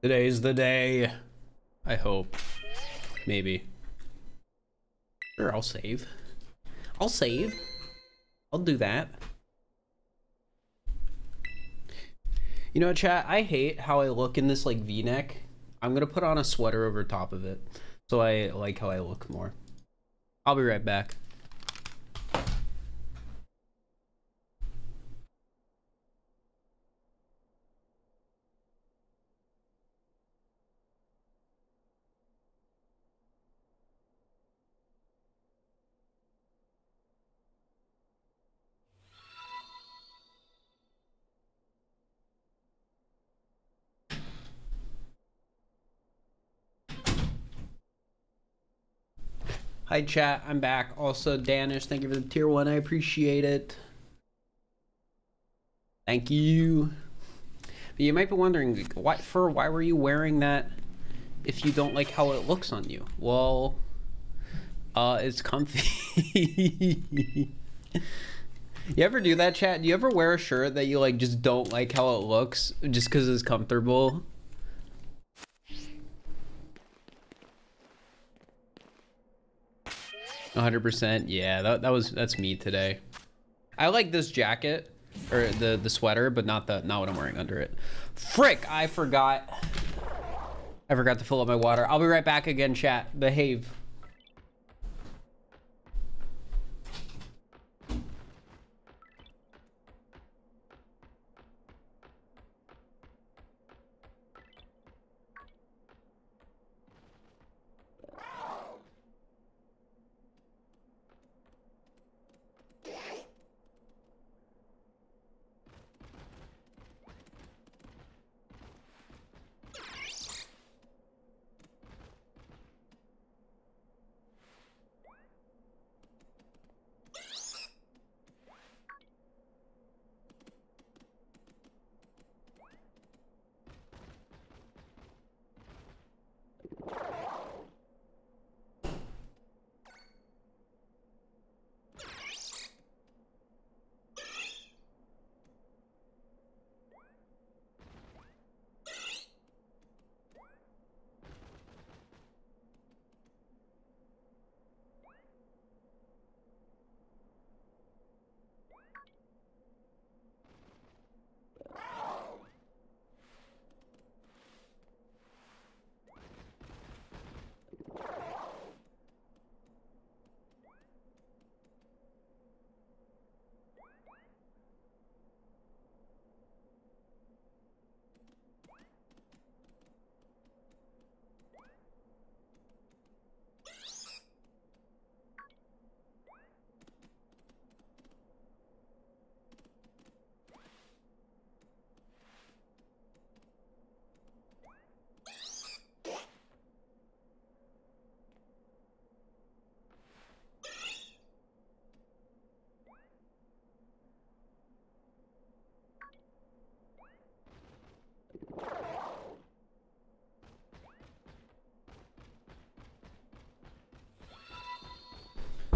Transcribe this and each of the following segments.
Today's the day. I hope. Maybe. Sure, I'll save. I'll save. I'll do that. You know, chat, I hate how I look in this like V-neck. I'm gonna put on a sweater over top of it, so I like how I look more. I'll be right back. Hi chat, I'm back. Also, Danish, thank you for the tier 1. I appreciate it. Thank you. But you might be wondering, why were you wearing that if you don't like how it looks on you? Well, it's comfy. You ever do that, chat? Do you ever wear a shirt that you like just don't like how it looks just because it's comfortable? %. Yeah, that's me today. I like this jacket or the sweater, but not what I'm wearing under it. Frick, I forgot to fill up my water. I'll be right back again, chat. Behave.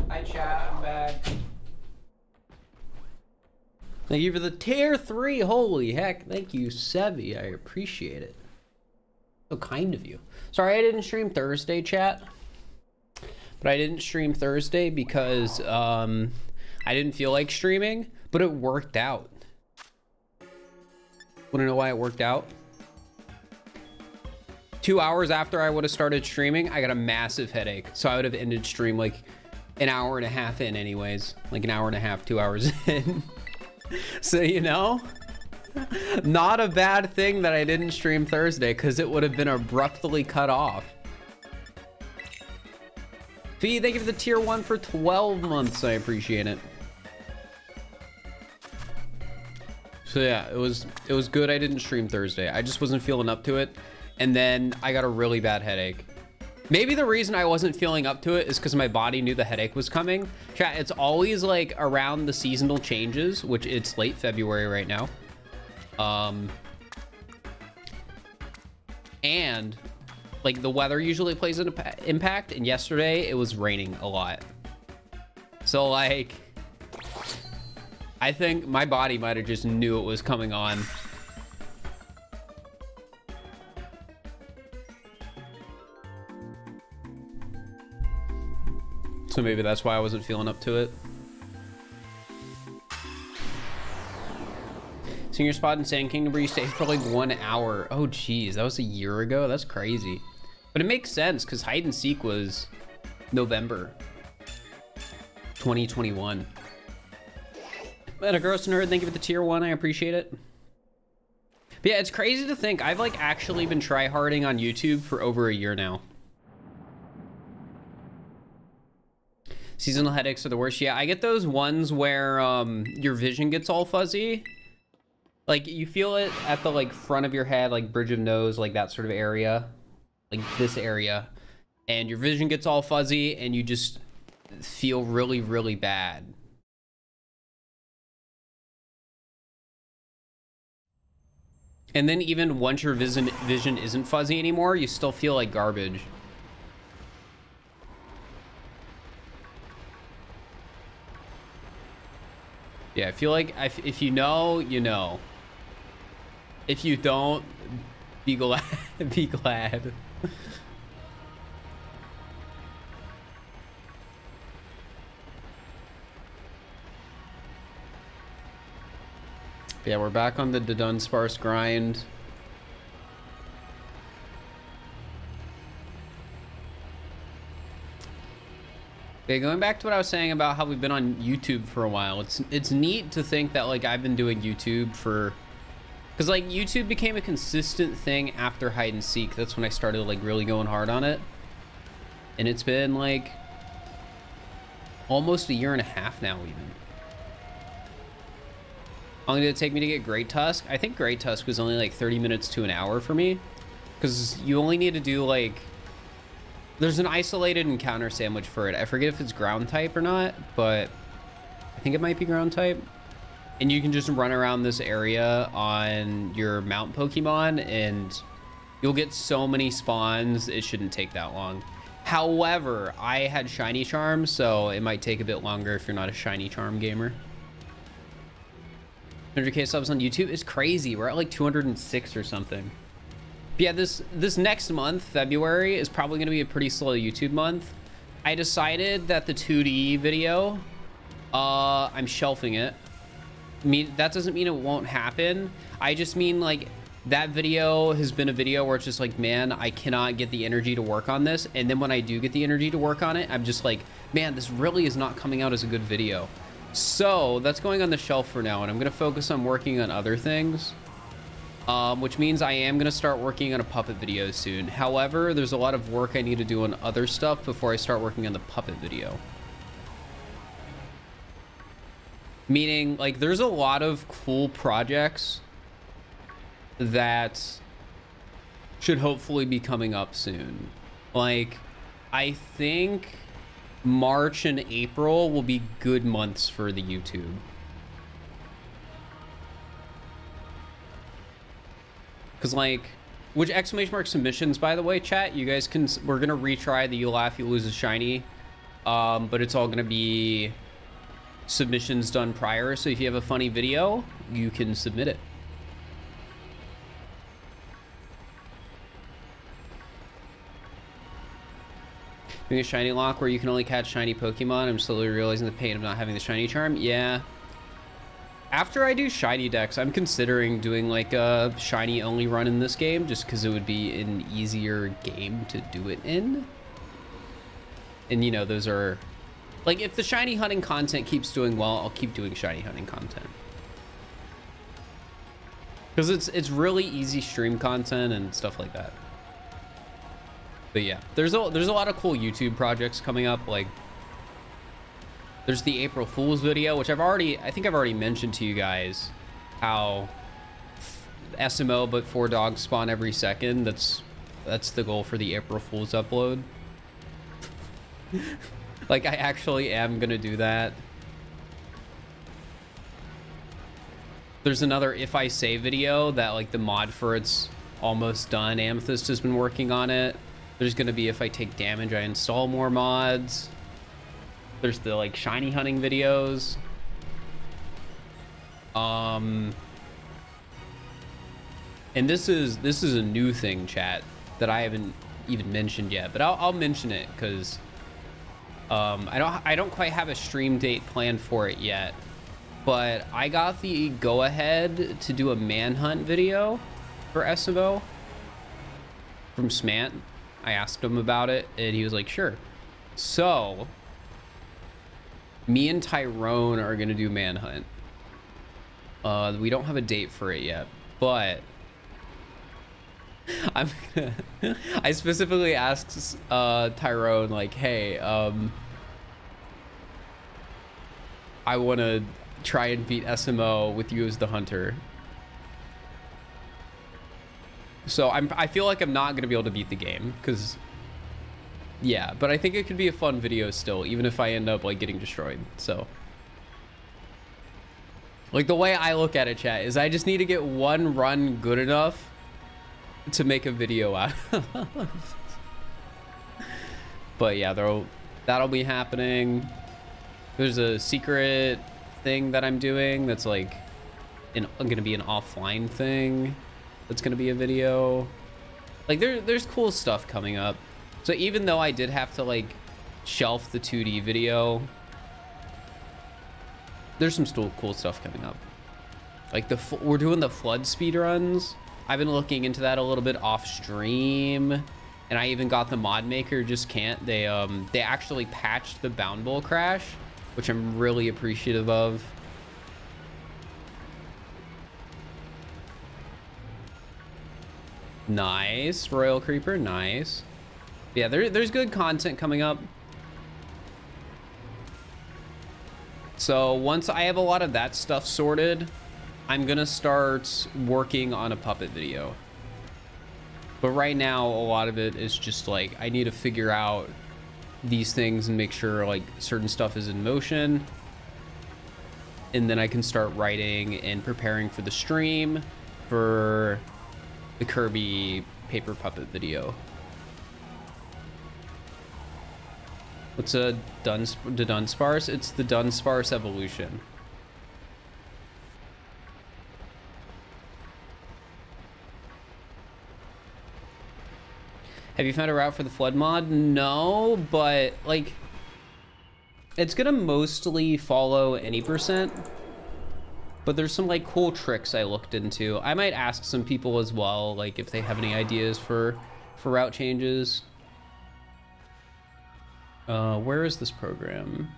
Hi chat, I'm back. Thank you for the tier 3. Holy heck, thank you, Sevi. I appreciate it. So kind of you. Sorry I didn't stream Thursday, chat. But I didn't stream Thursday because I didn't feel like streaming, but it worked out. Wanna know why it worked out? 2 hours after I would have started streaming, I got a massive headache. So I would have ended stream like an hour and a half in anyways. Like an hour and a half, 2 hours in. So, you know, not a bad thing that I didn't stream Thursday because it would have been abruptly cut off. Fee, thank you for the tier 1 for 12 months. I appreciate it. So yeah, it was good I didn't stream Thursday. I just wasn't feeling up to it. And then I got a really bad headache. Maybe the reason I wasn't feeling up to it is because my body knew the headache was coming. Chat, it's always like around the seasonal changes, which it's late February right now. And like the weather usually plays an impact, and yesterday it was raining a lot. So like, I think my body might have just knew it was coming on. So maybe that's why I wasn't feeling up to it. Senior spot in Sand Kingdom where you stayed for like 1 hour. Oh geez, that was a year ago. That's crazy. But it makes sense because hide and seek was November 2021. Metagross Nerd, thank you for the tier 1. I appreciate it. But yeah, it's crazy to think I've like actually been tryharding on YouTube for over a year now. Seasonal headaches are the worst. Yeah, I get those ones where your vision gets all fuzzy. Like you feel it at the like front of your head, like bridge of nose, like that sort of area, like this area, and your vision gets all fuzzy and you just feel really, really bad. And then even once your vision isn't fuzzy anymore, you still feel like garbage. Yeah, I feel like if you know, you know. If you don't, be glad. Be glad. Yeah, we're back on the DUDUNSPARCE grind. Okay, going back to what I was saying about how we've been on YouTube for a while, it's neat to think that like I've been doing YouTube for, because like YouTube became a consistent thing after hide and seek. That's when I started like really going hard on it, and it's been like almost a year and a half now even. How long did it take me to get Great Tusk? I think Great Tusk was only like 30 minutes to an hour for me, because you only need to do like, there's an isolated encounter sandwich for it. I forget if it's ground type or not, but I think it might be ground type. And you can just run around this area on your mount Pokemon and you'll get so many spawns, it shouldn't take that long. However, I had shiny charms, so it might take a bit longer if you're not a shiny charm gamer. 100k subs on YouTube is crazy. We're at like 206 or something. But yeah, this next month, February, is probably going to be a pretty slow YouTube month. I decided that the 2D video, I'm shelving it. I mean, that doesn't mean it won't happen. I just mean like that video has been a video where it's just like, man, I cannot get the energy to work on this. And then when I do get the energy to work on it, I'm just like, man, this really is not coming out as a good video. So that's going on the shelf for now. And I'm going to focus on working on other things. Which means I am going to start working on a puppet video soon. However, there's a lot of work I need to do on other stuff before I start working on the puppet video. Meaning, like, there's a lot of cool projects that should hopefully be coming up soon. Like, I think March and April will be good months for the YouTube. Because like, which exclamation mark submissions, by the way, chat, you guys can, we're going to retry the You Laugh, You Lose a Shiny. But it's all going to be submissions done prior. So if you have a funny video, you can submit it. Doing a shiny lock where you can only catch shiny Pokemon. I'm slowly realizing the pain of not having the shiny charm. Yeah. After I do shiny decks, I'm considering doing like a shiny only run in this game just because it would be an easier game to do it in. And you know, those are like, if the shiny hunting content keeps doing well, I'll keep doing shiny hunting content. Because it's really easy stream content and stuff like that. But yeah, there's a lot of cool YouTube projects coming up. Like, there's the April Fool's video, which I think I've already mentioned to you guys how SMO but 4 dogs spawn every second. That's the goal for the April Fool's upload. Like, I actually am gonna do that. There's another If I Say video that, like, the mod for it's almost done. Amethyst has been working on it. There's gonna be If I Take Damage, I install more mods. There's the, like, shiny hunting videos. And this is a new thing, chat, that I haven't even mentioned yet, but I'll mention it because I don't quite have a stream date planned for it yet, but I got the go ahead to do a manhunt video for SMO from Smant. I asked him about it and he was like, sure. So me and Tyrone are gonna do manhunt. We don't have a date for it yet, but I specifically asked Tyrone, like, hey, I want to try and beat SMO with you as the hunter. So I feel like I'm not gonna be able to beat the game because, yeah, but I think it could be a fun video still, even if I end up like getting destroyed. So like the way I look at it, chat, is I just need to get one run good enough to make a video out of. But yeah, that'll be happening. There's a secret thing that I'm doing that's like gonna be an offline thing that's gonna be a video. Like there's cool stuff coming up. So even though I did have to like shelf the 2D video, there's some still cool stuff coming up. Like we're doing the flood speed runs. I've been looking into that a little bit off stream, and I even got the mod maker just can't. They actually patched the Bound Bowl crash, which I'm really appreciative of. Nice, Royal Creeper, nice. Yeah, there's good content coming up. So once I have a lot of that stuff sorted, I'm gonna start working on a puppet video. But right now, a lot of it is just like, I need to figure out these things and make sure like certain stuff is in motion. And then I can start writing and preparing for the stream for the Kirby paper puppet video. What's a DUDUNSPARCE? It's the DUDUNSPARCE evolution. Have you found a route for the flood mod? No, but like it's gonna mostly follow any percent, but there's some like cool tricks I looked into. I might ask some people as well, like if they have any ideas for route changes. Where is this program?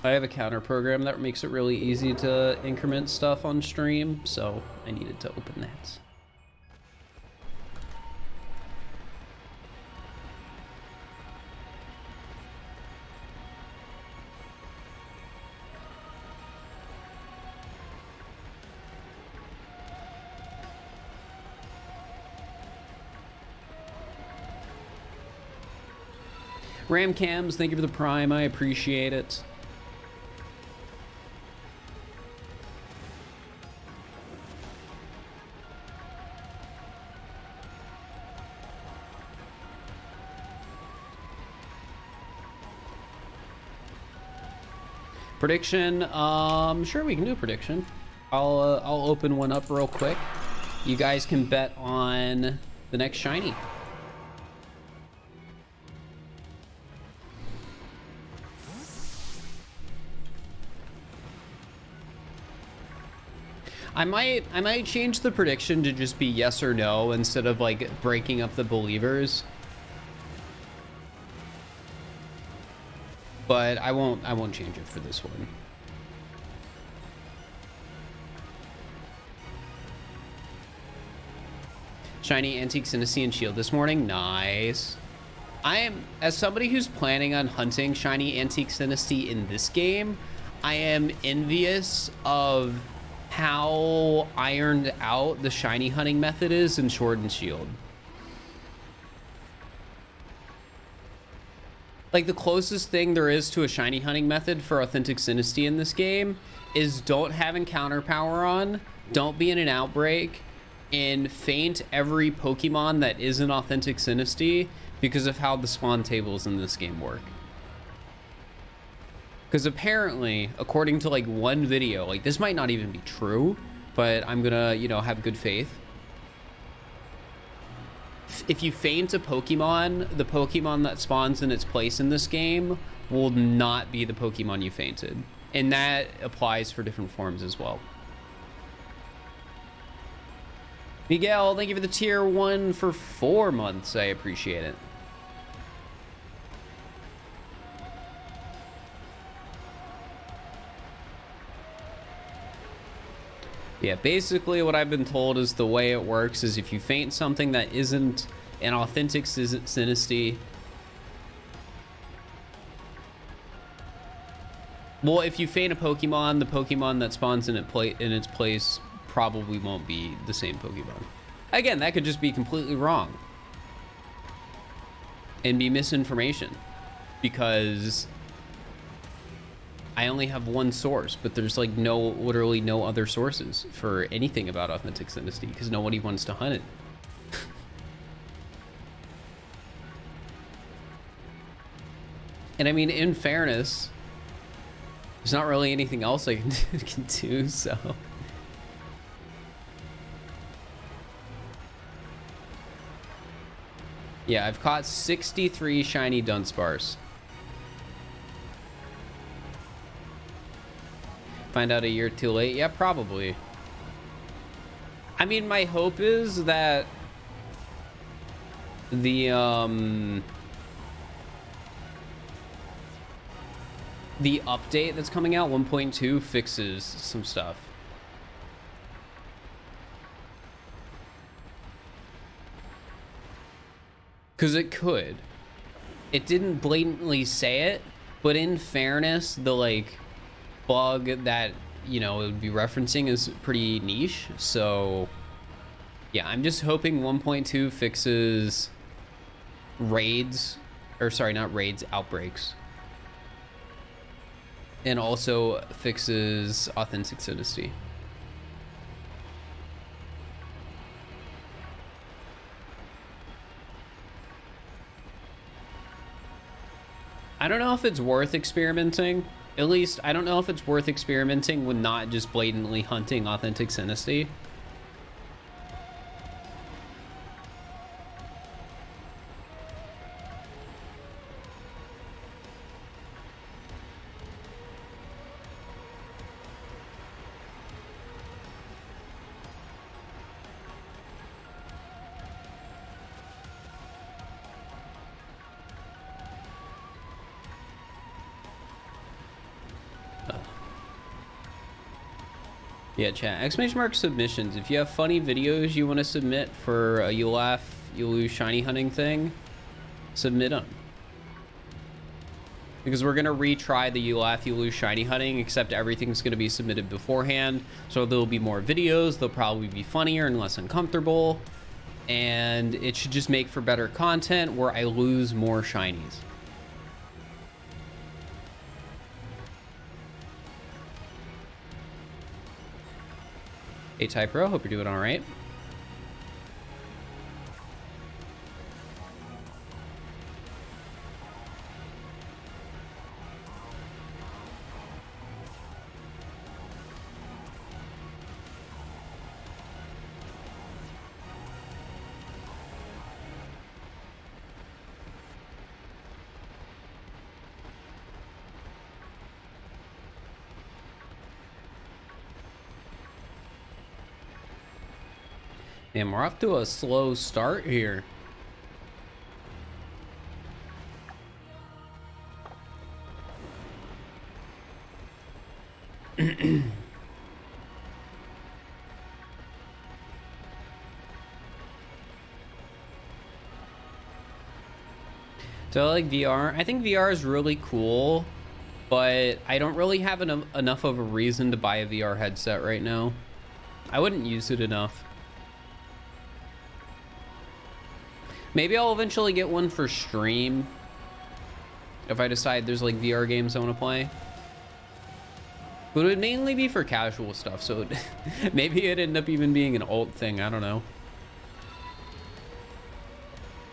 I have a counter program that makes it really easy to increment stuff on stream, so I needed to open that. Ramcams, thank you for the prime. I appreciate it. Prediction, sure, we can do a prediction. I'll open one up real quick. You guys can bet on the next shiny. I might change the prediction to just be yes or no instead of like breaking up the believers. But I won't change it for this one. Shiny Antique Synesty and Shield this morning. Nice. I am, as somebody who's planning on hunting Shiny Antique Synesty in this game, I am envious of how ironed out the shiny hunting method is in Sword and Shield. Like, the closest thing there is to a shiny hunting method for Authentic Dynasty in this game is don't have encounter power on, don't be in an outbreak, and feint every Pokemon that isn't Authentic Dynasty because of how the spawn tables in this game work. Because apparently, according to like one video, like this might not even be true, but I'm gonna, you know, have good faith. If you feint a Pokemon, the Pokemon that spawns in its place in this game will not be the Pokemon you feinted. And that applies for different forms as well. Miguel, thank you for the tier 1 for 4 months. I appreciate it. Yeah, basically what I've been told is the way it works is if you feint something that isn't an Authentic Dynasty. Well, if you feint a Pokemon, the Pokemon that spawns in its place probably won't be the same Pokemon. Again, that could just be completely wrong and be misinformation because I only have one source, but there's like literally no other sources for anything about Authentic Dynasty because nobody wants to hunt it. And I mean, in fairness, there's not really anything else I can do, so. Yeah, I've caught 63 shiny Dunsparce. Find out a year too late? Yeah, probably. I mean, my hope is that the update that's coming out, 1.2, fixes some stuff. Because it could. It didn't blatantly say it, but in fairness, the like bug that, you know, it would be referencing is pretty niche. So yeah, I'm just hoping 1.2 fixes raids, or sorry, not raids, outbreaks. And also fixes Authentic Dynasty. I don't know if it's worth experimenting. At least, I don't know if it's worth experimenting with not just blatantly hunting Authentic Dynasty. Yeah, chat. Exclamation mark submissions. If you have funny videos you want to submit for a You Laugh, You Lose shiny hunting thing, submit them. Because we're going to retry the You Laugh, You Lose shiny hunting, except everything's going to be submitted beforehand. So there'll be more videos. They'll probably be funnier and less uncomfortable. And it should just make for better content where I lose more shinies. Hey Typro, hope you're doing all right. Man, we're off to a slow start here. So I like VR. I think VR is really cool, but I don't really have enough of a reason to buy a VR headset right now. I wouldn't use it enough. Maybe I'll eventually get one for stream. if I decide there's like VR games I want to play. But it would mainly be for casual stuff, so maybe it'd end up even being an alt thing. I don't know.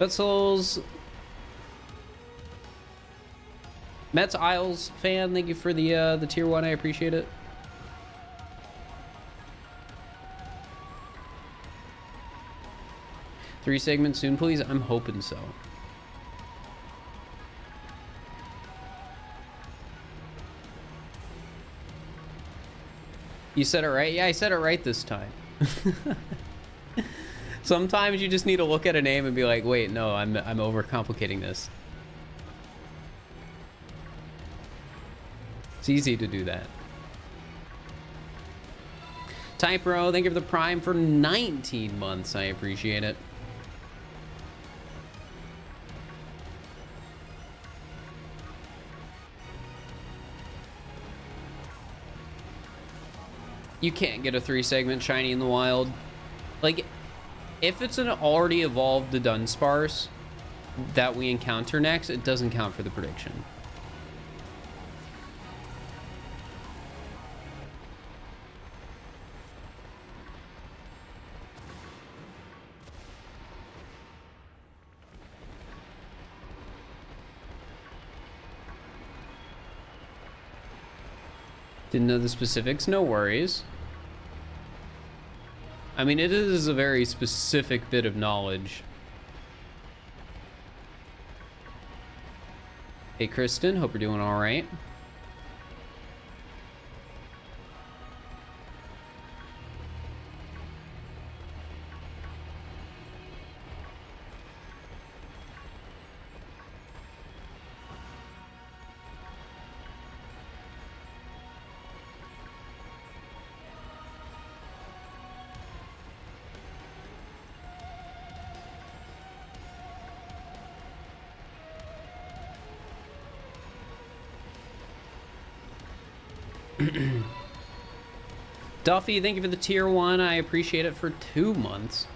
Petzels. Mets Isles fan, thank you for the tier 1. I appreciate it. Three segments soon, please. I'm hoping so. You said it right? Yeah, I said it right this time. Sometimes you just need to look at a name and be like, wait, no, I'm overcomplicating this. It's easy to do that. Type Bro, thank you for the Prime for 19 months. I appreciate it. You can't get a 3-segment shiny in the wild. Like, if it's an already evolved DUDUNSPARCE that we encounter next, it doesn't count for the prediction. Didn't know the specifics, no worries. I mean, it is a very specific bit of knowledge. Hey, Kristen, hope you're doing all right. Duffy, thank you for the tier 1. I appreciate it for 2 months.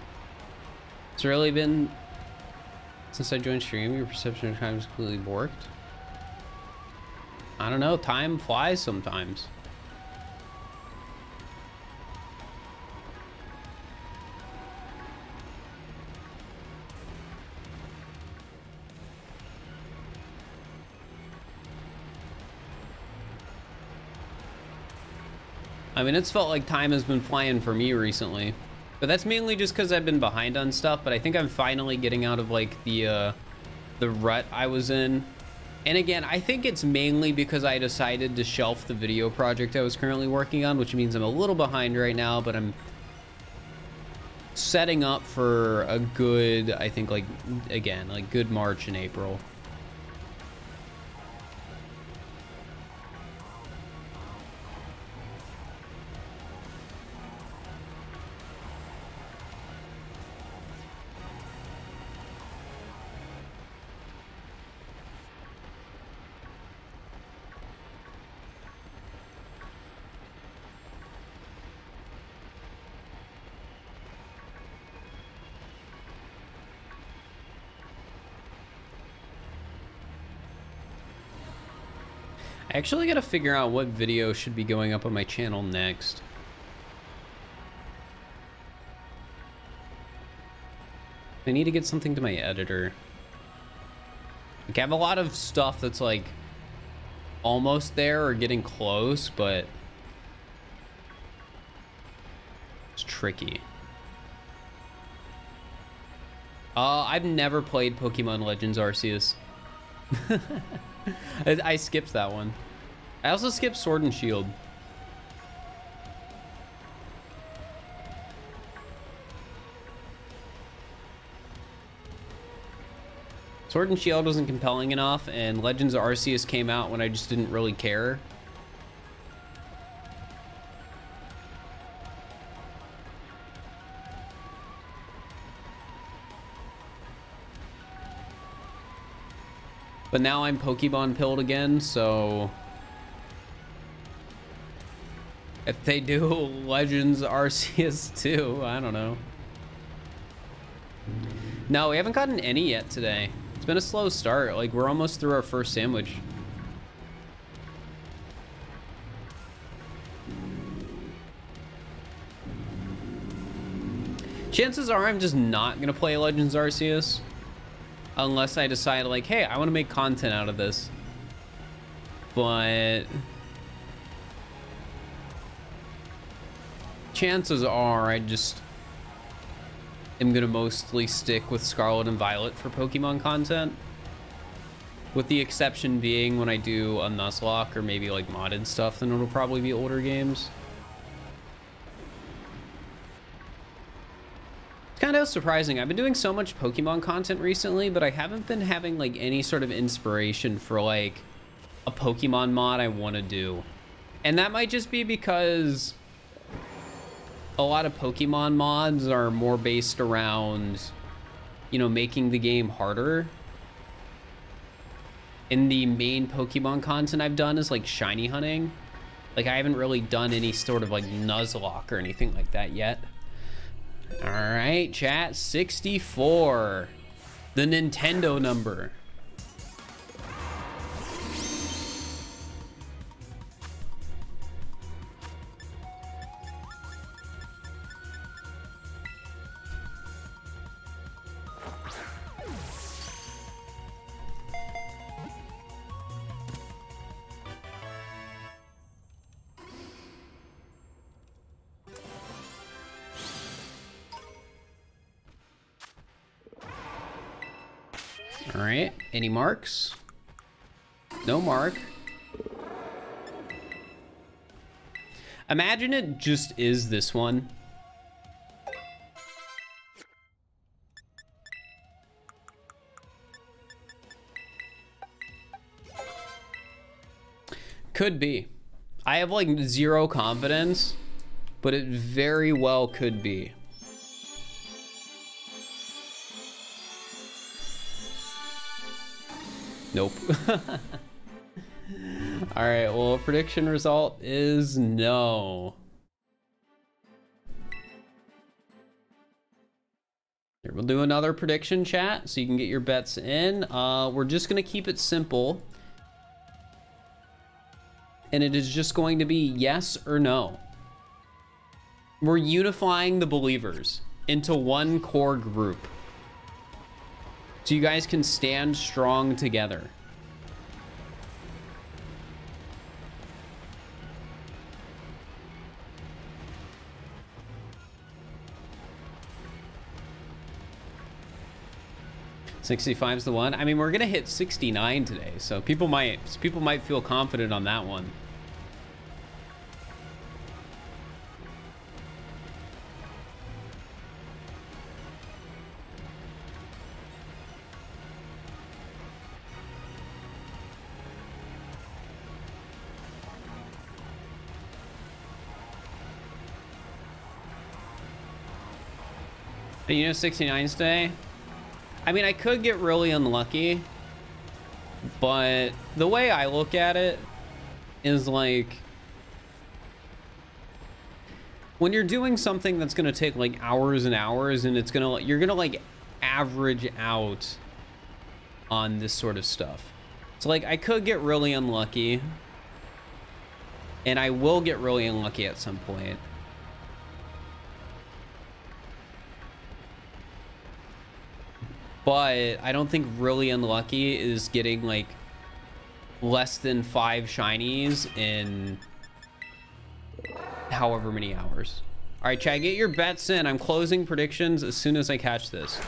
It's really been since I joined stream. Your perception of time is completely warped. I don't know. Time flies sometimes. I mean, it's felt like time has been flying for me recently, but that's mainly just because I've been behind on stuff. But I think I'm finally getting out of like the rut I was in. And again, I think it's mainly because I decided to shelf the video project I was currently working on, which means I'm a little behind right now, but I'm setting up for a good, I think, like, again, like good March and April. I actually gotta figure out what video should be going up on my channel next. I need to get something to my editor. Like, I have a lot of stuff that's like almost there or getting close, but it's tricky. I've never played Pokemon Legends Arceus. I skipped that one. I also skipped Sword and Shield. Sword and Shield wasn't compelling enough, and Legends of Arceus came out when I just didn't really care. But now I'm Pokemon pilled again, so if they do Legends Arceus 2, I don't know. No, we haven't gotten any yet today. It's been a slow start. Like, we're almost through our first sandwich. Chances are I'm just not gonna play Legends Arceus unless I decide, like, hey, I want to make content out of this. But chances are I just am gonna mostly stick with Scarlet and Violet for Pokemon content, with the exception being when I do a Nuzlocke or maybe like modded stuff, then it'll probably be older games. It's kind of surprising. I've been doing so much Pokemon content recently, but I haven't been having like any sort of inspiration for like a Pokemon mod I want to do. And that might just be because a lot of Pokemon mods are more based around, you know, making the game harder. And the main Pokemon content I've done is like shiny hunting. Like, I haven't really done any sort of like Nuzlocke or anything like that yet. All right, chat, 64, the Nintendo number. All right, any marks? No mark. Imagine it just is this one. Could be. I have like 0 confidence, but it very well could be. Nope. All right, well, prediction result is no. Here, we'll do another prediction, chat, so you can get your bets in. We're just gonna keep it simple. And it is just going to be yes or no. We're unifying the believers into one core group, so you guys can stand strong together. $65 is the one. I mean, we're gonna hit 69 today, so people might feel confident on that one. You know, 69's today. I mean, I could get really unlucky, but the way I look at it is like, when you're doing something that's gonna take like hours and hours, and you're gonna like average out on this sort of stuff. So like, I could get really unlucky, and I will get really unlucky at some point. But I don't think really unlucky is getting like less than 5 shinies in however many hours. All right, chat, get your bets in. I'm closing predictions as soon as I catch this.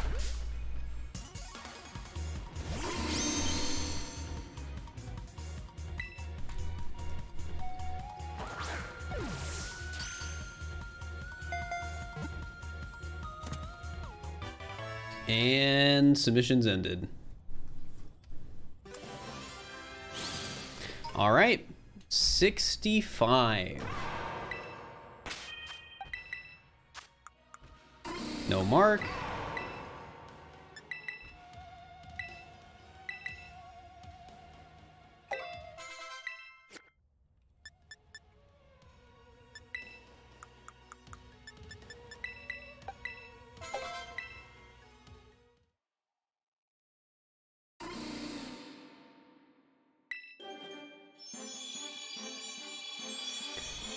And submissions ended. All right, 65. No mark.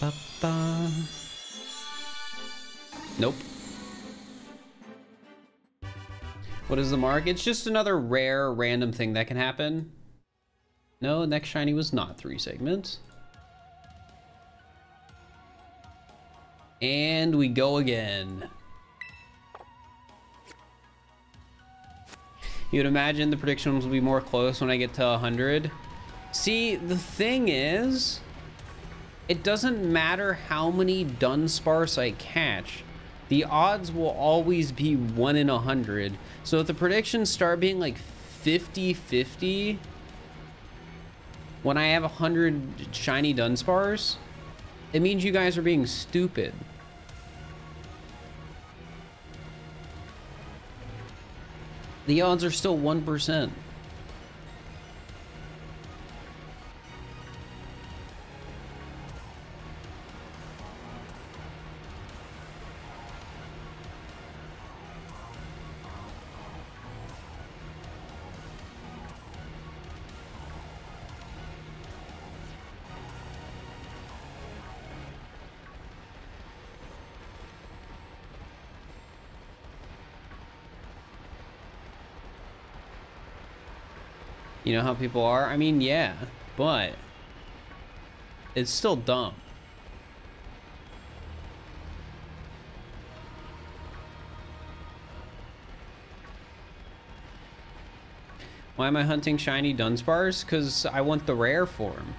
Ba-ba. Nope. What is the mark? It's just another rare random thing that can happen. No, next shiny was not 3 segments. And we go again. You'd imagine the predictions will be more close when I get to 100. See, the thing is, it doesn't matter how many DUDUNSPARCE I catch. The odds will always be 1 in 100. So if the predictions start being like 50-50, when I have 100 shiny DUDUNSPARCE, it means you guys are being stupid. The odds are still 1%. You know how people are? I mean, yeah, but it's still dumb. Why am I hunting shiny DUDUNSPARCE? Because I want the rare form.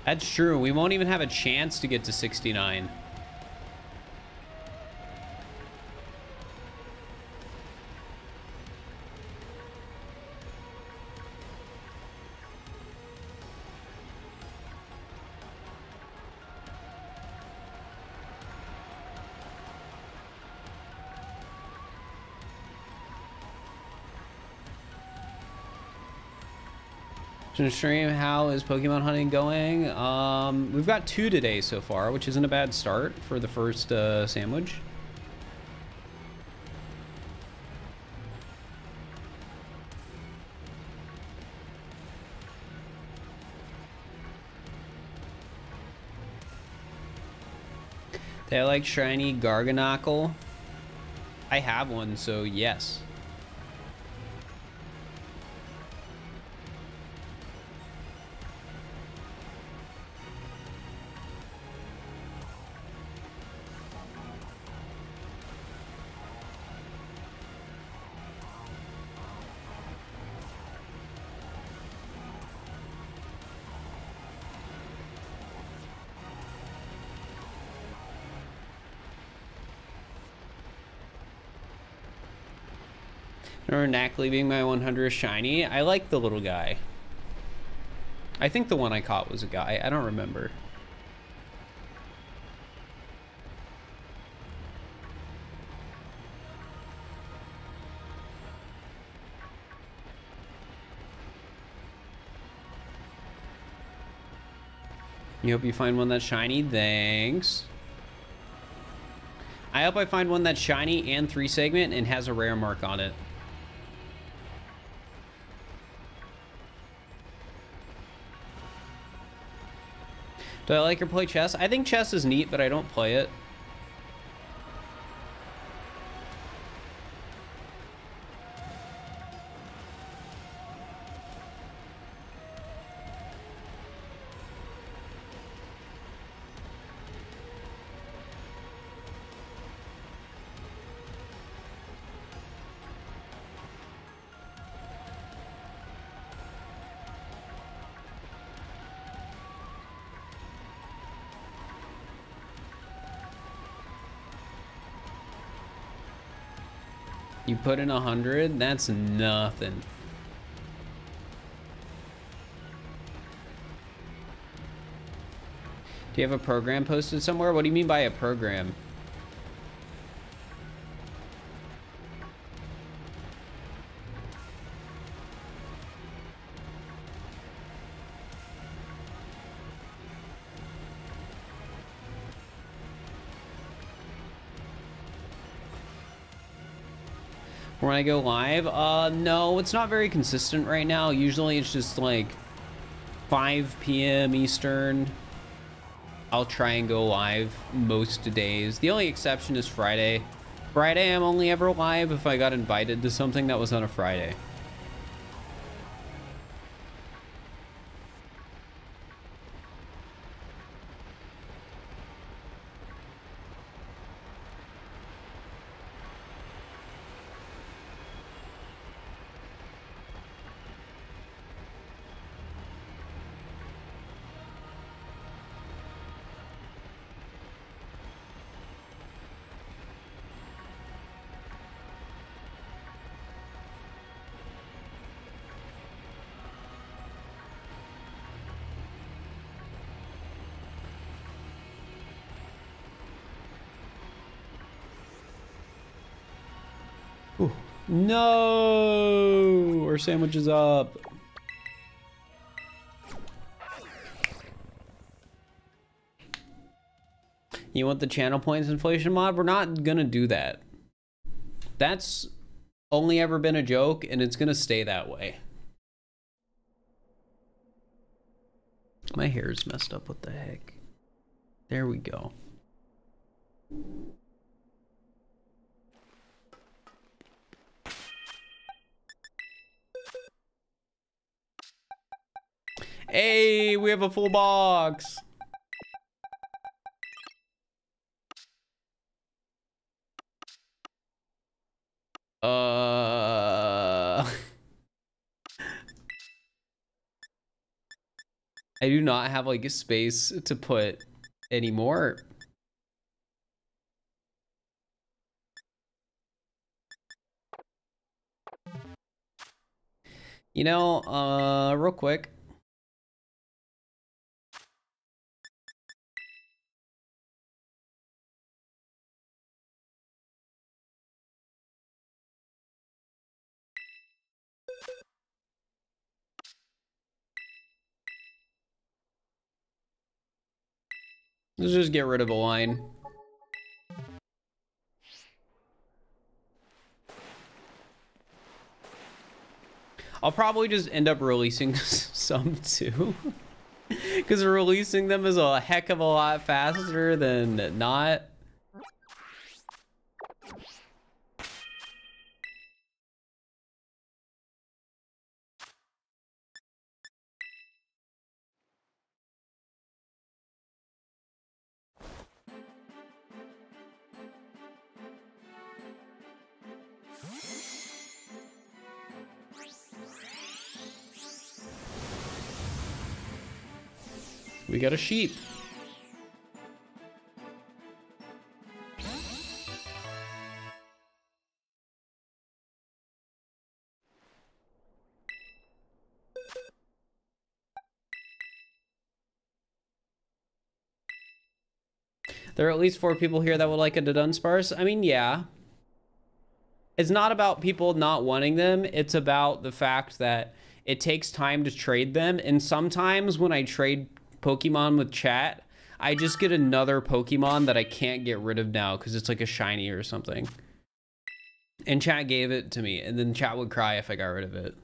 That's true. We won't even have a chance to get to 69. Stream, how is Pokemon hunting going? We've got 2 today so far, which isn't a bad start for the first sandwich. They like shiny Garganackle. I have one, so yes. Or Knackley being my 100th shiny. I like the little guy. I think the one I caught was a guy. I don't remember. You hope you find one that's shiny. Thanks. I hope I find one that's shiny and 3 segment and has a rare mark on it. Do I like or play chess? I think chess is neat, but I don't play it. You put in 100, that's nothing. Do you have a program posted somewhere? What do you mean by a program? When I go live? No, it's not very consistent right now. Usually it's just like 5 p.m. Eastern. I'll try and go live most days. The only exception is Friday. Friday, I'm only ever live if I got invited to something that was on a Friday. Ooh. No! Our sandwich is up. You want the channel points inflation mod? We're not gonna do that. That's only ever been a joke, and it's gonna stay that way. My hair is messed up. What the heck? There we go. Hey, we have a full box. I do not have like a space to put any more. You know, real quick. Let's just get rid of a line. I'll probably just end up releasing some too. Because releasing them is a heck of a lot faster than not. We got a sheep. There are at least 4 people here that would like a DUDUNSPARCE. I mean, yeah. It's not about people not wanting them. It's about the fact that it takes time to trade them. And sometimes when I trade Pokemon with chat, I just get another Pokemon that I can't get rid of now because it's like a shiny or something. And chat gave it to me, and then chat would cry if I got rid of it.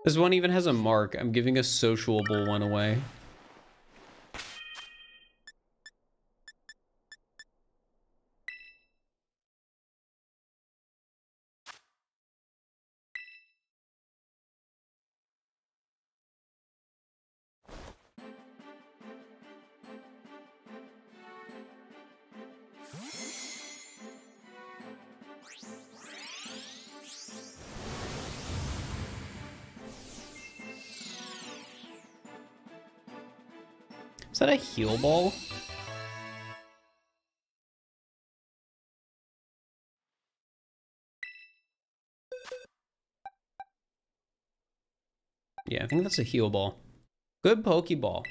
This one even has a mark. I'm giving a sociable one away. Is that a heal ball? Yeah, I think that's a heal ball. Good Pokeball.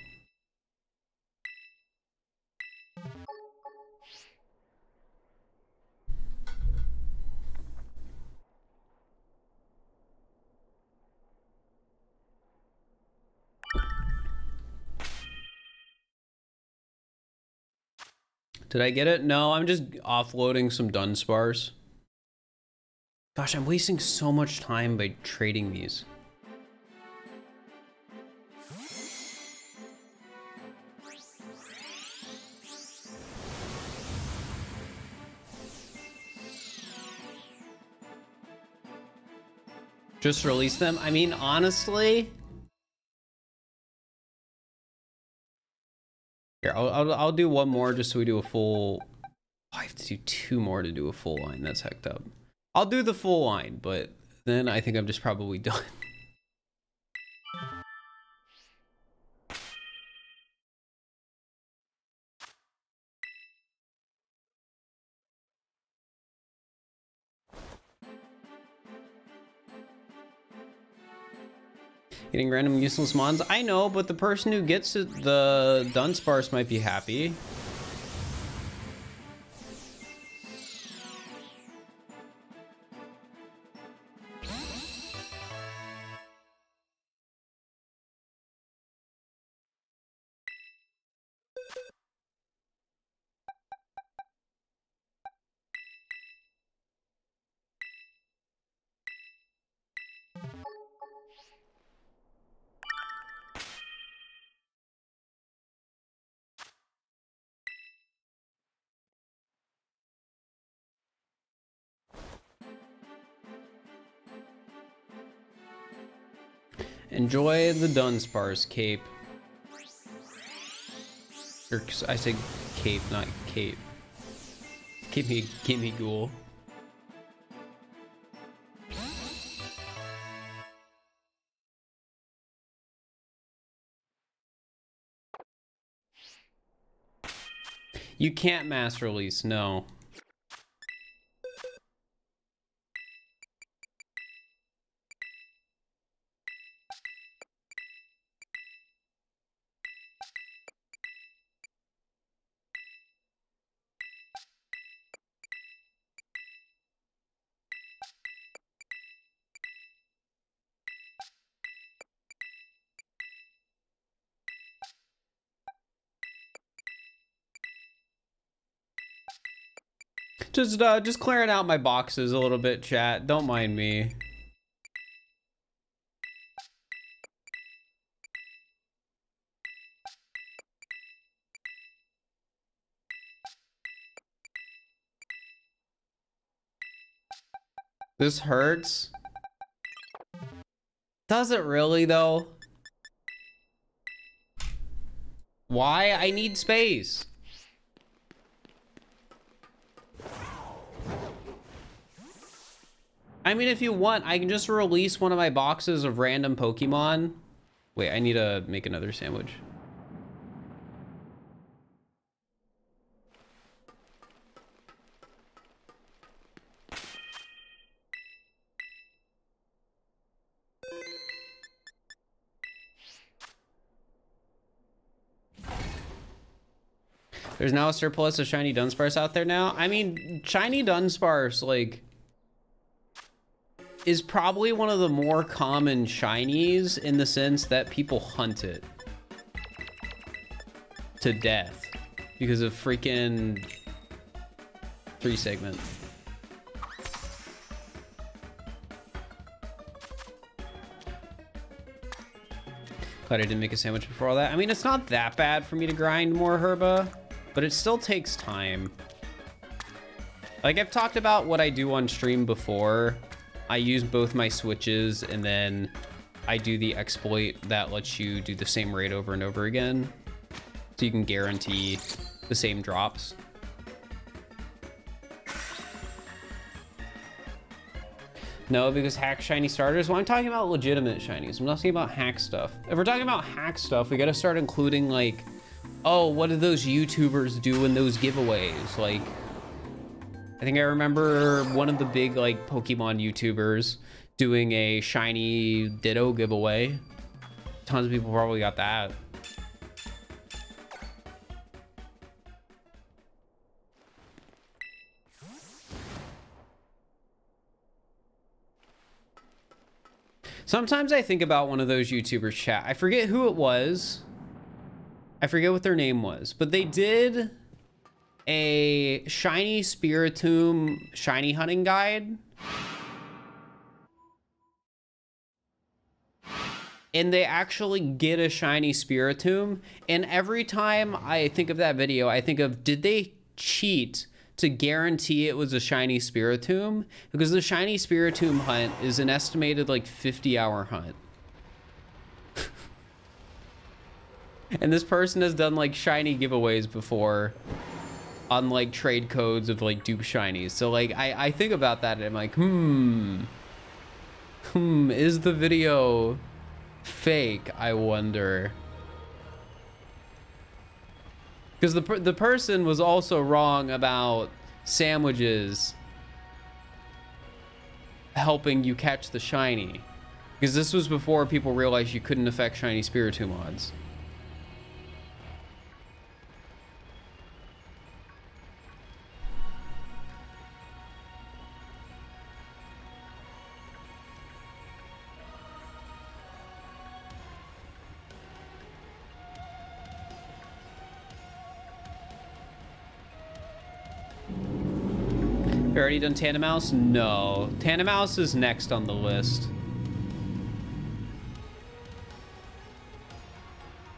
Did I get it? No, I'm just offloading some DUDUNSPARCE. Gosh, I'm wasting so much time by trading these. Just release them? I mean, honestly... Here, I'll do one more just so we do a full... Oh, I have to do 2 more to do a full line. That's hecked up. I'll do the full line, but then I think I'm just probably done. Getting random useless mons. I know, but the person who gets it, the DUDUNSPARCE might be happy. Enjoy the DUDUNSPARCE cape. Or I said cape, not cape. Give me ghoul. You can't mass release, no. Just clearing out my boxes a little bit, chat. Don't mind me. This hurts. Does it really, though? Why? I need space. I mean, if you want, I can just release one of my boxes of random Pokemon. Wait, I need to make another sandwich. There's now a surplus of shiny DUDUNSPARCE out there now. I mean, shiny DUDUNSPARCE, like, is probably one of the more common shinies in the sense that people hunt it to death because of freaking 3 segment. Glad I didn't make a sandwich before all that. I mean, it's not that bad for me to grind more herba, but it still takes time. Like, I've talked about what I do on stream before. I use both my switches, and then I do the exploit that lets you do the same raid over and over again. So you can guarantee the same drops. No, because hack shiny starters? Well, I'm talking about legitimate shinies. I'm not talking about hack stuff. If we're talking about hack stuff, we gotta start including, like, oh, what do those YouTubers do in those giveaways? Like, I think I remember one of the big, like, Pokemon YouTubers doing a shiny Ditto giveaway. Tons of people probably got that. Sometimes I think about one of those YouTubers chat. I forget who it was. I forget what their name was, but they did a shiny spiritomb shiny hunting guide. And they actually get a shiny spiritomb. And every time I think of that video, I think of, did they cheat to guarantee it was a shiny spiritomb? Because the shiny spiritomb hunt is an estimated like 50-hour hunt. And this person has done like shiny giveaways before on like trade codes of like dupe shinies. So like I think about that and I'm like, is the video fake? I wonder. Because the person was also wrong about sandwiches helping you catch the shiny. Because this was before people realized you couldn't affect shiny spiritomb mods. Already done Tandem-Mouse? No. Tandem-Mouse is next on the list.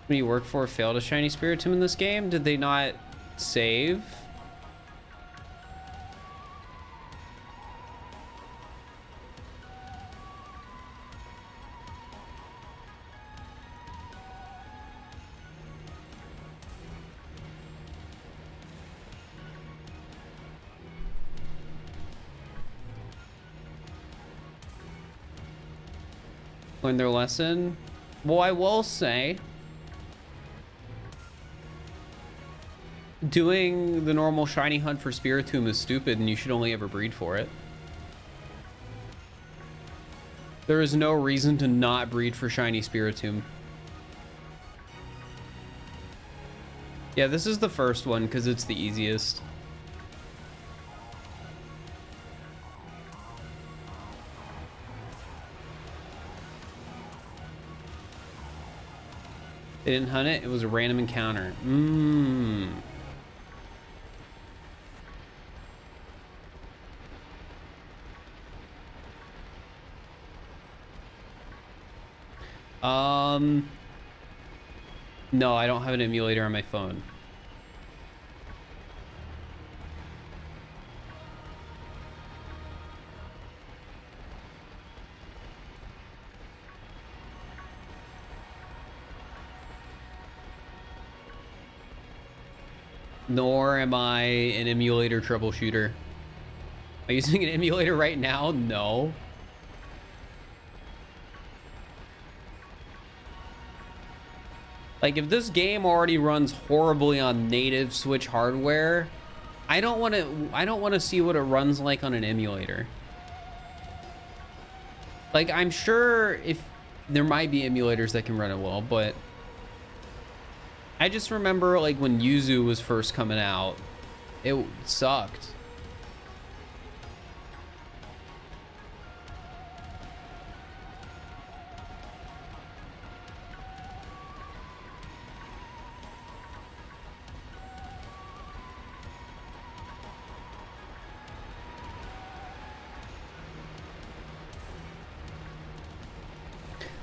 When you work for failed a shiny spiritomb in this game? Did they not save? Learn their lesson? Well, I will say, doing the normal shiny hunt for spiritomb is stupid and you should only ever breed for it. There is no reason to not breed for shiny spiritomb. Yeah, this is the first one because it's the easiest. They didn't hunt it. It was a random encounter. No, I don't have an emulator on my phone. Nor am I an emulator troubleshooter. Am I using an emulator right now? No. Like, if this game already runs horribly on native Switch hardware, I don't want to see what it runs like on an emulator. Like, I'm sure if there might be emulators that can run it well, but I just remember like when Yuzu was first coming out, it sucked.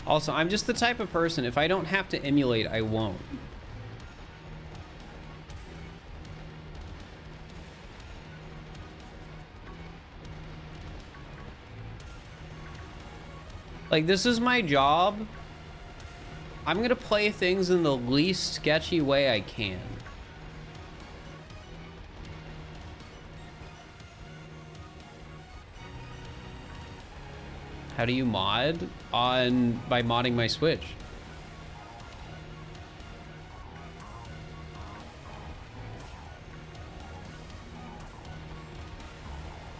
Also, I'm just the type of person, if I don't have to emulate, I won't. Like, this is my job. I'm gonna play things in the least sketchy way I can. How do you mod? By modding my Switch.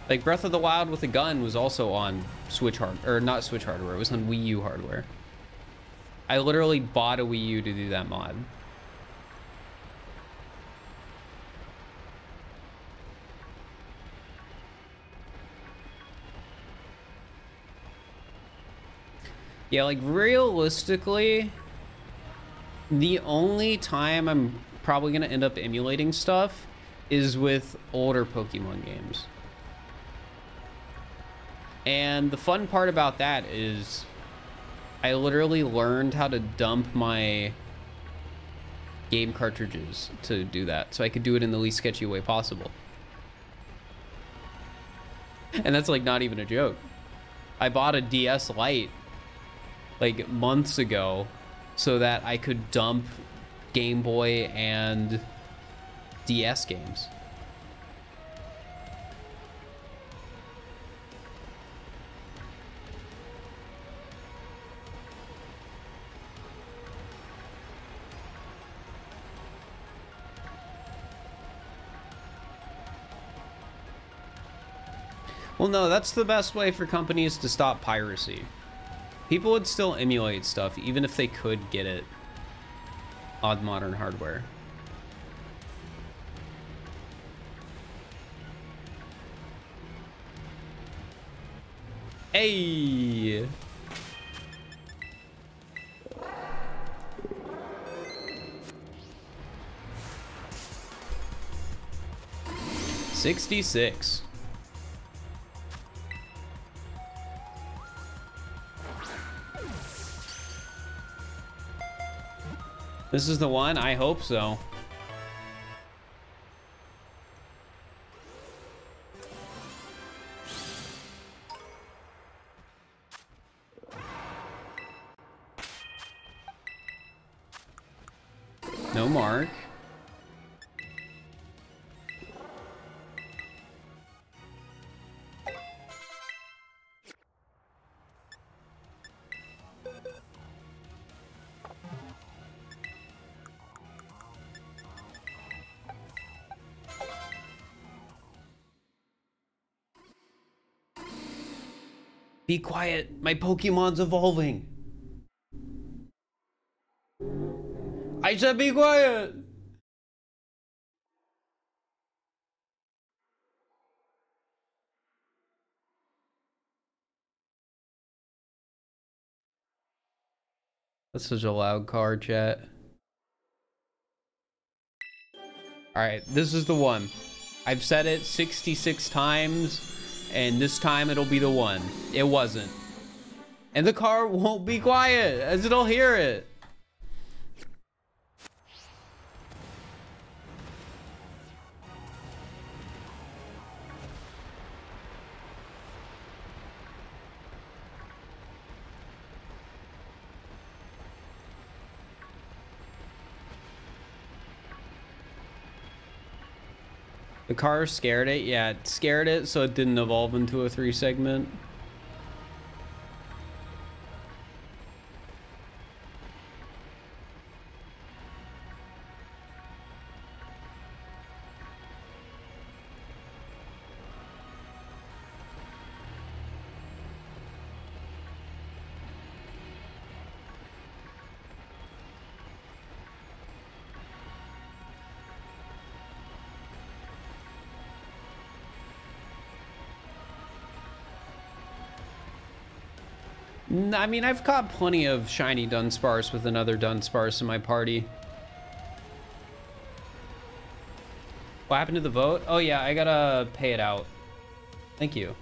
Like Breath of the Wild with a gun was also on Switch hardware, or not Switch hardware, it was on Wii U hardware. I literally bought a Wii U to do that mod. Yeah, like realistically, the only time I'm probably gonna end up emulating stuff is with older Pokemon games. And the fun part about that is I literally learned how to dump my game cartridges to do that, so I could do it in the least sketchy way possible. And that's like not even a joke. I bought a DS Lite like months ago so that I could dump Game Boy and DS games. Well, no, that's the best way for companies to stop piracy. People would still emulate stuff even if they could get it on modern hardware. Hey! $66. This is the one? I hope so. No mark. Be quiet, my Pokemon's evolving. I said be quiet. That's such a loud car, chat. All right, this is the one. I've said it 66 times. And this time it'll be the one. It wasn't. And the car won't be quiet as it'll hear it. The car scared it. Yeah, it scared it so it didn't evolve into a 3-segment. I mean, I've caught plenty of shiny Dunsparce with another Dunsparce in my party. What happened to the vote? Oh yeah, I gotta pay it out. Thank you.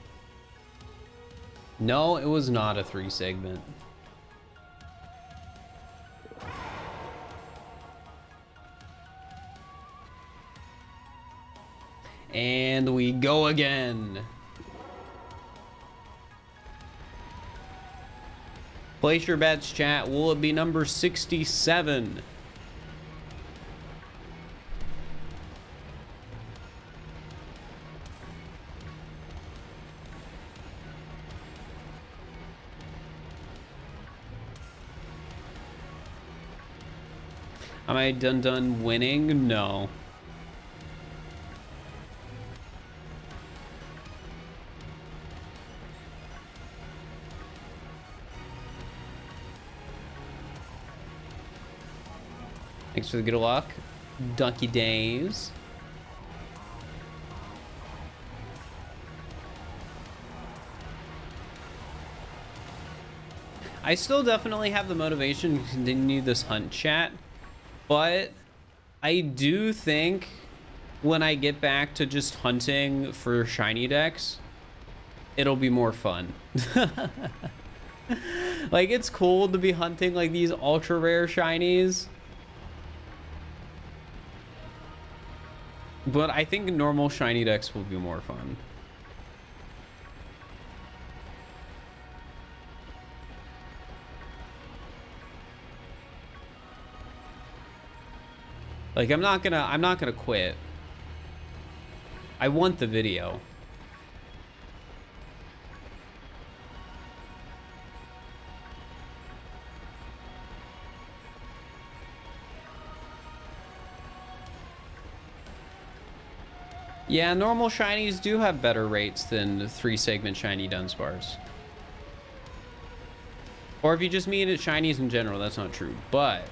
No, it was not a 3-segment. And we go again. Place your bets, chat. Will it be number 67? Am I done winning? No. Thanks for the good luck. Ducky days. I still definitely have the motivation to continue this hunt chat, but I do think when I get back to just hunting for shiny decks, it'll be more fun. Like, it's cool to be hunting like these ultra rare shinies, but I think normal shiny decks will be more fun. Like, I'm not gonna quit. I want the video. Yeah, normal shinies do have better rates than the 3-segment shiny Dunsparce. Or if you just mean it shinies in general, that's not true, but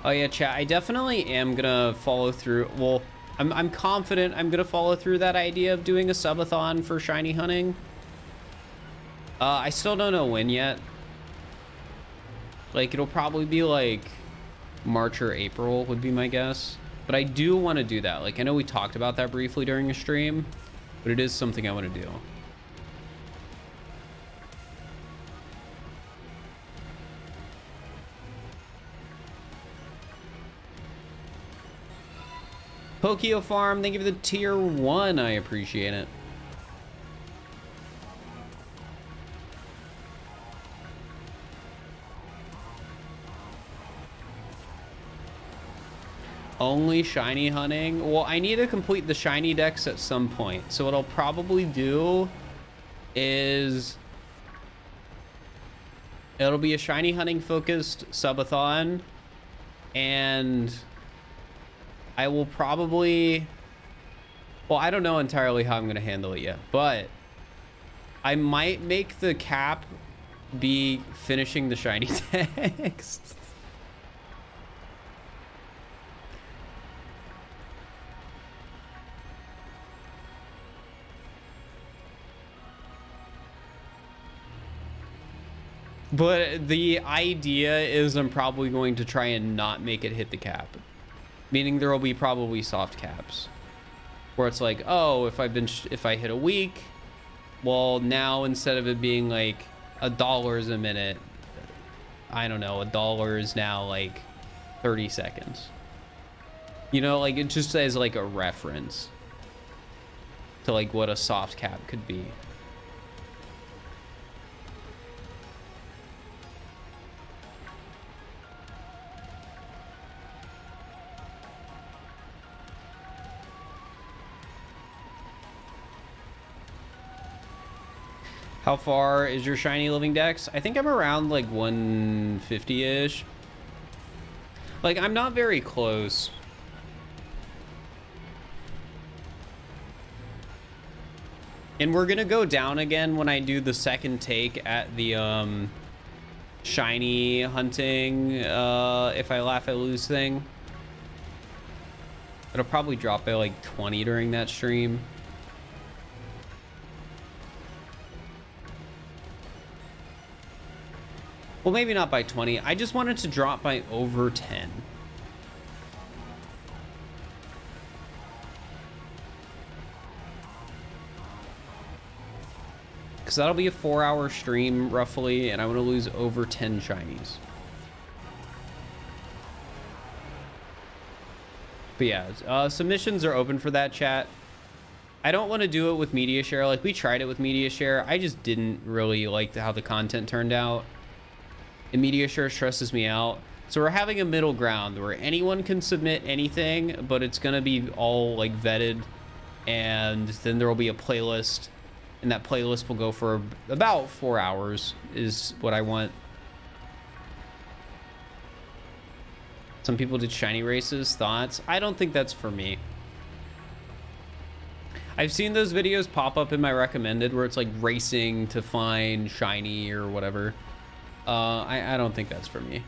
oh yeah, chat, I definitely am gonna follow through. Well, I'm confident I'm gonna follow through that idea of doing a subathon for shiny hunting. I still don't know when yet. Like, it'll probably be like March or April would be my guess. But I do want to do that. Like, I know we talked about that briefly during a stream, but it is something I want to do. Pokeo Farm, thank you for the tier 1. I appreciate it. Only shiny hunting? Well, I need to complete the shiny decks at some point. So what I'll probably do is it'll be a shiny hunting focused subathon, and I will probably, well, I don't know entirely how I'm going to handle it yet, but I might make the cap be finishing the shiny decks. But the idea is I'm probably going to try and not make it hit the cap. Meaning there will be probably soft caps. Where it's like, oh, if I hit a week, well, now instead of it being like $1 a minute, I don't know, $1 is now like 30 seconds. You know, like, it just says like a reference to like what a soft cap could be. How far is your shiny living dex? I think I'm around like 150-ish. Like, I'm not very close. And we're gonna go down again when I do the second take at the shiny hunting if I laugh I lose thing. It'll probably drop by like 20 during that stream. Well, maybe not by 20. I just wanted to drop by over 10. Because that'll be a 4-hour stream, roughly, and I want to lose over 10 shinies. But yeah, submissions are open for that, chat. I don't want to do it with media share. Like, we tried it with media share. I just didn't really like how the content turned out. And media share stresses me out. So we're having a middle ground where anyone can submit anything, but it's going to be all like vetted. And then there will be a playlist, and that playlist will go for about 4 hours is what I want. Some people did shiny races. Thoughts? I don't think that's for me. I've seen those videos pop up in my recommended where it's like racing to find shiny or whatever. I don't think that's for me.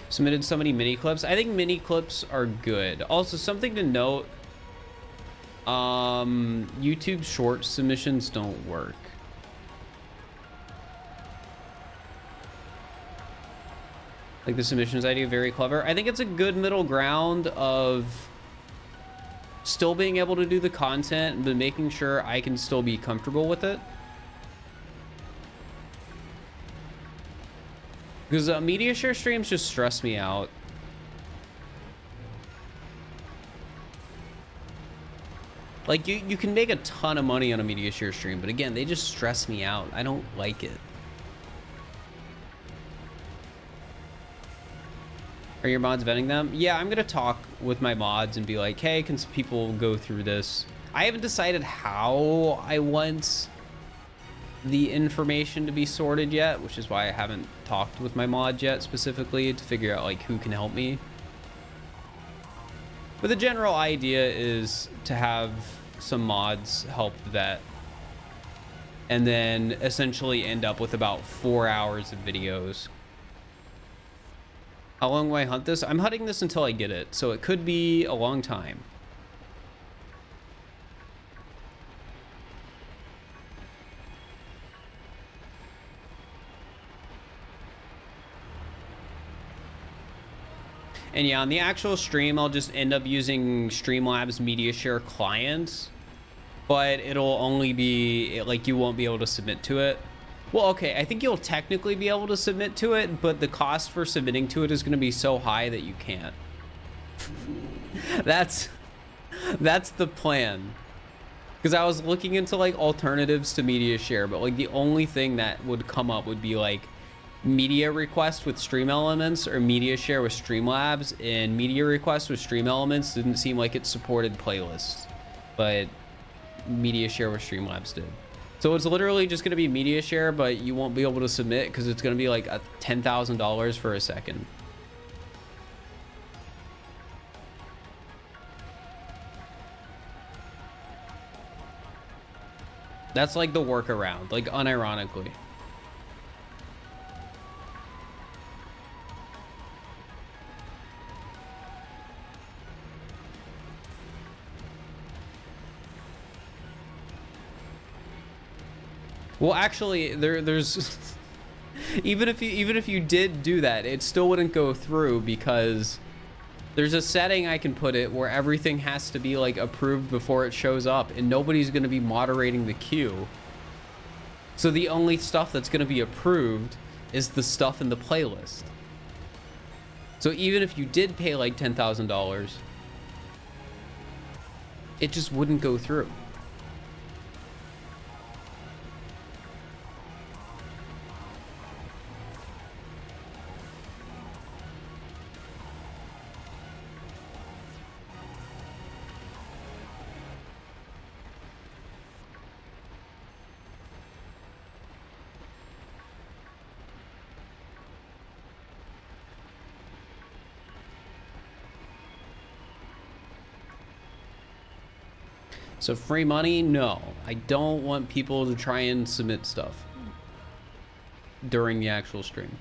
Submitted so many mini clips. I think mini clips are good. Also, something to note, YouTube short submissions don't work. Like the submissions idea, very clever. I think it's a good middle ground of still being able to do the content, but making sure I can still be comfortable with it. Because media share streams just stress me out. Like you can make a ton of money on a media share stream, but again, they just stress me out. I don't like it. Are your mods vetting them? Yeah, I'm gonna talk with my mods and be like, hey, can some people go through this? I haven't decided how I want the information to be sorted yet, which is why I haven't talked with my mods yet specifically to figure out like who can help me. But the general idea is to have some mods help vet and then essentially end up with about 4 hours of videos. How long will I hunt this? I'm hunting this until I get it, so it could be a long time. And yeah, on the actual stream, I'll just end up using Streamlabs Media Share client, but it'll only be like you won't be able to submit to it. Well, okay, I think you'll technically be able to submit to it, but the cost for submitting to it is going to be so high that you can't. That's the plan. Because I was looking into like alternatives to media share, but like the only thing that would come up would be like media request with Stream Elements or media share with Streamlabs, and media request with Stream Elements didn't seem like it supported playlists, but media share with Streamlabs did. So it's literally just going to be media share, but you won't be able to submit because it's going to be like $10,000 for a second. That's like the workaround, like unironically. Well, actually, there's even if you did do that, it still wouldn't go through because there's a setting I can put it where everything has to be like approved before it shows up, and nobody's going to be moderating the queue. So the only stuff that's going to be approved is the stuff in the playlist. So even if you did pay like $10,000, it just wouldn't go through. So free money? No. I don't want people to try and submit stuff during the actual stream.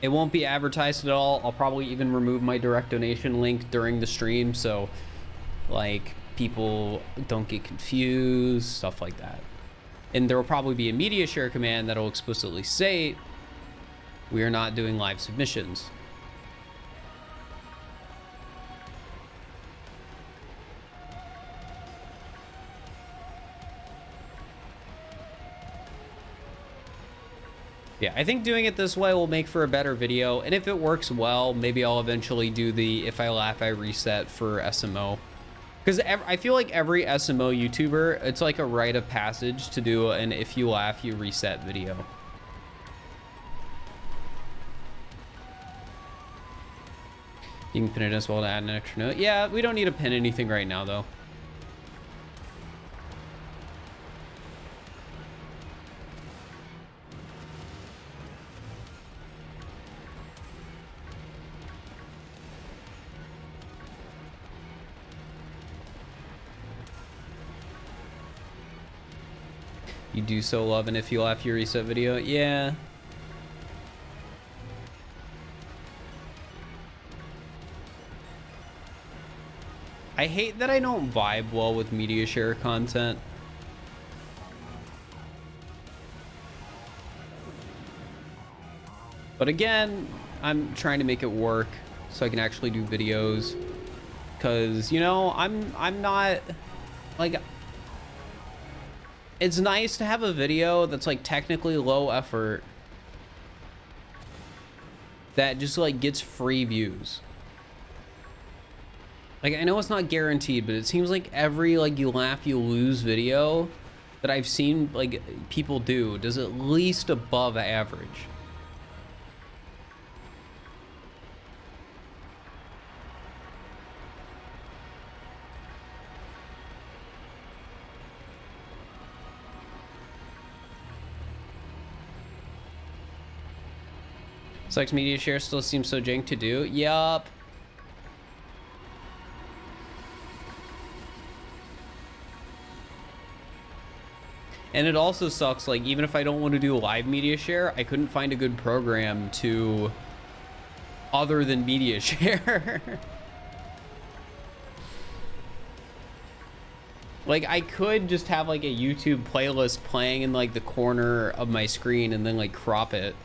It won't be advertised at all. I'll probably even remove my direct donation link during the stream, so like people don't get confused, stuff like that. And there will probably be a media share command that'll explicitly say we are not doing live submissions. Yeah, I think doing it this way will make for a better video, and if it works well, maybe I'll eventually do the if I laugh I reset for SMO, because I feel like every SMO YouTuber, it's like a rite of passage to do an if you laugh you reset video. You can pin it as well to add an extra note. Yeah, we don't need to pin anything right now, though. You do so love an if you laugh you reset video. Yeah. I hate that I don't vibe well with media share content. But again, I'm trying to make it work so I can actually do videos. Cause you know, I'm not like, it's nice to have a video that's like technically low effort that just like gets free views. Like, I know it's not guaranteed, but it seems like every like you laugh you lose video that I've seen like people do does at least above average. Sucks media share still seems so jank to do. Yup. And it also sucks, like, even if I don't want to do live media share, I couldn't find a good program to other than media share. Like, I could just have like a YouTube playlist playing in like the corner of my screen and then like crop it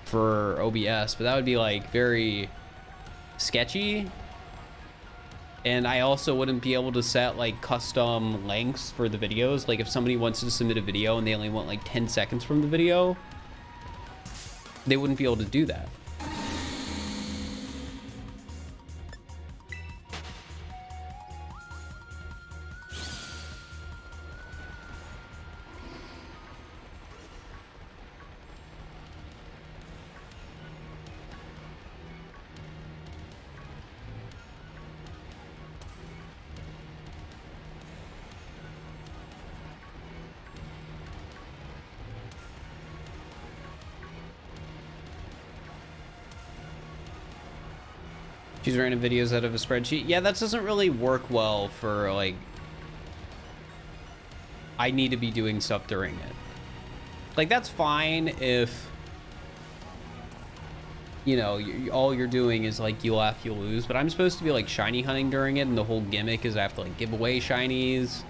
for OBS, but that would be like very sketchy. And I also wouldn't be able to set like custom lengths for the videos. Like if somebody wants to submit a video and they only want like 10 seconds from the video, they wouldn't be able to do that. Choose random videos out of a spreadsheet. Yeah, that doesn't really work well for like, I need to be doing stuff during it. Like that's fine if, you know, all you're doing is like you laugh, you lose, but I'm supposed to be like shiny hunting during it, and the whole gimmick is I have to like give away shinies.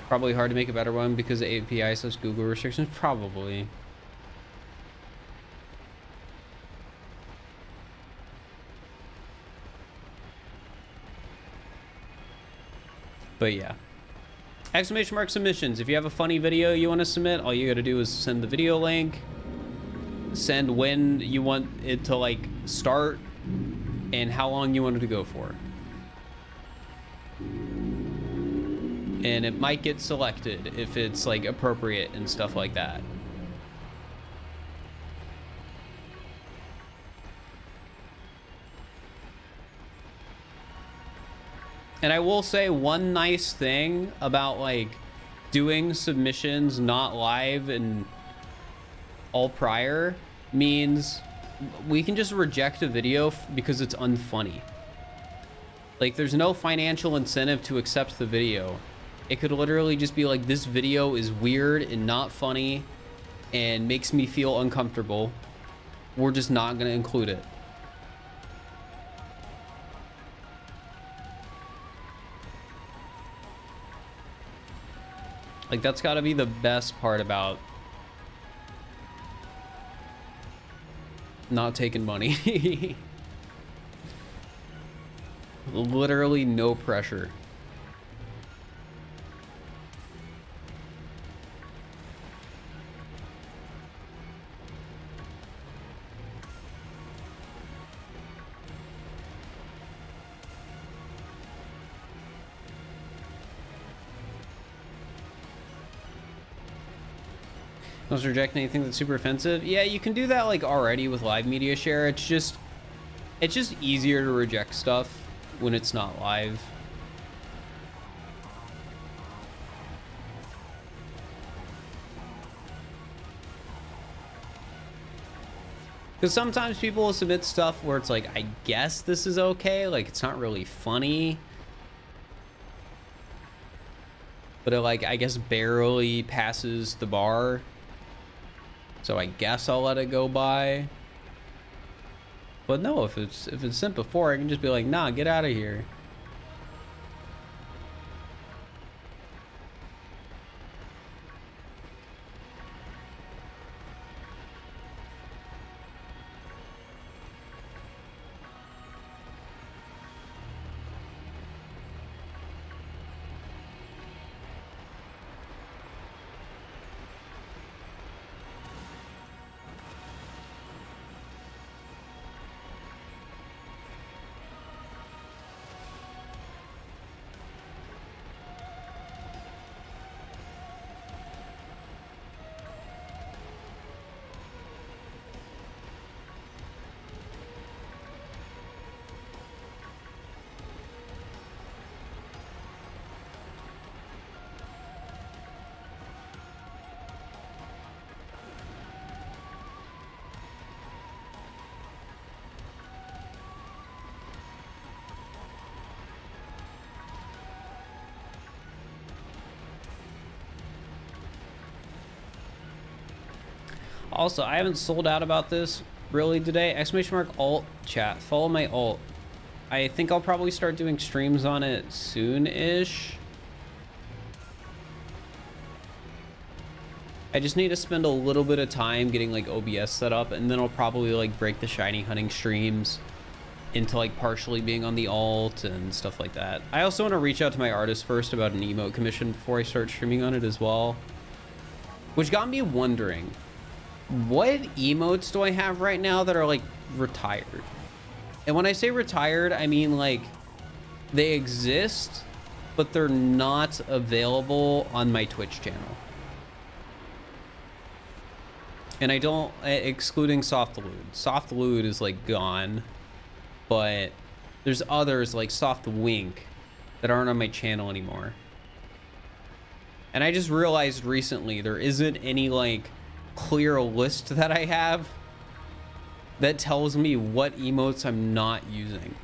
Probably hard to make a better one because of API / Google restrictions, probably. But yeah, exclamation mark submissions. If you have a funny video you want to submit, all you got to do is send the video link, send when you want it to like start, and how long you want it to go for. And it might get selected if it's like appropriate and stuff like that. And I will say one nice thing about like doing submissions not live and all prior means we can just reject a video because it's unfunny. Like there's no financial incentive to accept the video. It could literally just be like, this video is weird and not funny and makes me feel uncomfortable. We're just not going to include it. Like that's got to be the best part about not taking money. Literally no pressure. Don't reject anything that's super offensive. Yeah, you can do that like already with live media share. It's just easier to reject stuff when it's not live. Because sometimes people will submit stuff where it's like, I guess this is okay, like it's not really funny, but it like I guess barely passes the bar, so I guess I'll let it go by. But no, if it's sent before, I can just be like, nah, get out of here. Also, I haven't sold out about this really today. Exclamation mark alt chat. Follow my alt. I think I'll probably start doing streams on it soon-ish. I just need to spend a little bit of time getting like OBS set up, and then I'll probably like break the shiny hunting streams into like partially being on the alt and stuff like that. I also want to reach out to my artist first about an emote commission before I start streaming on it as well. Which got me wondering, what emotes do I have right now that are like retired? And when I say retired, I mean like they exist, but they're not available on my Twitch channel. And I don't, excluding Soft Lewd. Soft Lewd is like gone, but there's others like Soft Wink that aren't on my channel anymore. And I just realized recently there isn't any like clear list that I have that tells me what emotes I'm not using.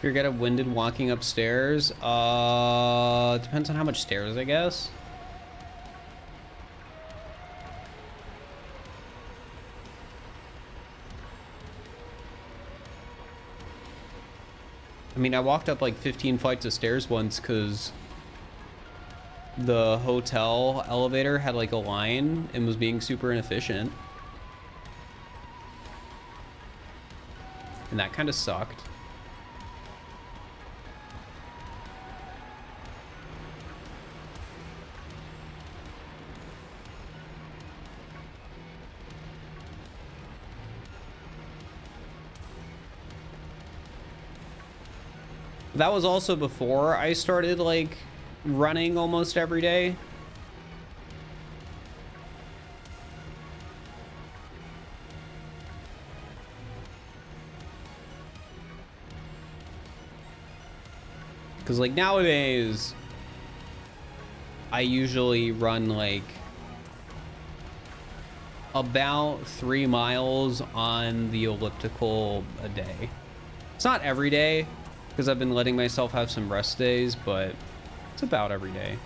You're getting winded walking upstairs. Depends on how much stairs, I guess. I mean, I walked up like 15 flights of stairs once because the hotel elevator had like a line and was being super inefficient. And that kind of sucked. That was also before I started like running almost every day. Because like nowadays, I usually run like about 3 miles on the elliptical a day. It's not every day, because I've been letting myself have some rest days, but it's about every day.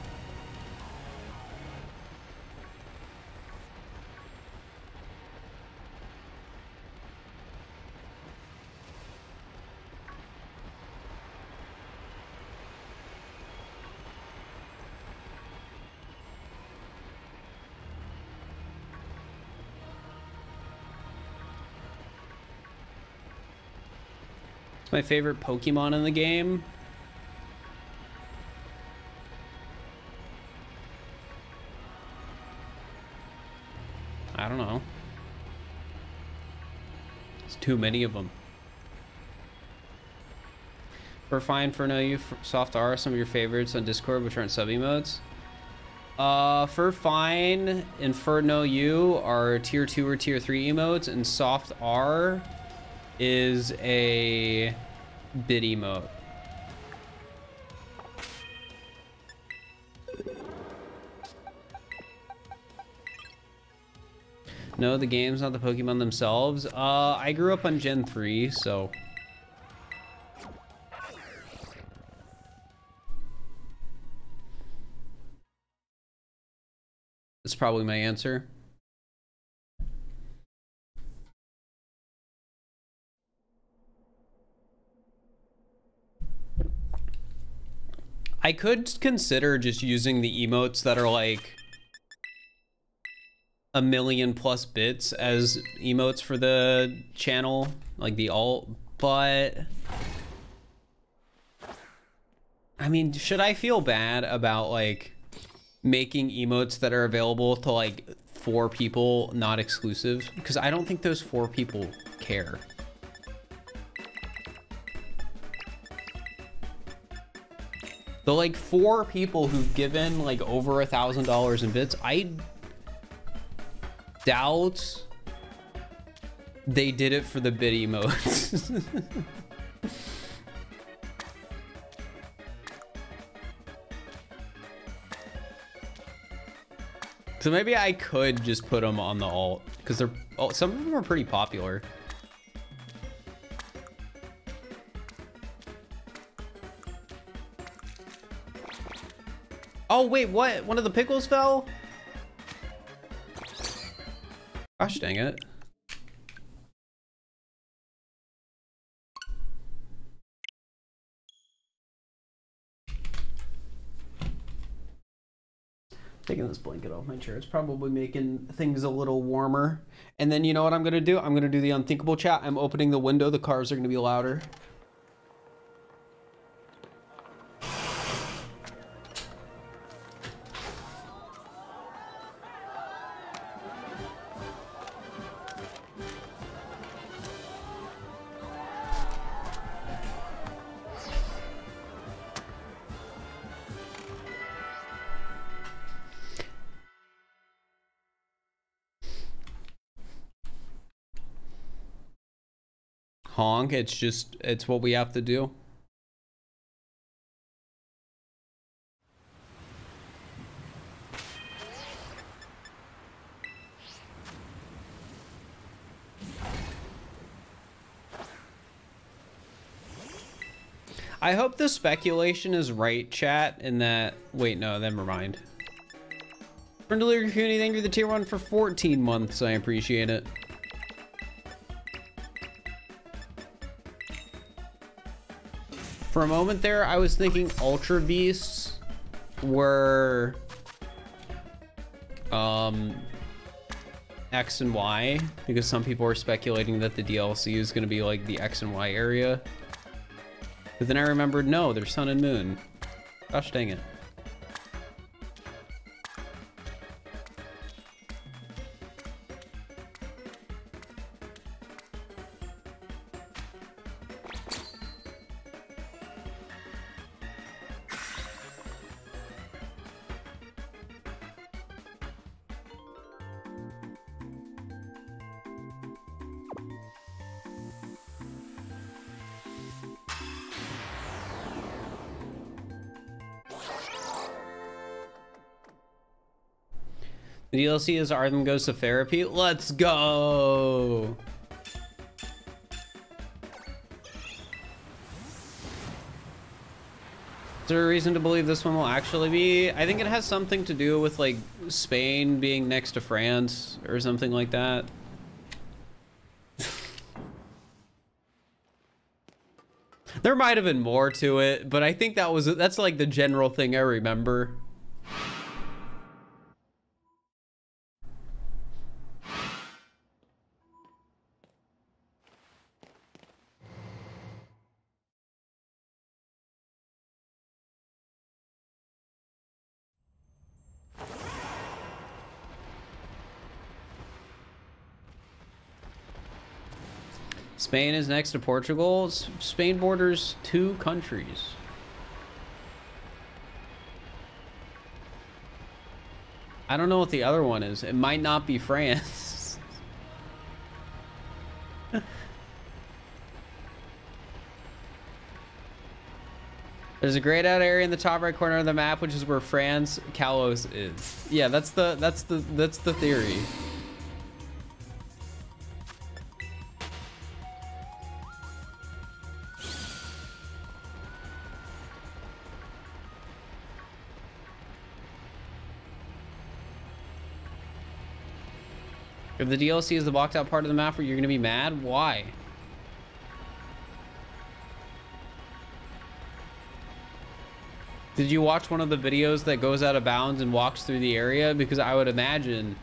My favorite Pokemon in the game. I don't know. It's too many of them. For Fine, for No You, Soft R, some of your favorites on Discord which aren't sub emotes. For Fine and For No You are tier 2 or tier 3 emotes, and Soft R is a bit emote. No, the game's not the Pokemon themselves. I grew up on Gen 3, so... that's probably my answer. I could consider just using the emotes that are like 1,000,000+ bits as emotes for the channel, like the alt, but I mean, should I feel bad about like making emotes that are available to like 4 people, not exclusive? Because I don't think those 4 people care. The like 4 people who've given like over $1,000 in bits, I doubt they did it for the bit emotes. So maybe I could just put them on the alt because they're some of them are pretty popular. Oh wait, what? One of the pickles fell? Gosh dang it. Taking this blanket off my chair. It's probably making things a little warmer. And then you know what I'm gonna do? I'm gonna do the unthinkable chat. I'm opening the window. The cars are gonna be louder. Honk, it's what we have to do. I hope the speculation is right, chat, in that... wait, no, never mind. Friendly community, thank you for the tier 1 for 14 months. I appreciate it. For a moment there, I was thinking Ultra Beasts were X and Y, because some people are speculating that the DLC is going to be like the X and Y area. But then I remembered, no, they're Sun and Moon. Gosh dang it. The DLC is Artem Goes to Therapy. Let's go! Is there a reason to believe this one will actually be? I think it has something to do with like Spain being next to France or something like that. There might have been more to it, but I think that's like the general thing I remember. Spain is next to Portugal. Spain borders 2 countries. I don't know what the other one is. It might not be France. There's a grayed out area in the top right corner of the map, which is where France Kalos is. Yeah, that's the theory. If the DLC is the blocked out part of the map where you're gonna be mad, why? Did you watch one of the videos that goes out of bounds and walks through the area? Because I would imagine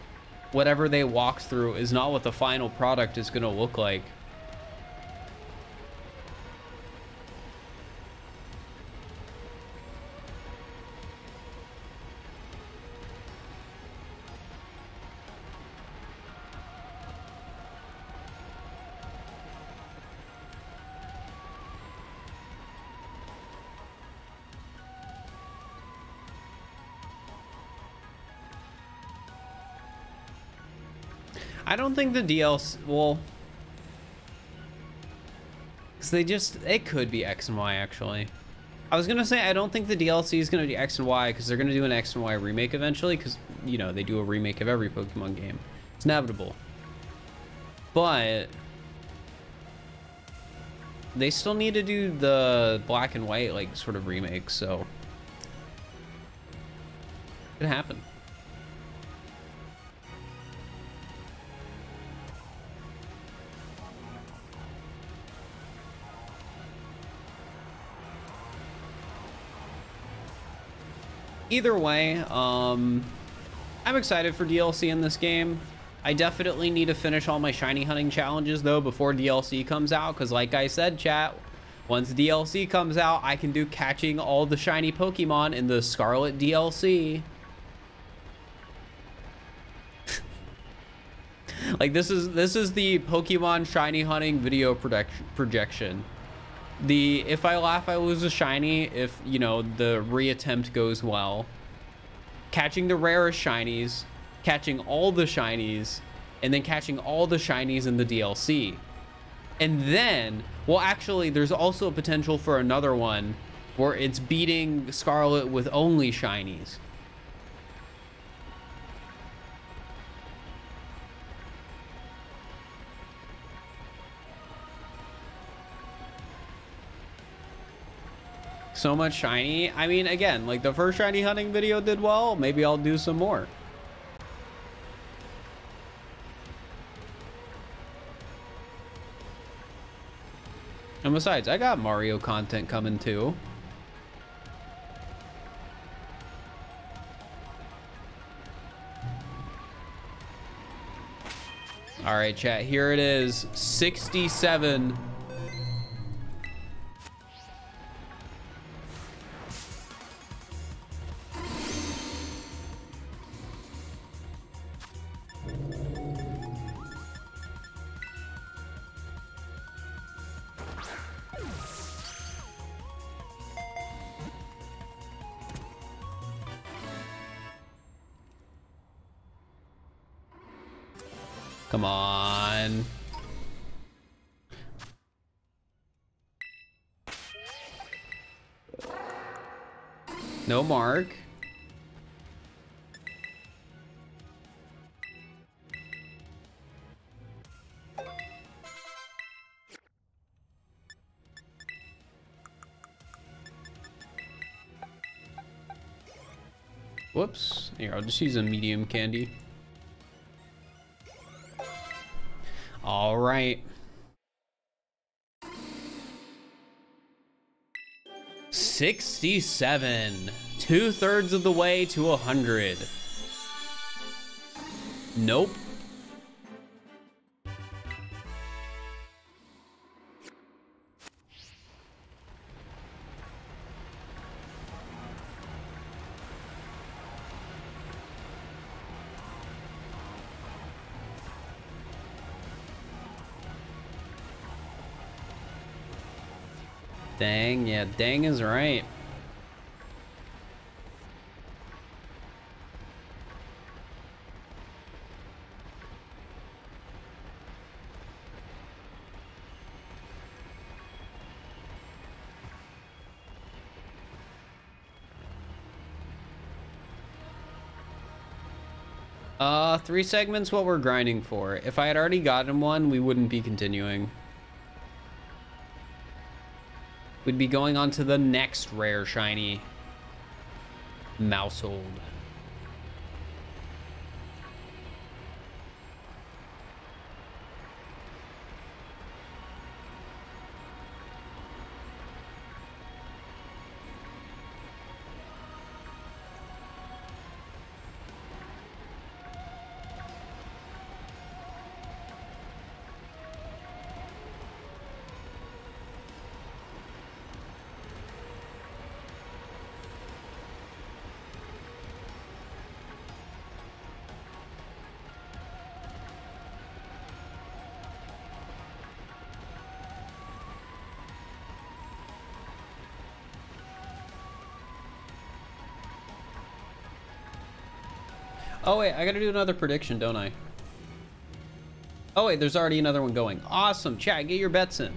whatever they walk through is not what the final product is gonna look like. I don't think the DLC, well, because it could be X and Y actually. I was gonna say I don't think the DLC is gonna be X and Y because they're gonna do an X and Y remake eventually, because you know they do a remake of every Pokemon game. It's inevitable. But they still need to do the black and white like sort of remake, so it could happen. Either way, I'm excited for DLC in this game. I definitely need to finish all my shiny hunting challenges though before DLC comes out, because like I said, chat, once DLC comes out, I can do catching all the shiny Pokemon in the Scarlet DLC. Like this is the Pokemon shiny hunting video projection. The if I laugh I lose a shiny, if you know the reattempt goes well, catching the rarest shinies, catching all the shinies, and then catching all the shinies in the DLC. And then, well actually there's also a potential for another one where it's beating Scarlet with only shinies. So much shiny. I mean, again, like the first shiny hunting video did well. Maybe I'll do some more. And besides, I got Mario content coming too. All right, chat, here it is. 67. Come on. No mark. Whoops. Here, I'll just use a medium candy. All right. 67. 2/3 of the way to 100. Nope. Dang, yeah, dang is right. Three segments what we're grinding for. If I had already gotten one, we wouldn't be continuing. We'd be going on to the next rare shiny Mousehold. Oh wait, I gotta do another prediction, don't I? Oh wait, there's already another one going. Awesome, chat, get your bets in.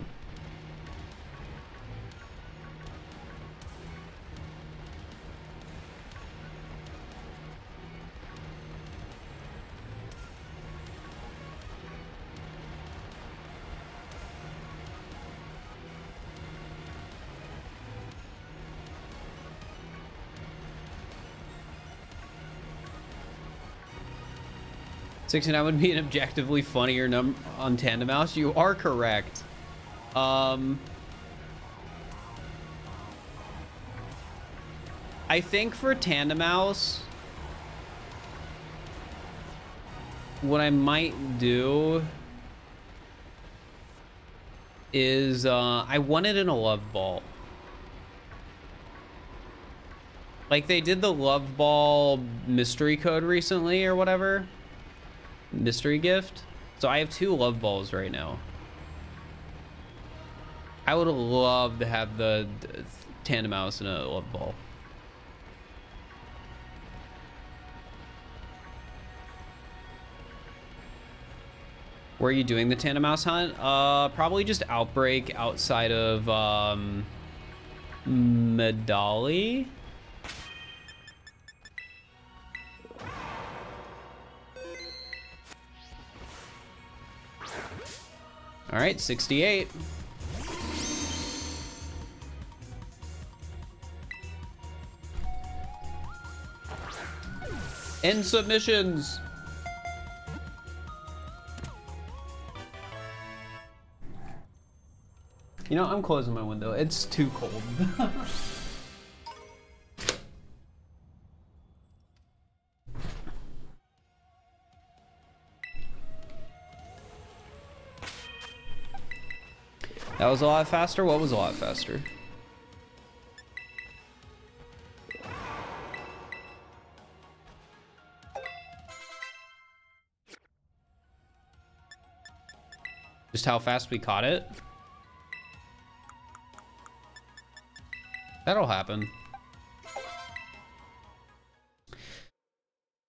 $69 would be an objectively funnier number on Tandem Mouse. You are correct. I think for Tandem Mouse, what I might do is I want it in a love ball. Like they did the love ball mystery code recently or whatever. Mystery gift. So I have 2 love balls right now. I would love to have the Tandem Mouse in a love ball. Where are you doing the Tandem Mouse hunt? Probably just Outbreak outside of Medali. All right, 68. End submissions. You know, I'm closing my window. It's too cold. That was a lot faster? What was a lot faster? Just how fast we caught it? That'll happen.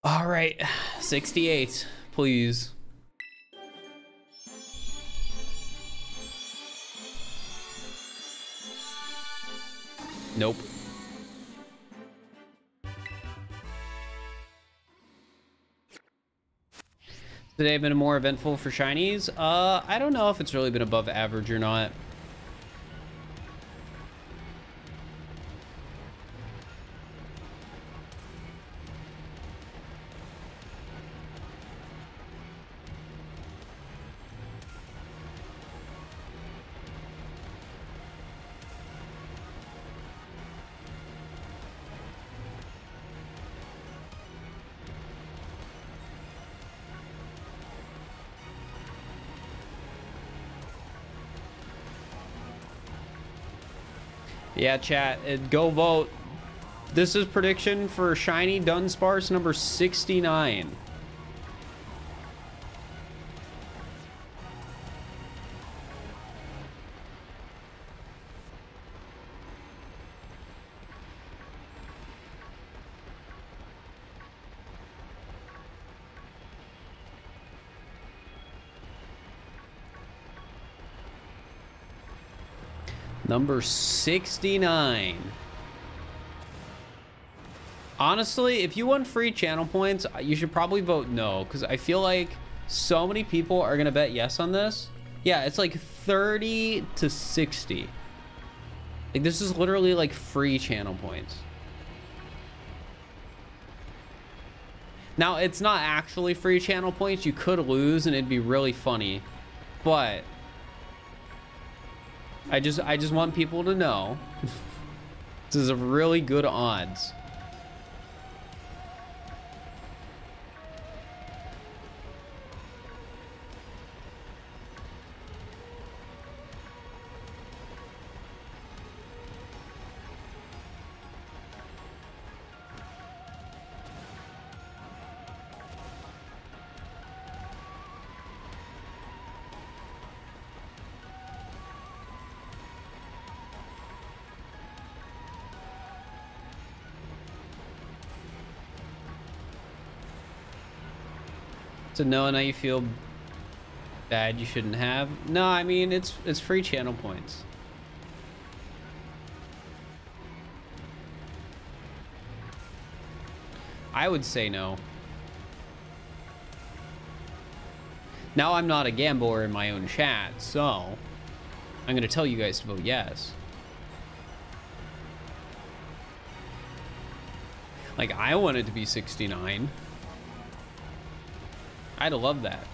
All right, 68, please. Nope. Today been more eventful for shinies? I don't know if it's really been above average or not. Yeah, chat, go vote. This is prediction for shiny DUDUNSPARCE number 69. Number 69. Honestly, if you want free channel points, you should probably vote no, because I feel like so many people are gonna bet yes on this. Yeah, it's like 30 to 60. Like, this is literally like free channel points. Now, it's not actually free channel points. You could lose and it'd be really funny, but I just want people to know this is a really good odds. So knowing how you feel bad you shouldn't have. No, I mean, it's free channel points. I would say no. Now, I'm not a gambler in my own chat, so I'm gonna tell you guys to vote yes. Like, I want it to be 69. I'd love that.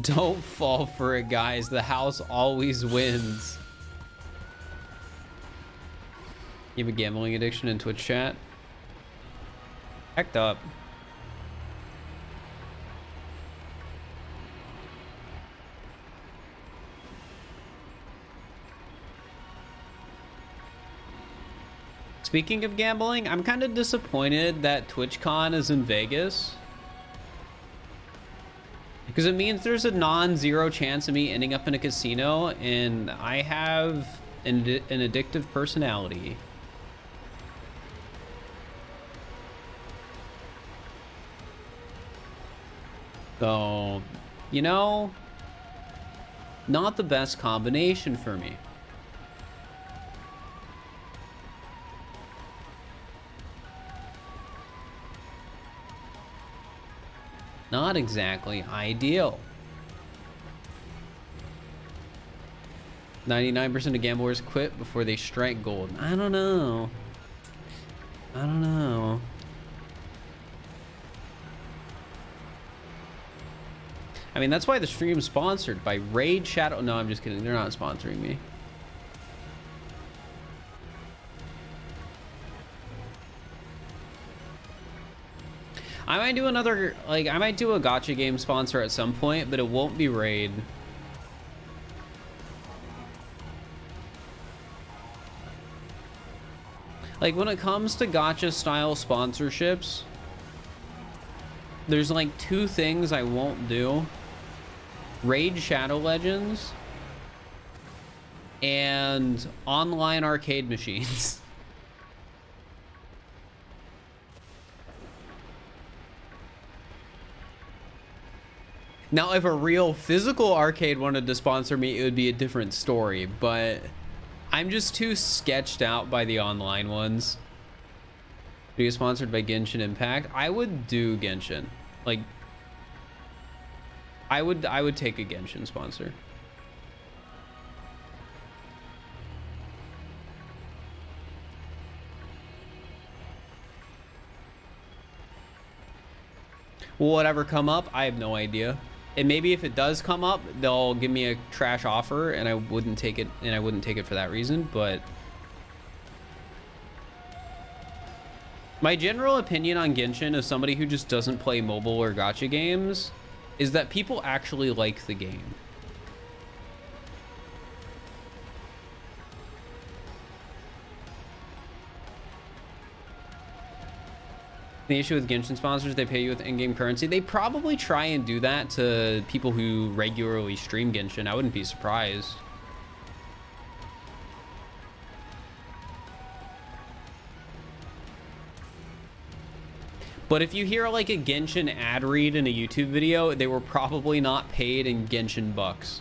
Don't fall for it, guys. The house always wins. You have a gambling addiction in Twitch chat? Act up. Speaking of gambling, I'm kind of disappointed that TwitchCon is in Vegas. Because it means there's a non-zero chance of me ending up in a casino, and I have an addictive personality. So, you know, not the best combination for me. Not exactly ideal. 99% of gamblers quit before they strike gold. I don't know. I don't know. I mean, that's why the stream's sponsored by Raid Shadow. No, I'm just kidding. They're not sponsoring me. I might do another, like, I might do a gacha game sponsor at some point, but it won't be Raid. Like, when it comes to gacha style sponsorships, there's like 2 things I won't do. Raid Shadow Legends and online arcade machines. Now, if a real physical arcade wanted to sponsor me, it would be a different story, but I'm just too sketched out by the online ones. Are you sponsored by Genshin Impact? I would do Genshin. Like, I would take a Genshin sponsor. Will whatever come up? I have no idea. And maybe if it does come up, they'll give me a trash offer and I wouldn't take it, for that reason, but My general opinion on Genshin as somebody who just doesn't play mobile or gacha games is that people actually like the game. The issue with Genshin sponsors, they pay you with in-game currency. They probably try and do that to people who regularly stream Genshin. I wouldn't be surprised. But if you hear like a Genshin ad read in a YouTube video, they were probably not paid in Genshin bucks.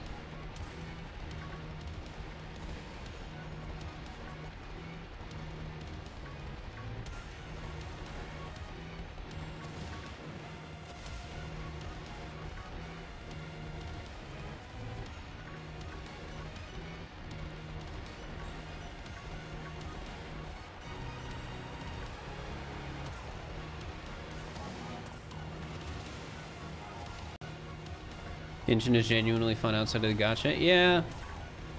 Genshin is genuinely fun outside of the gacha. Yeah,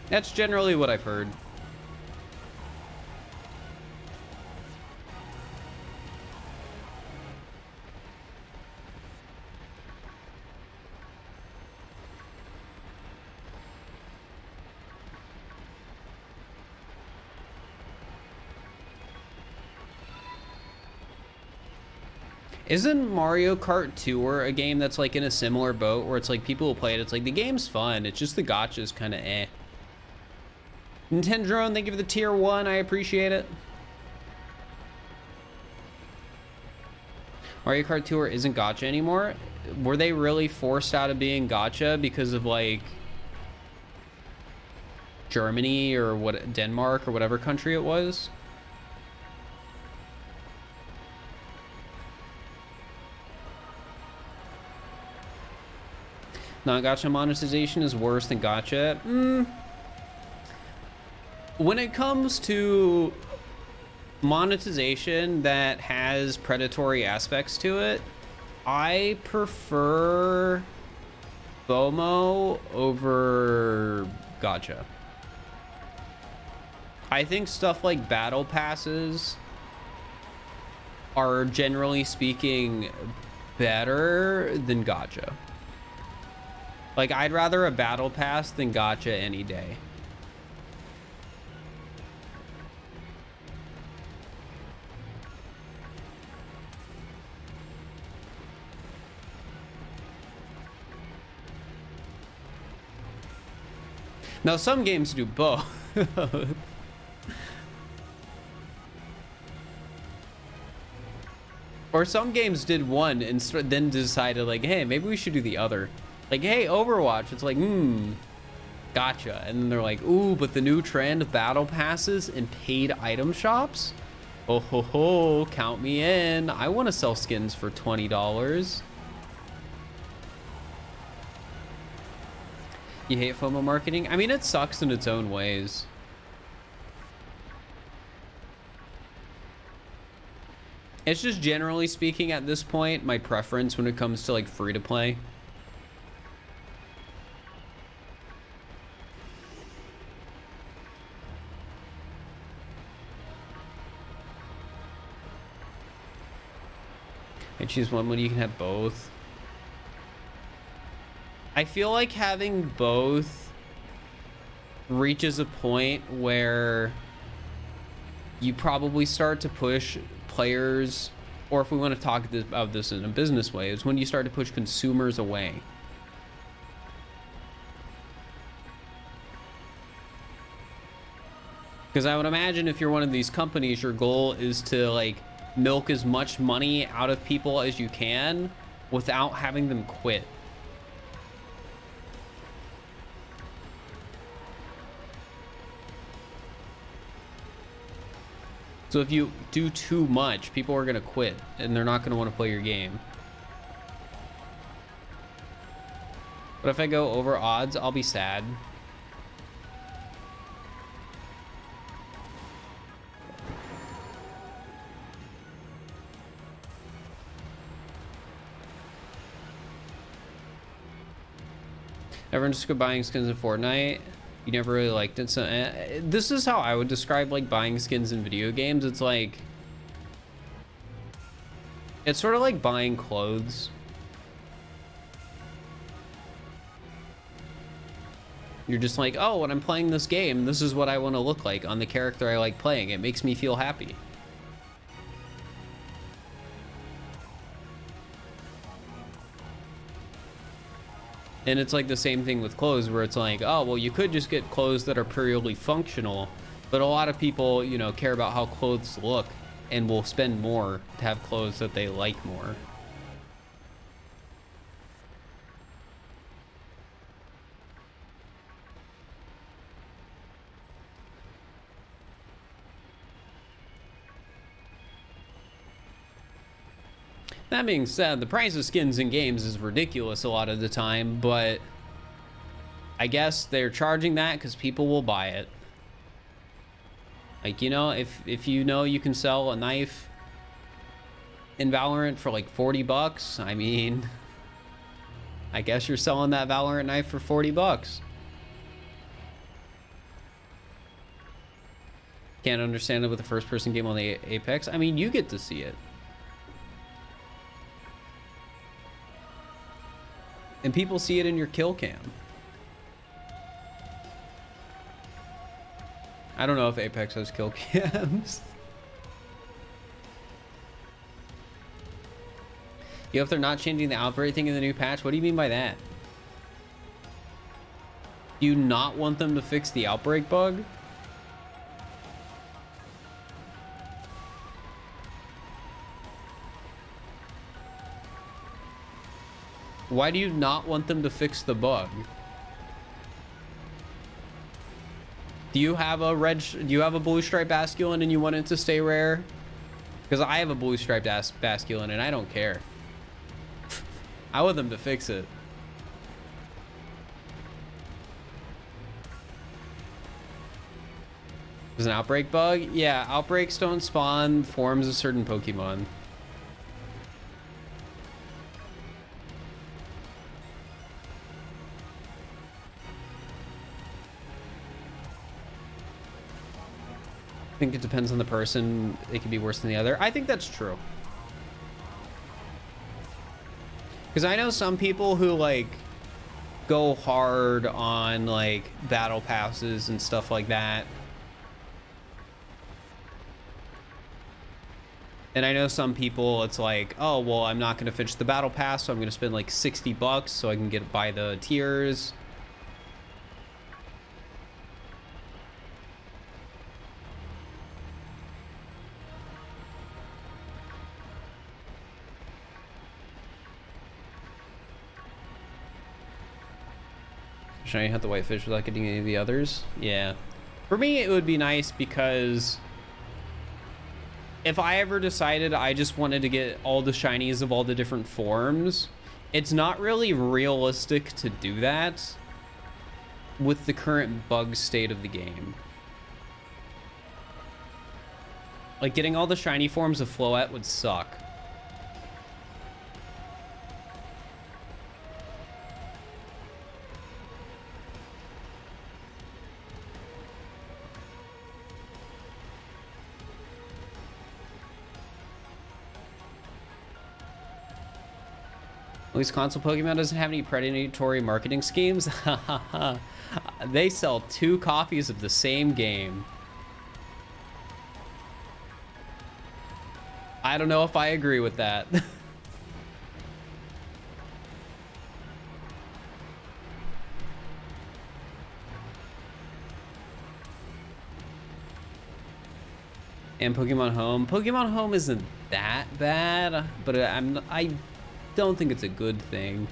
that's generally what I've heard. Isn't Mario Kart Tour a game that's like in a similar boat where it's like people will play it, it's like the game's fun, it's just the gacha is kind of eh. Nintendo, thank you for the tier 1, I appreciate it. Mario Kart Tour isn't gacha anymore. Were they really forced out of being gacha because of like Germany or what, Denmark or whatever country it was? Non-gacha monetization is worse than gacha. When it comes to monetization that has predatory aspects to it, I prefer FOMO over gacha. I think stuff like battle passes are generally speaking better than gacha. Like, I'd rather a battle pass than gacha any day. Now, some games do both. Or some games did one and then decided, like, hey, maybe we should do the other. Like, hey, Overwatch, it's like, gotcha. And then they're like, ooh, but the new trend of battle passes and paid item shops? Oh ho ho, count me in. I want to sell skins for $20. You hate FOMO marketing? I mean, it sucks in its own ways. It's just generally speaking at this point, my preference when it comes to like free to play. I choose one when you can have both. I feel like having both reaches a point where you probably start to push players, or if we want to talk about this in a business way, is when you start to push consumers away. Because I would imagine if you're one of these companies, your goal is to like milk as much money out of people as you can without having them quit. So if you do too much, people are going to quit and they're not going to want to play your game. But if I go over odds, I'll be sad. Everyone's just go buying skins in Fortnite. You never really liked it. So this is how I would describe like buying skins in video games. It's like It's sort of like buying clothes. You're just like, oh, when I'm playing this game, this is what I want to look like on the character I like playing. It makes me feel happy. And it's like the same thing with clothes, where it's like, oh, well, you could just get clothes that are purely functional, but a lot of people, you know, care about how clothes look and will spend more to have clothes that they like more. That being said, the price of skins in games is ridiculous a lot of the time, but I guess they're charging that because people will buy it. Like, you know, if you know you can sell a knife in Valorant for like 40 bucks, I mean, I guess you're selling that Valorant knife for 40 bucks. Can't understand it with a first-person game on the Apex. I mean, you get to see it. And people see it in your kill cam. I don't know if Apex has kill cams. You know, if they're not changing the outbreak thing in the new patch, what do you mean by that? Do you not want them to fix the outbreak bug? Why do you not want them to fix the bug? Do you have a blue stripe basculin and you want it to stay rare? Because I have a blue striped basculin and I don't care. I want them to fix it. There's an outbreak bug? Yeah, outbreaks don't spawn forms of certain Pokemon. I think it depends on the person. It can be worse than the other. I think that's true. Because I know some people who like go hard on like battle passes and stuff like that. And I know some people, it's like, oh, well, I'm not going to finish the battle pass, so I'm going to spend like 60 bucks so I can get by the tiers. Should I have the whitefish without getting any of the others? Yeah. For me, it would be nice because if I ever decided I just wanted to get all the shinies of all the different forms, it's not really realistic to do that with the current bug state of the game. Like, getting all the shiny forms of Floette would suck. At least console Pokemon doesn't have any predatory marketing schemes. They sell 2 copies of the same game. I don't know if I agree with that. And Pokemon Home. Pokemon Home isn't that bad, but I don't think it's a good thing.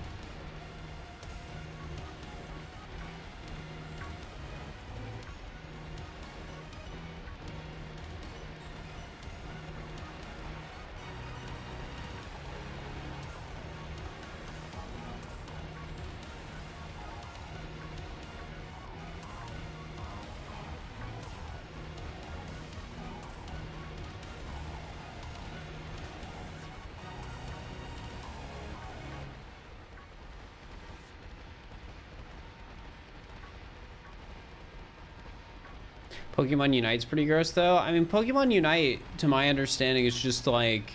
Pokemon Unite's pretty gross, though. I mean, Pokemon Unite, to my understanding, is just like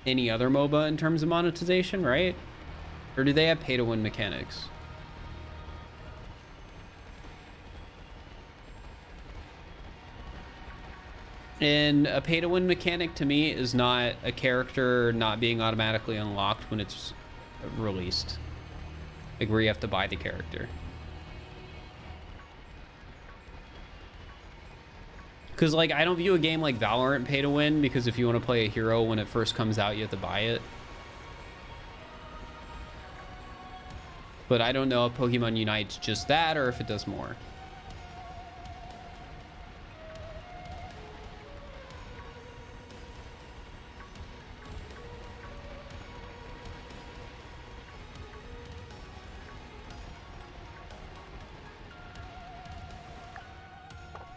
any other MOBA in terms of monetization, right? Or do they have pay-to-win mechanics? And a pay-to-win mechanic to me is not a character not being automatically unlocked when it's released. Like where you have to buy the character. Because like I don't view a game like Valorant pay-to-win, because if you want to play a hero when it first comes out, you have to buy it. But I don't know if Pokemon Unite's just that or if it does more.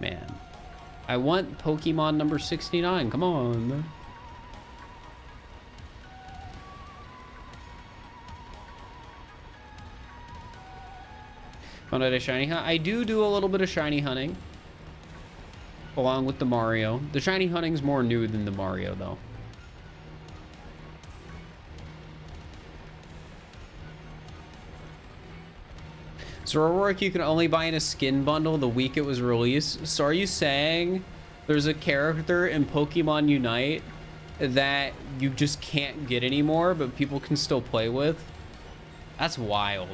Man, I want Pokemon number 69. Come on. Found out a shiny hunt. I do a little bit of shiny hunting along with the Mario. The shiny hunting's more new than the Mario though. So Zoroark you can only buy in a skin bundle the week it was released. So are you saying there's a character in Pokemon Unite that you just can't get anymore, but people can still play with? That's wild.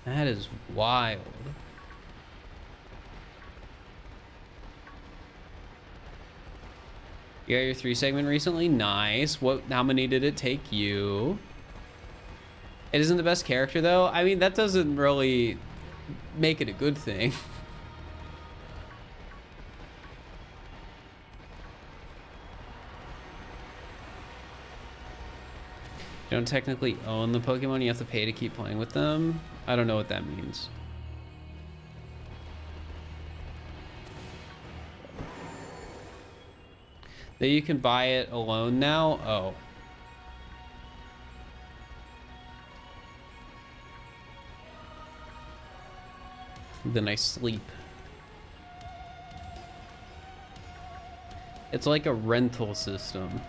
That is wild. You got your 3 segment recently? Nice. How many did it take you? It isn't the best character though. I mean, that doesn't really make it a good thing. You don't technically own the Pokemon, you have to pay to keep playing with them. I don't know what that means. That you can buy it alone now? Oh. Then I sleep. It's like a rental system.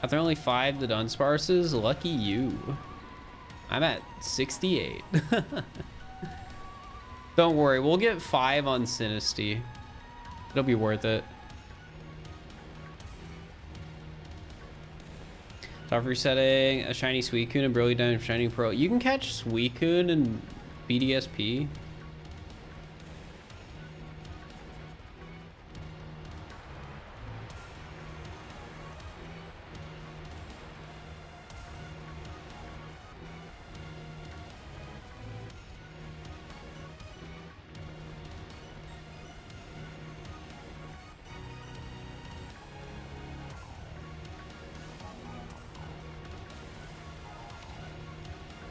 Are there only 5 DUDUNSPARCEs? Lucky you. I'm at 68. Don't worry, we'll get 5 on Sinisty. It'll be worth it. Top resetting a shiny Suicune and Brilliant Diamond Shining Pearl. You can catch Suicune in BDSP.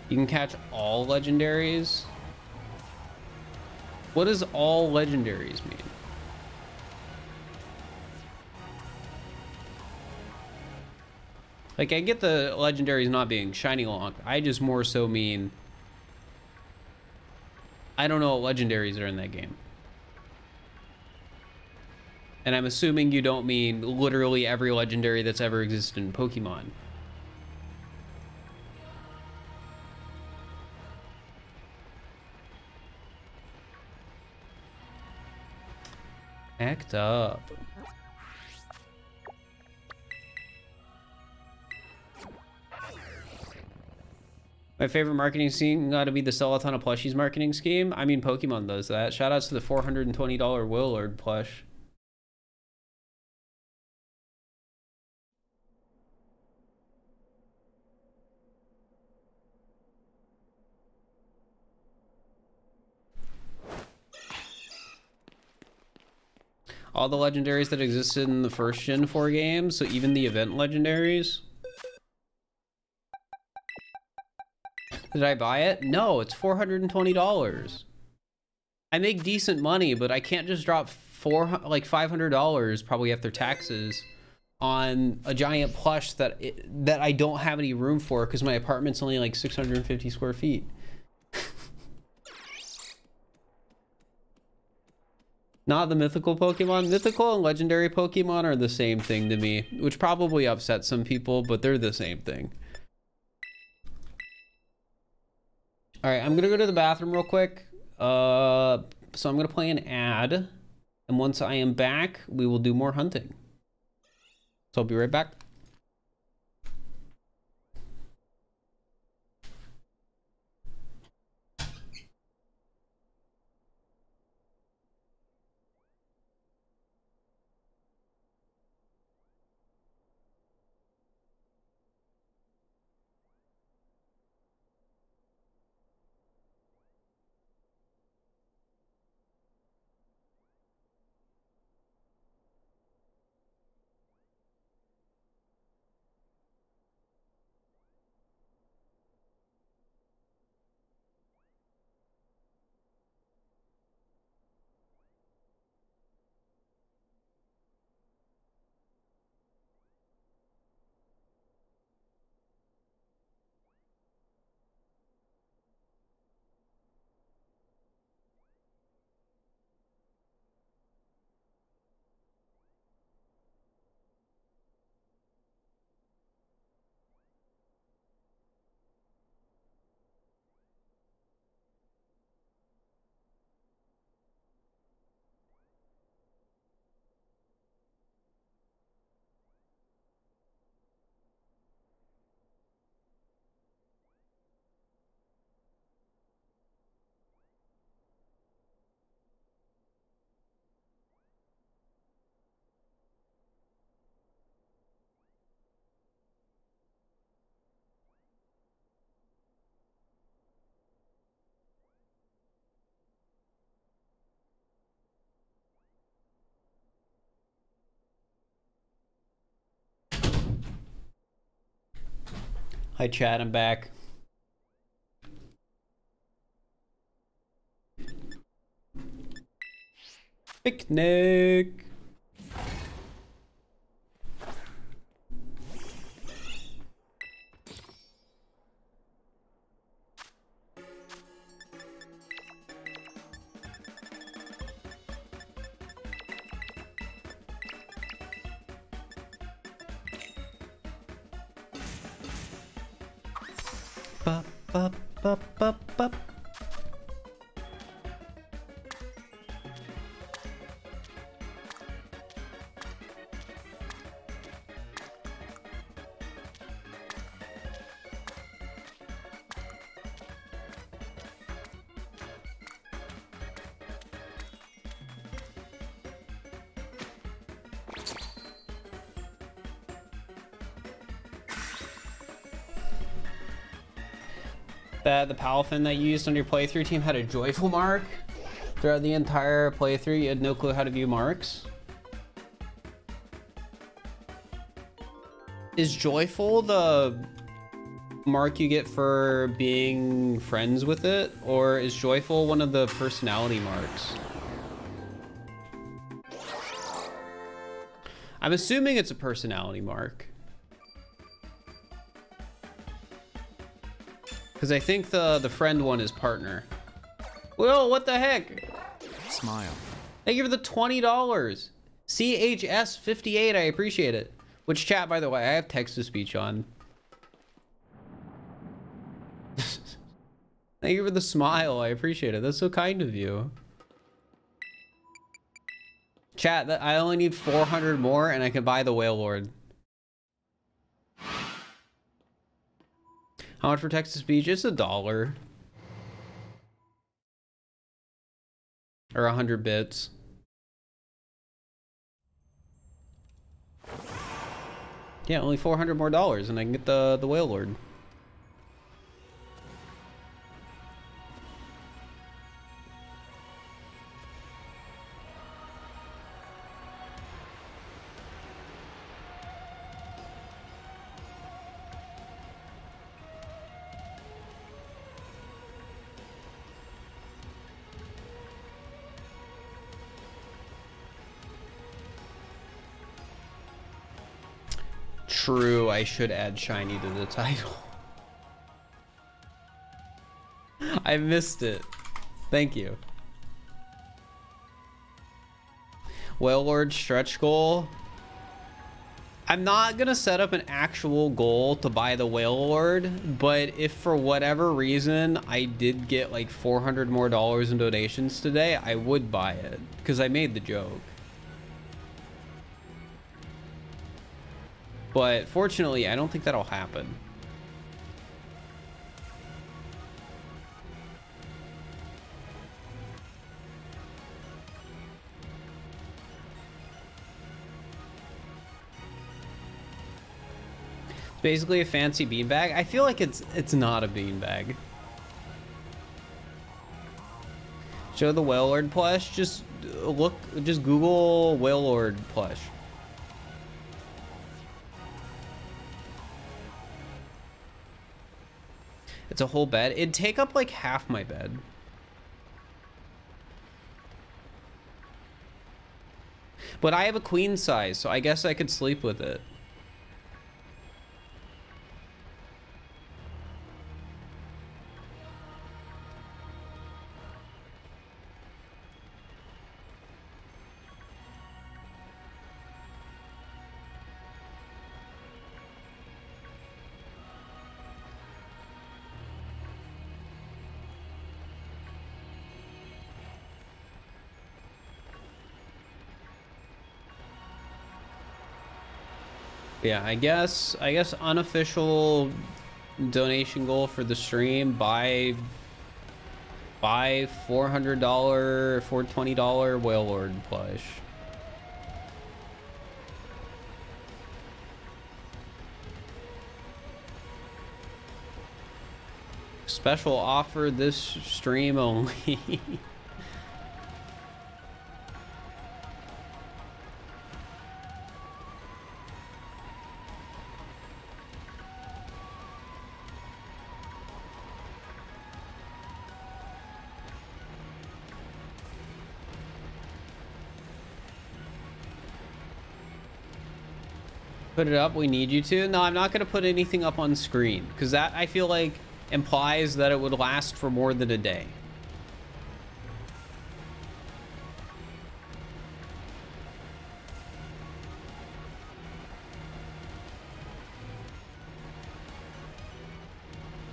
You can catch all legendaries? What does all legendaries mean? Like, I get the legendaries not being shiny locked. I just more so mean I don't know what legendaries are in that game. And I'm assuming you don't mean literally every legendary that's ever existed in Pokemon. Act up. My favorite marketing scheme got to be the sell a ton of plushies marketing scheme. I mean, Pokemon does that. Shout outs to the $420 Willard plush. All the legendaries that existed in the first Gen 4 games, so even the event legendaries. Did I buy it? No, it's $420. I make decent money, but I can't just drop $500 probably after taxes on a giant plush that I don't have any room for because my apartment's only like 650 square feet. Not the mythical Pokemon. Mythical and legendary Pokemon are the same thing to me, which probably upsets some people, but they're the same thing. All right, I'm gonna go to the bathroom real quick. So I'm gonna play an ad, and once I am back, we will do more hunting. So I'll be right back. Hi, chat. I'm back. Picnic. Bup, bup, bup, bup, bup. That the Palafin that you used on your playthrough team had a joyful mark throughout the entire playthrough. You had no clue how to view marks. Is joyful the mark you get for being friends with it, or is joyful one of the personality marks? I'm assuming it's a personality mark. Because I think the friend one is partner. Will, what the heck? Smile. Thank you for the $20. CHS58, I appreciate it. Which chat, by the way, I have text-to-speech on. Thank you for the smile, I appreciate it. That's so kind of you. Chat, I only need 400 more and I can buy the Whale Lord. How much for text-to-speech? It's $1. Or 100 bits. Yeah, only $400 more and I can get the Whale Lord. True, I should add shiny to the title. I missed it. Thank you. Whale Lord stretch goal. I'm not gonna set up an actual goal to buy the Whale Lord, but if for whatever reason I did get like $400 more in donations today, I would buy it because I made the joke. But fortunately, I don't think that'll happen. Basically a fancy beanbag. I feel like it's not a beanbag. Show the Whale Lord plush. Just Google Whale Lord plush. It's a whole bed. It'd take up like half my bed. But I have a queen size, so I guess I could sleep with it. Yeah, I guess unofficial donation goal for the stream, buy $400 $420 Whale Lord plush. Special offer this stream only. Put it up, we need you to. No, I'm not going to put anything up on screen because that I feel like implies that it would last for more than a day.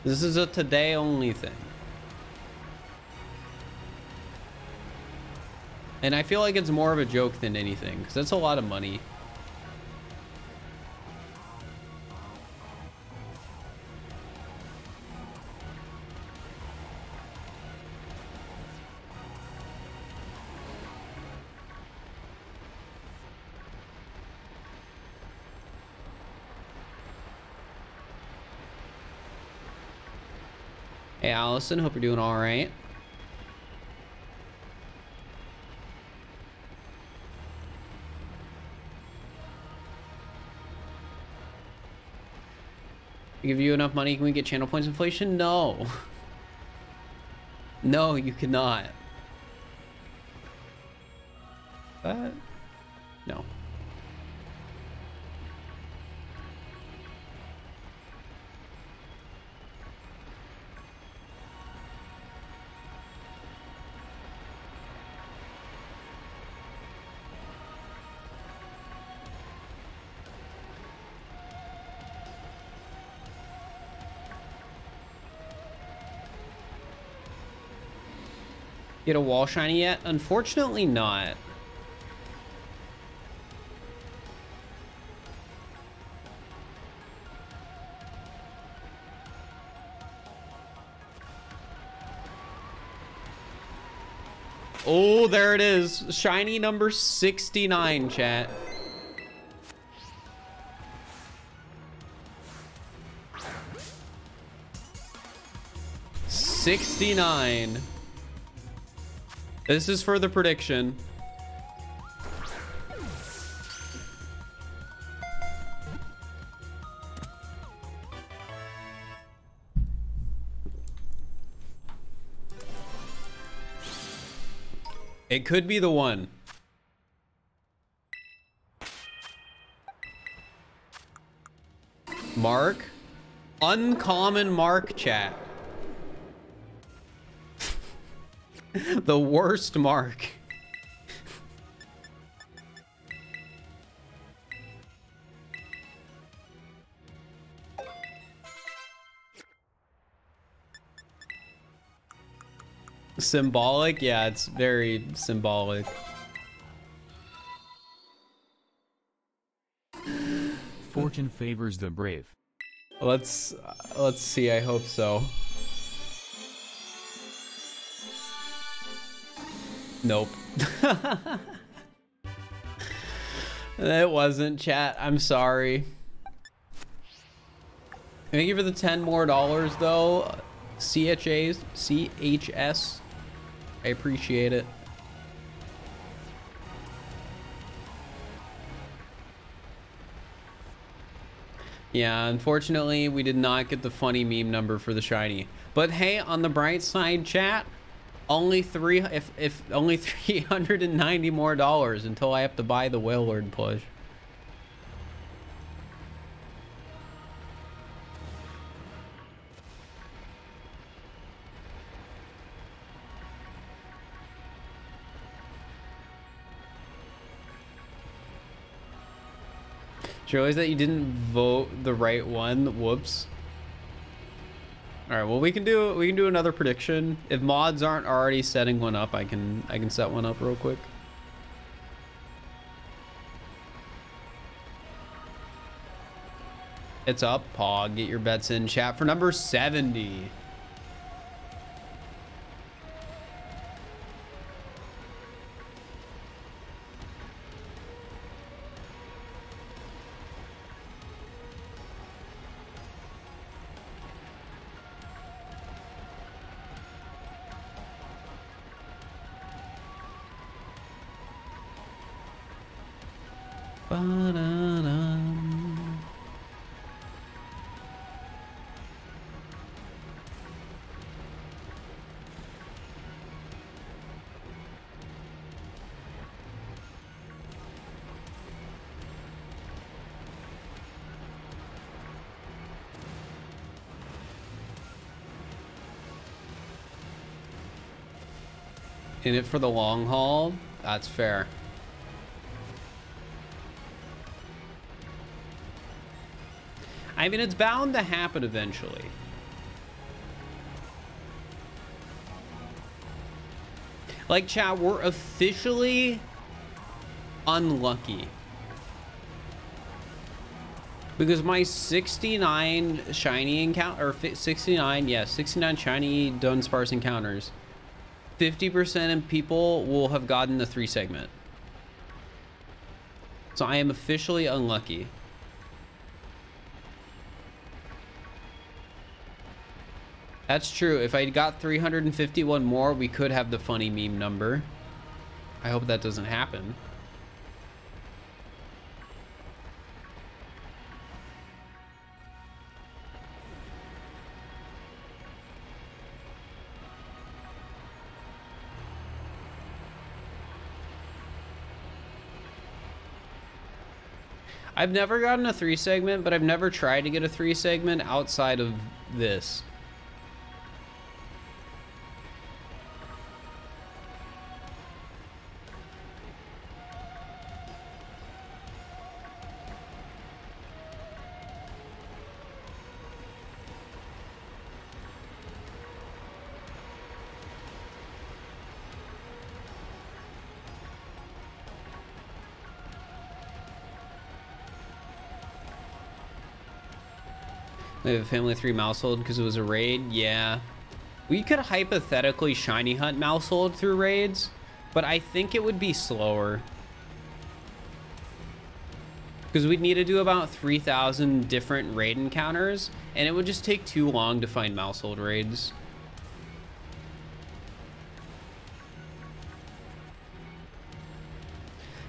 This is a today only thing. And I feel like it's more of a joke than anything because that's a lot of money. Hey, Allison, hope you're doing all right. Give you enough money, can we get channel points inflation? No. No, you cannot. No. Get a wall shiny yet? Unfortunately not. Oh, there it is. Shiny number 69, chat. $69. This is for the prediction. It could be the one. Mark? Uncommon Mark, chat. The worst Mark. Symbolic? Yeah, it's very symbolic. Fortune favors the brave. Let's see, I hope so. Nope. It wasn't, chat. I'm sorry. Thank you for the $10 more though. CHS. I appreciate it. Yeah, unfortunately, we did not get the funny meme number for the shiny. But hey, on the bright side, chat, only only $390 more until I have to buy the Wailord plush. Did you realize that you didn't vote the right one? Whoops. All right, well, we can do another prediction. If mods aren't already setting one up, I can set one up real quick. It's up, Pog. Get your bets in, chat, for number 70. In it for the long haul? That's fair. I mean, it's bound to happen eventually. Like, chat, we're officially unlucky. Because my 69 shiny encounter, or 69, yeah, 69 shiny DUDUNSPARCE encounters, 50% of people will have gotten the 3 segment. So I am officially unlucky. That's true. If I got 351 more, we could have the funny meme number. I hope that doesn't happen. I've never gotten a 3 segment, but I've never tried to get a 3 segment outside of this. We have a family 3 mousehold because it was a raid. Yeah, we could hypothetically shiny hunt mousehold through raids, but I think it would be slower because we'd need to do about 3,000 different raid encounters, and it would just take too long to find mousehold raids.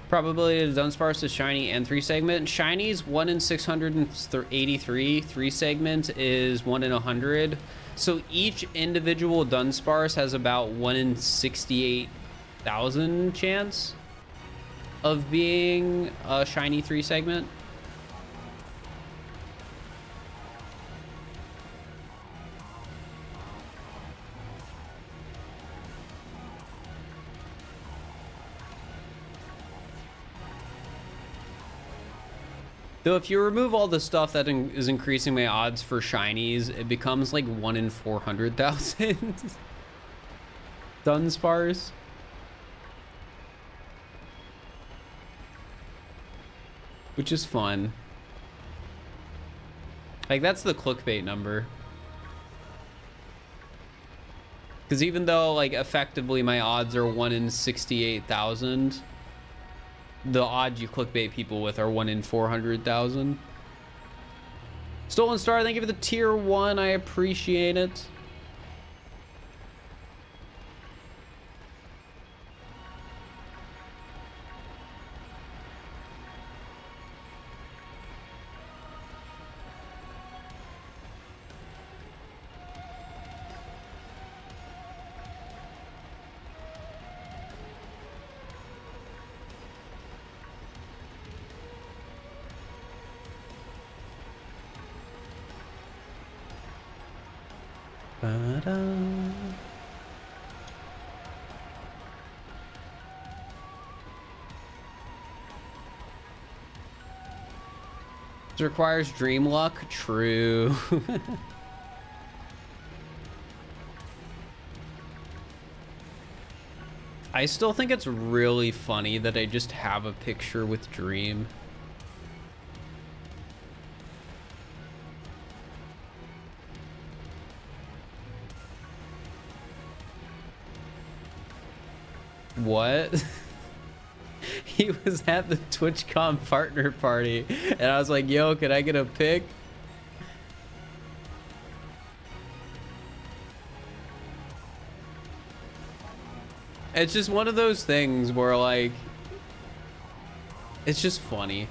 Probability of DUDUNSPARCE is shiny and 3 segment. Shiny's 1 in 683. 3 segment is 1 in 100. So each individual DUDUNSPARCE has about 1 in 68,000 chance of being a shiny 3 segment. Though if you remove all the stuff that is increasing my odds for shinies, it becomes like 1 in 400,000. DUDUNSPARCE. Which is fun. Like, that's the clickbait number. Because even though, like, effectively my odds are 1 in 68,000, the odds you clickbait people with are 1 in 400,000. Stolen Star, thank you for the tier 1. I appreciate it. Ba-da. This requires dream luck. True. I still think it's really funny that I just have a picture with Dream. What? He was at the TwitchCon partner party and I was like, yo, can I get a pic? It's just one of those things where, like, it's just funny.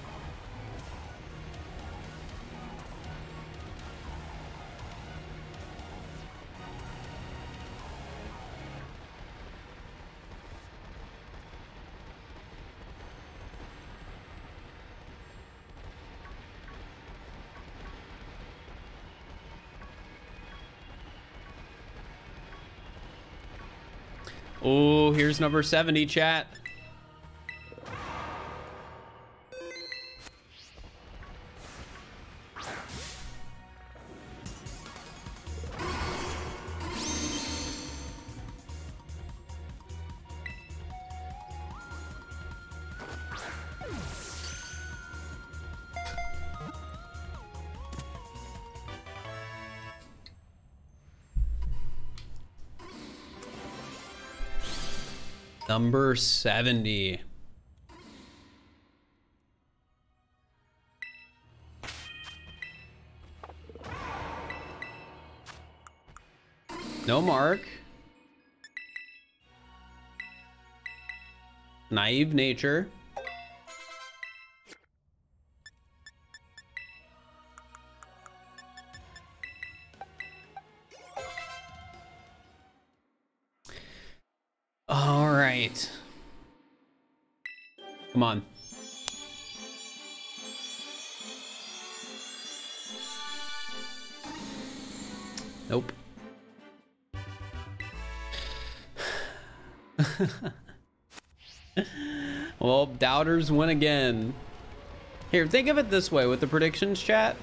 Oh, here's number 70, chat. Number 70. No mark. Naive nature. All right. Come on. Nope. Well, doubters win again. Here, think of it this way with the predictions, chat.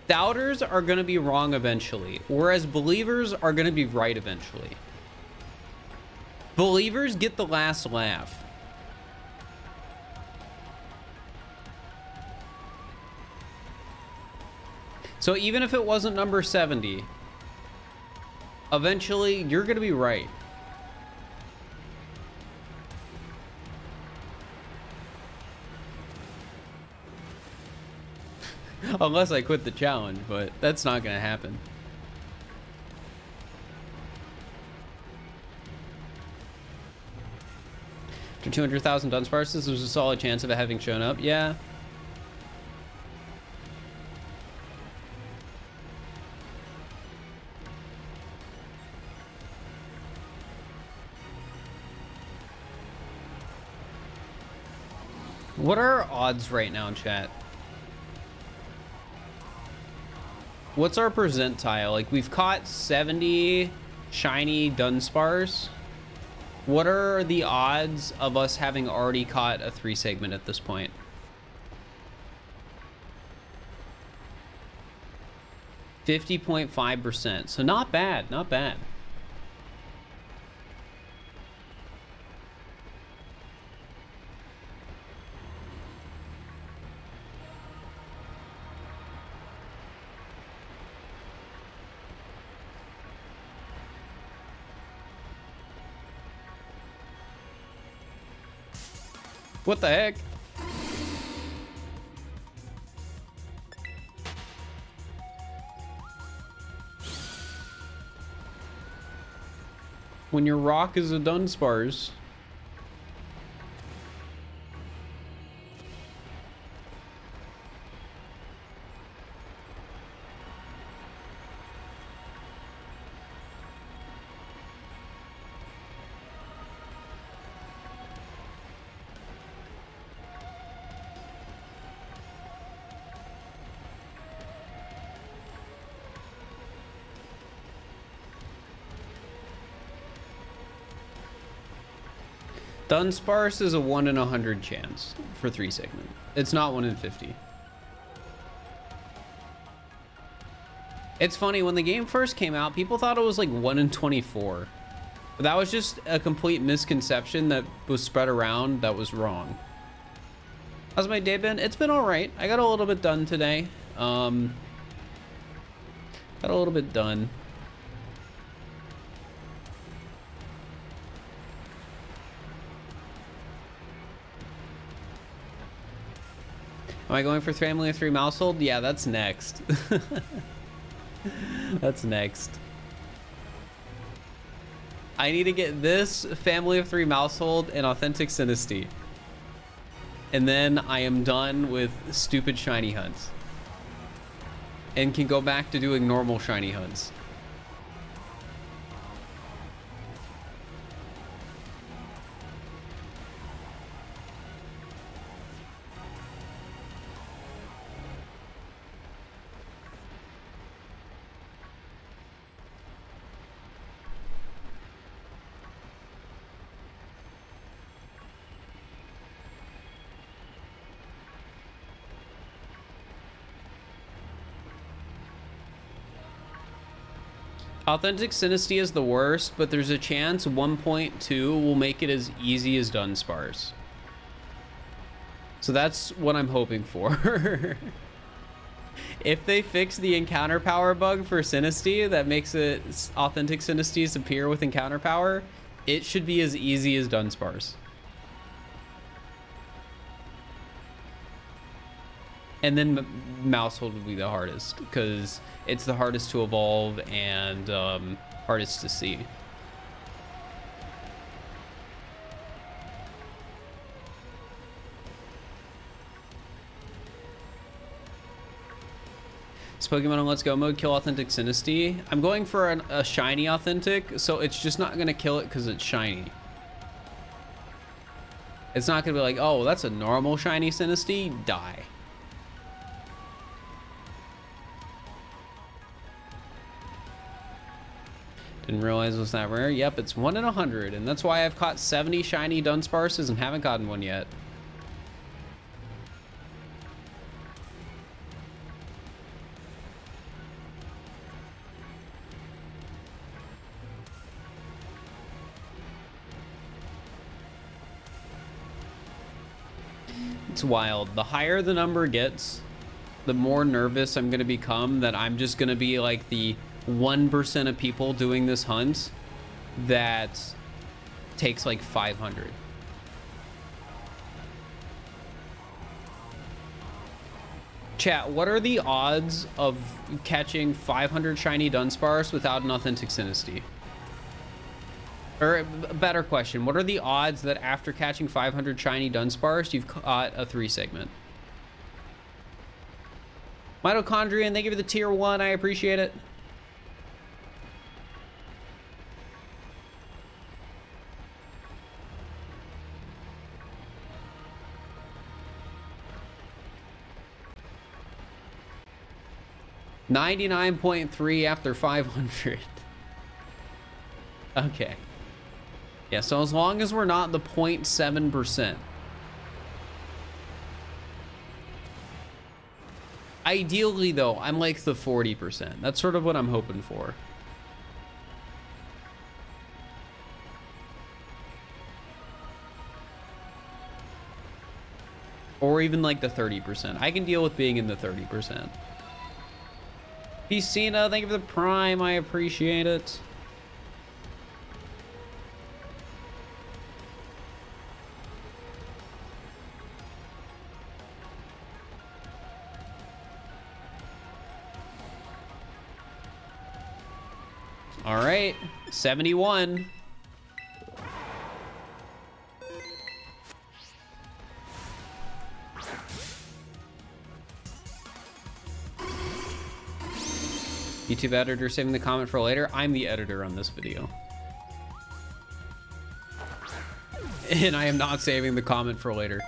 Doubters are going to be wrong eventually, whereas believers are going to be right eventually. Believers get the last laugh. So even if it wasn't number 70, eventually you're going to be right. Unless I quit the challenge, but that's not going to happen. After 200,000 DUDUNSPARCEs, there's a solid chance of it having shown up. Yeah. What are our odds right now, chat? What's our percentile? Like, we've caught 70 shiny DUDUNSPARCE. What are the odds of us having already caught a 3 segment at this point? 50.5%. So not bad, not bad. What the heck? When your rock is a DUDUNSPARCE. DUDUNSPARCE is a 1 in 100 chance for 3 segment. It's not 1 in 50. It's funny, when the game first came out, people thought it was like 1 in 24. But that was just a complete misconception that was spread around that was wrong. How's my day been? It's been all right. I got a little bit done today. Got a little bit done. Am I going for family of 3 mousehold? Yeah, that's next. That's next. I need to get this family of 3 mousehold and authentic Synesty. And then I am done with stupid shiny hunts. And can go back to doing normal shiny hunts. Authentic Synesty is the worst, but there's a chance 1.2 will make it as easy as DUDUNSPARCE. So that's what I'm hoping for. If they fix the encounter power bug for Synesty that makes it authentic Synesties appear with encounter power, it should be as easy as DUDUNSPARCE. And then Mousehold would be the hardest because it's the hardest to evolve and hardest to see. It's Pokemon on Let's Go mode, kill authentic Synesty. I'm going for a shiny authentic, so it's just not going to kill it because it's shiny. It's not going to be like, oh, that's a normal shiny Synesty, die. Didn't realize it was that rare. Yep, it's 1 in 100, and that's why I've caught 70 shiny DUDUNSPARCEs and haven't gotten one yet. It's wild. The higher the number gets, the more nervous I'm going to become that I'm just going to be like the 1% of people doing this hunt that takes like 500. Chat, what are the odds of catching 500 shiny DUDUNSPARCE without an authentic Synesty? Or a better question, what are the odds that after catching 500 shiny DUDUNSPARCE, you've caught a 3 segment? Mitochondrian, thank you for the tier 1. I appreciate it. $99.3 after 500. Okay. Yeah, so as long as we're not the 0.7%. Ideally, though, I'm like the 40%. That's sort of what I'm hoping for. Or even like the 30%. I can deal with being in the 30%. Piscina, thank you for the prime. I appreciate it. All right, 71. YouTube editor saving the comment for later. I'm the editor on this video. And I am not saving the comment for later.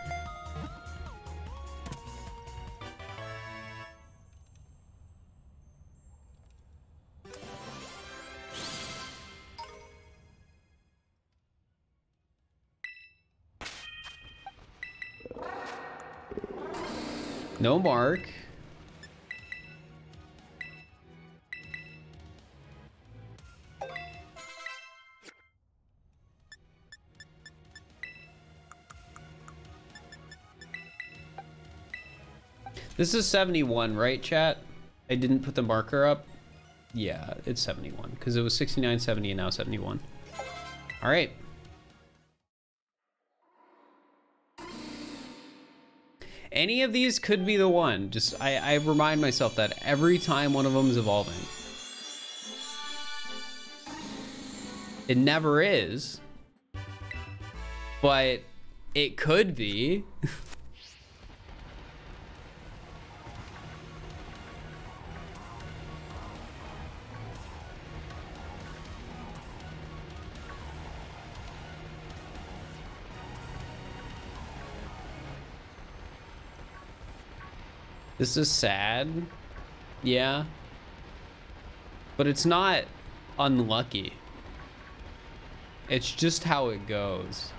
No mark. This is 71, right, chat? I didn't put the marker up. Yeah, it's 71 because it was 69, 70, and now 71. All right. Any of these could be the one. Just I remind myself that every time one of them is evolving. It never is, but it could be. This is sad, yeah, but it's not unlucky. It's just how it goes.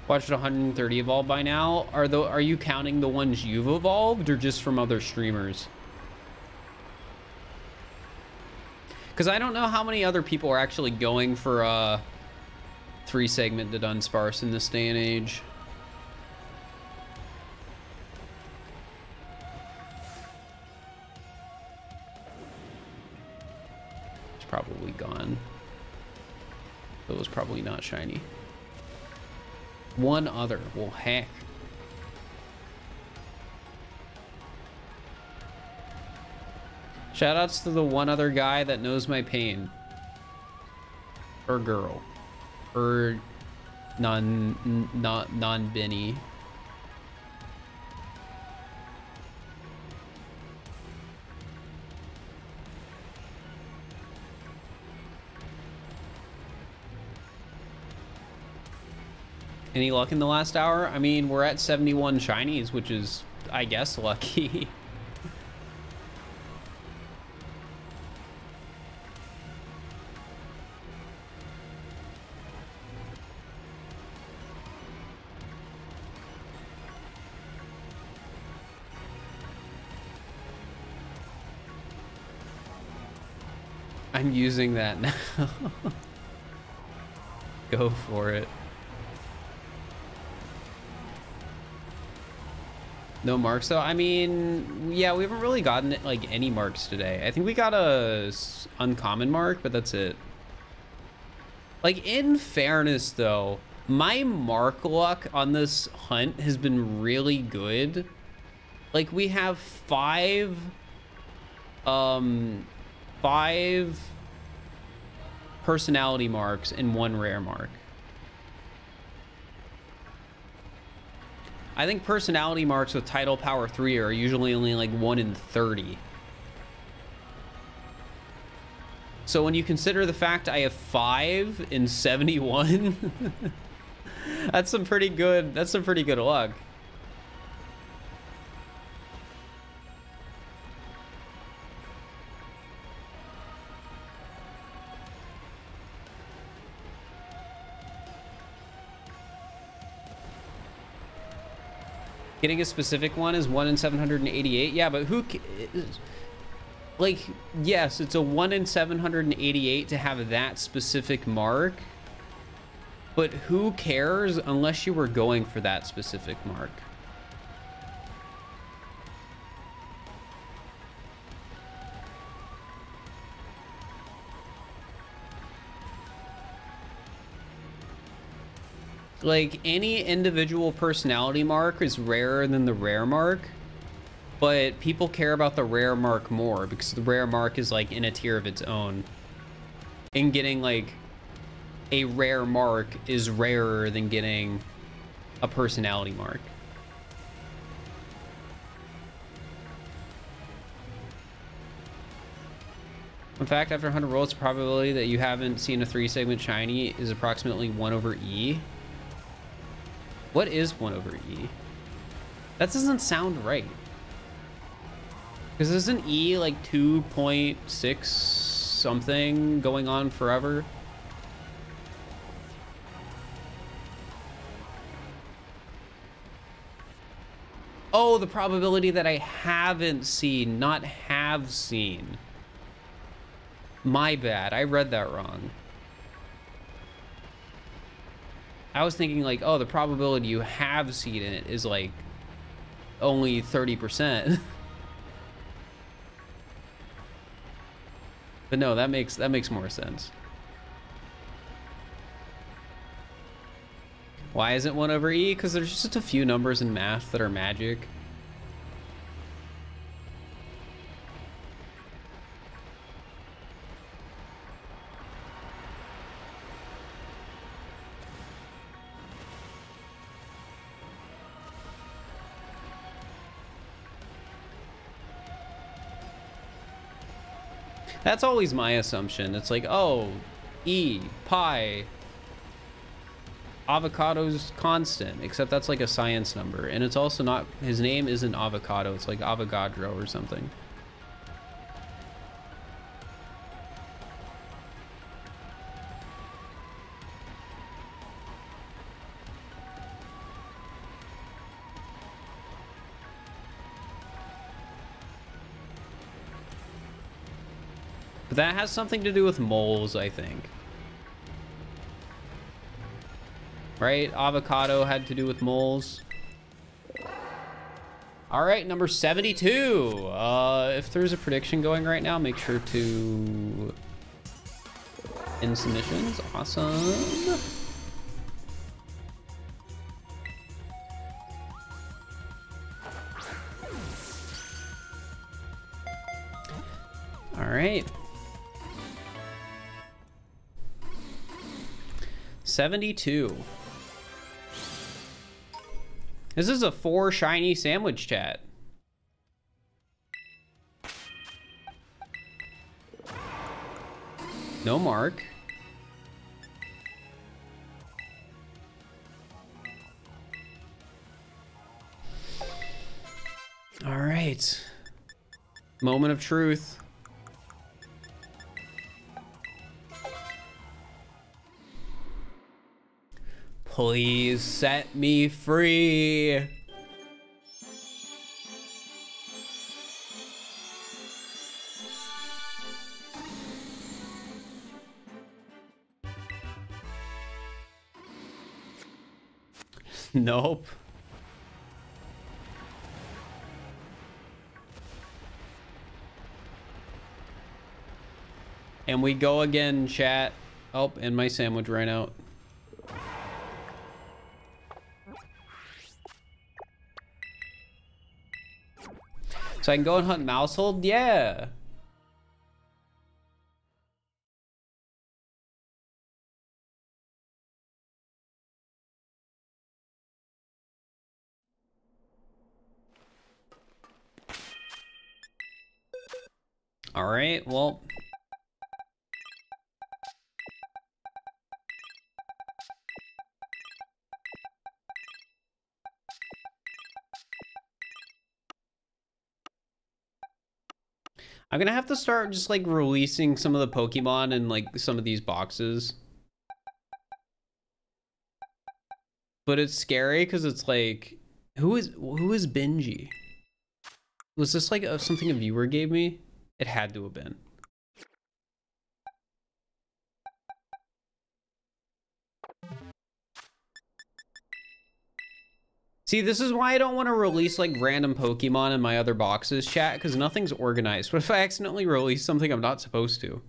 Watched 130 evolve by now. Are you counting the ones you've evolved or just from other streamers? Because I don't know how many other people are actually going for 3-segment DUDUNSPARCE in this day and age. It's probably gone. It was probably not shiny. One other. Well, heck. Shoutouts to the one other guy that knows my pain. Or girl. Or non-Benny. Any luck in the last hour? I mean, we're at 71 shinies, which is, I guess, lucky. I'm using that now. Go for it. No marks though. I mean, yeah, we haven't really gotten like any marks today. I think we got a uncommon mark, but that's it. Like, in fairness though, my mark luck on this hunt has been really good. Like, we have five personality marks and 1 rare mark. I think personality marks with title power 3 are usually only like 1 in 30. So when you consider the fact I have 5 in 71, that's some pretty good luck. Getting a specific one is 1 in 788. Yeah, but who... Like, yes, it's a 1 in 788 to have that specific mark. But who cares unless you were going for that specific mark? Like, any individual personality mark is rarer than the rare mark, but people care about the rare mark more because the rare mark is like in a tier of its own. And getting like a rare mark is rarer than getting a personality mark. In fact, after 100 rolls, the probability that you haven't seen a 3-segment shiny is approximately 1 over E. What is 1 over E? That doesn't sound right. Because isn't E like 2.6 something going on forever? Oh, the probability that I haven't seen, not have seen. My bad, I read that wrong. I was thinking like, oh, the probability you have seen it is like only 30%. But no, that makes more sense. Why isn't 1 over E? Because there's just a few numbers in math that are magic. That's always my assumption. It's like, oh, E, pi, avocado's constant, except that's like a science number. And it's also not, his name isn't avocado, it's like Avogadro or something. But that has something to do with moles, I think. Right? Avocado had to do with moles. All right, number 72. If there's a prediction going right now, make sure to end submissions. Awesome. All right. 72. This is a 4 shiny sandwich chat. No mark. All right. Moment of truth. Please set me free. Nope. And we go again, chat. Oh, and my sandwich ran out. So I can go and hunt Mousehold? Yeah. All right, well. I'm gonna have to start just like releasing some of the Pokemon in like some of these boxes. But it's scary because it's like Who is Benji? Was this like something a viewer gave me? It had to have been. See, this is why I don't want to release like random Pokemon in my other boxes, chat, because nothing's organized. What if I accidentally release something I'm not supposed to?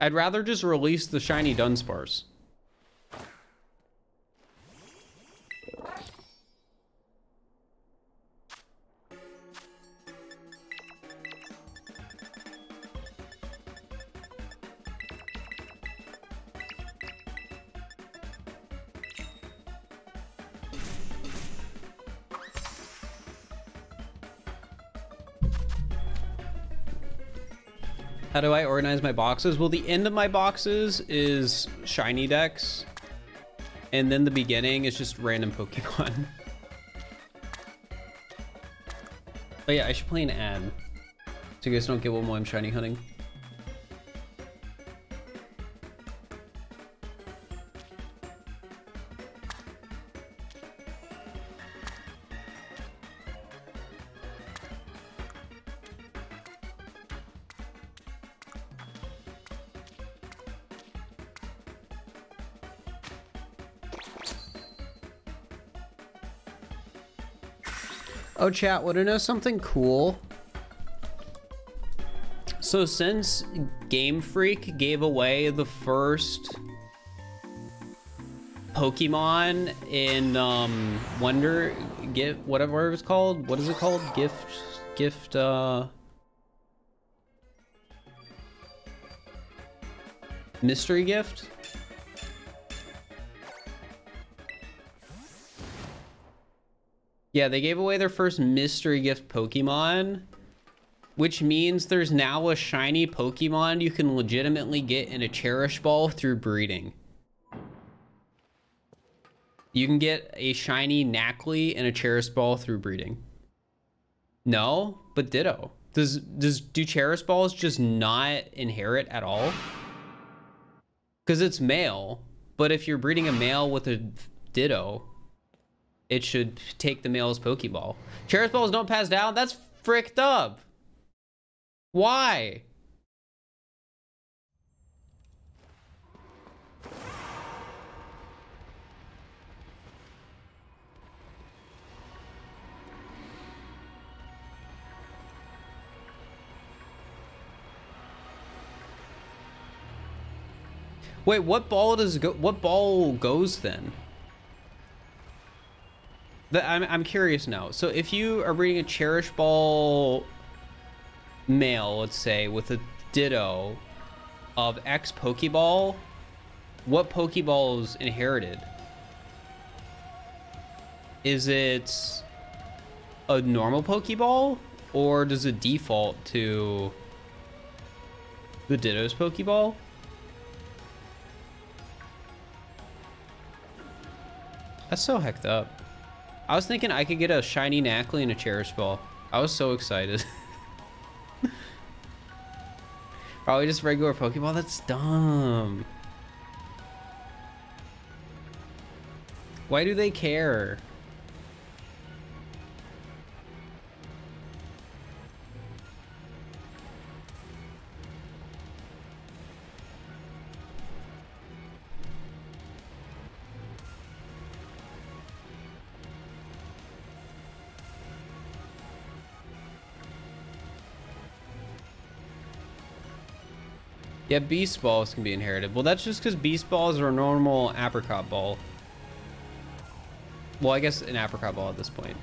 I'd rather just release the shiny Dunsparce. How do I organize my boxes? Well, the end of my boxes is shiny decks. And then the beginning is just random Pokemon. Oh yeah, I should play an ad. So you guys don't get one while I'm shiny hunting. Oh, chat, want to know something cool? So since Game Freak gave away the first Pokemon in Wonder Gift, whatever it was called, what is it called? Gift Mystery Gift? Yeah, they gave away their first mystery gift Pokemon, which means there's now a shiny Pokemon you can legitimately get in a Cherish Ball through breeding. You can get a shiny Knackley in a Cherish Ball through breeding. No, but Ditto. Do Cherish Balls just not inherit at all? Because it's male, but if you're breeding a male with a Ditto, it should take the male's Pokeball. Cherish Balls don't pass down? That's fricked up. Why? Wait, what ball does go? What ball goes then? I'm curious now. So if you are breeding a Cherish Ball male, let's say, with a Ditto of X Pokeball, what Pokeball is inherited? Is it a normal Pokeball, or does it default to the Ditto's Pokeball? That's so hecked up. I was thinking I could get a shiny Knackley and a Cherish Ball. I was so excited. Probably just regular Pokeball? That's dumb. Why do they care? Yeah, Beast Balls can be inherited. Well, that's just because Beast Balls are a normal Apricot Ball. Well, I guess an Apricot Ball at this point.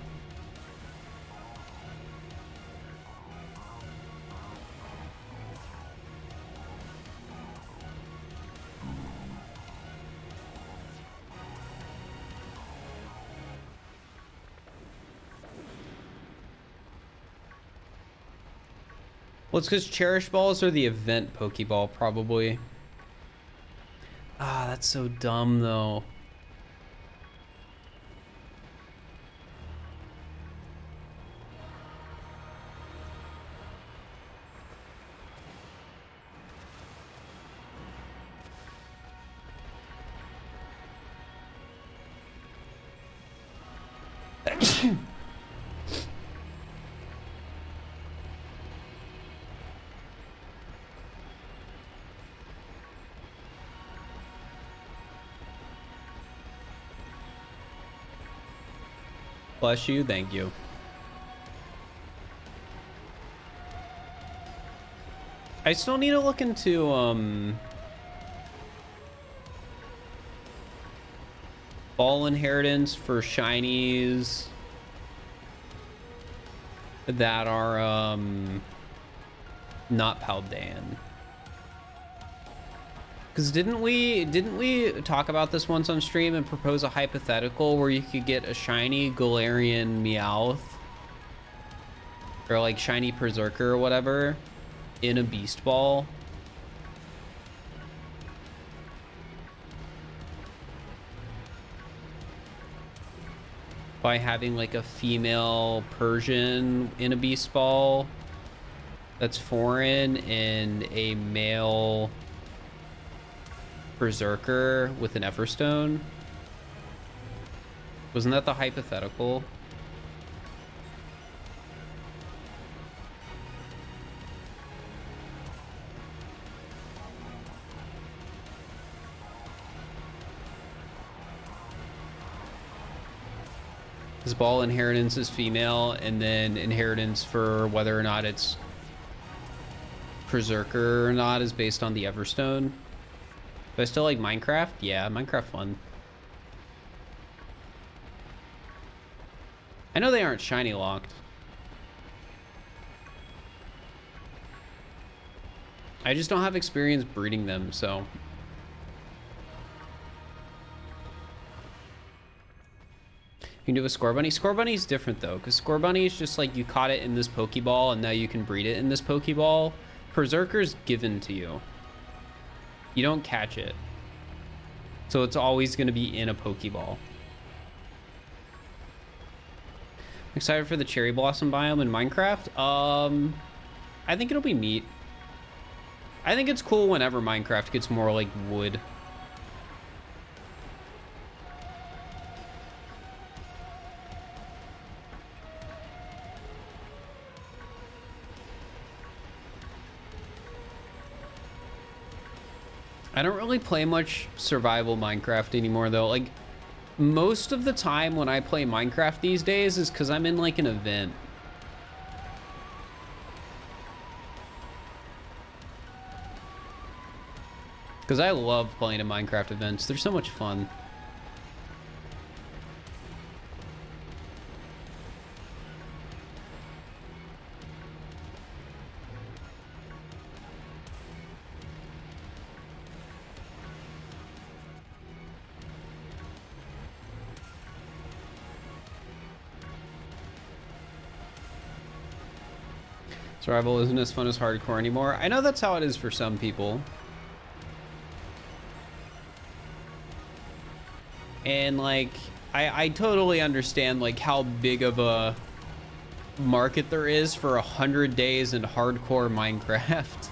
Well, it's because Cherish Balls are the event Pokeball, probably. Ah, that's so dumb, though. Bless you, thank you. I still need to look into ball inheritance for shinies that are not Paldean. Because didn't we talk about this once on stream and propose a hypothetical where you could get a shiny Galarian Meowth or like shiny Berserker or whatever in a Beast Ball? By having like a female Persian in a Beast Ball that's foreign and a male Berserker with an Everstone. Wasn't that the hypothetical? This ball inheritance is female, and then inheritance for whether or not it's Berserker or not is based on the Everstone. But I still like Minecraft? Yeah, Minecraft fun. I know they aren't shiny locked. I just don't have experience breeding them, so. You can do a Scorbunny. Scorbunny's different though, because Scorbunny is just like you caught it in this Pokeball and now you can breed it in this Pokeball. Berserker's given to you. You don't catch it. So it's always going to be in a Pokeball. Excited for the Cherry Blossom biome in Minecraft? I think it'll be neat. I think it's cool whenever Minecraft gets more like wood. I don't really play much survival Minecraft anymore though. Like most of the time when I play Minecraft these days is because I'm in like an event. Because I love playing in Minecraft events. They're so much fun. Survival isn't as fun as hardcore anymore. I know that's how it is for some people. And like, I totally understand like how big of a market there is for 100 days in hardcore Minecraft.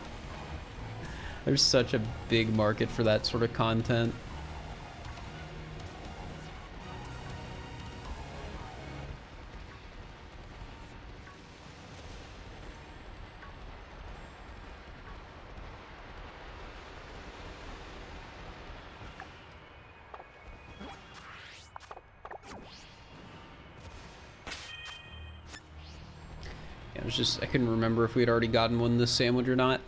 There's such a big market for that sort of content. I couldn't remember if we had already gotten one this sandwich or not.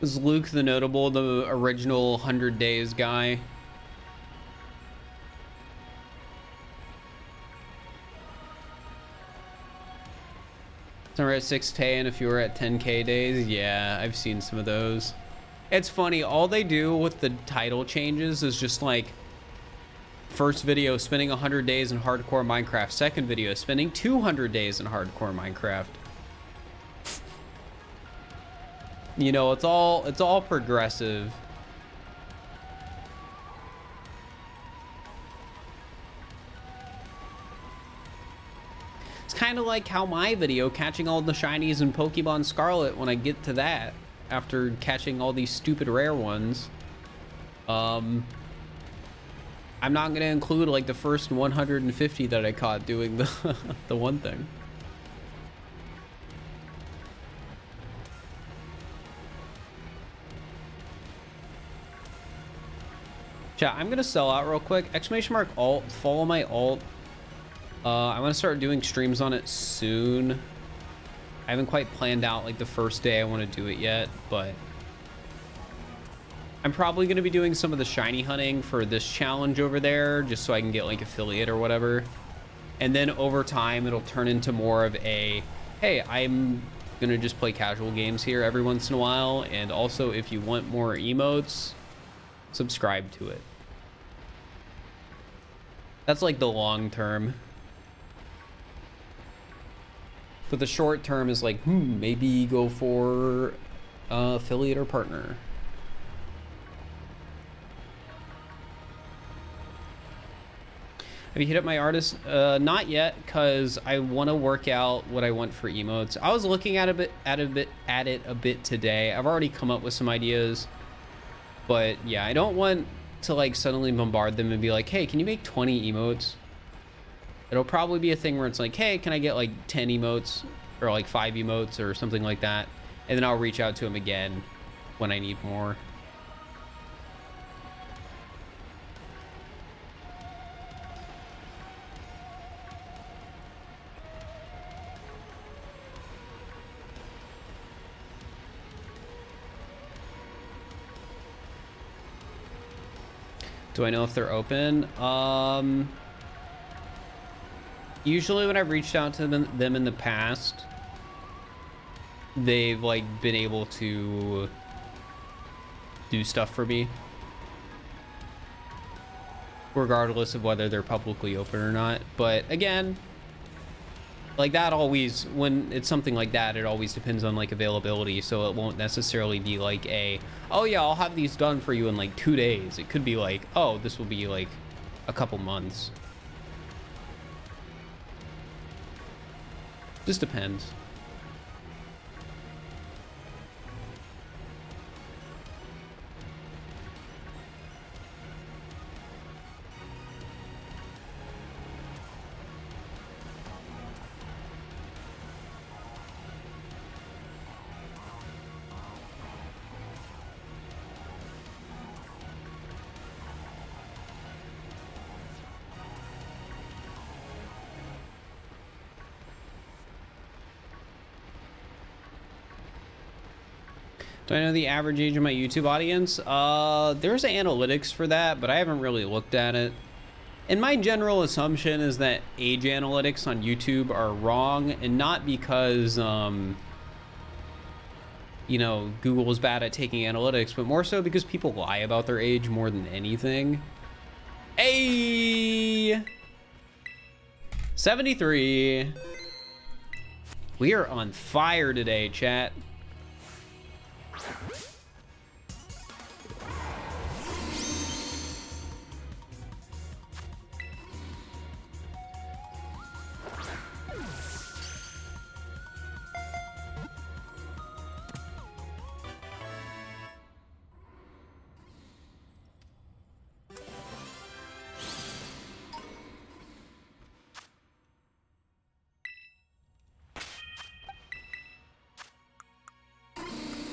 Is Luke the Notable the original 100 Days guy? So we're at 6K, and if you were at 10K days, yeah, I've seen some of those. It's funny, all they do with the title changes is just like, first video, spending 100 days in hardcore Minecraft. Second video, spending 200 days in hardcore Minecraft. You know, it's all progressive. kind of like how my video, catching all the shinies in Pokemon Scarlet, when I get to that, after catching all these stupid rare ones, I'm not going to include like the first 150 that I caught doing the, the one thing. Chat, I'm going to sell out real quick. Exclamation mark alt, follow my alt. I want to start doing streams on it soon. I haven't quite planned out like the first day I want to do it yet, but I'm probably going to be doing some of the shiny hunting for this challenge over there, just so I can get like affiliate or whatever. And then over time, it'll turn into more of a, hey, I'm going to just play casual games here every once in a while. And also, if you want more emotes, subscribe to it. That's like the long term. But the short term is like, maybe go for affiliate or partner. Have you hit up my artist? Not yet, because I want to work out what I want for emotes. I was looking at it a bit today. I've already come up with some ideas, but yeah, I don't want to like suddenly bombard them and be like, hey, can you make 20 emotes? It'll probably be a thing where it's like, hey, can I get like 10 emotes or like 5 emotes or something like that? And then I'll reach out to him again when I need more. Do I know if they're open? Usually when I've reached out to them in the past, they've like been able to do stuff for me, regardless of whether they're publicly open or not. But again, like that always, when it's something like that, it always depends on like availability. So it won't necessarily be like a, oh yeah, I'll have these done for you in like 2 days. It could be like, oh, this will be like a couple months. Just depends. Do I know the average age of my YouTube audience? There's analytics for that, but I haven't really looked at it. And my general assumption is that age analytics on YouTube are wrong, and not because, you know, Google is bad at taking analytics, but more so because people lie about their age more than anything. Hey! 73. We are on fire today, chat.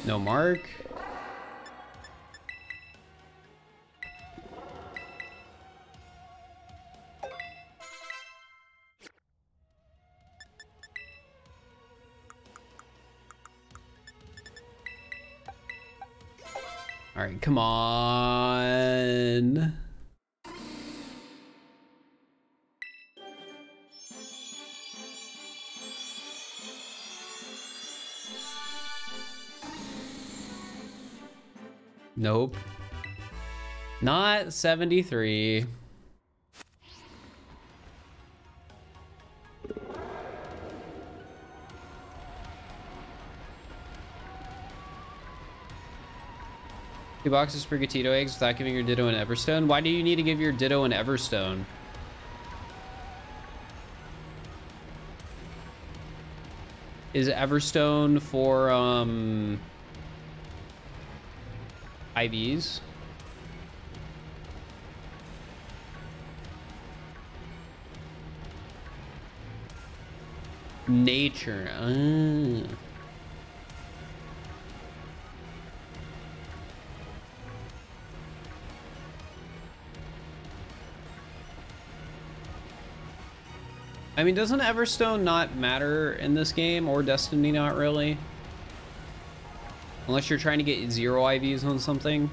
No mark. All right, come on. Nope. Not 73. Two boxes for Gatito eggs without giving your Ditto an Everstone. Why do you need to give your Ditto an Everstone? Is Everstone for IVs? Nature. I mean, doesn't Everstone not matter in this game, or Destiny not really? Unless you're trying to get 0 IVs on something.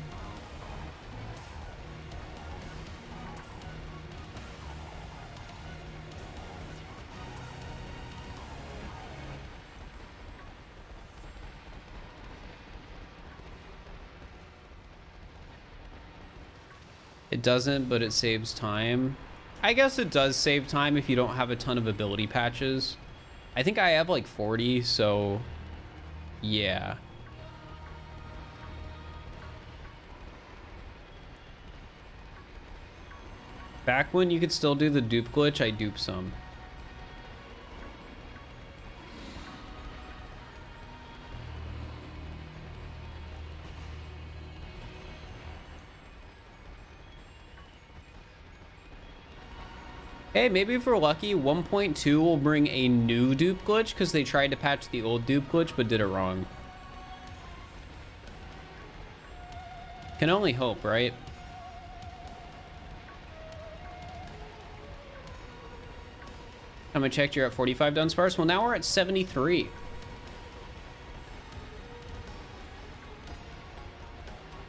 It doesn't, but it saves time. I guess it does save time if you don't have a ton of ability patches. I think I have like 40, so yeah. Back when you could still do the dupe glitch, I duped some. Hey, maybe if we're lucky, 1.2 will bring a new dupe glitch because they tried to patch the old dupe glitch but did it wrong. Can only hope, right? Time I checked, you're at 45 DUDUNSPARCE. Well, now we're at 73.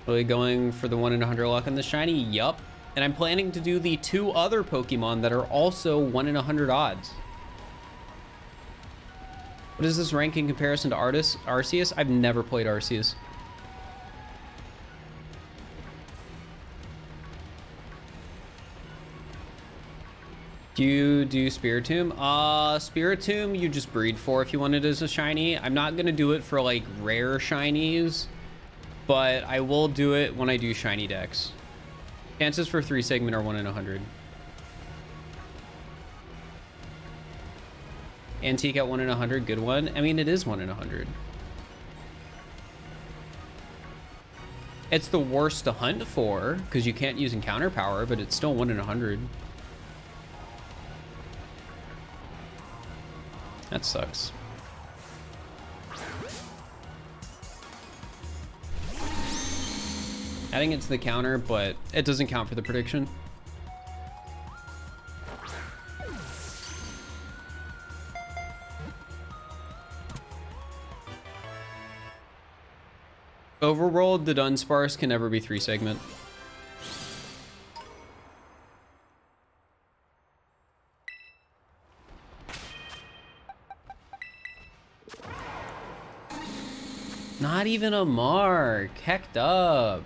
Really going for the 1 in 100 luck on the shiny? Yup. And I'm planning to do the 2 other Pokemon that are also 1 in 100 odds. What is this rank in comparison to Arceus? I've never played Arceus. Do you do Spiritomb? Spiritomb you just breed for if you want it as a shiny. I'm not gonna do it for like rare shinies, but I will do it when I do shiny decks. Chances for 3 segment are 1 in 100. Antique at 1 in 100, good one. I mean, it is 1 in 100. It's the worst to hunt for because you can't use encounter power, but it's still 1 in 100. That sucks. Adding it to the counter, but it doesn't count for the prediction. Overworld, the DUDUNSPARCE can never be 3 segment. Not even a mark. Hecked up.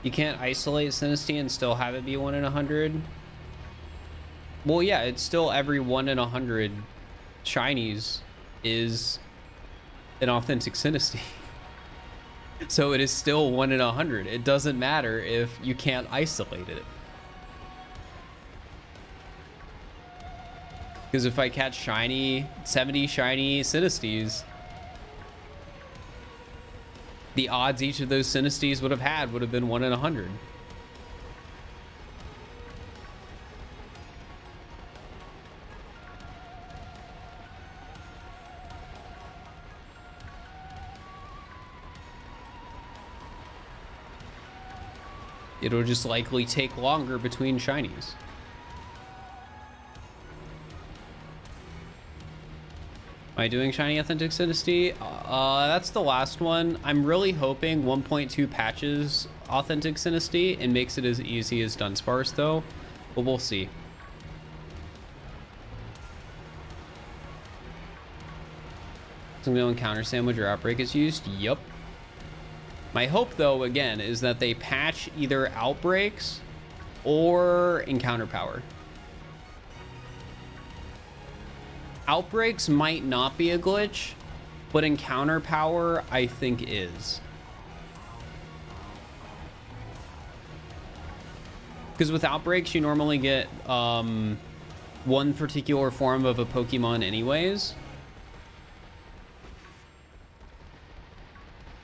You can't isolate Sinistea and still have it be 1 in 100. Well, yeah, it's still every 1 in 100 shinies is an authentic Sinistea. So it is still 1 in 100. It doesn't matter if you can't isolate it. Because if I catch 70 shiny Sinesteas, the odds each of those Sinesteas would have been 1 in 100. It'll just likely take longer between shinies. Am I doing shiny authentic Sinistea? That's the last one. I'm really hoping 1.2 patches authentic Sinistea and makes it as easy as DUDUNSPARCE though, but we'll see. Single encounter sandwich or outbreak is used? Yup. My hope though, again, is that they patch either outbreaks or encounter power. Outbreaks might not be a glitch, but encounter power I think is. Because with outbreaks you normally get one particular form of a Pokemon anyways.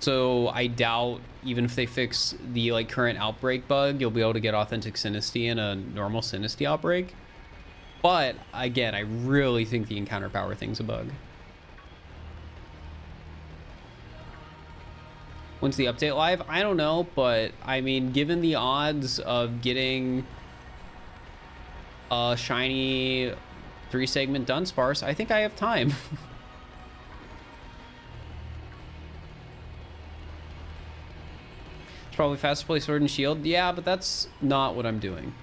So I doubt, even if they fix the like current outbreak bug, you'll be able to get authentic Sinistea in a normal Sinistea outbreak. But again, I really think the encounter power thing's a bug. When's the update live? I don't know, but I mean, given the odds of getting a shiny 3-segment Dunsparce, I think I have time. It's probably fast to play Sword and Shield. Yeah, but that's not what I'm doing.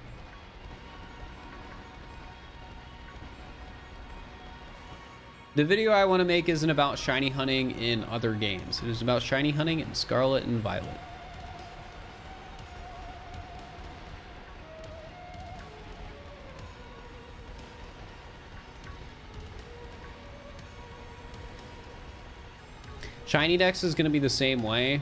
The video I want to make isn't about shiny hunting in other games. It is about shiny hunting in Scarlet and Violet. Shiny Dex is going to be the same way.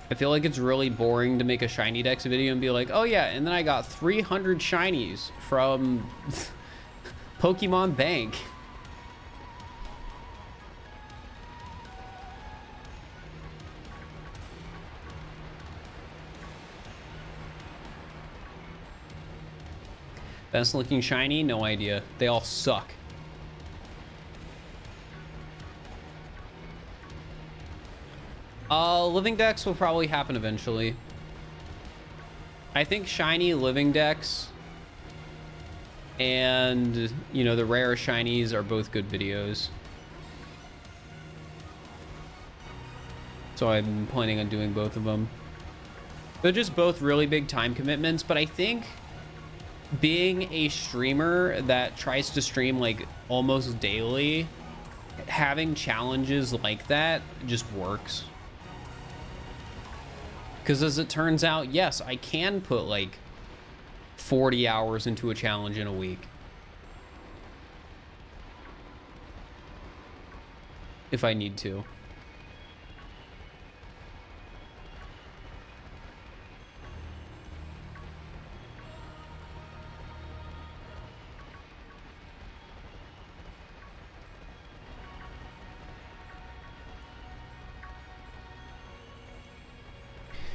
I feel like it's really boring to make a Shiny Dex video and be like, oh yeah, and then I got 300 shinies from Pokemon Bank. Best looking shiny? No idea. They all suck. Living Dex will probably happen eventually. I think shiny Living Dex and, you know, the rare shinies are both good videos. So I'm planning on doing both of them. They're just both really big time commitments, but I think being a streamer that tries to stream like almost daily, having challenges like that just works. Because as it turns out, yes, I can put like 40 hours into a challenge in a week. If I need to.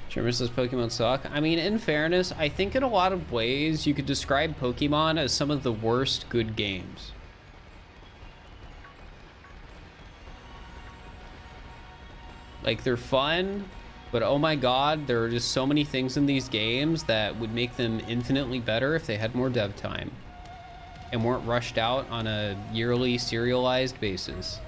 Sherman says Pokemon suck. I mean, in fairness, I think in a lot of ways you could describe Pokemon as some of the worst good games. Like, they're fun, but oh my god, there are just so many things in these games that would make them infinitely better if they had more dev time and weren't rushed out on a yearly serialized basis.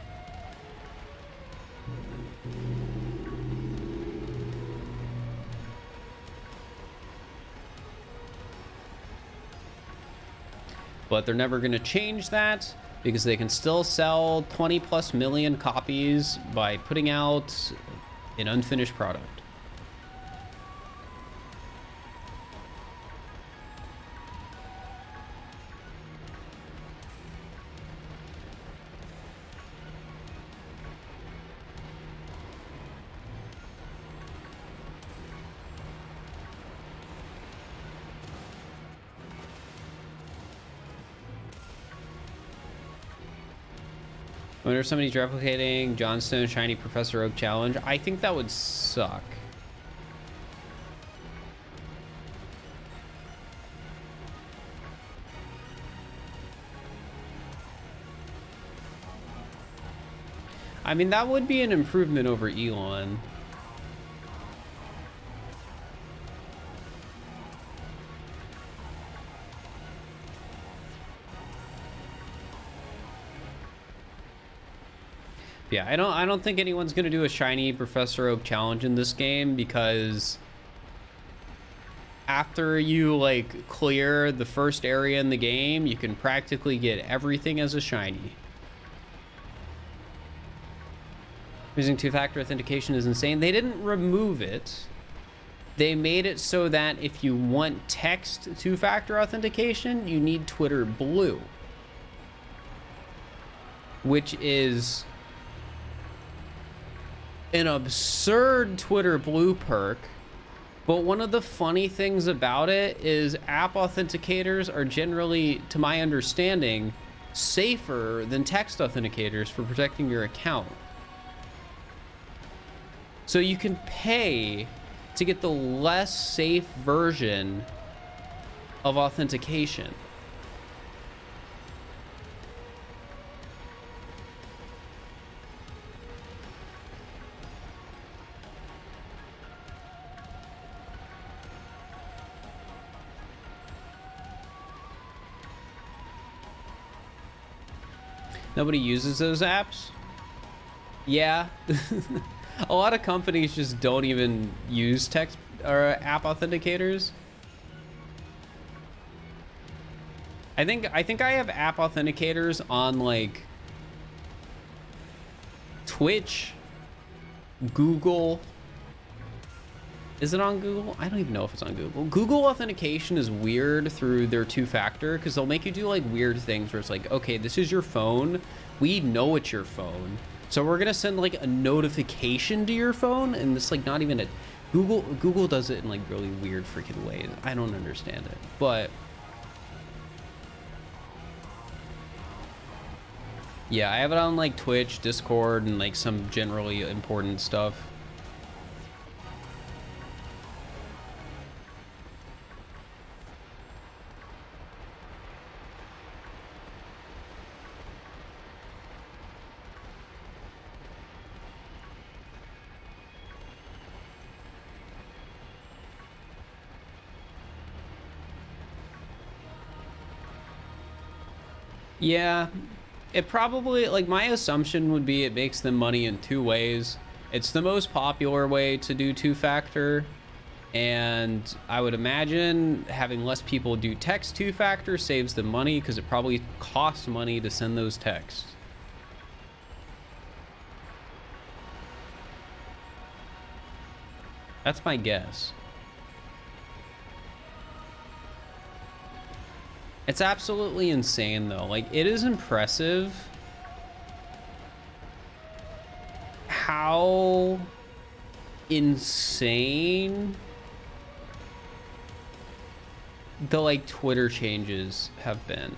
But they're never going to change that because they can still sell 20+ million copies by putting out an unfinished product. I wonder if somebody's replicating Johnstone Shiny Professor Oak Challenge. I think that would suck. I mean, that would be an improvement over Elon. Yeah, I don't think anyone's gonna do a shiny Professor Oak challenge in this game because after you like clear the first area in the game, you can practically get everything as a shiny. Using two-factor authentication is insane. They didn't remove it. They made it so that if you want text two-factor authentication, you need Twitter Blue, which is an absurd Twitter Blue perk. But one of the funny things about it is app authenticators are generally, to my understanding, safer than text authenticators for protecting your account. So you can pay to get the less safe version of authentication. Nobody uses those apps? Yeah. A lot of companies just don't even use text or app authenticators. I think I have app authenticators on like Twitch, Google. Is it on Google? I don't even know if it's on Google. Google authentication is weird through their two-factor because they'll make you do like weird things where it's like, okay, this is your phone. We know it's your phone. So we're gonna send like a notification to your phone, and it's like not even a Google does it in like really weird freaking ways. I don't understand it. But yeah, I have it on like Twitch, Discord, and like some generally important stuff. Yeah, it probably, like, my assumption would be it makes them money in two ways. It's the most popular way to do two-factor, and I would imagine having less people do text two-factor saves them money because it probably costs money to send those texts. That's my guess. It's absolutely insane, though. Like, it is impressive how insane the, like, Twitter changes have been.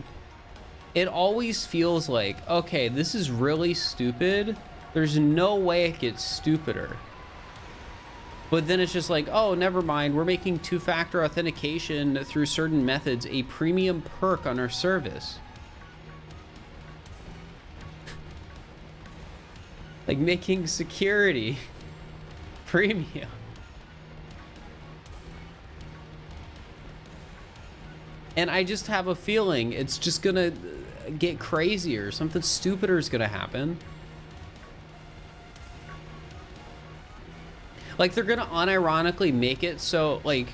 It always feels like, okay, this is really stupid. There's no way it gets stupider. But then it's just like, oh, never mind. We're making two-factor authentication through certain methods a premium perk on our service. Like making security premium. And I just have a feeling it's just gonna get crazier. Something stupider is gonna happen. Like, they're gonna unironically make it so, like,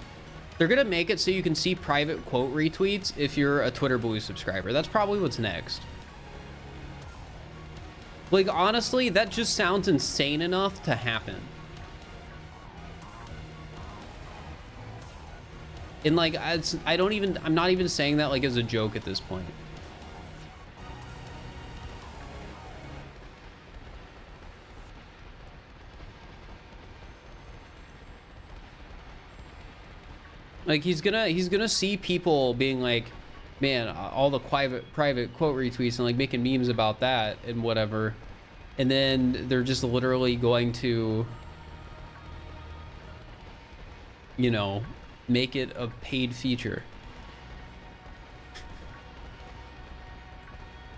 they're gonna make it so you can see private quote retweets if you're a Twitter Blue subscriber. That's probably what's next. Like, honestly, that just sounds insane enough to happen. And, like, I'm not even saying that, like, as a joke at this point. Like, he's gonna see people being like, man, all the private quote retweets and like making memes about that and whatever, and then they're just literally going to, you know, make it a paid feature.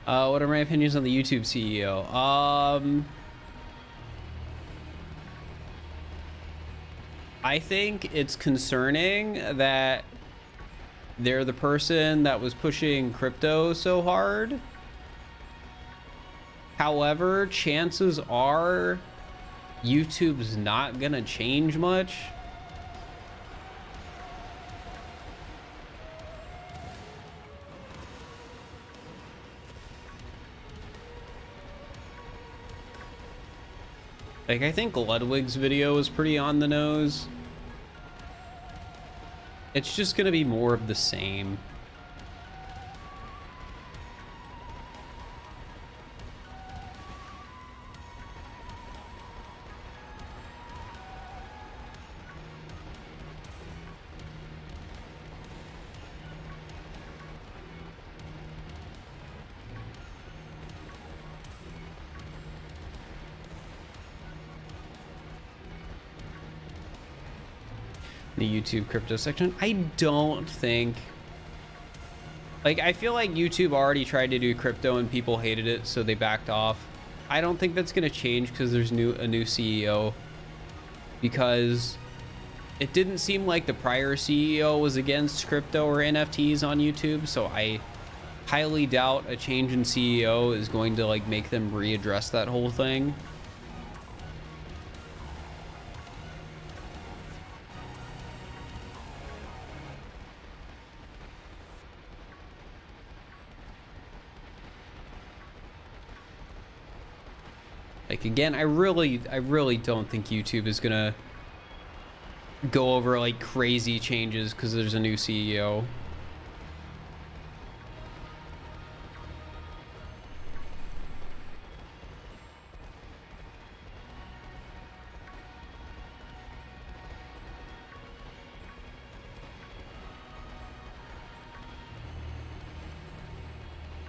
What are my opinions on the YouTube CEO? I think it's concerning that they're the person that was pushing crypto so hard. However, chances are YouTube's not gonna change much. Like, I think Ludwig's video was pretty on the nose. It's just gonna be more of the same. The YouTube crypto section. I don't think, like, I feel like YouTube already tried to do crypto and people hated it, so they backed off. I don't think that's gonna change because there's a new CEO, because it didn't seem like the prior CEO was against crypto or NFTs on YouTube, so I highly doubt a change in CEO is going to like make them readdress that whole thing. Like, again, I really don't think YouTube is gonna go over like crazy changes because there's a new CEO.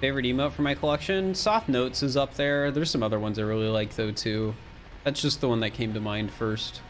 Favorite emote for my collection? Soft Notes is up there. There's some other ones I really like though too. That's just the one that came to mind first.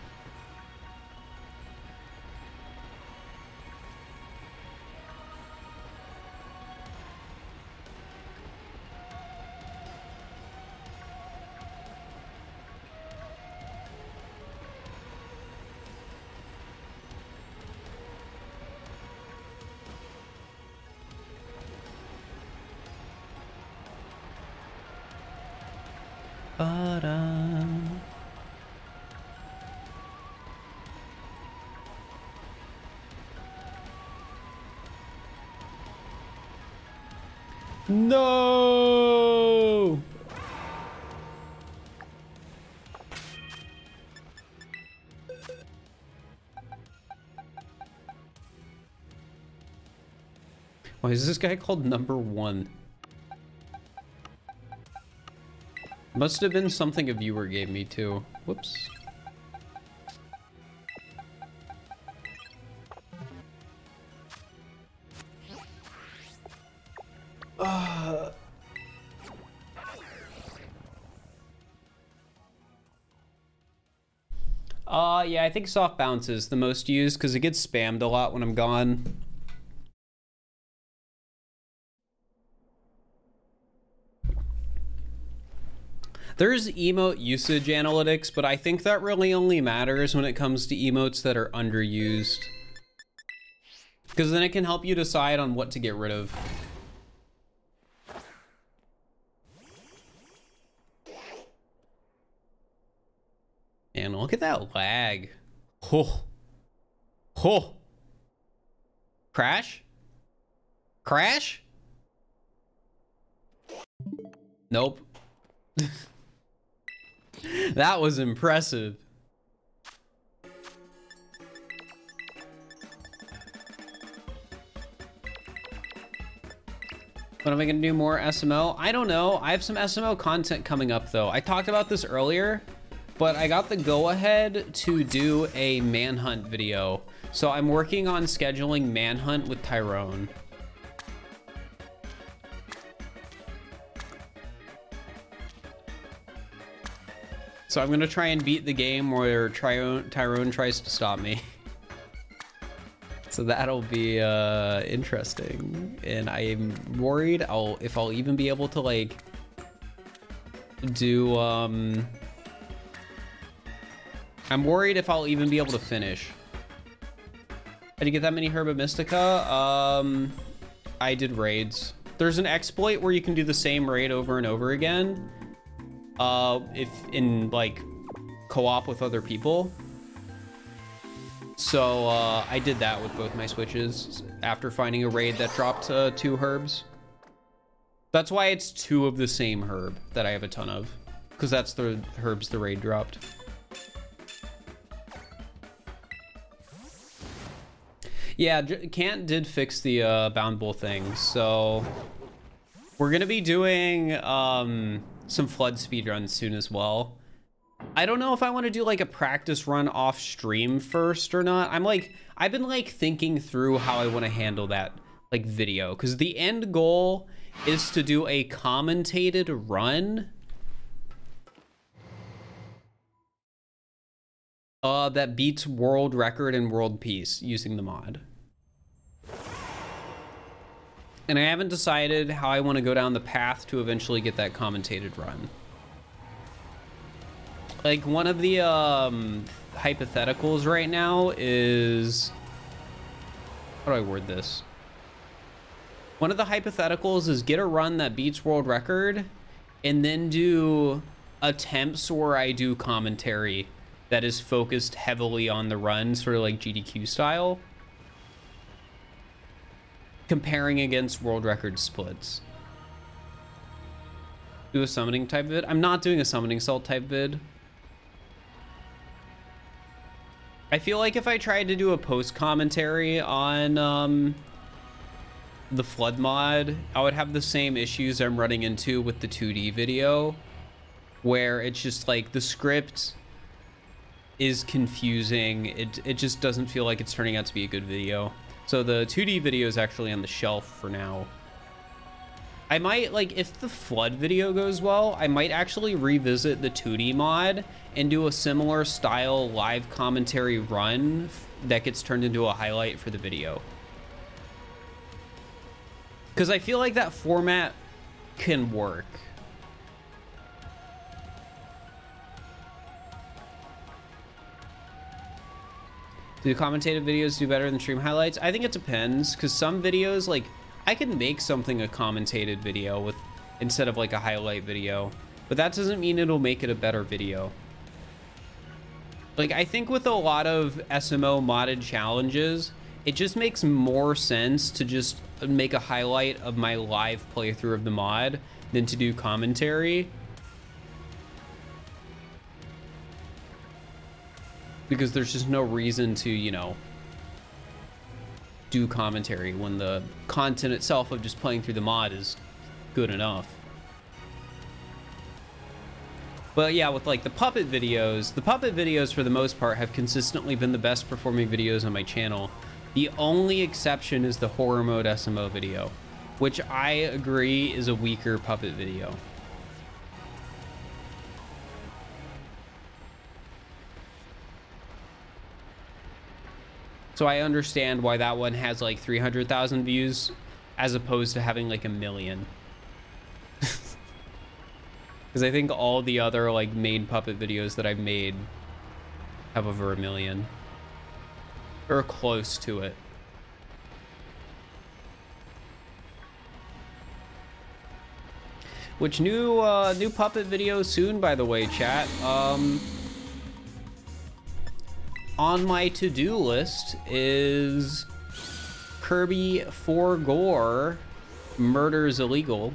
No! Why is this guy called number 1? Must have been something a viewer gave me too. Whoops. Yeah, I think soft bounce is the most used because it gets spammed a lot when I'm gone. There's emote usage analytics, but I think that really only matters when it comes to emotes that are underused, because then it can help you decide on what to get rid of. And look at that lag. Oh. Oh. Crash? Crash? Nope. That was impressive. When am I gonna do more SMO? I don't know. I have some SMO content coming up though. I talked about this earlier, but I got the go-ahead to do a manhunt video. So I'm working on scheduling manhunt with Tyrone. So I'm gonna try and beat the game where Tyrone tries to stop me. So that'll be interesting. And I'm worried if I'll even be able to like do I'm worried if I'll even be able to finish. Did you get that many Herba Mystica? I did raids. There's an exploit where you can do the same raid over and over again. If in like co-op with other people. So I did that with both my switches after finding a raid that dropped 2 herbs. That's why it's 2 of the same herb that I have a ton of, because that's the herbs the raid dropped. Yeah, Kant did fix the bound bull thing, so we're gonna be doing some flood speedruns soon as well. I don't know if I want to do like a practice run off stream first or not. I've been like thinking through how I want to handle that like video, because the end goal is to do a commentated run that beats world record and world peace using the mod. And I haven't decided how I want to go down the path to eventually get that commentated run. Like, one of the hypotheticals right now is... How do I word this? One of the hypotheticals is get a run that beats world record and then do attempts where I do commentary that is focused heavily on the run, sort of like GDQ style, comparing against world record splits. Do a summoning type vid. I'm not doing a summoning salt type vid. I feel like if I tried to do a post commentary on the flood mod, I would have the same issues I'm running into with the 2D video, where it's just like the script is confusing. It just doesn't feel like it's turning out to be a good video. So the 2D video is actually on the shelf for now. I might, like, if the flood video goes well, I might actually revisit the 2D mod and do a similar style live commentary run that gets turned into a highlight for the video. Because I feel like that format can work. Do commentated videos do better than stream highlights? I think it depends, because some videos, like, I can make something a commentated video with instead of like a highlight video, but that doesn't mean it'll make it a better video. Like, I think with a lot of SMO modded challenges, it just makes more sense to just make a highlight of my live playthrough of the mod than to do commentary. Because there's just no reason to, you know, do commentary when the content itself of just playing through the mod is good enough. But yeah, with like the puppet videos for the most part have consistently been the best performing videos on my channel. The only exception is the horror mode SMO video, which I agree is a weaker puppet video. So I understand why that one has like 300,000 views as opposed to having like 1 million. Because I think all the other like main puppet videos that I've made have over 1 million. Or close to it. Which new puppet video soon, by the way, chat. On my to-do list is Kirby for Gore, Murder's Illegal.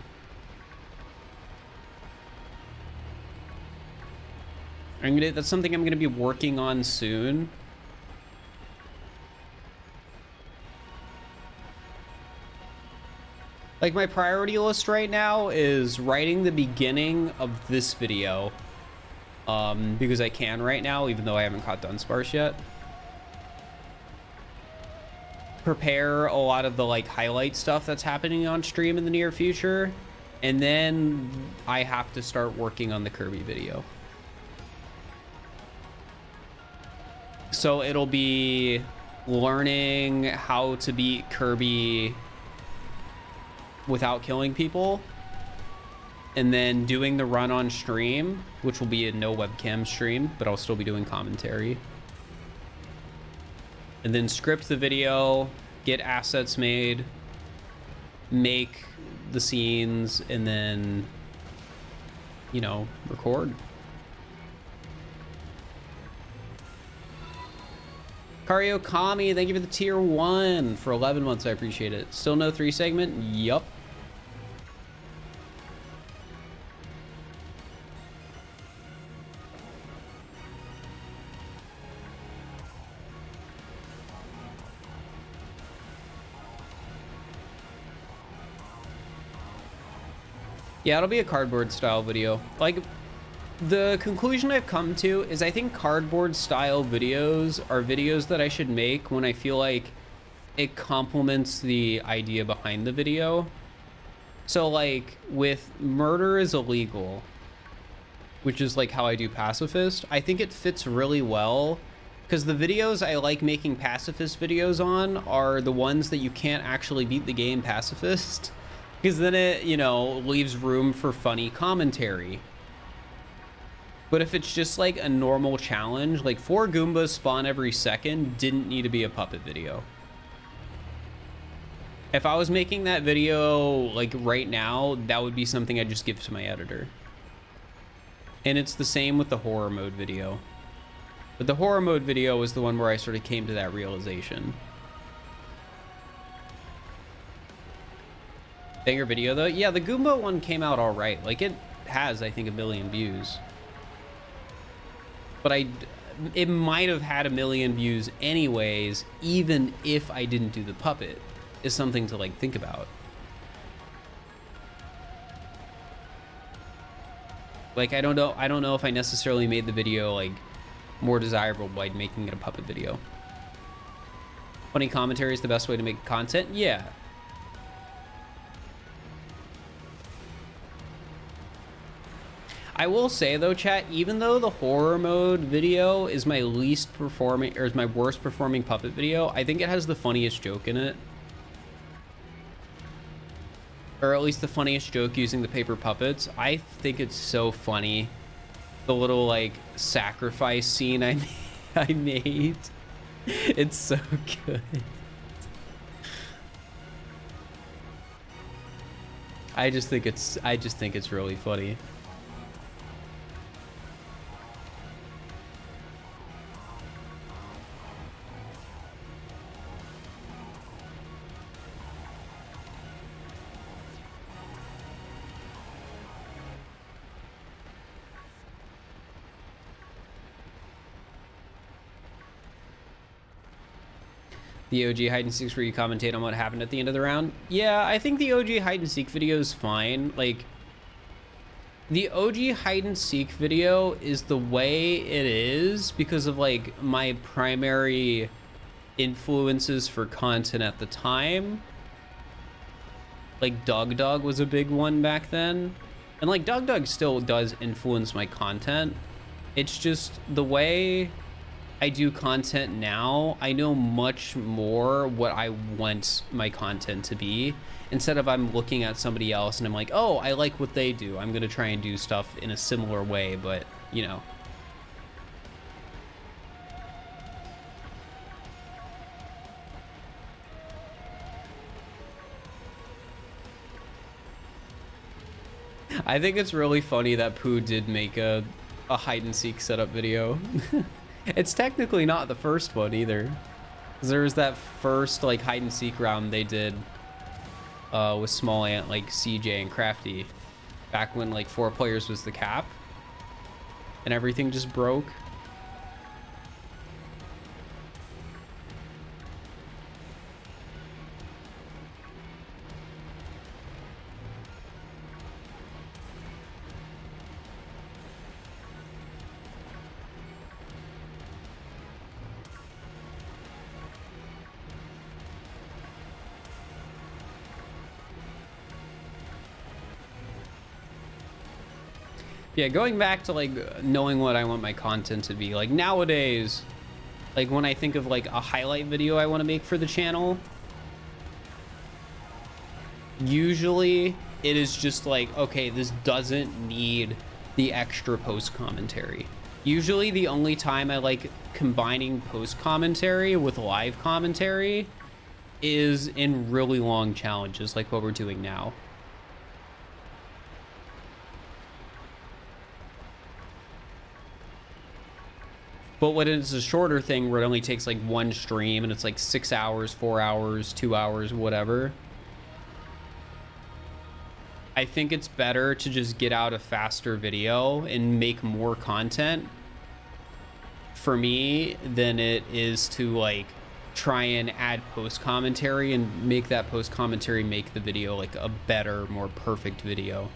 That's something I'm gonna be working on soon. Like, my priority list right now is writing the beginning of this video. Because I can right now, even though I haven't caught DUDUNSPARCE yet. Prepare a lot of the like highlight stuff that's happening on stream in the near future, and then I have to start working on the Kirby video. So it'll be learning how to beat Kirby without killing people, and then doing the run on stream, which will be a no webcam stream, but I'll still be doing commentary. And then script the video, get assets made, make the scenes, and then, you know, record. Kario Kami, thank you for the tier 1 for 11 months. I appreciate it. Still no 3 segment? Yup. Yeah, it'll be a cardboard style video. Like, the conclusion I've come to is I think cardboard style videos are videos that I should make when I feel like it complements the idea behind the video. So like with murder is illegal, which is like how I do pacifist, I think it fits really well because the videos I like making pacifist videos on are the ones that you can't actually beat the game pacifist, because then it, you know, leaves room for funny commentary. But if it's just like a normal challenge, like 4 Goombas spawn every second didn't need to be a puppet video. If I was making that video like right now, that would be something I'd just give to my editor. And it's the same with the horror mode video. But the horror mode video was the one where I sort of came to that realization. Banger video though? Yeah, the Goomba one came out all right. Like it has, I think, 1 million views. But it might have had 1 million views anyways, even if I didn't do the puppet, is something to like think about. Like, I don't know if I necessarily made the video like more desirable by making it a puppet video. Funny commentary is the best way to make content? Yeah. I will say though, chat, even though the horror mode video is my least performing, or is my worst performing puppet video, I think it has the funniest joke in it. Or at least the funniest joke using the paper puppets. I think it's so funny. The little like sacrifice scene I made. It's so good. I just think it's really funny. The OG hide and seeks where you commentate on what happened at the end of the round. Yeah, I think the OG hide and seek video is fine. Like, the OG hide and seek video is the way it is because of like my primary influences for content at the time. Like Dog was a big one back then. And like Dog still does influence my content. It's just the way I do content now, I know much more what I want my content to be, instead of I'm looking at somebody else and I'm like, oh, I like what they do, I'm gonna try and do stuff in a similar way, but you know. I think it's really funny that Pooh did make a hide and seek setup video. It's technically not the first one either. There's that first like hide and seek round they did with Small Ant, like CJ and Crafty, back when like 4 players was the cap and everything just broke. Yeah, going back to like knowing what I want my content to be, like nowadays, like when I think of like a highlight video I want to make for the channel, usually it is just like, okay, this doesn't need the extra post commentary. Usually the only time I like combining post commentary with live commentary is in really long challenges like what we're doing now. But when it's a shorter thing where it only takes like 1 stream and it's like 6 hours, 4 hours, 2 hours, whatever, I think it's better to just get out a faster video and make more content for me than it is to like try and add post commentary and make that post commentary make the video like a better, more perfect video.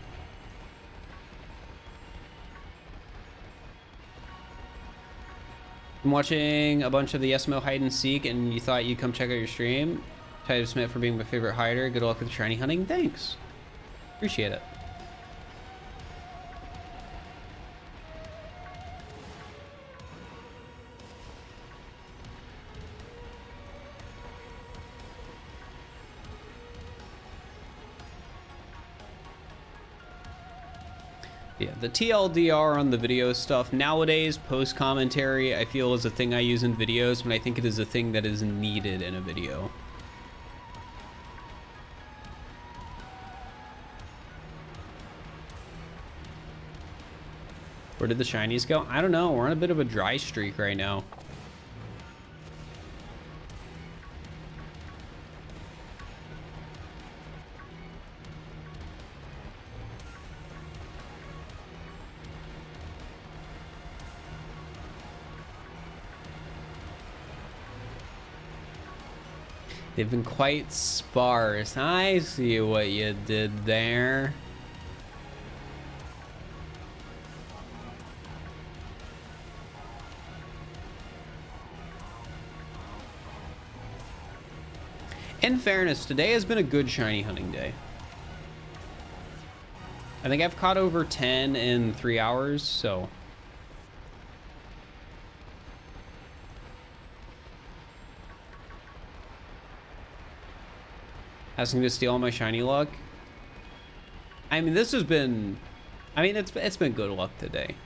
I'm watching a bunch of the SMO hide and seek, and you thought you'd come check out your stream. Titus Smith for being my favorite hider. Good luck with shiny hunting. Thanks. Appreciate it. Yeah, the TLDR on the video stuff nowadays, post commentary, I feel is a thing I use in videos, but I think it is a thing that is needed in a video. Where did the shinies go? I don't know. We're on a bit of a dry streak right now. They've been quite sparse. I see what you did there. In fairness, today has been a good shiny hunting day. I think I've caught over 10 in 3 hours, so... Asking to steal all my shiny luck. I mean, this has been... I mean, it's been good luck today.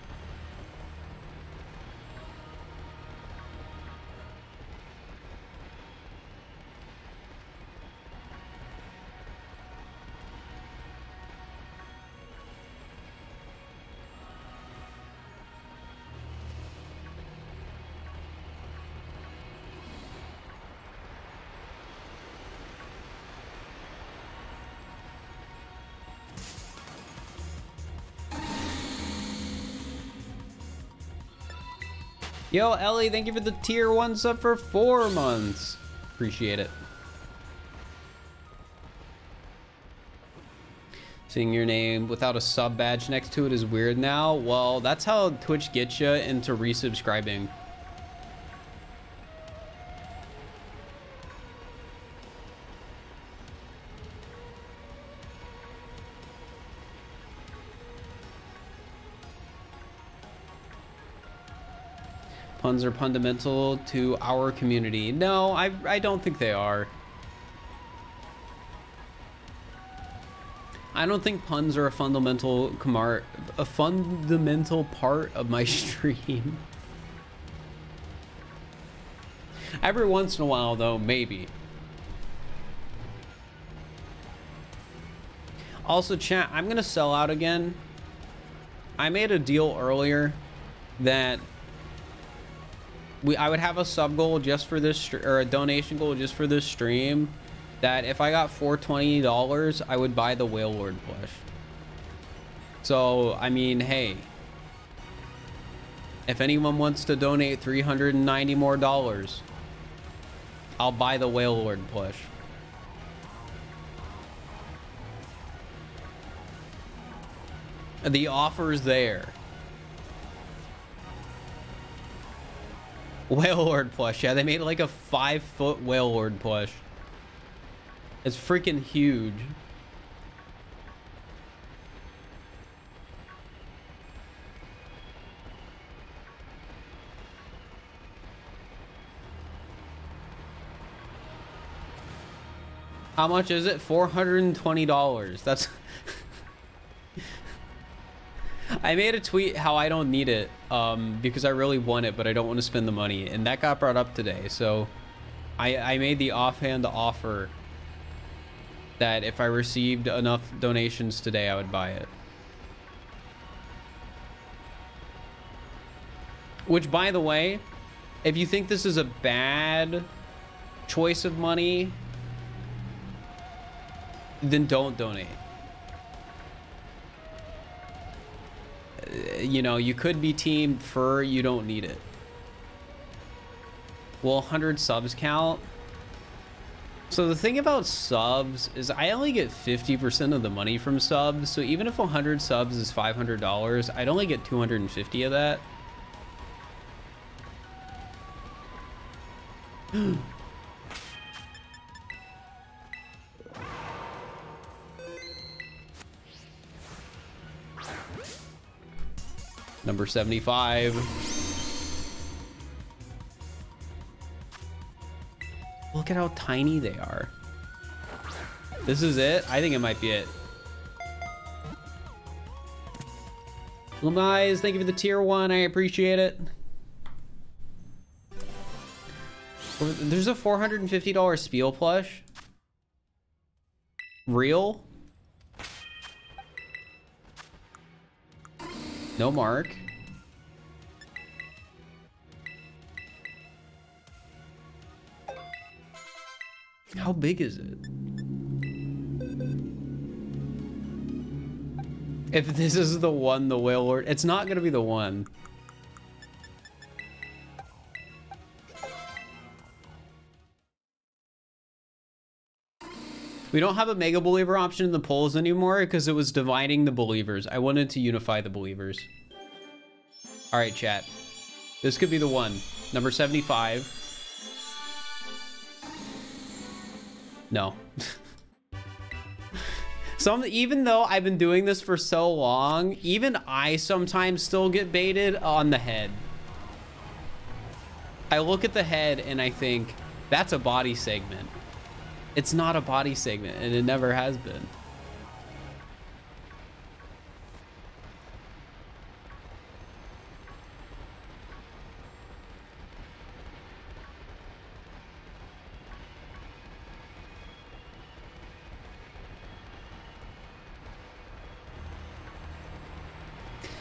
Yo, Ellie, thank you for the tier 1 sub for 4 months. Appreciate it. Seeing your name without a sub badge next to it is weird now. Well, that's how Twitch gets you into resubscribing. Puns are fundamental to our community. No, I don't think they are. I don't think puns are a fundamental part of my stream. Every once in a while, though, maybe. Also, chat, I'm gonna sell out again. I made a deal earlier that I would have a sub goal just for this, or a donation goal just for this stream, that if I got $420, I would buy the Whale Lord plush. So, I mean, hey, if anyone wants to donate $390 more, I'll buy the Whale Lord plush. The offer's there. Whale Lord plush. Yeah, they made like a 5-foot Whale Lord plush. It's freaking huge. How much is it? $420. That's... I made a tweet how I don't need it because I really want it, but I don't want to spend the money, and that got brought up today. So I made the offhand offer that if I received enough donations today, I would buy it. Which, by the way, if you think this is a bad choice of money, then don't donate. You know, you could be team Fir, you don't need it. Will 100 subs count? So the thing about subs is I only get 50% of the money from subs. So even if 100 subs is $500, I'd only get 250 of that. Number 75. Look at how tiny they are. This is it? I think it might be it. Lumais, thank you for the tier 1. I appreciate it. There's a $450 Spiel plush. Real? No mark. How big is it? If this is the one, the whale lord, it's not gonna be the one. We don't have a mega believer option in the polls anymore because it was dividing the believers. I wanted to unify the believers. All right, chat. This could be the one. Number 75. No. Even though I've been doing this for so long, even I sometimes still get baited on the head. I look at the head and I think, that's a body segment. It's not a body segment, and it never has been.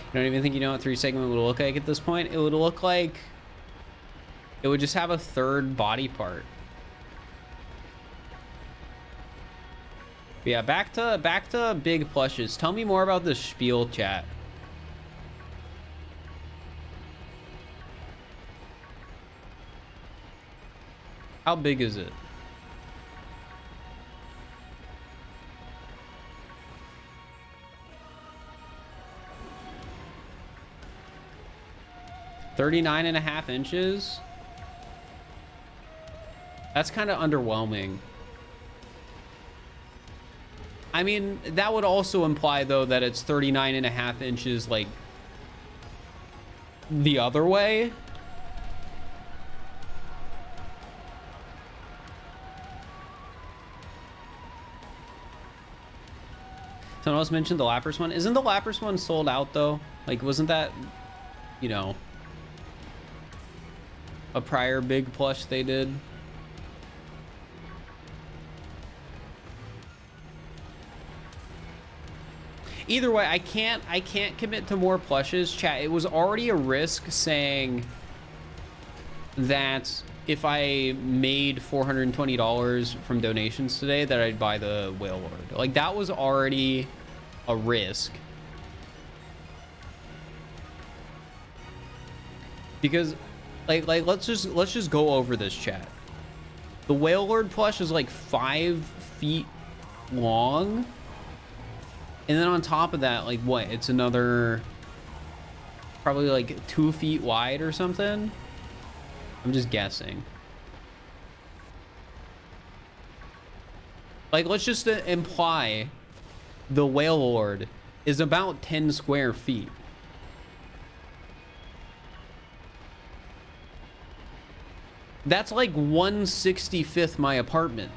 I don't even think you know what 3 segment would look like at this point. It would look like it would just have a third body part. But yeah, back to big plushes. Tell me more about this spiel, chat. How big is it? $39.5 inches. That's kind of underwhelming. I mean, that would also imply though that it's 39.5 inches like the other way. Someone else mentioned the Lapras one. Isn't the Lapras one sold out though? Like, wasn't that, you know, a prior big plush they did? Either way, I can't commit to more plushes, chat. It was already a risk saying that if I made $420 from donations today that I'd buy the Whale Lord. Like, that was already a risk. Because like let's just go over this, chat. The Whale Lord plush is like 5 feet long. And then on top of that, like, what? It's another probably like 2 feet wide or something. I'm just guessing. Like, let's just imply the Whale Lord is about 10 square feet. That's like 1/65th my apartment.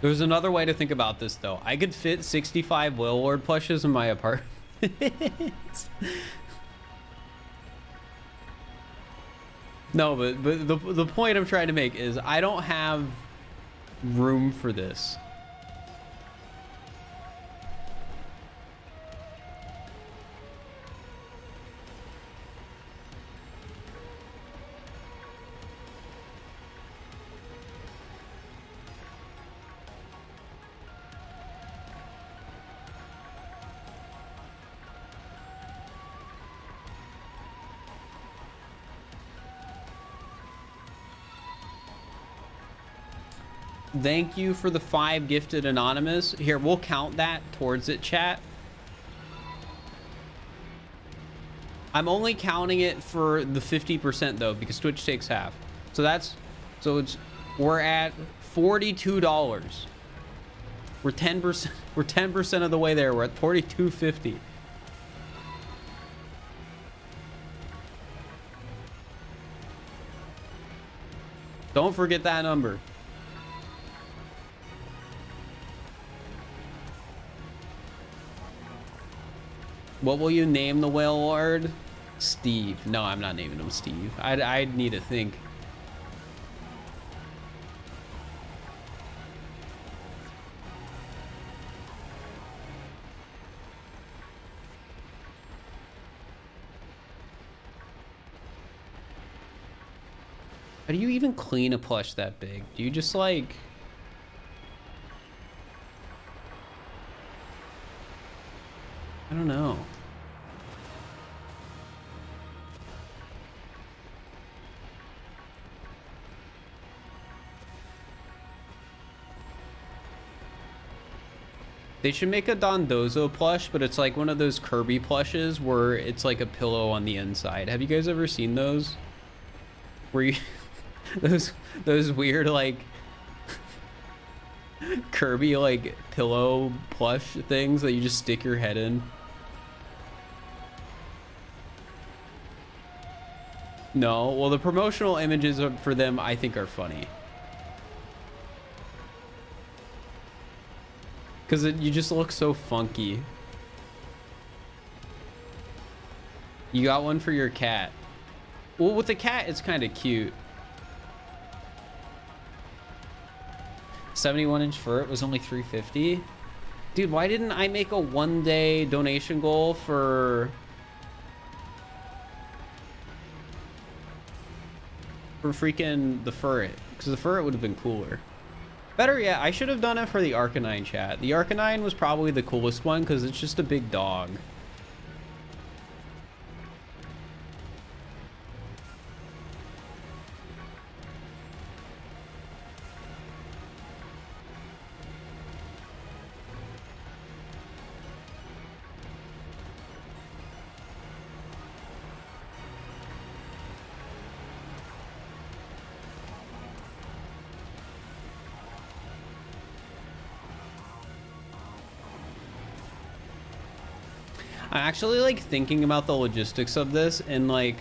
There's another way to think about this, though. I could fit 65 Whale Lord plushes in my apartment. No, but the point I'm trying to make is I don't have room for this. Thank you for the 5 gifted anonymous. Here, we'll count that towards it, chat. I'm only counting it for the 50% though, because Twitch takes half. So we're at $42. We're 10% of the way there. We're at $42.50. Don't forget that number. What will you name the whale lord? Steve. No, I'm not naming him Steve. I'd need to think. How do you even clean a plush that big? Do you just like... I don't know. They should make a Dondozo plush, but it's like one of those Kirby plushes where it's like a pillow on the inside. Have you guys ever seen those? Where you... those weird like Kirby like pillow plush things that you just stick your head in? No, well, the promotional images for them I think are funny because you just look so funky. You got one for your cat. Well, with the cat it's kind of cute. 71-inch fur, it was only $3.50. Dude, why didn't I make a 1-day donation goal for freaking the furret? Because the furret would have been cooler. Better yet, I should have done it for the Arcanine, chat. The Arcanine was probably the coolest one because it's just a big dog. I'm actually like thinking about the logistics of this and like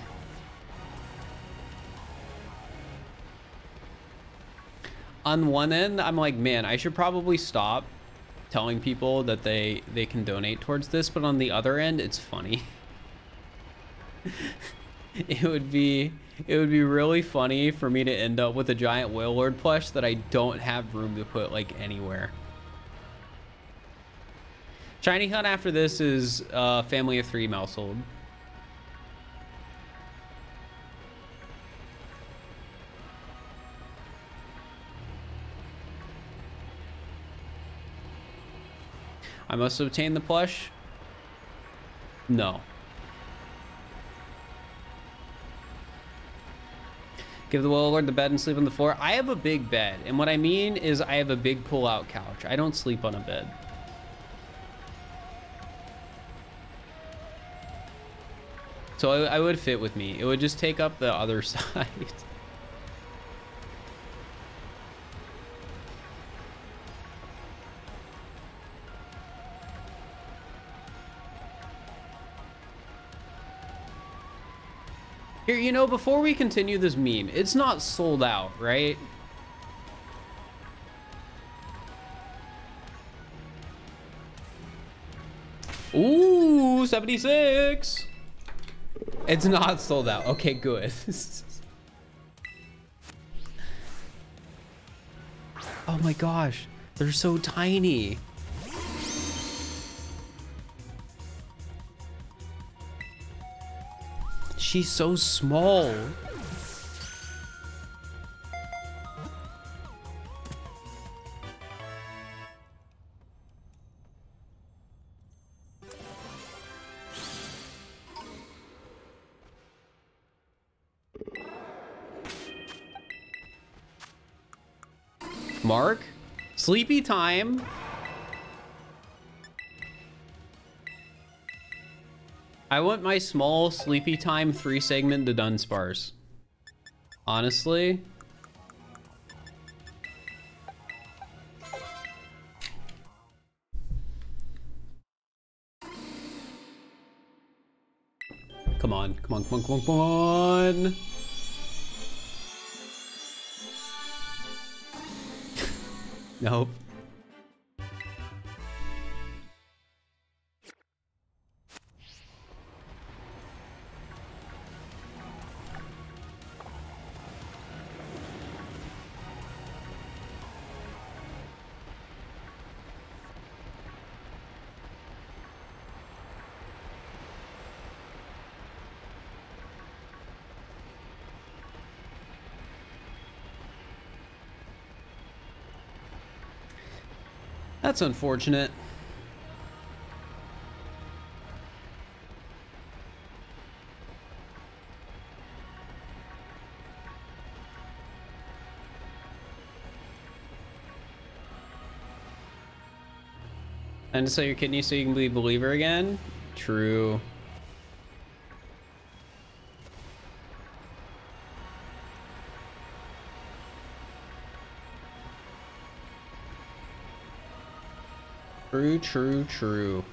on one end I'm like, man, I should probably stop telling people that they can donate towards this, but on the other end it's funny. it would be really funny for me to end up with a giant whale lord plush that I don't have room to put like anywhere. Shiny Hunt after this is family of 3 mousehold. I must obtain the plush. No. Give the whale lord the bed and sleep on the floor. I have a big bed, and what I mean is I have a big pull-out couch. I don't sleep on a bed. So I would fit with me. It would just take up the other side. Here, you know, before we continue this meme, it's not sold out, right? Ooh, 76. It's not sold out. Okay, good. Oh my gosh, they're so tiny. She's so small. Mark, sleepy time. I want my small sleepy time 3-segment DUDUNSPARCE. Honestly. Come on, come on, come on, come on, come on. Nope. That's unfortunate. And to sell your kidney so you can be a believer again? True. True, true, true.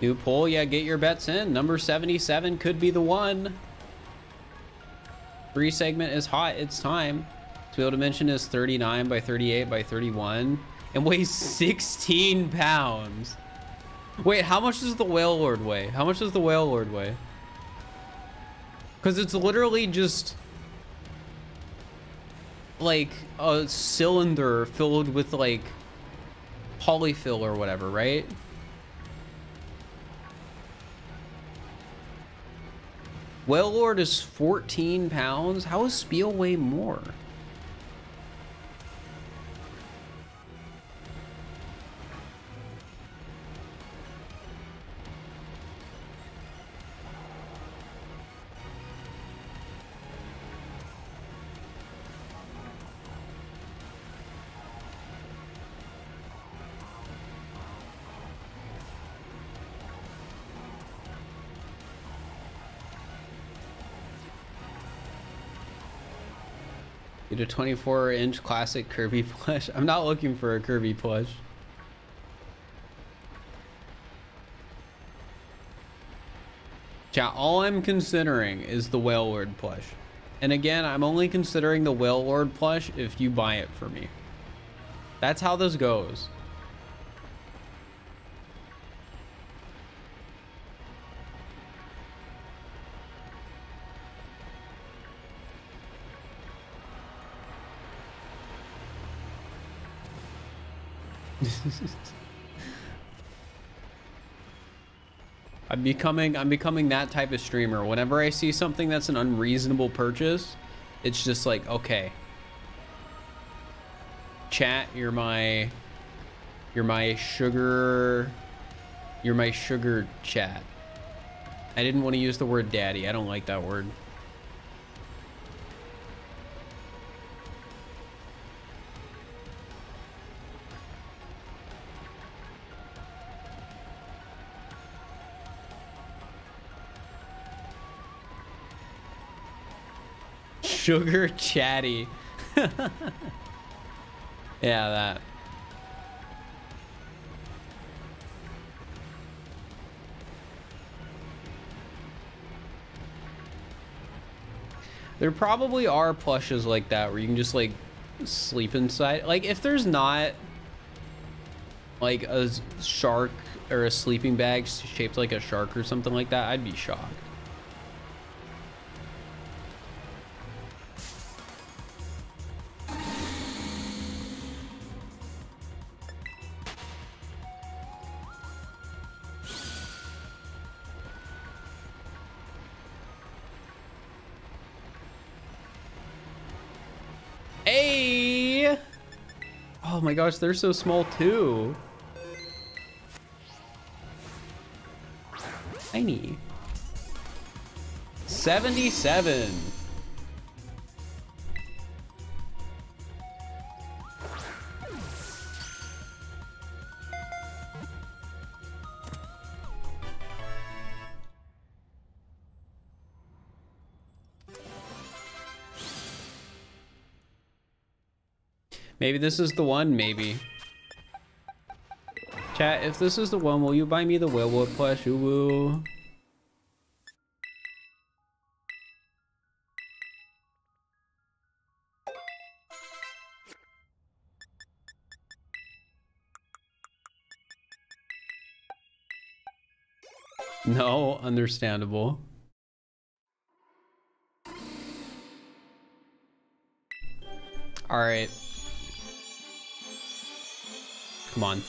New poll, yeah, get your bets in. Number 77 could be the one. 3-segment is hot, it's time. Wheel dimension is 39 by 38 by 31 and weighs 16 pounds. Wait, how much does the Whale Lord weigh? How much does the Whale Lord weigh? Because it's literally just like a cylinder filled with like polyfill or whatever, right? Whale Lord is 14 pounds. How does Spiel weigh more? Get a 24-inch classic Kirby plush. I'm not looking for a Kirby plush. Chat, all I'm considering is the Whale Lord plush. And again, I'm only considering the Whale Lord plush if you buy it for me. That's how this goes. I'm becoming that type of streamer. Whenever I see something that's an unreasonable purchase, it's just like, okay, chat, you're my sugar chat. I didn't want to use the word daddy. I don't like that word. Sugar chatty. Yeah, that. There probably are plushes like that where you can just like sleep inside. Like if there's not like a shark or a sleeping bag shaped like a shark or something like that, I'd be shocked. Hey! Oh my gosh, they're so small too. shiny. 77. Maybe this is the one, maybe. Chat, if this is the one, will you buy me the werewolf plush? Ooh. No, understandable. All right. Come on.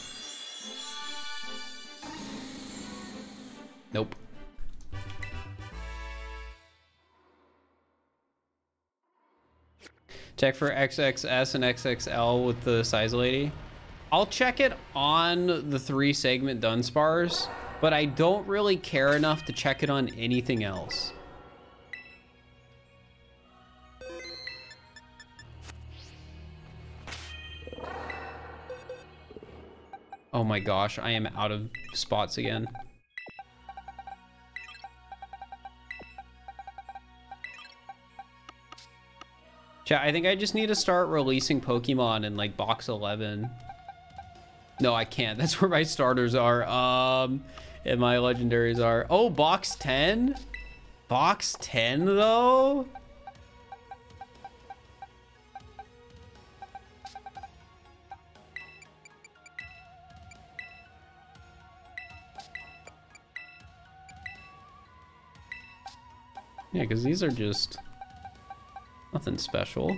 Nope. Check for XXS and XXL with the size lady. I'll check it on the 3 segment Dunsparce, but I don't really care enough to check it on anything else. Oh my gosh, I am out of spots again. Chat, I think I just need to start releasing Pokemon in like box 11. No, I can't. That's where my starters are. And my legendaries are. Oh, box 10? Box 10 though? Yeah, because these are just nothing special.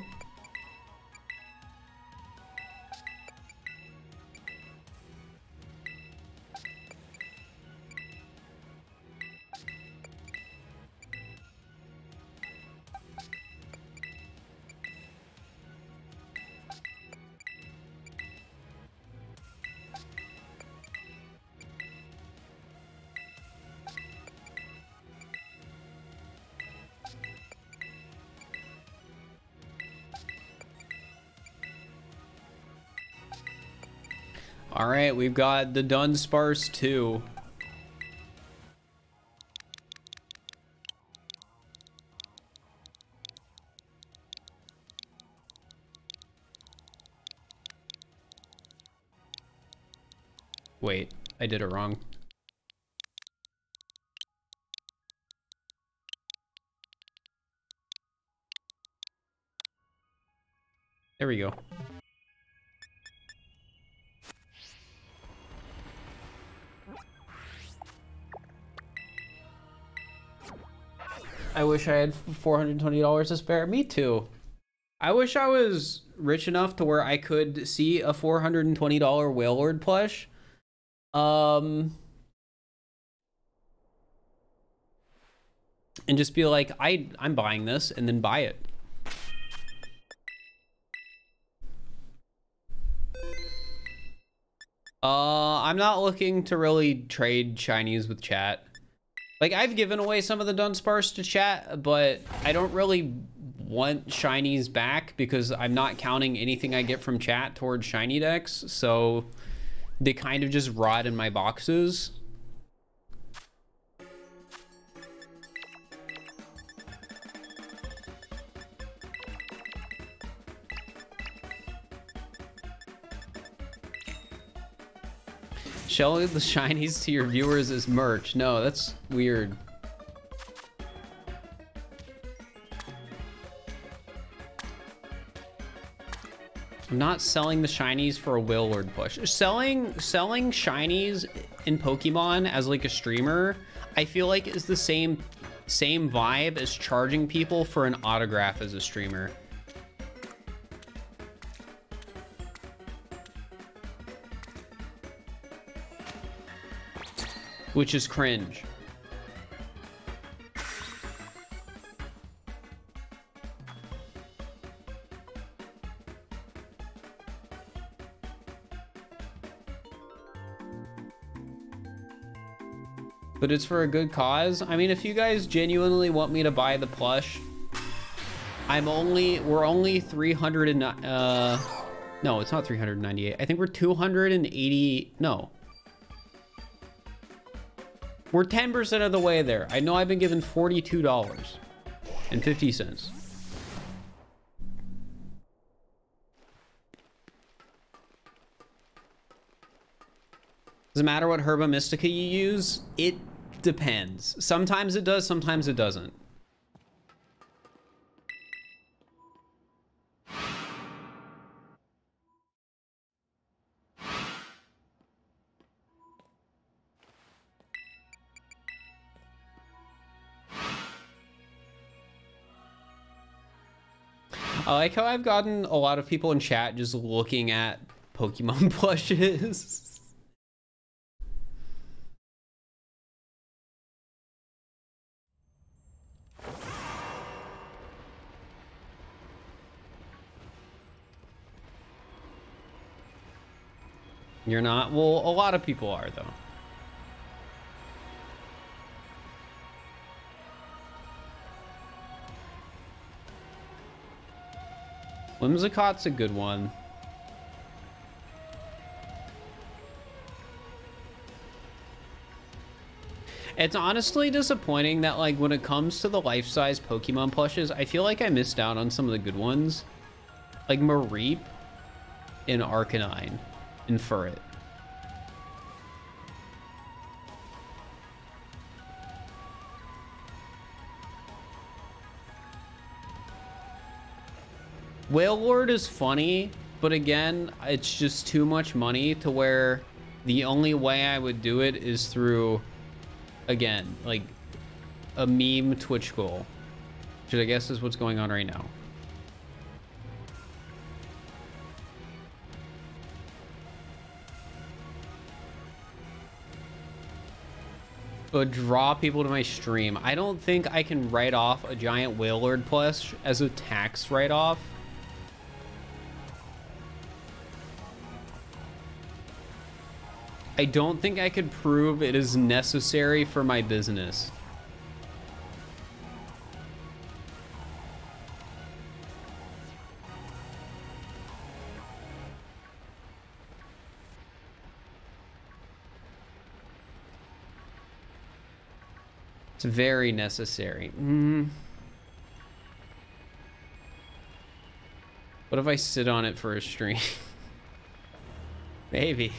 All right, we've got the Dunsparce 2. Wait, I did it wrong. There we go. I wish I had $420 to spare. Me too. I wish I was rich enough to where I could see a $420 Wailord plush. And just be like, I'm buying this, and then buy it. I'm not looking to really trade shinies with chat. Like, I've given away some of the Dunsparce to chat, but I don't really want shinies back because I'm not counting anything I get from chat towards shiny decks, so they kind of just rot in my boxes. Showing the shinies to your viewers is merch. No, that's weird. I'm not selling the shinies for a Wailord push. Selling shinies in Pokemon as like a streamer, I feel like is the same vibe as charging people for an autograph as a streamer. Which is cringe. But it's for a good cause. I mean, if you guys genuinely want me to buy the plush, we're only 300 and, no, it's not 398. I think we're 280, no. We're 10% of the way there. I know I've been given $42.50. Doesn't matter what Herba Mystica you use, it depends. Sometimes it does, sometimes it doesn't. I like how I've gotten a lot of people in chat just looking at Pokemon plushes. You're not? Well, a lot of people are, though. Whimsicott's a good one. It's honestly disappointing that, like, when it comes to the life-size Pokemon plushes, I feel like I missed out on some of the good ones. Like Mareep and Arcanine and Furret. Wailord is funny, but again, it's just too much money to where the only way I would do it is through, again, like a meme Twitch goal, which I guess is what's going on right now. But draw people to my stream. I don't think I can write off a giant Wailord plush as a tax write-off. I don't think I could prove it is necessary for my business. It's very necessary. What if I sit on it for a stream? Maybe.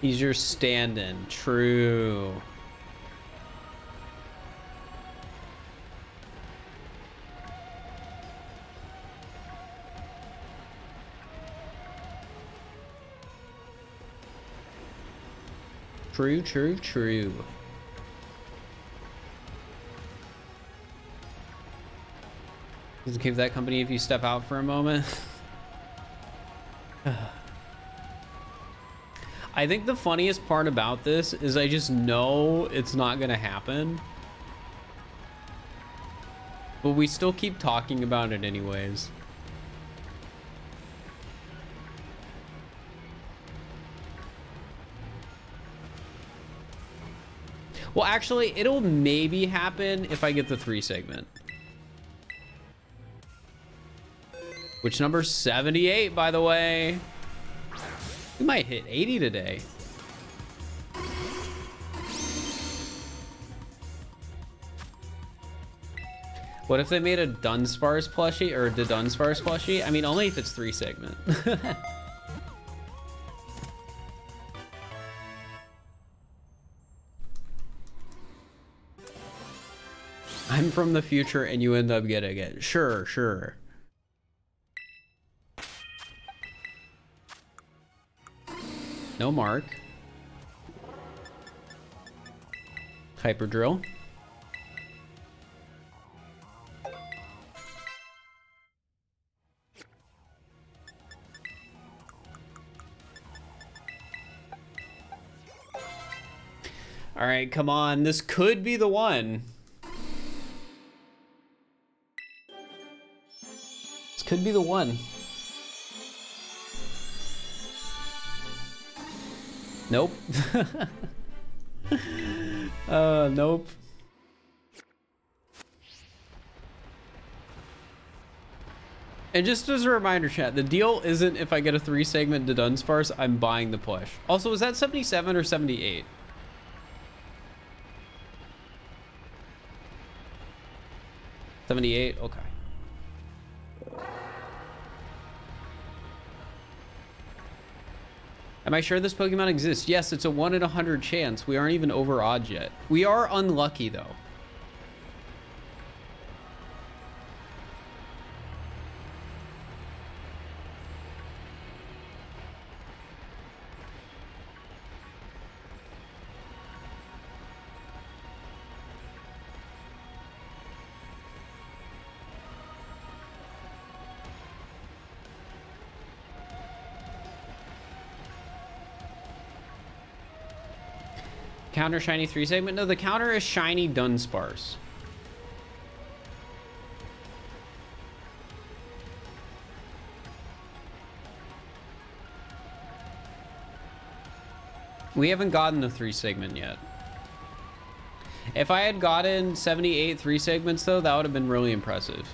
He's your stand-in. True. True, true, true. Doesn't keep that company if you step out for a moment. I think the funniest part about this is I just know it's not gonna happen. But we still keep talking about it anyways. Well, actually, it'll maybe happen if I get the 3 segment. Which number 78, by the way. We might hit 80 today. What if they made a DUDUNSPARCE plushie or a DUDUNSPARCE plushie? I mean, only if it's 3 segment. I'm from the future and you end up getting it. Sure, sure. No mark. Hyper drill. All right, come on. This could be the one. This could be the one. Nope. Nope. And just as a reminder, chat, the deal isn't if I get a 3-segment DUDUNSPARCE, I'm buying the push. Also, was that 77 or 78? $78? Okay. Am I sure this Pokemon exists? Yes, it's a 1 in 100 chance. We aren't even over odds yet. We are unlucky, though. Counter shiny 3-segment? No, the counter is shiny DUDUNSPARCE. We haven't gotten the 3-segment yet. If I had gotten 78 3-segments though, that would have been really impressive.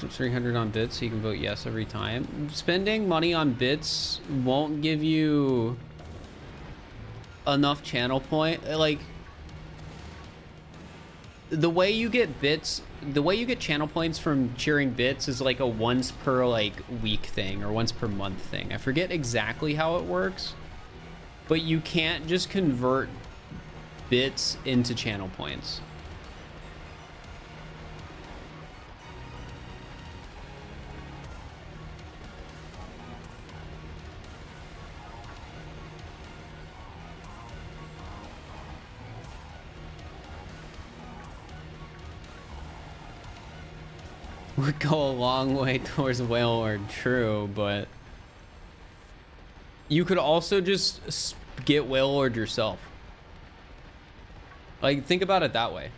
300 on bits, so you can vote yes every time. Spending money on bits won't give you enough channel point. Like, the way you get bits, the way you get channel points from cheering bits is like a once per like week thing or once per month thing. I forget exactly how it works, but you can't just convert bits into channel points. Would go a long way towards Wailord, true, but you could also just get Wailord yourself. Like, think about it that way.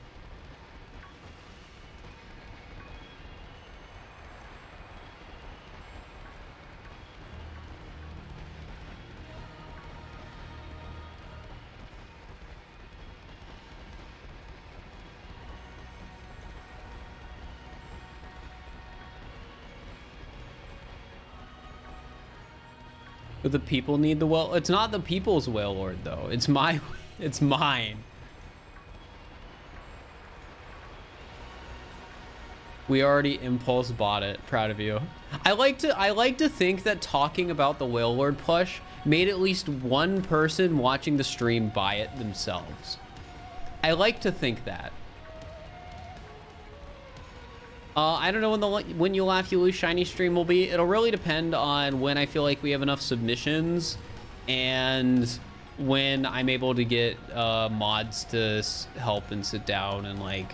But the people need the well. It's not the people's Wailord though. It's my, it's mine. We already impulse bought it. Proud of you. I like to think that talking about the Wailord plush made at least one person watching the stream buy it themselves. I like to think that. I don't know when the When You Laugh You Lose shiny stream will be. It'll really depend on when I feel like we have enough submissions and when I'm able to get mods to help and sit down and like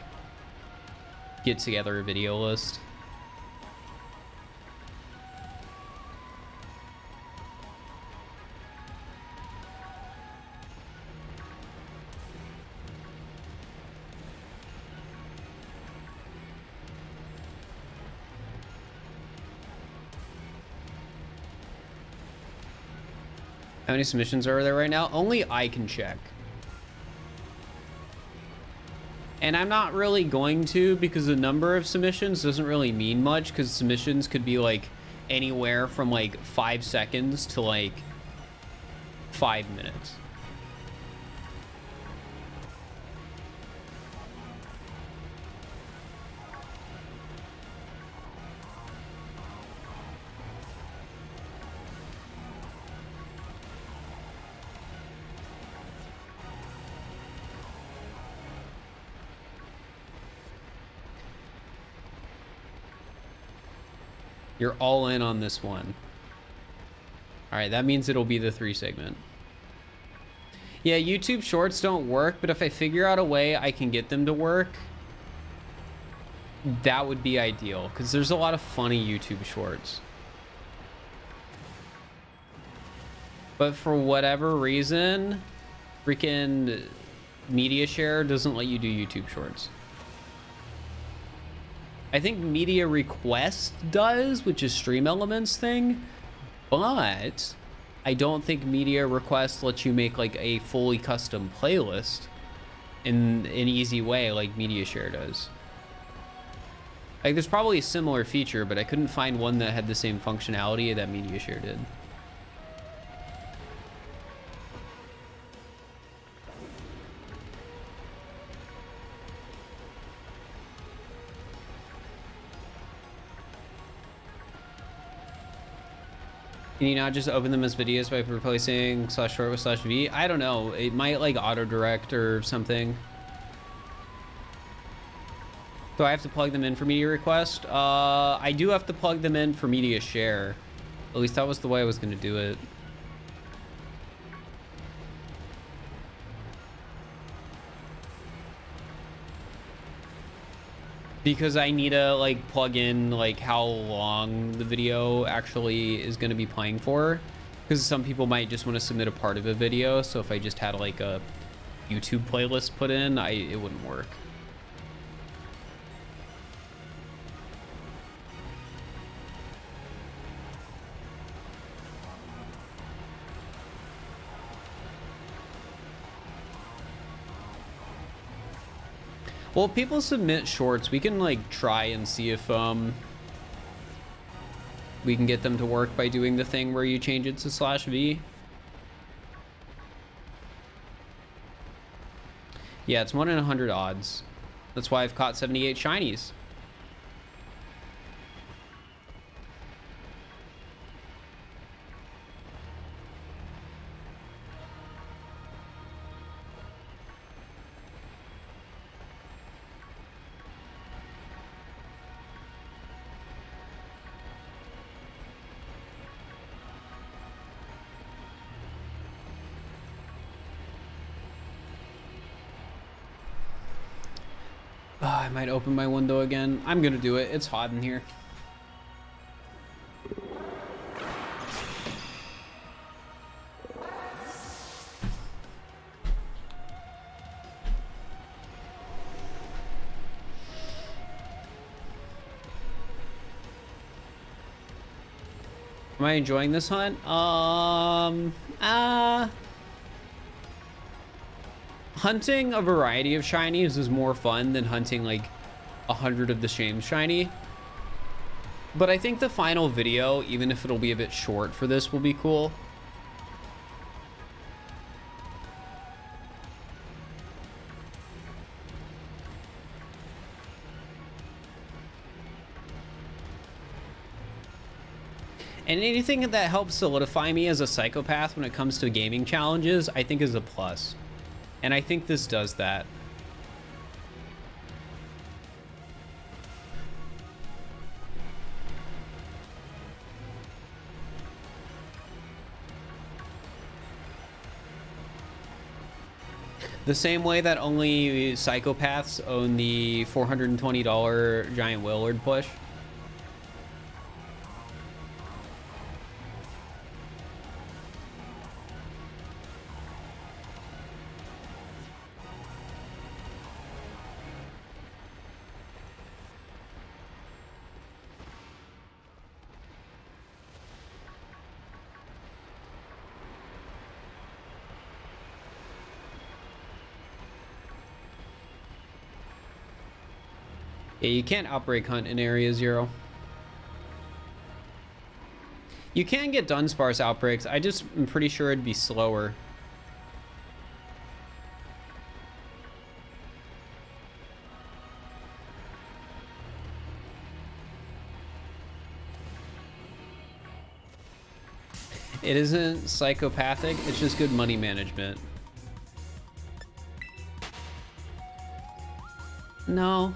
get together a video list. How many submissions are there right now? Only I can check. And I'm not really going to, because the number of submissions doesn't really mean much, because submissions could be like anywhere from like 5 seconds to like 5 minutes. You're all in on this one. All right, that means it'll be the 3-segment. Yeah, YouTube shorts don't work, but if I figure out a way I can get them to work, that would be ideal, because there's a lot of funny YouTube shorts. But for whatever reason, freaking media share doesn't let you do YouTube shorts. I think media request does, which is stream elements thing, but I don't think media request lets you make like a fully custom playlist in an easy way like media share does. Like there's probably a similar feature, but I couldn't find one that had the same functionality that media share did. Can you not just open them as videos by replacing /short with /v? I don't know. It might like auto direct or something. Do I have to plug them in for media request? I do have to plug them in for media share. At least that was the way I was going to do it. Because I need to like plug in like how long the video actually is going to be playing for, because some people might just want to submit a part of a video. So if I just had like a YouTube playlist put in, it wouldn't work. Well, if people submit shorts, we can like try and see if we can get them to work by doing the thing where you change it to /v. Yeah, it's 1 in 100 odds. That's why I've caught 78 shinies. I might open my window again. I'm gonna do it. It's hot in here. Am I enjoying this hunt? Hunting a variety of shinies is more fun than hunting like 100 of the same shiny. But I think the final video, even if it'll be a bit short for this, will be cool. And anything that helps solidify me as a psychopath when it comes to gaming challenges, I think is a plus. And I think this does that. The same way that only psychopaths own the $420 giant Wailord push. Yeah, you can't outbreak hunt in Area 0. You can get DUDUNSPARCE outbreaks. I just am pretty sure it'd be slower. It isn't psychopathic, it's just good money management. No.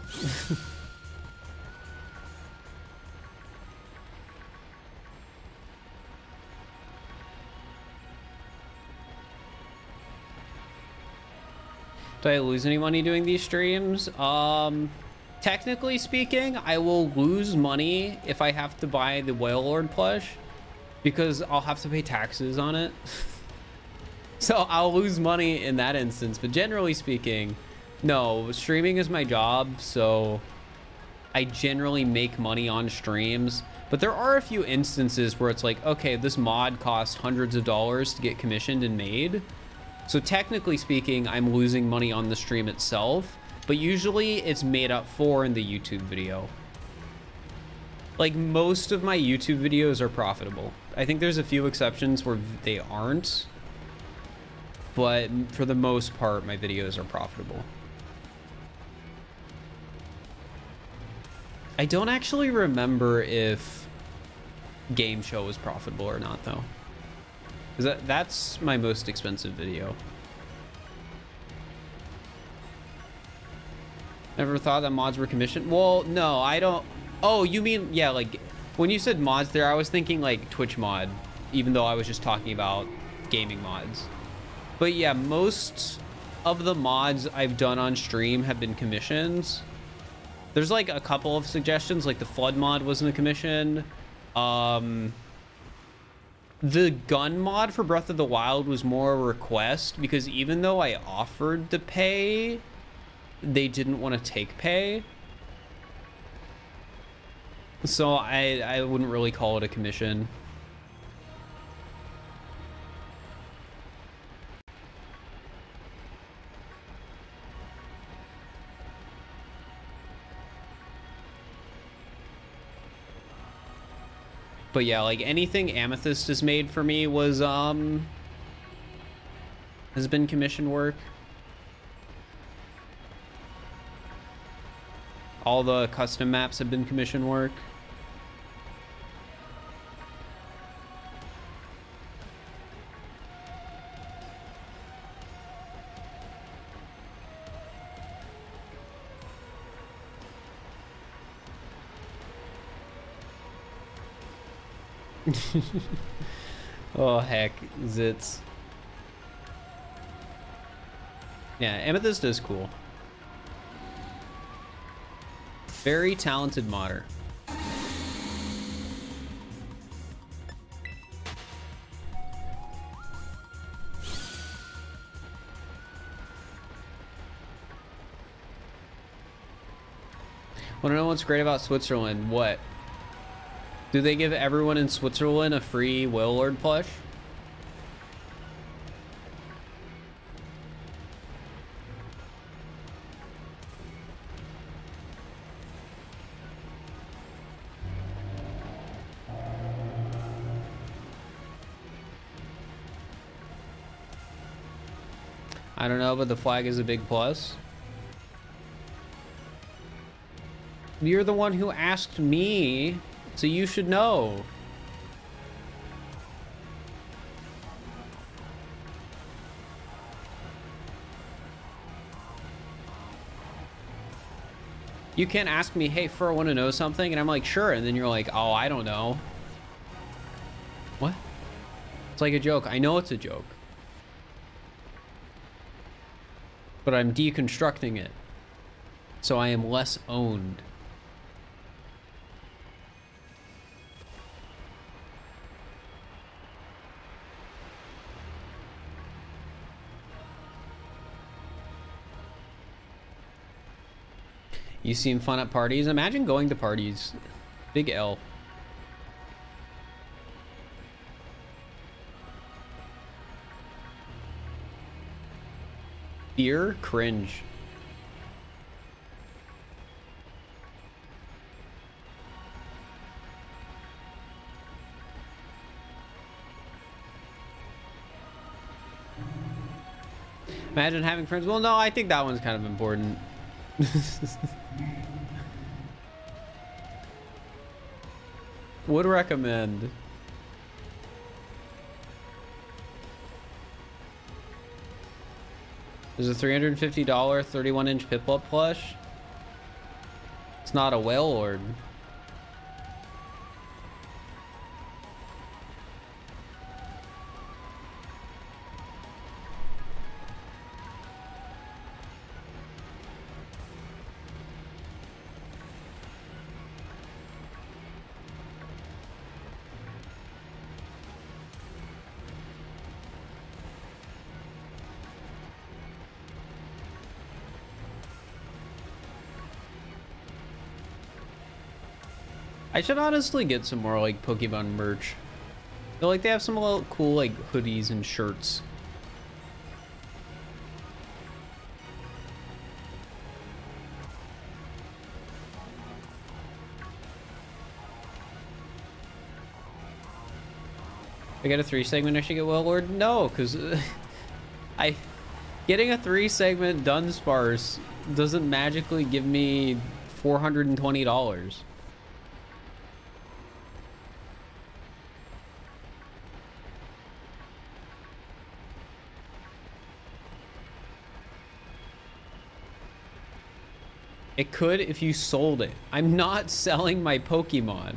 Do I lose any money doing these streams? Technically speaking, I will lose money if I have to buy the Wailord plush, because I'll have to pay taxes on it. So I'll lose money in that instance, but generally speaking, no, streaming is my job, so I generally make money on streams. But there are a few instances where it's like, okay, this mod costs hundreds of dollars to get commissioned and made. So technically speaking, I'm losing money on the stream itself, but usually it's made up for in the YouTube video. Like, most of my YouTube videos are profitable. I think there's a few exceptions where they aren't, but for the most part, my videos are profitable. I don't actually remember if Game Show was profitable or not, though. That's my most expensive video. Never thought that mods were commissioned? Well, no, I don't. Oh, you mean, yeah, like, when you said mods there, I was thinking, like, Twitch mod, even though I was just talking about gaming mods. But yeah, most of the mods I've done on stream have been commissions. There's, like, a couple of suggestions, like the flood mod wasn't a commission. The gun mod for Breath of the Wild was more a request, because even though I offered to pay, they didn't want to take pay. So I wouldn't really call it a commission. But yeah, like anything Amethyst has made for me was has been commission work. All the custom maps have been commission work. Oh heck, zits. Yeah, Amethyst is cool. Very talented modder. Want to know what's great about Switzerland? What? Do they give everyone in Switzerland a free Wailord plush? I don't know, but the flag is a big plus. You're the one who asked me, so you should know. You can't ask me, hey, Fir, I want to know something, and I'm like, sure, and then you're like, oh, I don't know. What? It's like a joke. I know it's a joke. But I'm deconstructing it, so I am less owned. You seem fun at parties. Imagine going to parties. Big L. Fear? Cringe. Imagine having friends. Well, no, I think that one's kind of important. Would recommend. There's a $350 31-inch Piplup plush. It's not a Wailord. I should honestly get some more like Pokemon merch. I feel like they have some little cool like hoodies and shirts. I get a 3-segment, I should get Wailord? No, because getting a 3-segment DUDUNSPARCE doesn't magically give me $420. It could if you sold it. I'm not selling my Pokemon.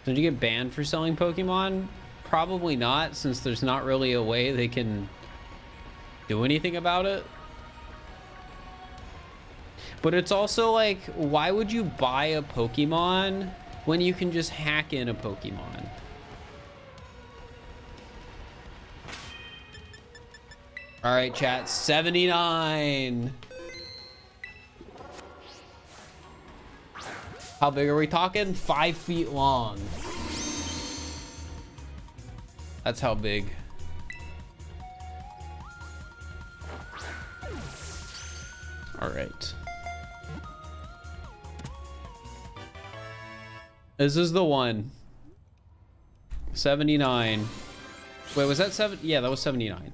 Did you get banned for selling Pokemon? Probably not, since there's not really a way they can do anything about it. But it's also like, why would you buy a Pokemon when you can just hack in a Pokemon? All right, chat, 79. How big are we talking? 5 feet long. That's how big. All right. This is the one. 79. Wait, was that 7? Yeah, that was 79.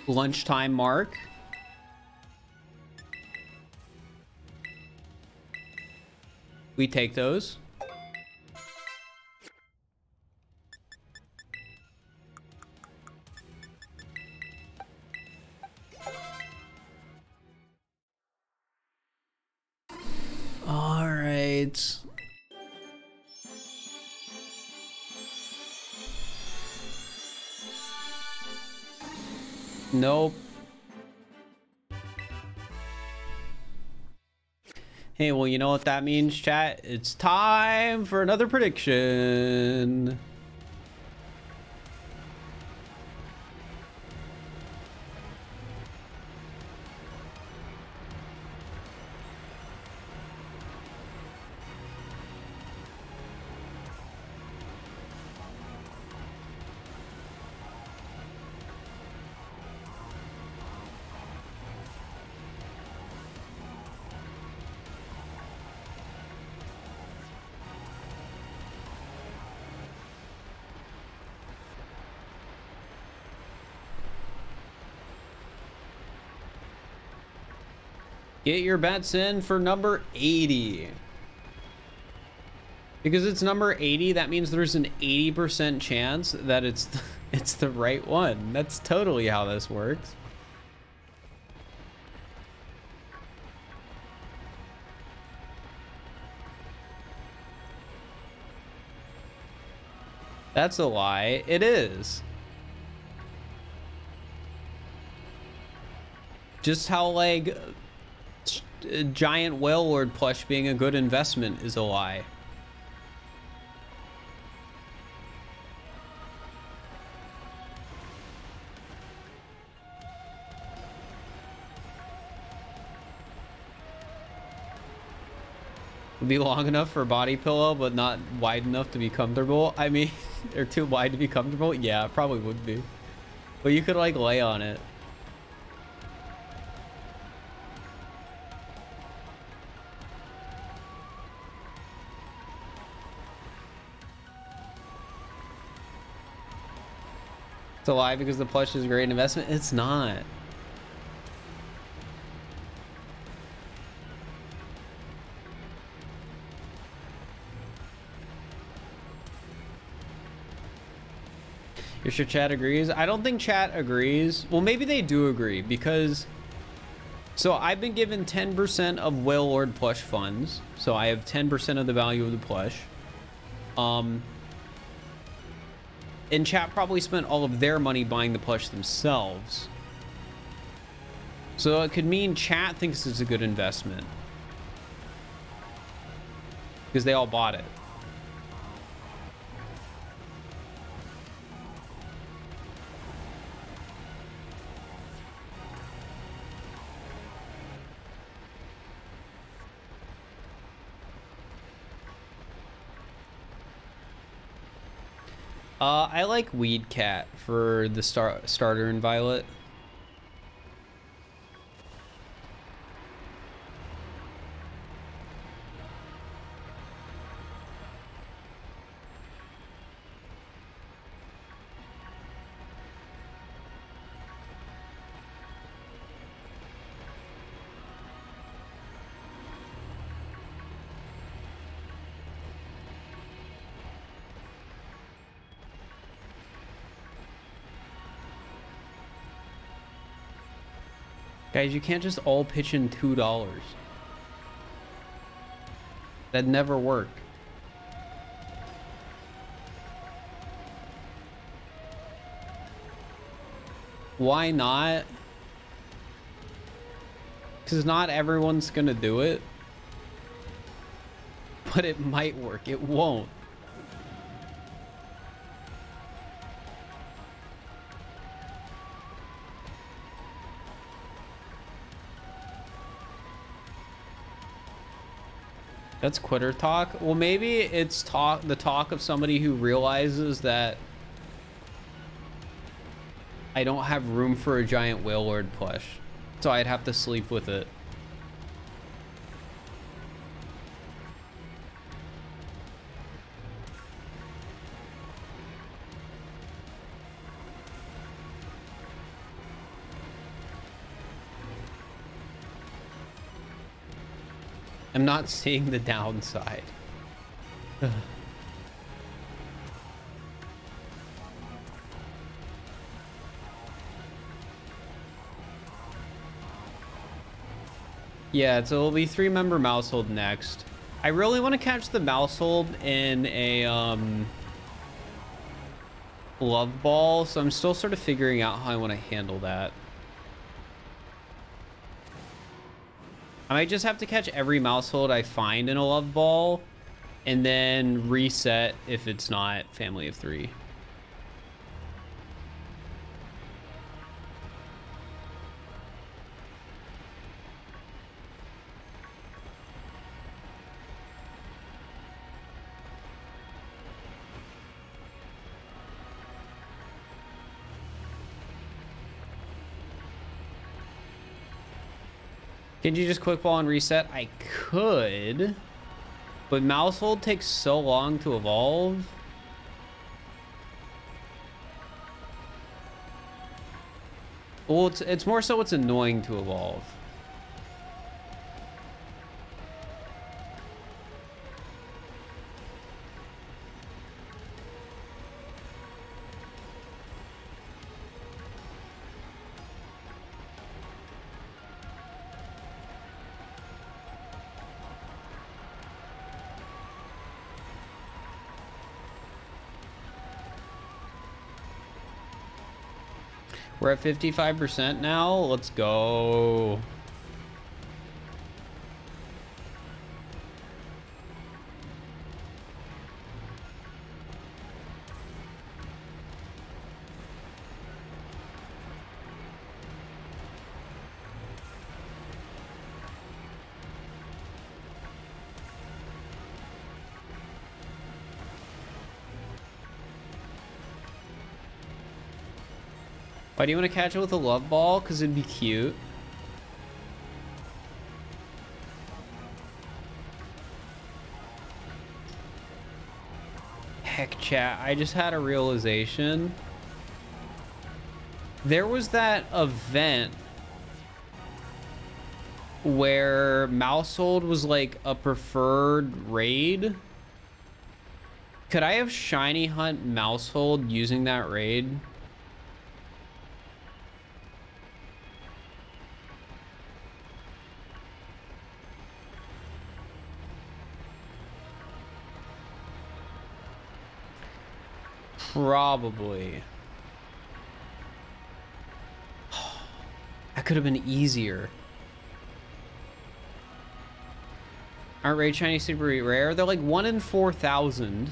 Lunchtime mark. We take those. All right. Nope. Hey, well, you know what that means, chat? It's time for another prediction. Get your bets in for number 80. Because it's number 80, that means there's an 80% chance that it's the right one. That's totally how this works. That's a lie. It is. Just how, like, a giant Wailord plush being a good investment is a lie. Be long enough for a body pillow, but not wide enough to be comfortable. I mean, they're too wide to be comfortable. Yeah, it probably would be. But you could like lay on it. It's a lie because the plush is a great investment. It's not. Your sure chat agrees? I don't think chat agrees. Well, maybe they do agree because... So I've been given 10% of Wailord plush funds. So I have 10% of the value of the plush. And chat probably spent all of their money buying the plush themselves. So it could mean chat thinks it's a good investment. Because they all bought it. I like Weed Cat for the starter in Violet. Guys, you can't just all pitch in $2. That'd never work. Why not? Because not everyone's gonna do it. But it might work. It won't. That's quitter talk. Well, maybe it's the talk of somebody who realizes that I don't have room for a giant whale lord plush, so I'd have to sleep with it. I'm not seeing the downside. Yeah, so it'll be 3-member mousehold next. I really want to catch the mousehold in a love ball, so I'm still sort of figuring out how I want to handle that. I might just have to catch every mousehold I find in a love ball and then reset if it's not family of 3. Can you just quick ball and reset? I could, but mousehold takes so long to evolve. Well, it's more so it's annoying to evolve. We're at 55% now. Let's go. Why do you want to catch it with a love ball? Because it'd be cute. Heck, chat, I just had a realization. There was that event where Mousehold was like a preferred raid. Could I have shiny hunt Mousehold using that raid? Probably. That could have been easier. Aren't rare Chinese super rare? They're like 1 in 4,000.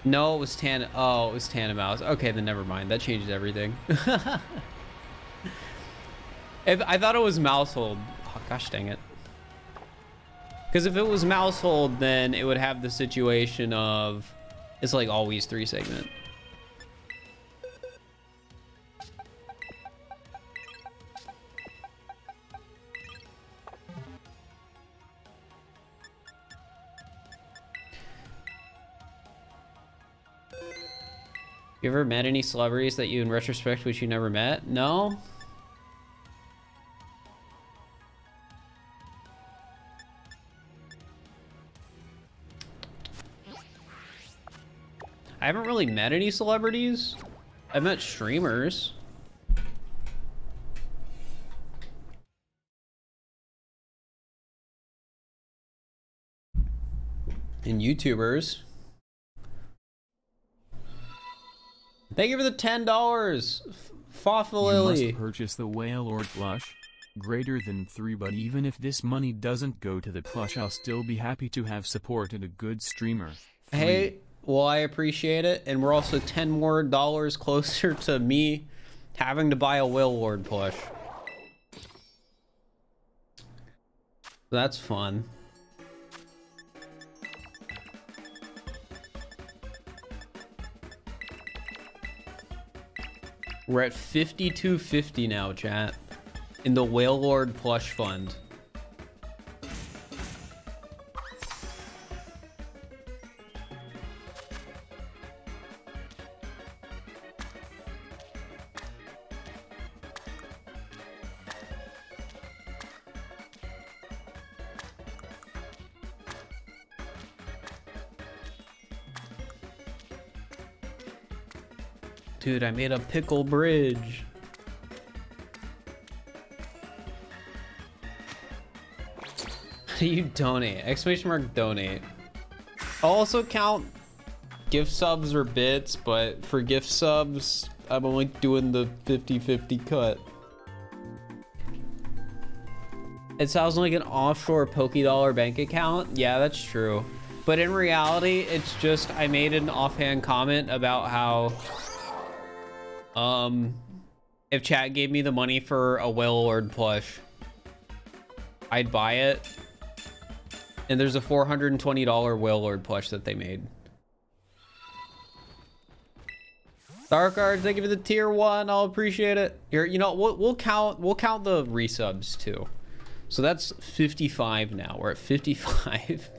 No, it was Tan. Oh, it was Tannenmouse. Okay, then never mind. That changes everything. I thought it was Mousehold. Oh, gosh dang it. Because if it was Mousehold, then it would have the situation of it's like always 3 segment. You ever met any celebrities that you in retrospect wish you never met? No? I haven't really met any celebrities. I've met streamers. And YouTubers. Thank you for the $10, Fawfulily. You must purchase the Whale Lord plush. Greater than 3, but even if this money doesn't go to the plush, I'll still be happy to have supported a good streamer. 3. Hey, well, I appreciate it, and we're also $10 more closer to me having to buy a Whale Lord plush. That's fun. We're at 5250 now, chat, in the Whale Lord plush fund. Dude, I made a pickle bridge. How do you donate? Exclamation mark donate. I'll also count gift subs or bits, but for gift subs, I'm only doing the 50-50 cut. It sounds like an offshore Pokédollar bank account. Yeah, that's true. But in reality, it's just I made an offhand comment about how if chat gave me the money for a Whale Lord plush, I'd buy it. And there's a $420 Whale Lord plush that they made. Darkard, thank you for the tier 1. I'll appreciate it. Here, you know, we'll count the resubs too. So that's 55 now. We're at 55.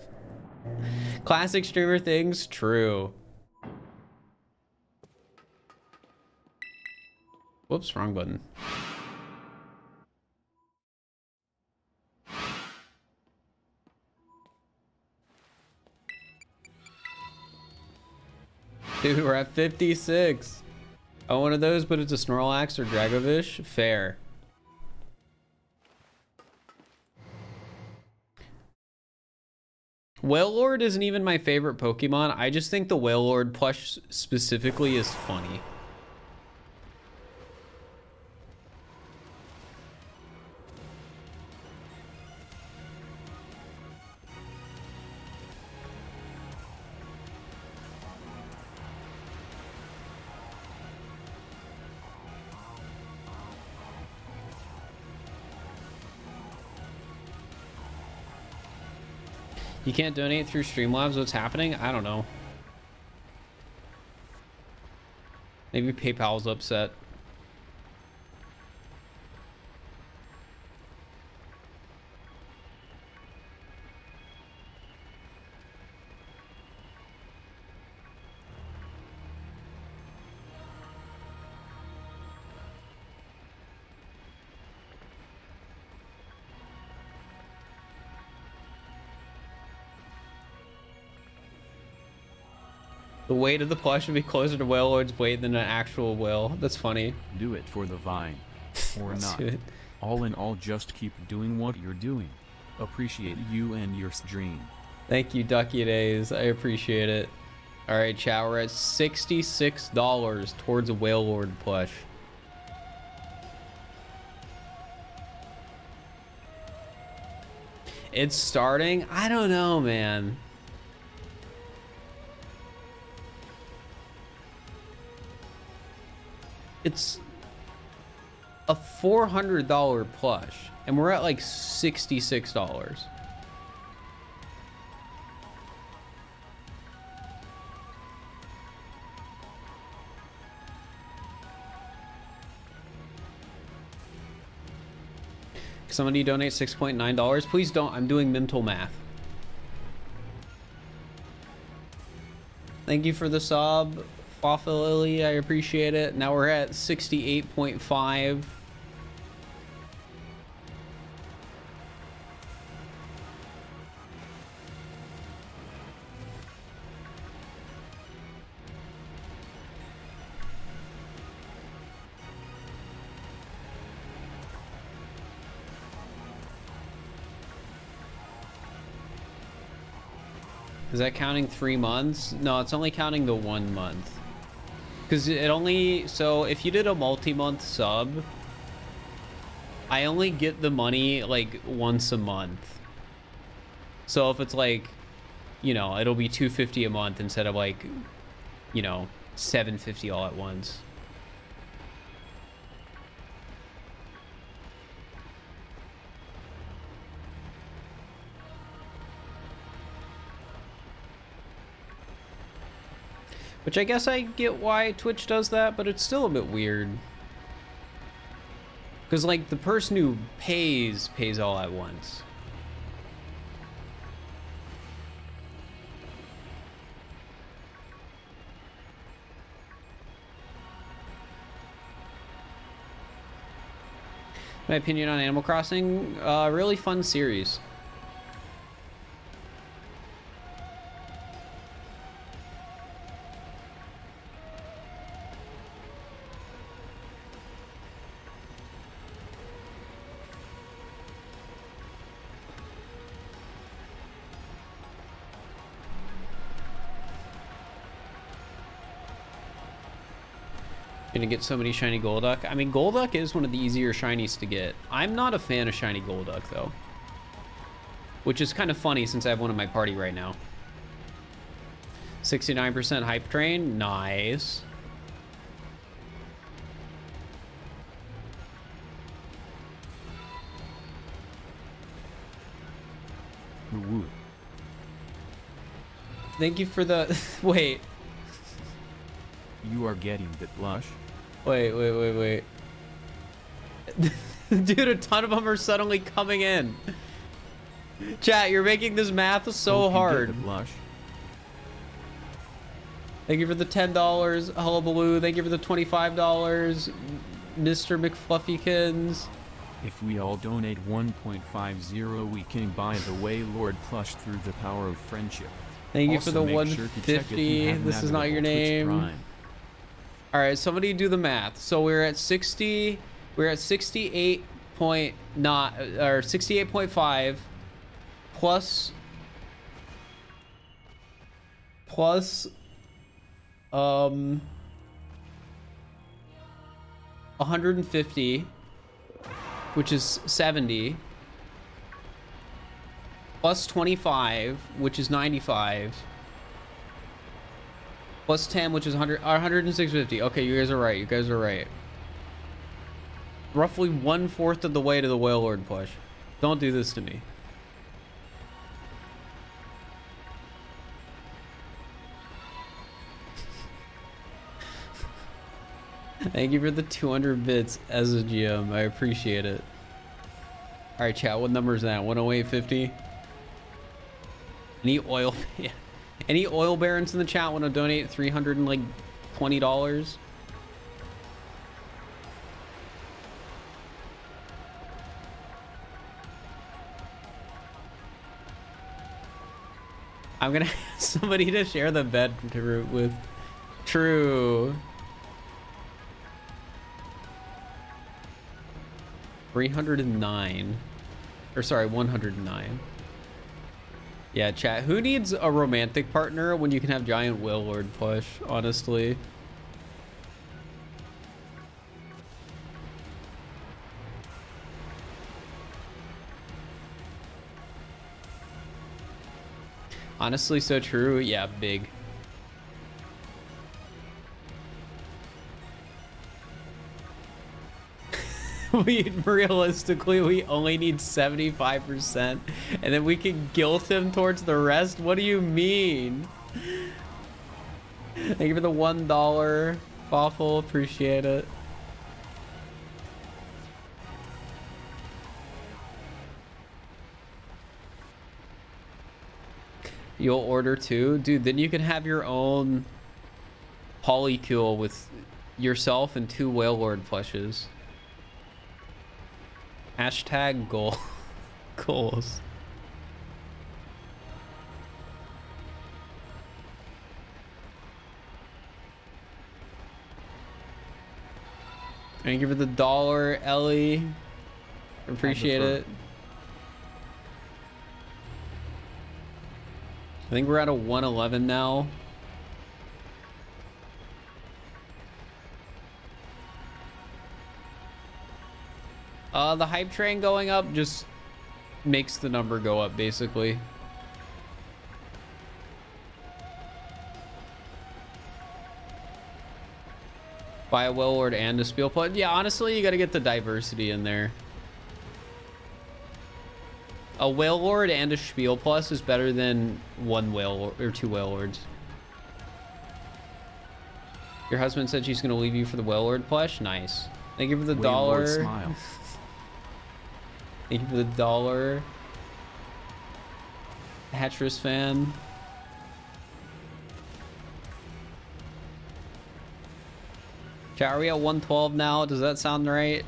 Classic streamer things, true. Whoops, wrong button. Dude, we're at 56. Oh, one of those, but it's a Snorlax or Dragovish? Fair. Whale Lord isn't even my favorite Pokemon. I just think the Whale Lord plush specifically is funny. You can't donate through Streamlabs. What's happening? I don't know. Maybe PayPal's upset. The weight of the plush would be closer to Whale Lord's weight than an actual whale. That's funny. Do it for the vine. Or not. Dude. All in all, just keep doing what you're doing. Appreciate you and your stream. Thank you, Ducky Days. I appreciate it. All right, chat. We're at $66 towards a Whale Lord plush. It's starting? I don't know, man. It's a $400 plush, and we're at like $66. Somebody donate $6.9. Please don't. I'm doing mental math. Thank you for the sub, Fafa Lily. I appreciate it. Now we're at 68.5. Is that counting 3 months? No, it's only counting the 1 month. Because it only... So if you did a multi-month sub, I only get the money like once a month. So if it's like, you know, it'll be $250 a month instead of like, you know, $750 all at once. Which I guess I get why Twitch does that, but it's still a bit weird. Because, like, the person who pays all at once. My opinion on Animal Crossing, really fun series. Gonna get so many shiny Golduck. I mean, Golduck is one of the easier shinies to get. I'm not a fan of shiny Golduck though, which is kind of funny since I have one in my party right now. 69% hype train, nice. Woo. Thank you for the wait. You are getting the blush. Wait. Dude, a ton of them are suddenly coming in. Chat, you're making this math so hard. The blush. Thank you for the $10, Hullabaloo. Thank you for the $25, Mr. McFluffykins. If we all donate 1.50, we can buy the Waylord plush through the power of friendship. Thank you Also, for the make sure to check if you 150. have This is not your navigable Twitch name. Prime. All right, somebody do the math. So we're at 60. We're at 68 point not or 68.5 plus 150, which is 70, plus 25, which is 95, plus 10, which is 100, 106.50. Okay, you guys are right. You guys are right. Roughly 1/4 of the way to the Whale Lord push. Don't do this to me. Thank you for the 200 bits as a GM. I appreciate it. All right, chat. What number is that? 108.50. Any oil? Yeah. Any oil barons in the chat want to donate $320? I'm gonna ask somebody to share the bed with. True. 309, or sorry, 109. Yeah, chat. Who needs a romantic partner when you can have giant Whale Lord plush, honestly? Honestly, so true. Yeah, big. Realistically, we only need 75%, and then we can guilt him towards the rest. What do you mean? Thank you for the $1. Waffle, appreciate it. You'll order too? Dude, then you can have your own polycule with yourself and 2 Whale Lord plushes. Hashtag goal. Goals. Thank you for the $1, Ellie. Appreciate it. I think we're at a 111 now. The hype train going up just makes the number go up, basically. Buy a Whale Lord and a Spiel Plus. Yeah, honestly, you gotta get the diversity in there. A Whale Lord and a Spiel Plus is better than 1 Whale or 2 Whale Lords. Your husband said she's gonna leave you for the Whale Lord plush. Nice. Thank you for the $1. Smile. Thank you for the $1. Hatcher's fan. Chat, are we at 112 now? Does that sound right?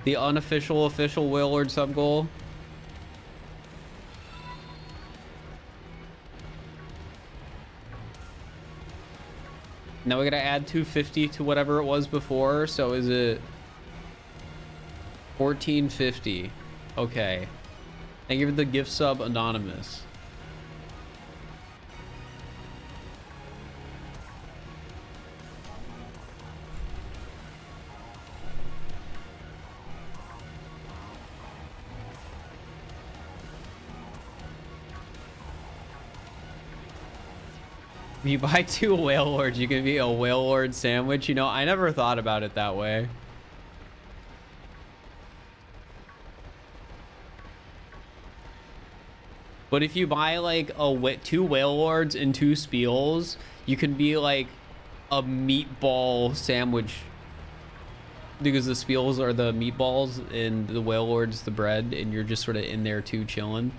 The unofficial official Whale Lord sub goal. Now we gotta add 250 to whatever it was before. So is it 1450? Okay. Thank you for the gift sub, Anonymous. If you buy 2 Whale Lords, you can be a Whale Lord sandwich. You know, I never thought about it that way. But if you buy like a 2 Whale Lords and 2 Spiels, you can be like a meatball sandwich. Because the Spiels are the meatballs and the Whale Lords the bread, and you're just sort of in there too, chilling.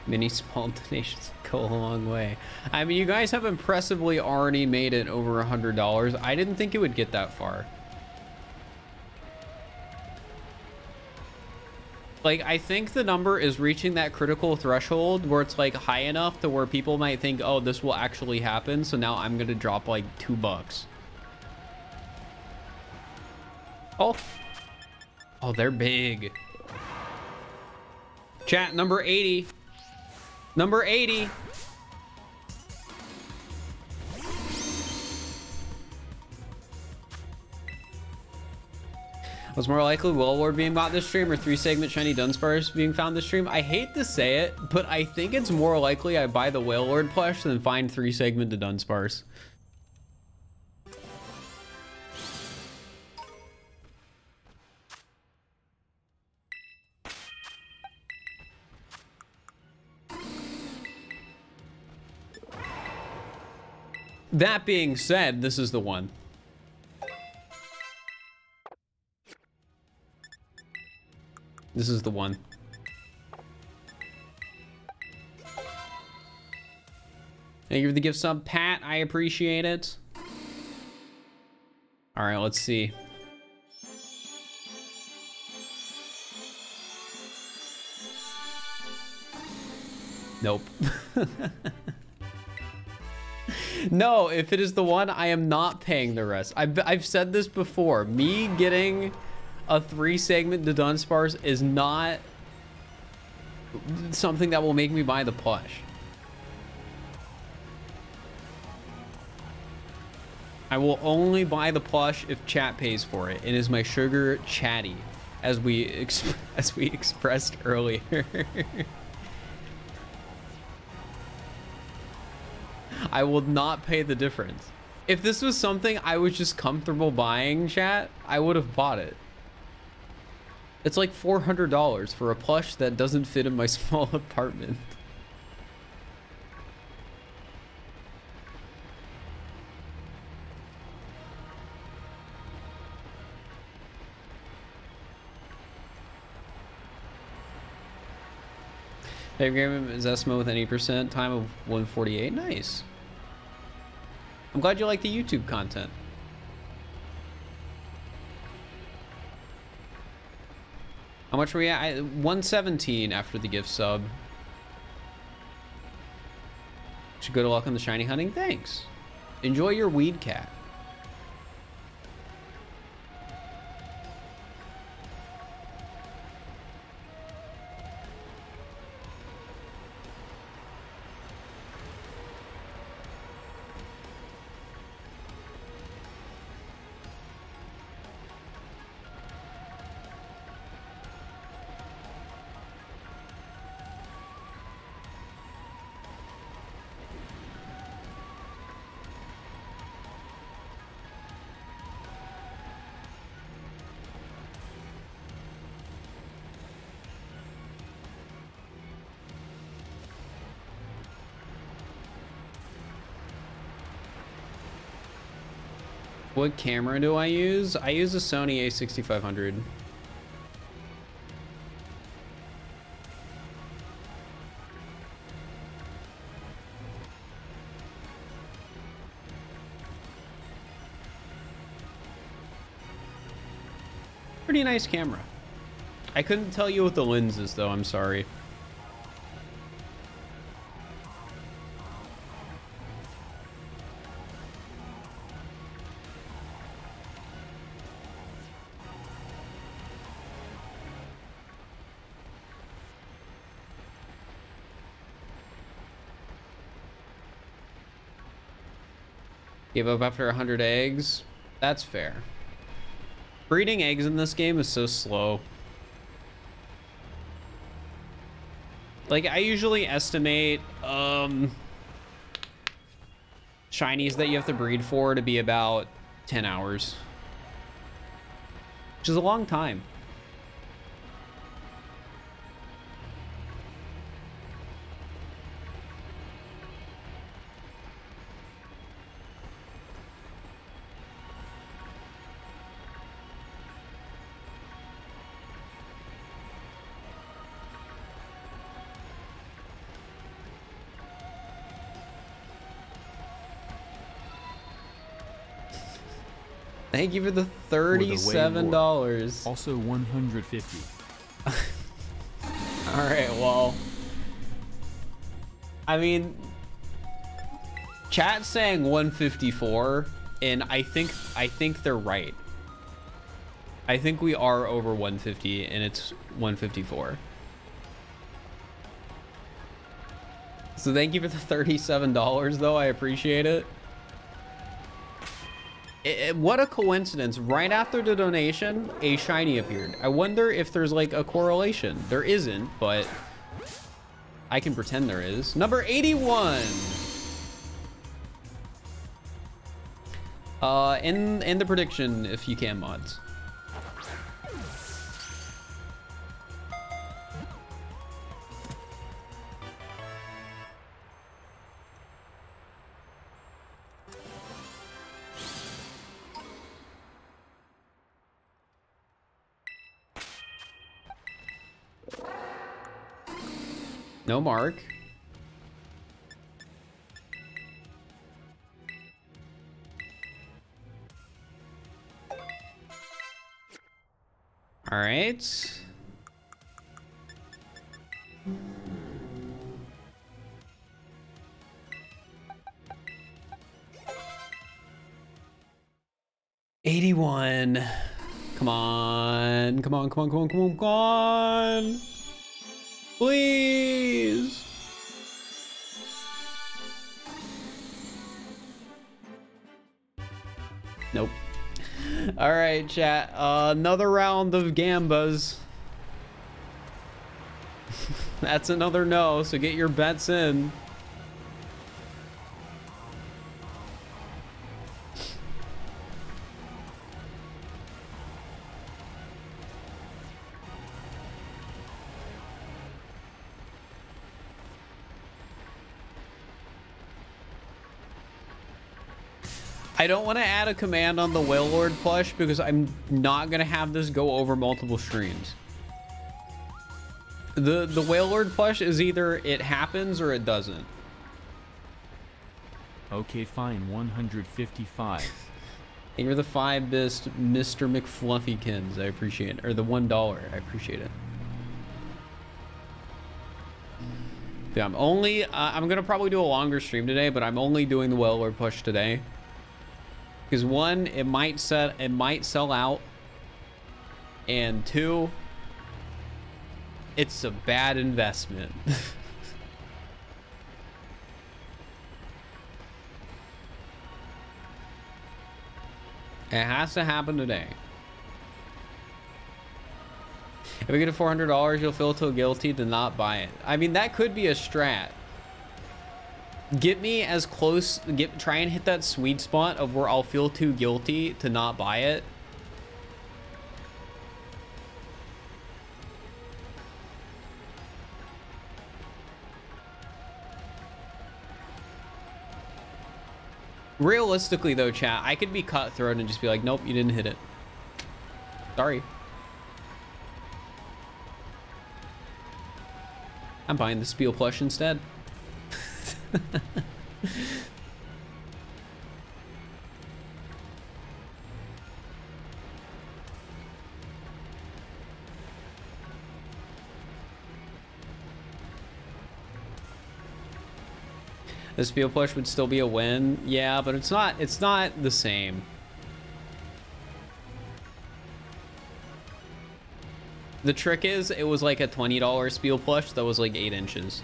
Many small donations go a long way. I mean, you guys have impressively already made it over $100. I didn't think it would get that far. Like, I think the number is reaching that critical threshold where it's like high enough to where people might think, oh, this will actually happen. So now I'm going to drop like $2. Oh. Oh, they're big. Chat, number 80. Number 80. Was more likely Whale Lord being bought this stream or 3-segment shiny DUDUNSPARCE being found this stream? I hate to say it, but I think it's more likely I buy the Whale Lord plush than find 3-segment DUDUNSPARCE. That being said, this is the one. This is the one. Thank you for the gift sub, Pat. I appreciate it. All right, let's see. Nope. No, if it is the one, I am not paying the rest. I've said this before. Me getting a 3-segment DUDUNSPARCE is not something that will make me buy the plush. I will only buy the plush if chat pays for it. It is my sugar chatty, as we expressed earlier. I will not pay the difference. If this was something I was just comfortable buying, chat, I would have bought it. It's like $400 for a plush that doesn't fit in my small apartment. Ingame is Esmo with an 8%, time of 148. Nice. I'm glad you like the YouTube content. How much were we at? 117 after the gift sub. Should good luck on the shiny hunting. Thanks. Enjoy your weed cat. What camera do I use? I use a Sony a6500. Pretty nice camera. I couldn't tell you what the lens is though, I'm sorry. Gave up after 100 eggs. That's fair. Breeding eggs in this game is so slow. Like, I usually estimate shinies that you have to breed for to be about 10 hours. Which is a long time. Thank you for the $37. Also 150. All right, well, I mean, chat's saying 154, and I think they're right. I think we are over 150, and it's 154. So thank you for the $37, though. I appreciate it. What a coincidence. Right after the donation, a shiny appeared. I wonder if there's like a correlation. There isn't, but I can pretend there is. Number 81. In the prediction, if you can, mods. No mark. All right. 81. Come on. Come on, come on, come on, come on, come on. Please. Nope. All right, chat. Another round of gambas. That's another no, so get your bets in. I don't want to add a command on the Whale Lord plush because I'm not going to have this go over multiple streams. The Whale Lord plush is either it happens or it doesn't. Okay, fine, 155. And you're the 5 best Mr. McFluffykins. I appreciate it. Or the $1. I appreciate it. Yeah, I'm going to probably do a longer stream today, but I'm only doing the Whale Lord push today. Because one, it might sell out, and two, it's a bad investment. It has to happen today. If we get to $400, you'll feel too guilty to not buy it. I mean, that could be a strat. Get me as close, try and hit that sweet spot of where I'll feel too guilty to not buy it. Realistically though, chat, I could be cutthroat and just be like, nope, you didn't hit it. Sorry. I'm buying the Spiel plush instead. The Spiel push would still be a win. Yeah, but it's not the same. The trick is it was like a $20 Spiel plush that was like 8 inches.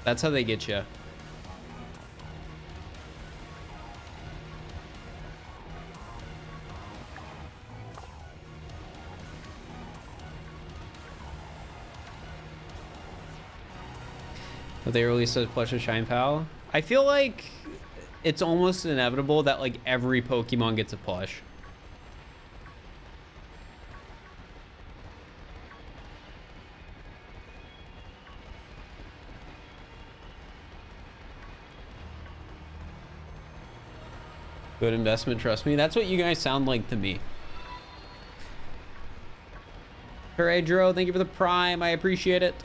That's how they get you. But they released a plush of Shine Pal. I feel like it's almost inevitable that like every Pokemon gets a plush. Good investment, trust me. That's what you guys sound like to me. Hooray, Dro, thank you for the Prime. I appreciate it.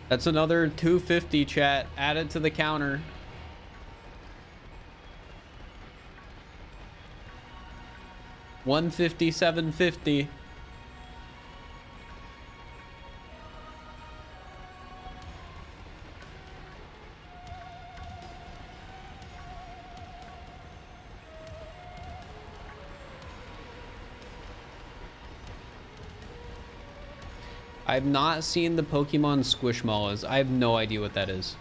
That's another 250, chat. Add it to the counter. $150, $750. I've not seen the Pokemon Squishmallows. I have no idea what that is.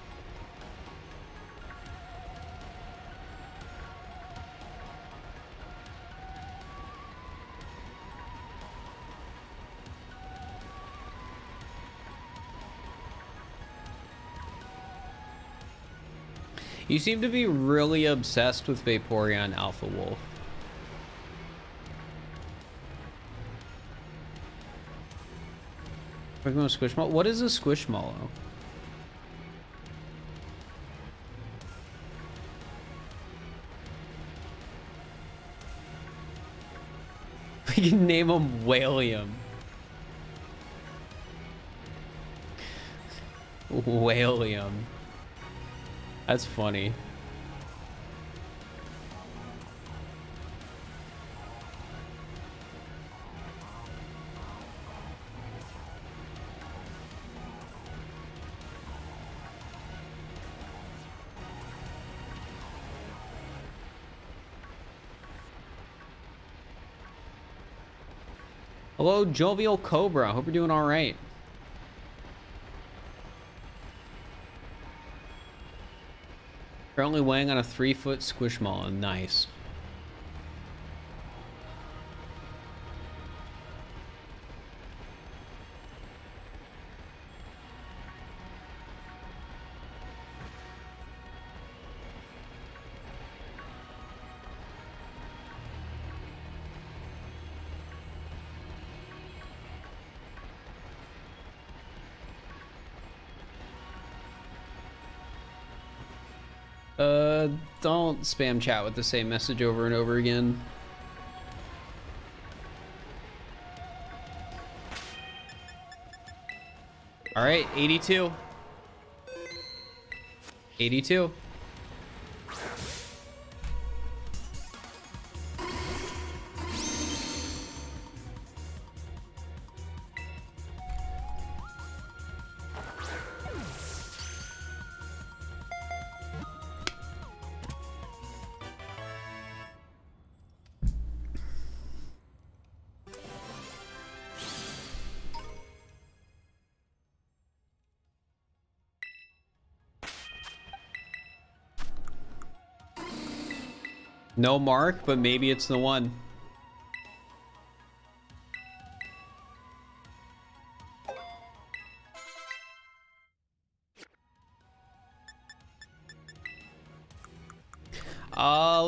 You seem to be really obsessed with Vaporeon Alpha Wolf. Pokemon Squishmallow? What is a Squishmallow? We can name him Whalium. Whalium. That's funny. Hello, Jovial Cobra. Hope you're doing all right. Currently weighing on a 3-foot squishmallow. Nice. Don't spam chat with the same message over and over again. All right, 82. 82. No mark, but maybe it's the one.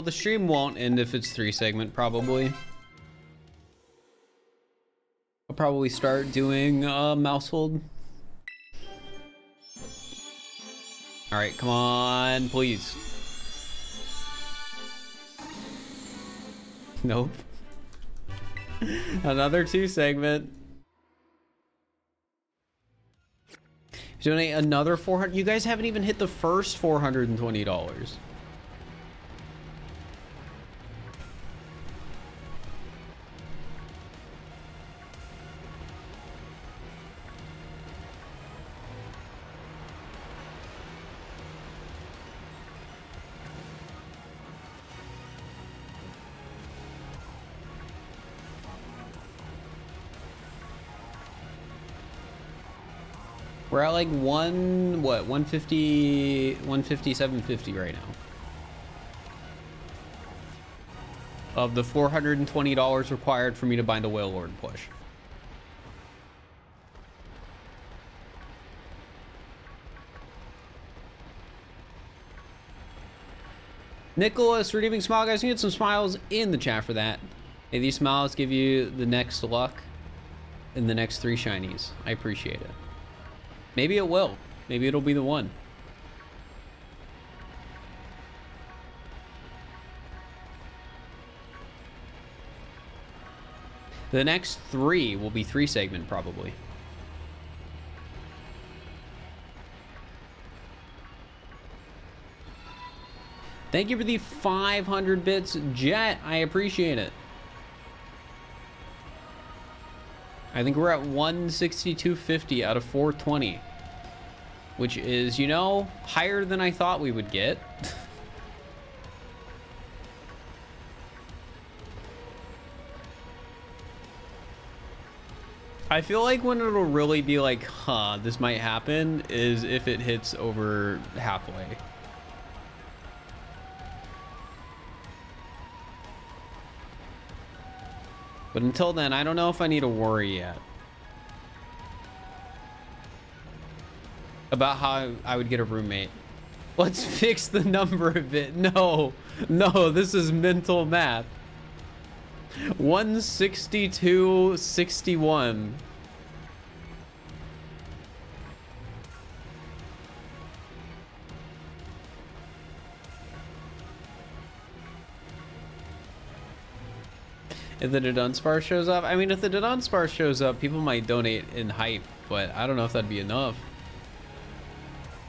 The stream won't end if it's 3 segment, probably. I'll probably start doing mouse hold. All right, come on, please. Nope. Another 2 segment. Donate another 400. You guys haven't even hit the first $420. We're at like 150, 157.50 right now. Of the $420 required for me to bind a Whale Lord push. Nicholas, redeeming smile, guys. You get some smiles in the chat for that. Hey, these smiles give you the next luck in the next 3 shinies. I appreciate it. Maybe it will. Maybe it'll be the one. The next 3 will be 3 segment, probably. Thank you for the 500 bits, Jet. I appreciate it. I think we're at 162.50 out of 420, which is, you know, higher than I thought we would get. I feel like when it'll really be like, huh, this might happen, is if it hits over halfway. But until then, I don't know if I need to worry yet about how I would get a roommate. Let's fix the number of it. No, this is mental math. 162.61. If the DUDUNSPARCE shows up, I mean, if the DUDUNSPARCE shows up, people might donate in hype, but I don't know if that'd be enough.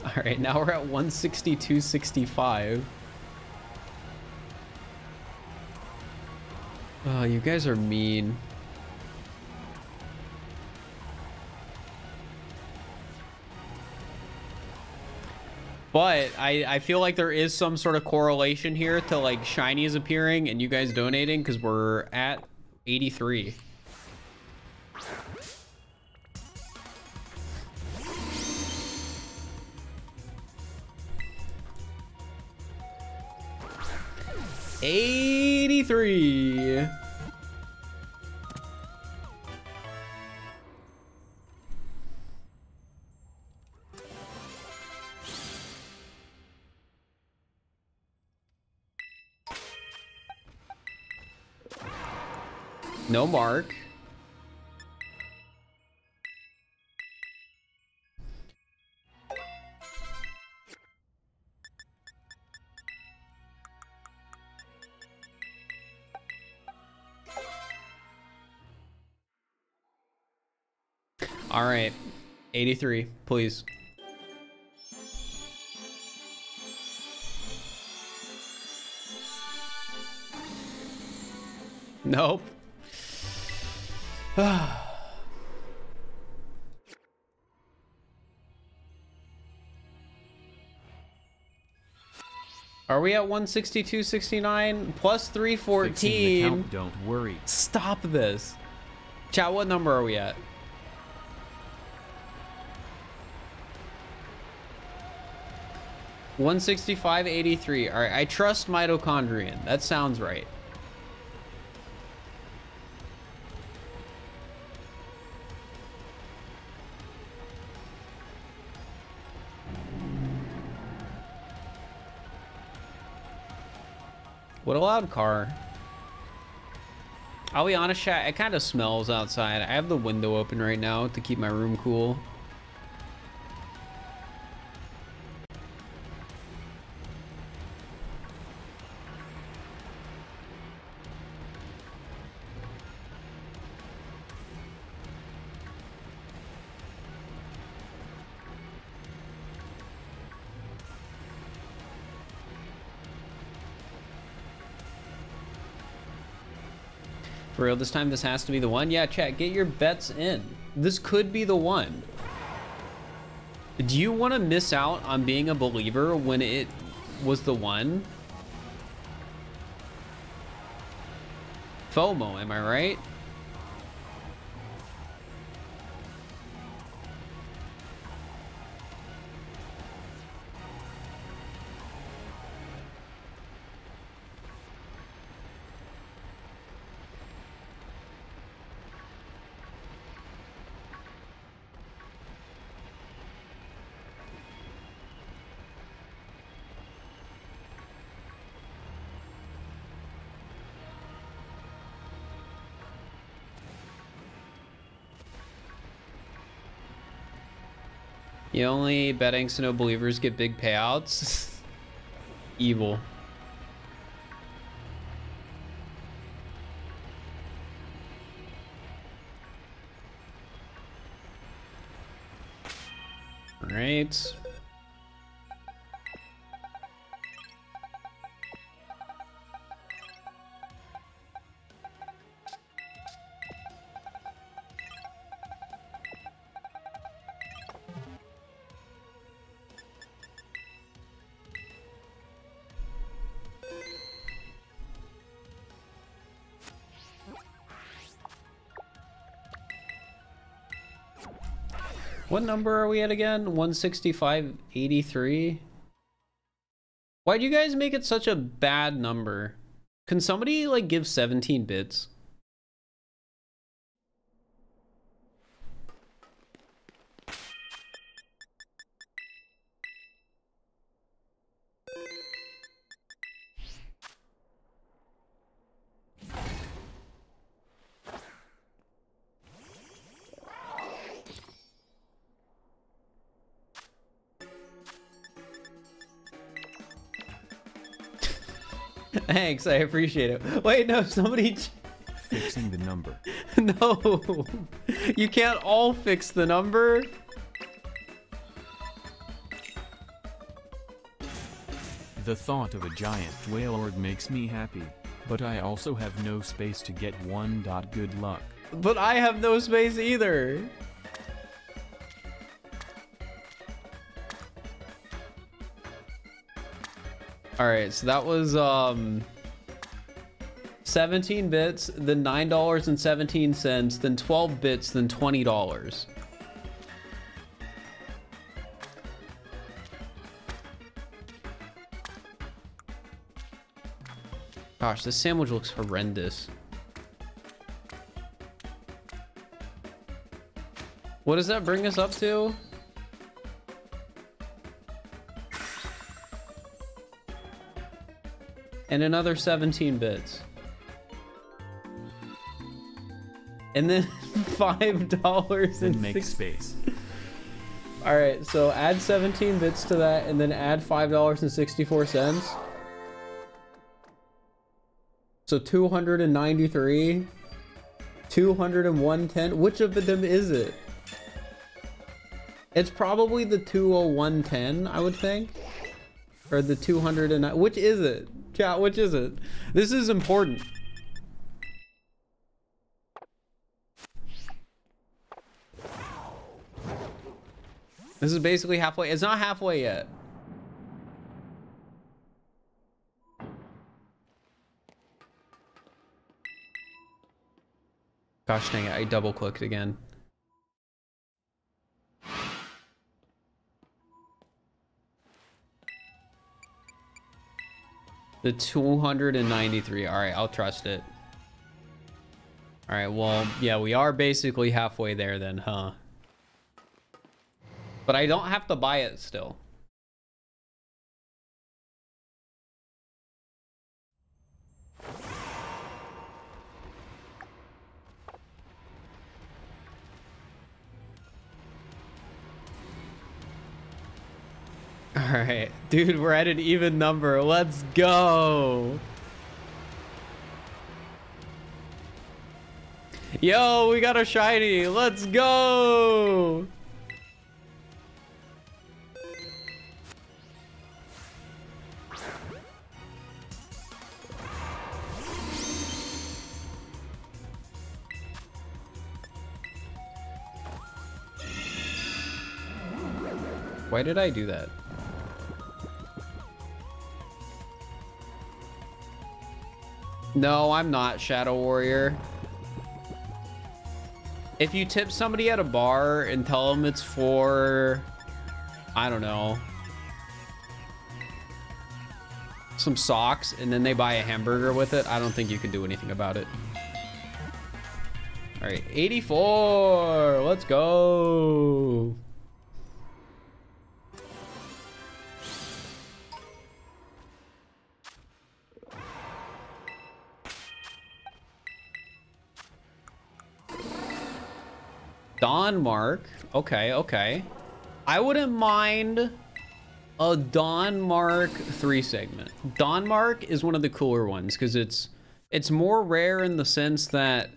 All right, now we're at 162.65. Oh, you guys are mean. But I feel like there is some sort of correlation here to like shinies appearing and you guys donating, because we're at 83. 83. No mark. All right, 83, please. Nope. Are we at 162.69 plus 314? Fixing the count, don't worry. Stop this. Chat, what number are we at? $165.83. All right, I trust mitochondrion. That sounds right. What a loud car. I'll be honest, chat, it kind of smells outside. I have the window open right now to keep my room cool. For real, this time this has to be the one. Yeah, chat, get your bets in. This could be the one. Do you want to miss out on being a believer when it was the one? FOMO, am I right? You only betting so no believers get big payouts? Evil. Right. What number are we at again? 165.83? Why'd you guys make it such a bad number? Can somebody like give 17 bits? Thanks, I appreciate it. Wait, no, somebody... Fixing the number. No, you can't all fix the number. The thought of a giant whale orb makes me happy, but I also have no space to get one. Good luck. But I have no space either. All right, so that was 17 bits, then $9.17, then 12 bits, then $20. Gosh, this sandwich looks horrendous. What does that bring us up to? And another 17 bits. And then $5 and make space. All right, so add 17 bits to that and then add $5.64. So 293, 201.10. Which of them is it? It's probably the 201.10, I would think. Or the 209. Which is it? Chat, which is it? This is important. This is basically halfway. It's not halfway yet. Gosh dang it, I double clicked again. The 293. All right, I'll trust it. All right, well, yeah, we are basically halfway there then, huh? But I don't have to buy it still. All right, dude, we're at an even number. Let's go. Yo, we got a shiny. Let's go. Why did I do that? No, I'm not Shadow Warrior. If you tip somebody at a bar and tell them it's for, I don't know, some socks, and then they buy a hamburger with it, I don't think you can do anything about it. All right, 84. Let's go. Dawnmark. Okay, okay. I wouldn't mind a Dawnmark 3 segment. Dawnmark is one of the cooler ones because it's more rare in the sense that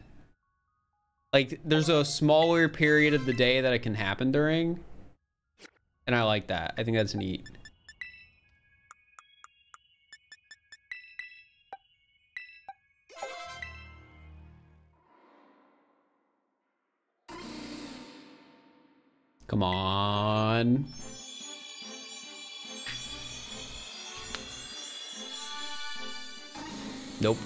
like there's a smaller period of the day that it can happen during. And I like that. I think that's neat. Come on. Nope.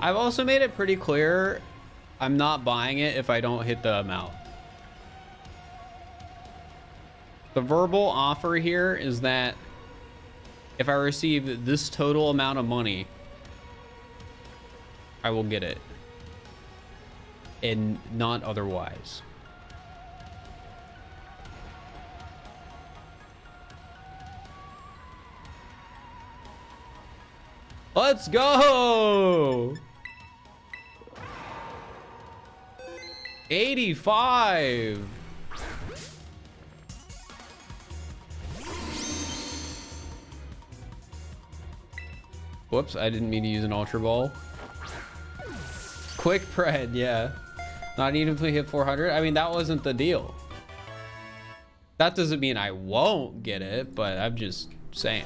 I've also made it pretty clear I'm not buying it if I don't hit the amount. The verbal offer here is that if I receive this total amount of money, I will get it. And not otherwise. Let's go! 85. Whoops, I didn't mean to use an Ultra Ball. Quick pred, yeah. Not even if we hit 400. I mean, that wasn't the deal. That doesn't mean I won't get it, but I'm just saying.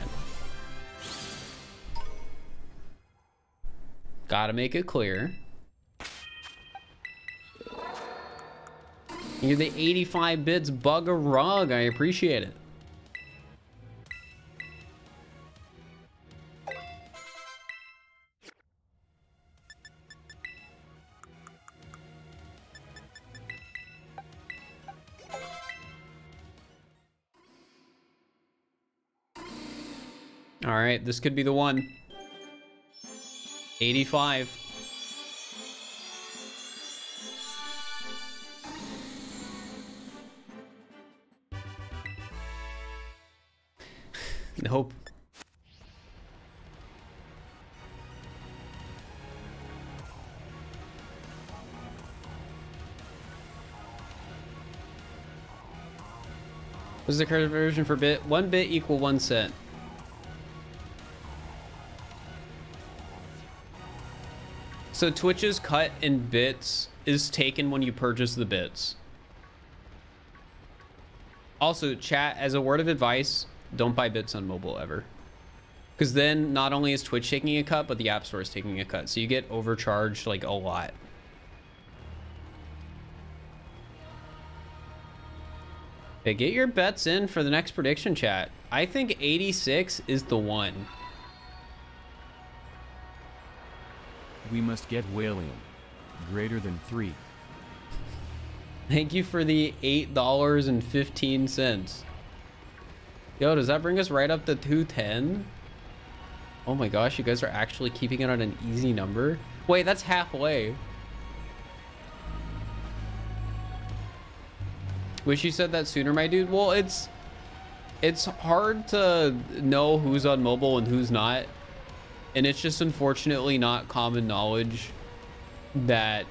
Gotta make it clear. You're the 85 bits bug a rug. I appreciate it. All right, this could be the one. 85. Nope. What's the current version for bit? 1 bit equal 1 cent. So Twitch's cut in bits is taken when you purchase the bits. Also, chat, as a word of advice, don't buy bits on mobile ever. Because then not only is Twitch taking a cut, but the App Store is taking a cut. So you get overcharged like a lot. Okay, get your bets in for the next prediction, chat. I think 86 is the one. We must get Whalium. Greater than 3. Thank you for the $8.15. Yo, does that bring us right up to 210? Oh my gosh, you guys are actually keeping it on an easy number? Wait, that's halfway. Wish you said that sooner, my dude. Well, it's hard to know who's on mobile and who's not. And it's just unfortunately not common knowledge that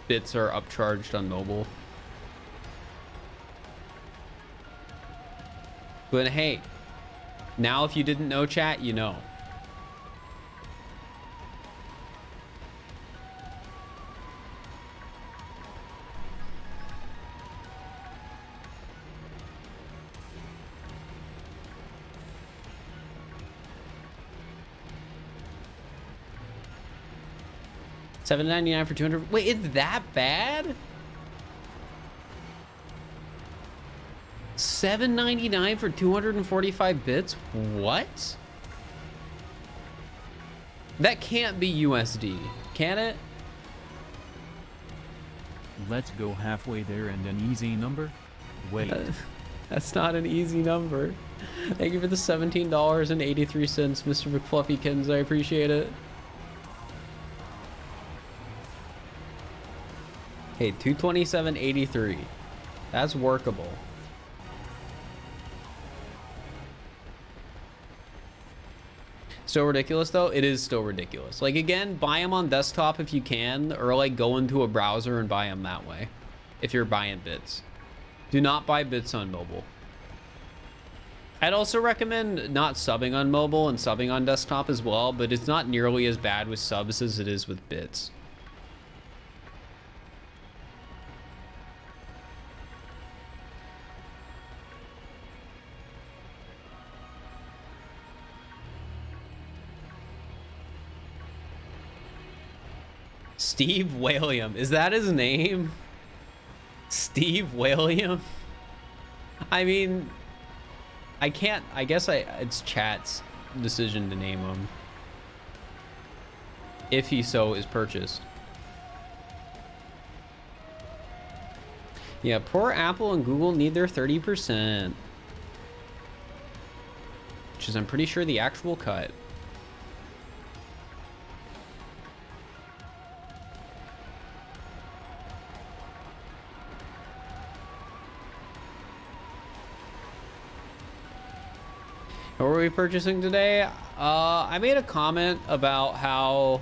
bits are upcharged on mobile. But hey, now if you didn't know, chat, you know. $7.99 for 200. Wait, it's that bad? $7.99 for 245 bits? What? That can't be USD, can it? Let's go halfway there and an easy number. Wait. That's not an easy number. Thank you for the $17.83, Mr. McFluffykins. I appreciate it. Hey, 227.83. That's workable. Still ridiculous though? It is still ridiculous. Like again, buy them on desktop if you can, or like go into a browser and buy them that way. If you're buying bits. Do not buy bits on mobile. I'd also recommend not subbing on mobile and subbing on desktop as well, but it's not nearly as bad with subs as it is with bits. Steve William, is that his name? Steve William? I mean, I guess it's chat's decision to name him. If he so is purchased. Yeah, poor Apple and Google need their 30%. Which is, I'm pretty sure, the actual cut. What were we purchasing today? I made a comment about how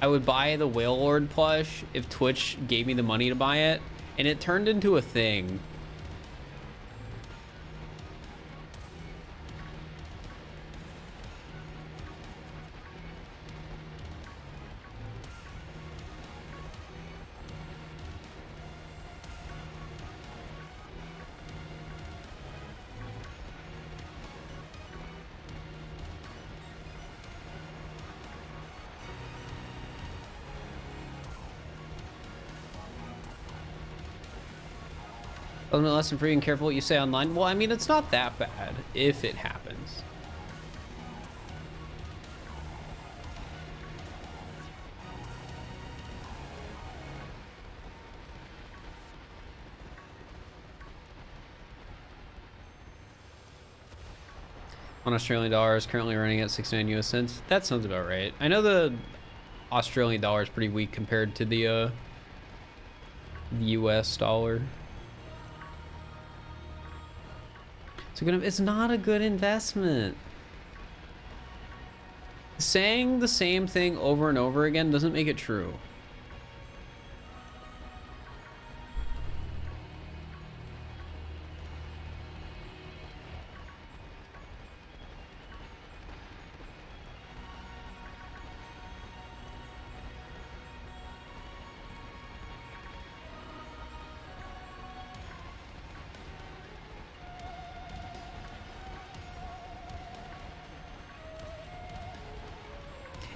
I would buy the Whale Lord plush if Twitch gave me the money to buy it, and it turned into a thing. Element lesson for being careful what you say online. Well, I mean, it's not that bad if it happens. On Australian dollars, currently running at 69 US cents. That sounds about right. I know the Australian dollar is pretty weak compared to the US dollar. So it's not a good investment. Saying the same thing over and over again doesn't make it true.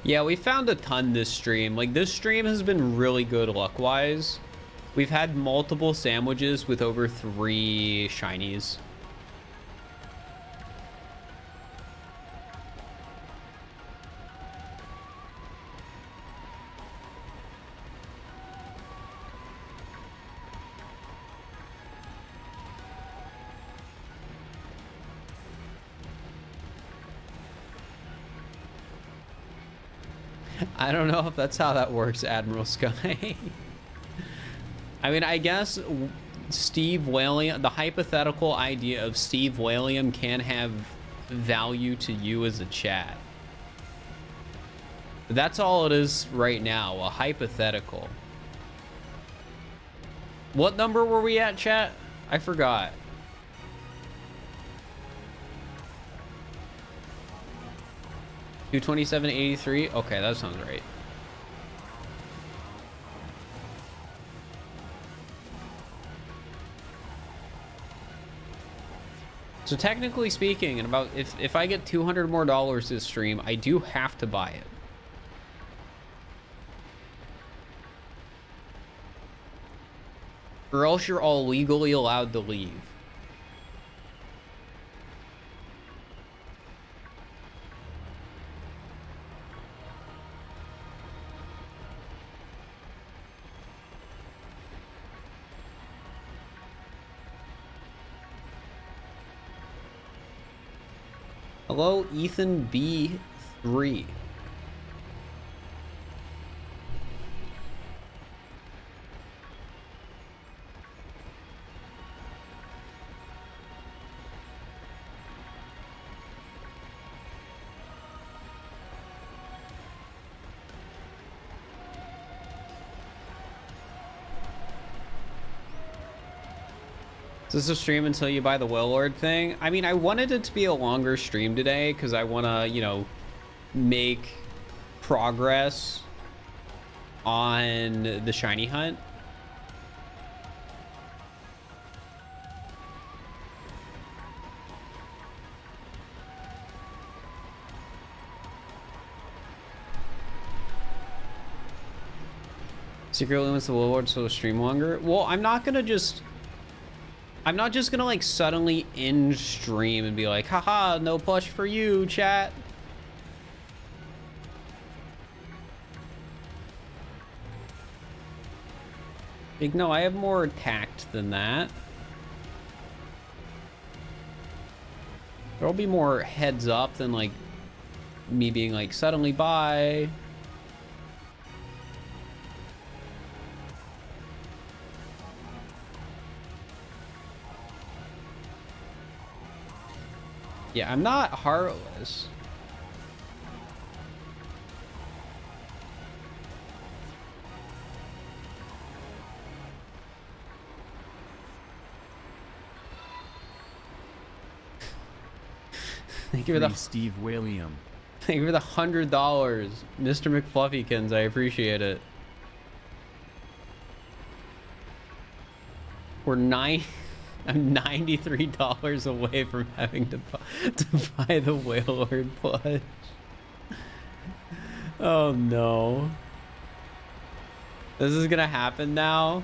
Yeah, we found a ton this stream. Like, this stream has been really good luck-wise. We've had multiple sandwiches with over 3 shinies. I don't know if that's how that works, Admiral Sky. I mean, I guess Steve William, the hypothetical idea of Steve William can have value to you as a chat. That's all it is right now, a hypothetical. What number were we at, chat? I forgot. $227.83. Okay, that sounds right. So technically speaking, and about if I get $200 more this stream, I do have to buy it. Or else you're all legally allowed to leave. Hello, Ethan B3. Is this a stream until you buy the Wailord thing? I mean, I wanted it to be a longer stream today because I want to, you know, make progress on the shiny hunt. Secret limits the Wailord so stream longer. Well, I'm not just gonna like suddenly end stream and be like, haha, no plush for you, chat. Like, no, I have more tact than that. There'll be more heads up than like me being like suddenly buy. Yeah, I'm not heartless. Thank you for the Steve William. Thank you for the $100, Mr. McFluffykins. I appreciate it. I'm $93 away from having to buy the Wailord plush. Oh no. This is gonna happen now.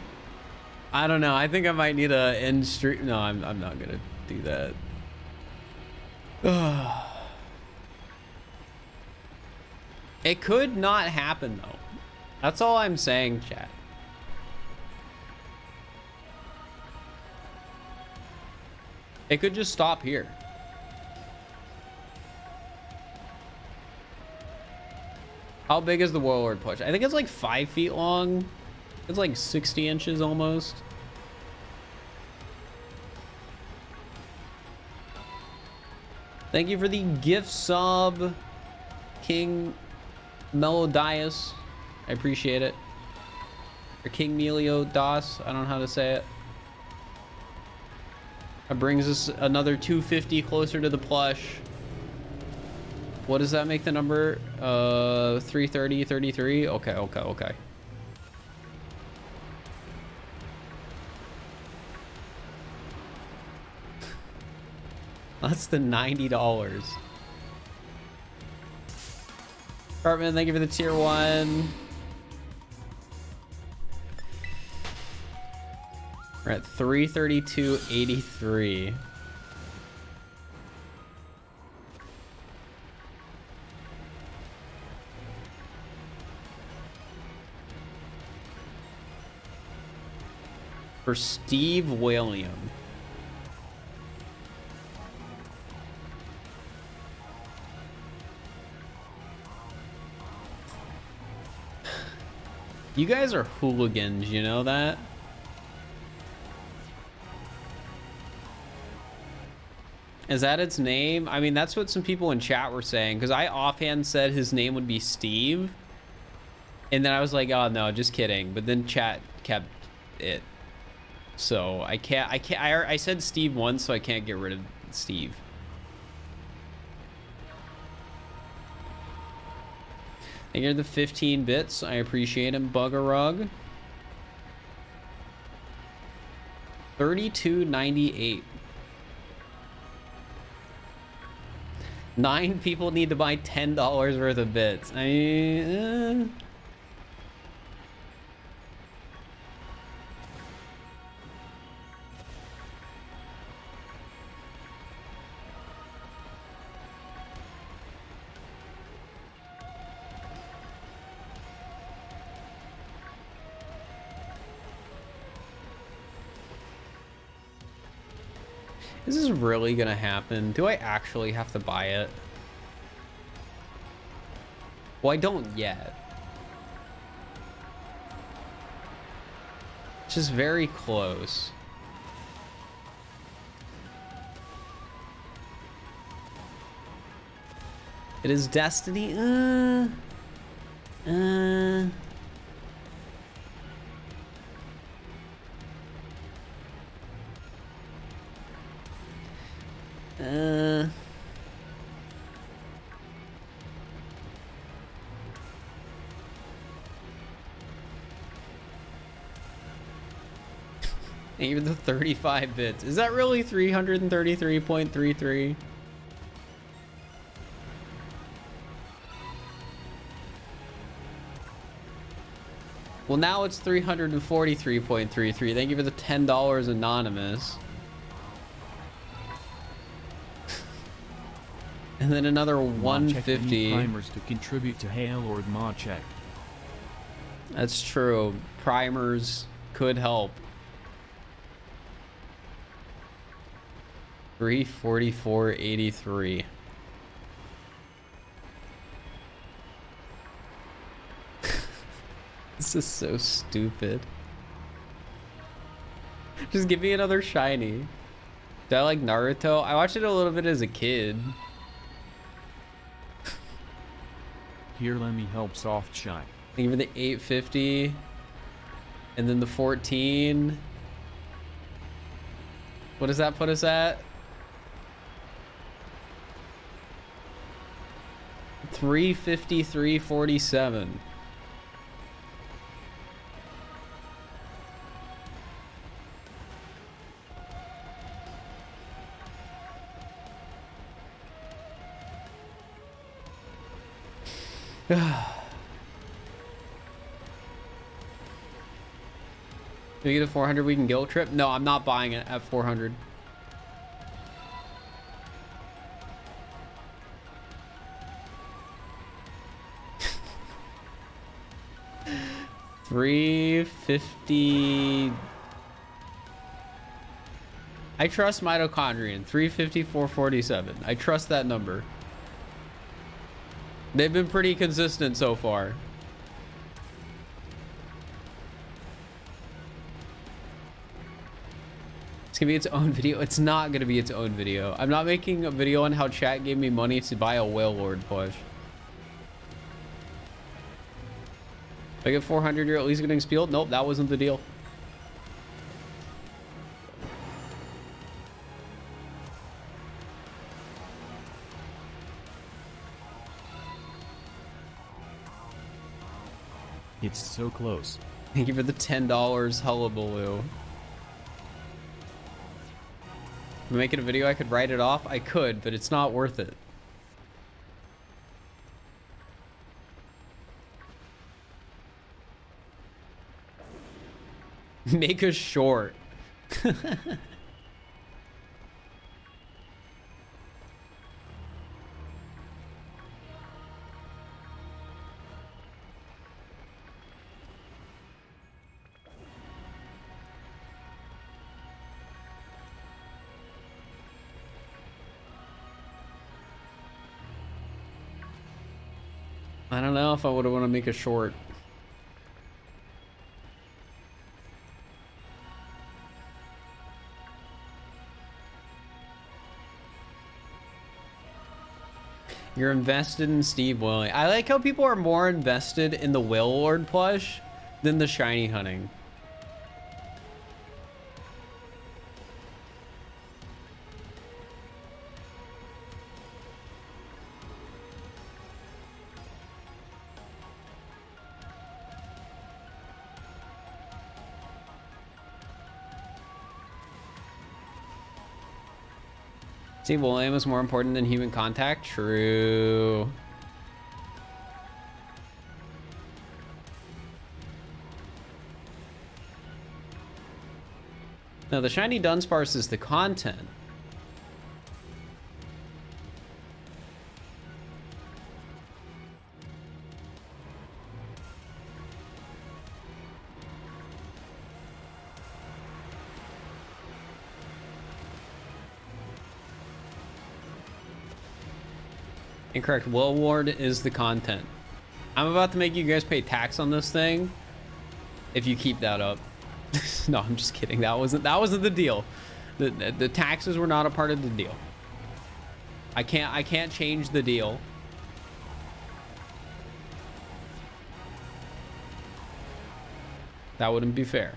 I don't know. I think I might need a end stream. No, I'm not gonna do that. It could not happen though. That's all I'm saying, chat. It could just stop here. How big is the Warlord push? I think it's like 5 feet long. It's like 60 inches almost. Thank you for the gift sub, King Melodias. I appreciate it. Or King Melio Das. I don't know how to say it. That brings us another 250 closer to the plush. What does that make the number? 330, 33? Okay, okay, okay. Less than $90. Cartman, thank you for the tier 1. We're at 332.83. For Steve William. You guys are hooligans, you know that? Is that its name? I mean, that's what some people in chat were saying, because I offhand said his name would be Steve. And then I was like, oh no, just kidding. But then chat kept it. So I said Steve once, so I can't get rid of Steve. Thank you for the 15 bits. I appreciate him, Buggerug. 32.98. 9 people need to buy $10 worth of bits. I mean, Is this really gonna happen? Do I actually have to buy it? Well, I don't yet. It's just very close. It is Destiny. Even the 35 bits. Is that really 333.33? Well, now it's 343.33. Thank you for the $10, Anonymous. And then another 150 primers to contribute to Hail Lord Modcheck. That's true. Primers could help. 344.83. This is so stupid. Just give me another shiny. Do I like Naruto? I watched it a little bit as a kid. Here, let me help soft shine. Thank you for the 850. And then the 14. What does that put us at? 353.47. If we get a 400, we can guild trip. No, I'm not buying it at 400. $350. I trust Mitochondrion. 350, 447. I trust that number. They've been pretty consistent so far. It's gonna be its own video. It's not gonna be its own video. I'm not making a video on how chat gave me money to buy a Whale Lord plush. If I get 400, you're at least getting spieled. Nope, that wasn't the deal. It's so close. Thank you for the $10, hullabaloo. If I'm making a video, I could write it off. I could, but it's not worth it. Make a short. I don't know if I would want to make a short. You're invested in Steve Willie. I like how people are more invested in the Whale Lord plush than the shiny hunting. Steve William is more important than human contact. True. No, the shiny Dunsparce is the content. Incorrect. Whale Lord is the content. I'm about to make you guys pay tax on this thing if you keep that up. No, I'm just kidding. That wasn't the deal. The taxes were not a part of the deal. I can't change the deal. That wouldn't be fair.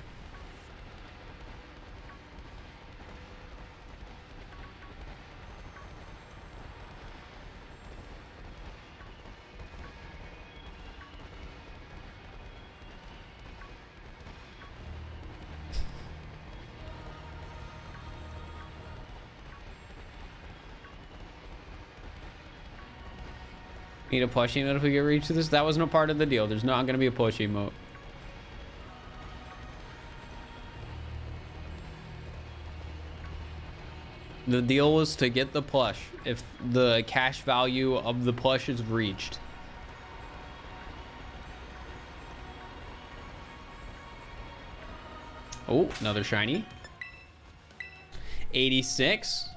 Need a plush emote if we get reach to this. That wasn't a part of the deal. There's not going to be a push emote. The deal was to get the plush if the cash value of the plush is reached. Oh, another shiny. 86.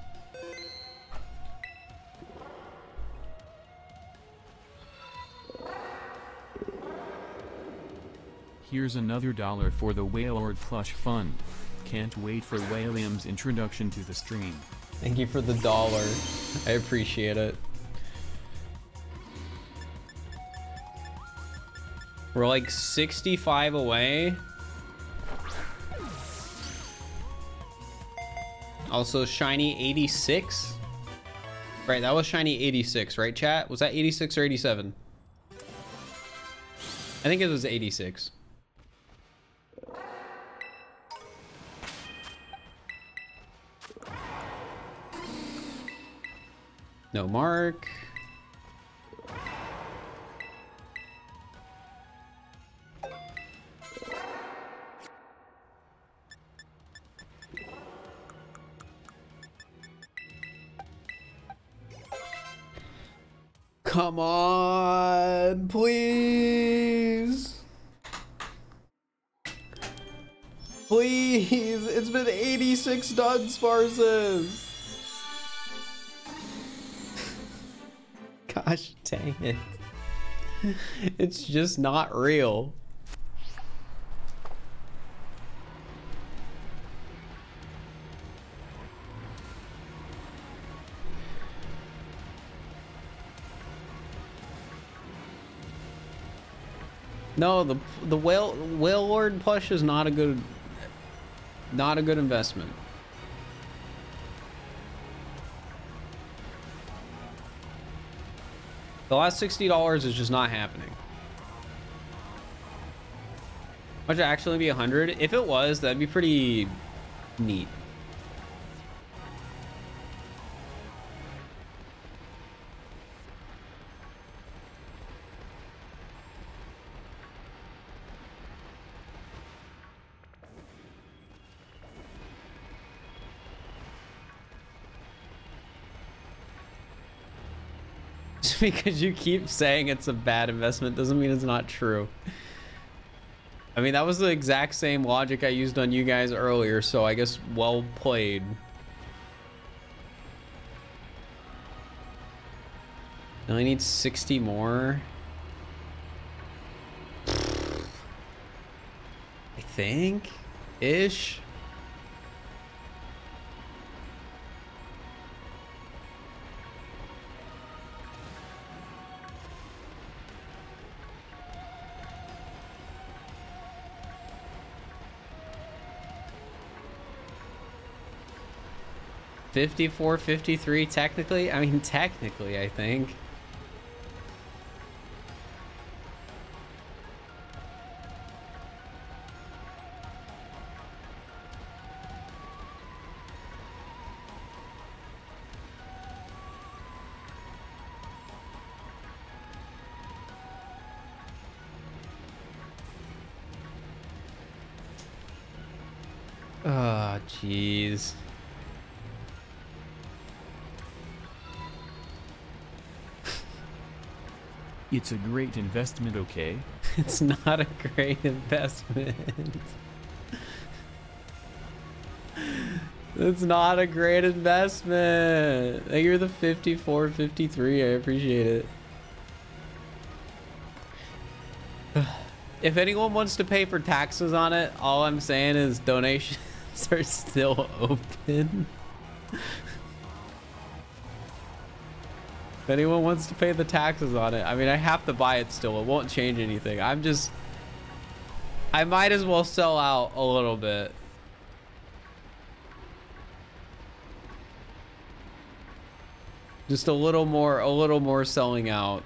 Here's another $1 for the Whale Lord plush fund. Can't wait for William's introduction to the stream. Thank you for the $1. I appreciate it. We're like 65 away. Also shiny 86. Right, that was shiny 86, right chat? Was that 86 or 87? I think it was 86. No mark. Come on, please. Please, it's been 86 DUDUNSPARCEs. Gosh dang it. It's just not real. No, the whale lord plush is not a good investment. The last $60 is just not happening. Might actually be 100. If it was, that'd be pretty neat. Just because you keep saying it's a bad investment doesn't mean it's not true. I mean, that was the exact same logic I used on you guys earlier, so I guess well played. I only need 60 more. I think ish. $54, $53 technically? I mean, technically, I think. Oh, jeez. It's a great investment, okay? It's not a great investment. It's not a great investment. Thank you for the 54, 53. I appreciate it. If anyone wants to pay for taxes on it, all I'm saying is donations are still open. If anyone wants to pay the taxes on it, I mean, I have to buy it still. It won't change anything. I might as well sell out a little bit. Just a little more selling out.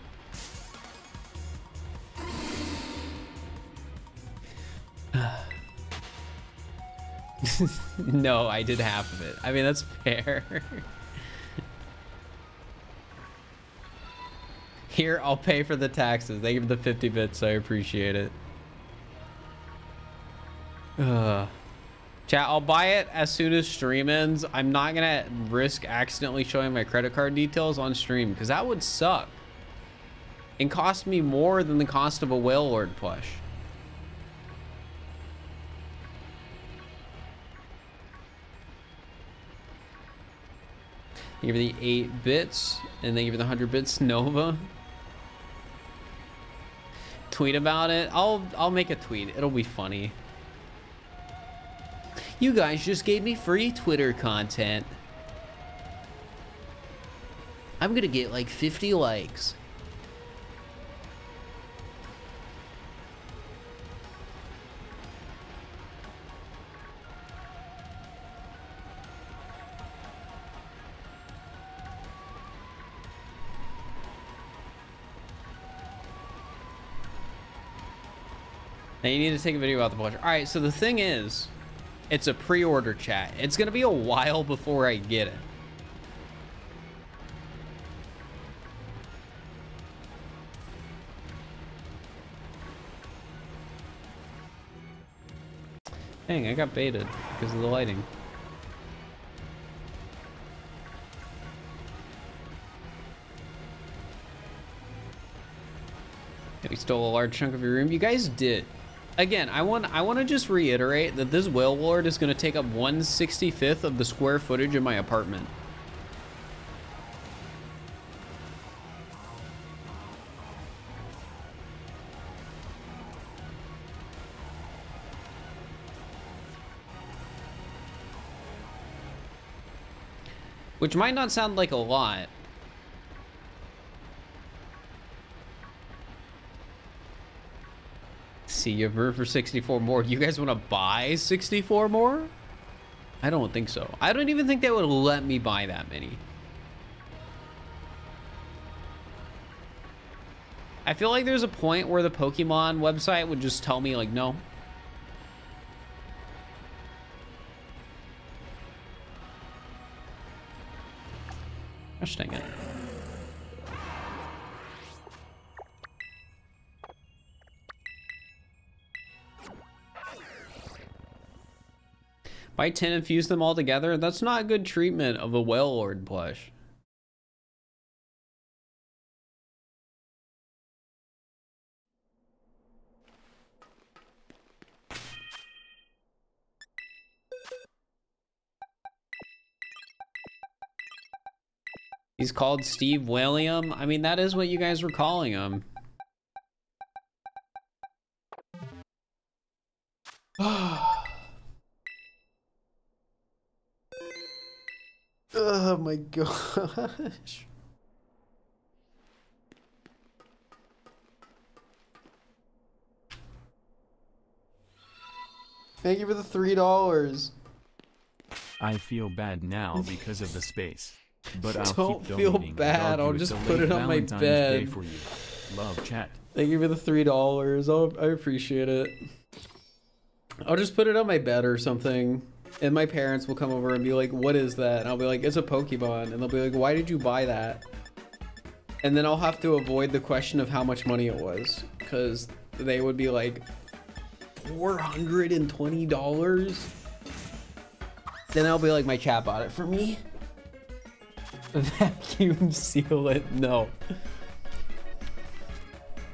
No, I did half of it. I mean, that's fair. Here, I'll pay for the taxes. They give the 50 bits. I appreciate it. Chat, I'll buy it as soon as stream ends. I'm not gonna risk accidentally showing my credit card details on stream because that would suck and cost me more than the cost of a Whale Lord plush. They give you the 8 bits and they give you the 100 bits Nova. Tweet about it. I'll make a tweet. It'll be funny. You guys just gave me free Twitter content. I'm gonna get like 50 likes. Now you need to take a video about the plush. All right, so the thing is, it's a pre-order, chat. It's gonna be a while before I get it. Dang, I got baited because of the lighting. Stole a large chunk of your room. You guys did. Again, I want to just reiterate that this whale lord is going to take up 1/65th of the square footage of my apartment. Which might not sound like a lot. See, you have room for 64 more. You guys want to buy 64 more? I don't think so. I don't even think they would let me buy that many. I feel like there's a point where the Pokemon website would just tell me, like, no. Gosh dang it. Buy 10 and fuse them all together? That's not good treatment of a whale lord plush. He's called Steve William. I mean, that is what you guys were calling him. Oh my gosh. Thank you for the $3. I feel bad now because of the space. But I'll Don't keep feel donating. bad. I'll just put it on my Valentine's bed. Day for you. Love, chat. Thank you for the $3. I appreciate it. I'll just put it on my bed or something. And my parents will come over and be like, what is that? And I'll be like, it's a Pokemon. And they'll be like, why did you buy that? And then I'll have to avoid the question of how much money it was. Because they would be like, $420? Then I'll be like, my chat bought it for me. Vacuum seal it. No.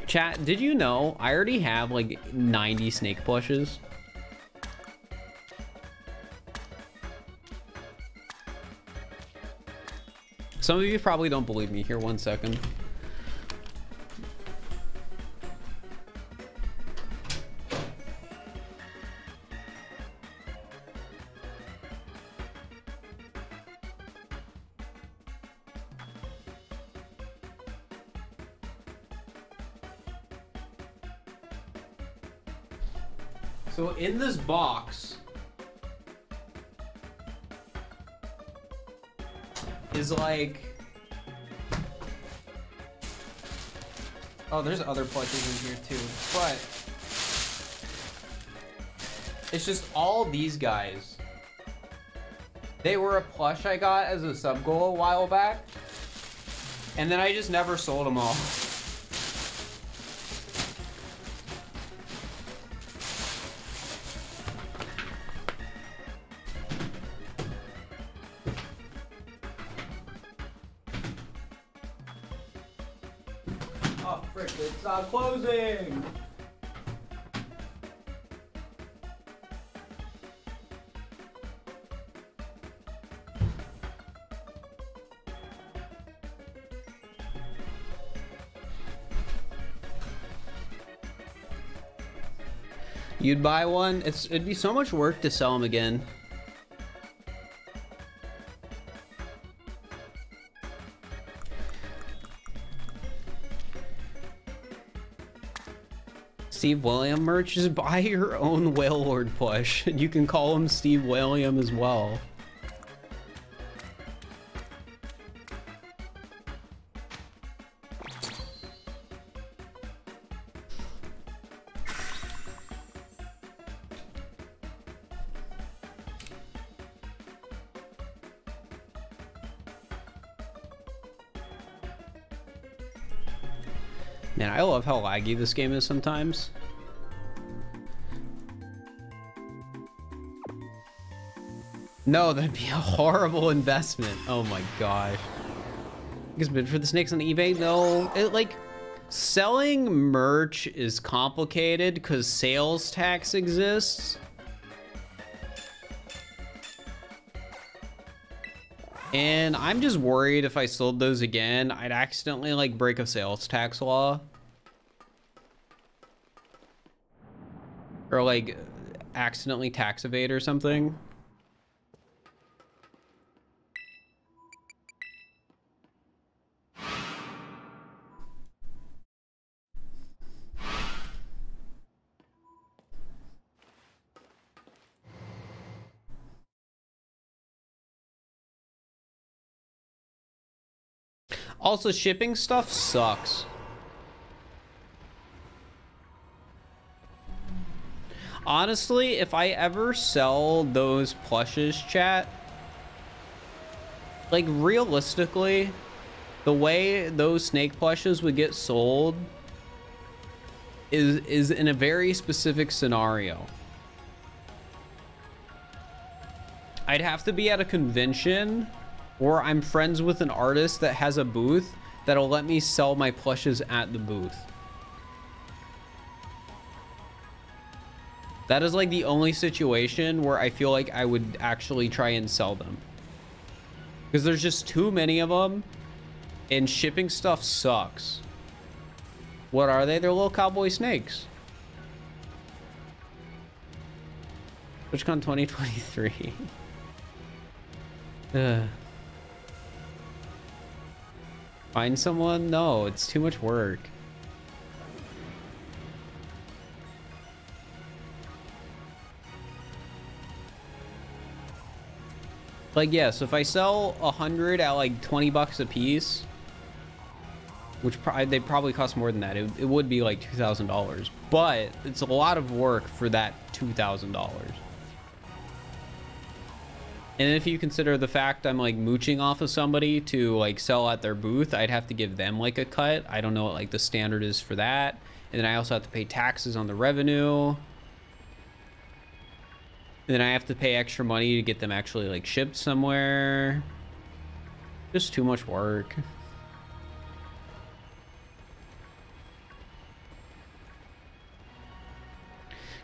Chat, did you know I already have like 90 snake plushes? Some of you probably don't believe me. Here, 1 second. So in this box is like, oh, there's other plushes in here too, but it's just all these guys. They were a plush I got as a sub goal a while back, and then I just never sold them all. Oh, frick, it's not closing! You'd buy one? It'd be so much work to sell them again. Steve William merch, just buy your own Whale Lord plush. You can call him Steve William as well. Man, I love how laggy this game is sometimes. No, that'd be a horrible investment. Oh my gosh. You guys bid for the snakes on eBay? No, Selling merch is complicated because sales tax exists. And I'm just worried if I sold those again, I'd accidentally like break a sales tax law. Or like accidentally tax evade or something. Also, shipping stuff sucks. Honestly, if I ever sell those plushes, chat, like realistically, the way those snake plushes would get sold is in a very specific scenario. I'd have to be at a convention or I'm friends with an artist that has a booth that'll let me sell my plushes at the booth. That is like the only situation where I feel like I would actually try and sell them. Because there's just too many of them and shipping stuff sucks. What are they? They're little cowboy snakes. TwitchCon 2023. Find someone? No, it's too much work. Like, yeah, so if I sell 100 at like 20 bucks a piece, which they probably cost more than that, it would be like $2,000, but it's a lot of work for that $2,000. And if you consider the fact I'm like mooching off of somebody to like sell at their booth, I'd have to give them like a cut. I don't know what like the standard is for that. And then I also have to pay taxes on the revenue. And then I have to pay extra money to get them actually like shipped somewhere. Just too much work.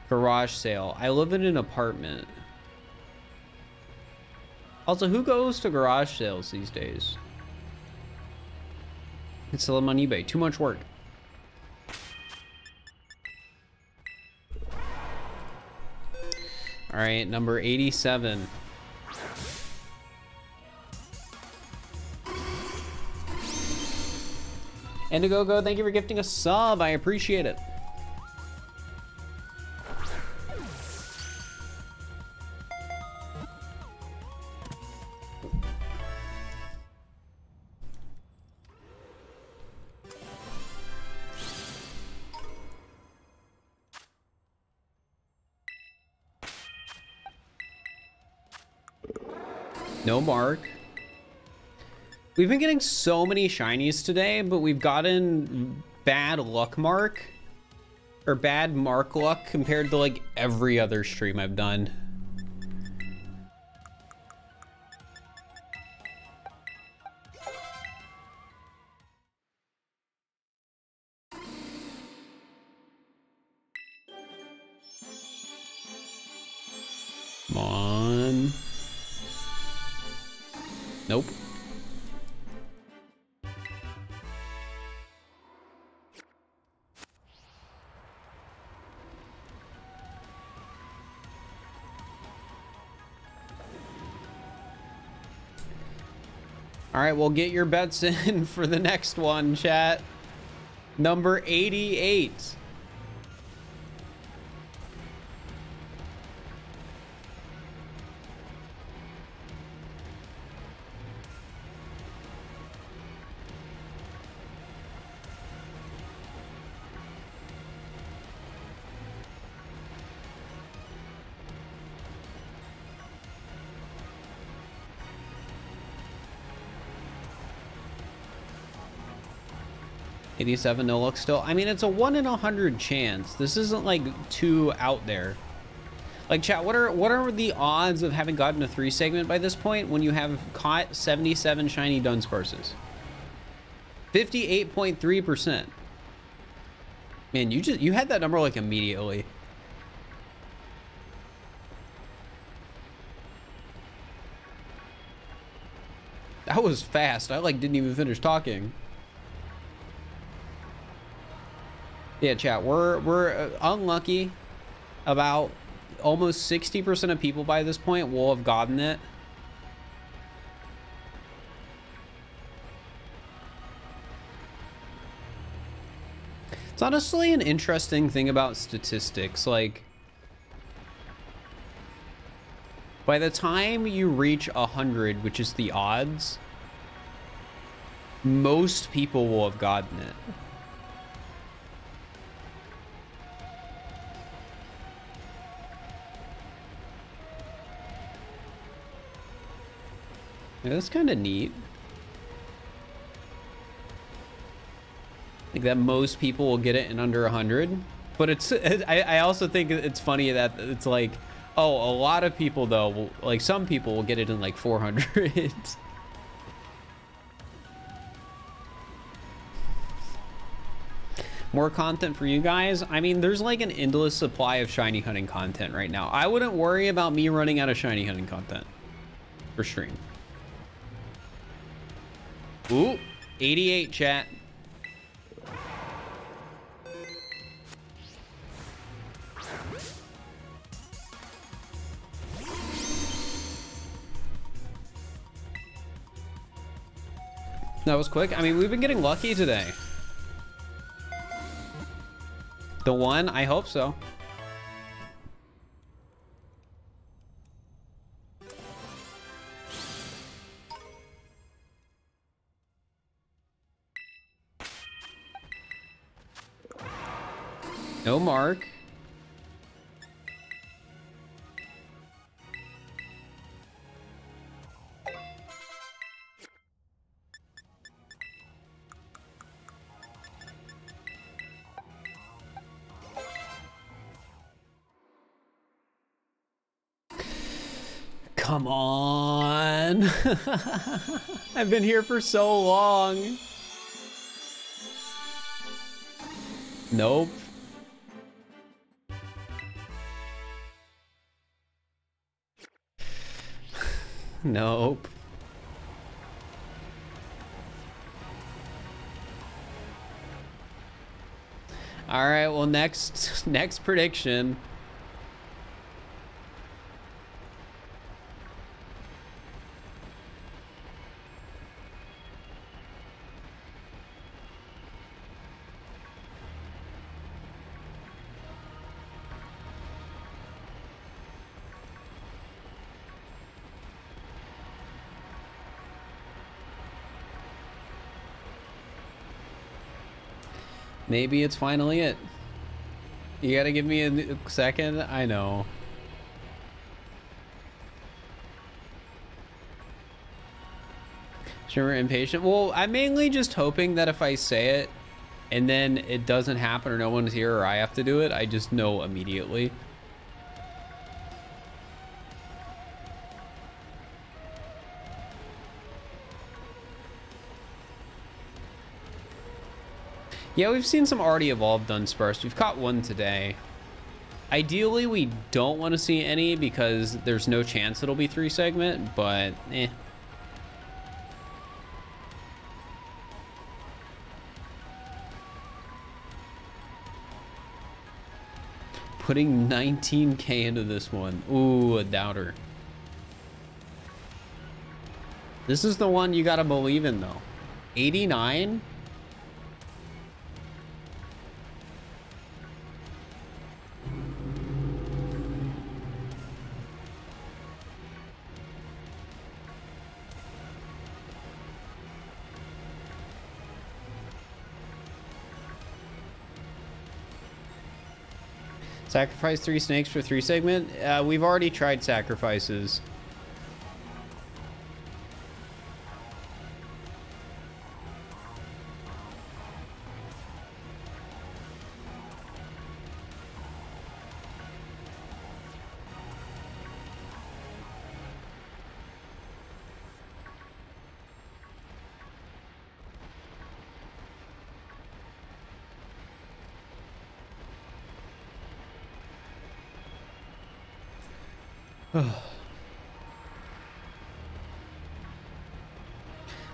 Garage sale. I live in an apartment. Also, who goes to garage sales these days? You can sell them on eBay. Too much work. All right, number 87. Indigo, thank you for gifting a sub. I appreciate it. No mark. We've been getting so many shinies today, but we've gotten bad luck mark or bad mark luck compared to like every other stream I've done. Come on. Nope. All right, well, get your bets in for the next one, chat. Number 88. $87 no luck still. I mean, it's a 1 in 100 chance. This isn't like too out there. Like, chat, what are the odds of having gotten a 3 segment by this point when you have caught 77 shiny Dunsparces? 58.3%. Man, you had that number like immediately. That was fast. I like didn't even finish talking. Yeah, chat. We're unlucky. About almost 60% of people by this point will have gotten it. It's honestly an interesting thing about statistics. Like, by the time you reach 100, which is the odds, most people will have gotten it. Yeah, that's kind of neat. Like that most people will get it in under 100. But I also think it's funny that it's like, oh, a lot of people though, will, like some people will get it in like 400. More content for you guys. I mean, there's like an endless supply of shiny hunting content right now. I wouldn't worry about me running out of shiny hunting content for stream. Ooh, 88 chat. That was quick. I mean, we've been getting lucky today. The one? I hope so. No mark. Come on. I've been here for so long. Nope. Nope. All right, well, next prediction. Maybe it's finally it. You gotta give me a second. I know. Sure, impatient. Well, I'm mainly just hoping that if I say it and then it doesn't happen or no one's here or I have to do it, I just know immediately. Yeah, we've seen some already evolved Dunsparce. We've caught one today. Ideally, we don't want to see any because there's no chance it'll be 3 segment, but eh. Putting 19K into this one. Ooh, a doubter. This is the one you gotta believe in though. 89? Sacrifice 3 snakes for 3 segment. We've already tried sacrifices.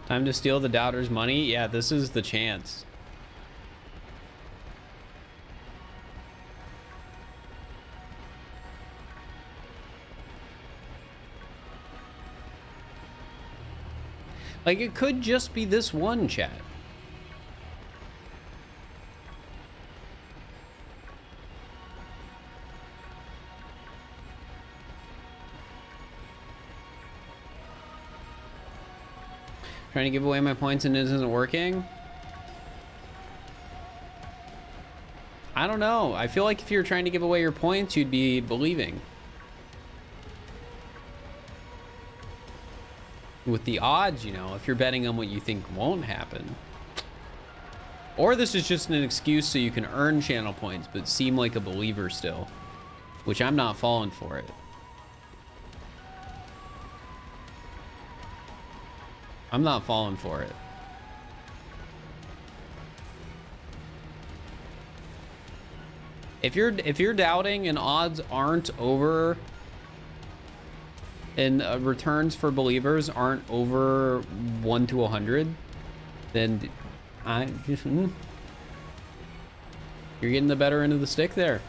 Time to steal the doubters' money? Yeah, this is the chance. Like, it could just be this one, chat. Trying to give away my points and it isn't working? I don't know. I feel like if you're trying to give away your points, you'd be believing. With the odds, you know, if you're betting on what you think won't happen. Or this is just an excuse so you can earn channel points, but seem like a believer still. Which I'm not falling for it. I'm not falling for it. If you're doubting and odds aren't over, and returns for believers aren't over 1 to 100, then I just you're getting the better end of the stick there.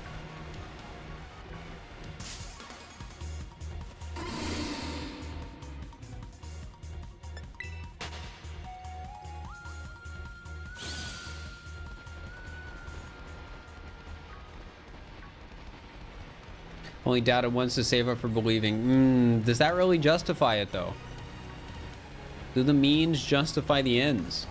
Only doubted once to save up for believing. Does that really justify it, though? Do the means justify the ends?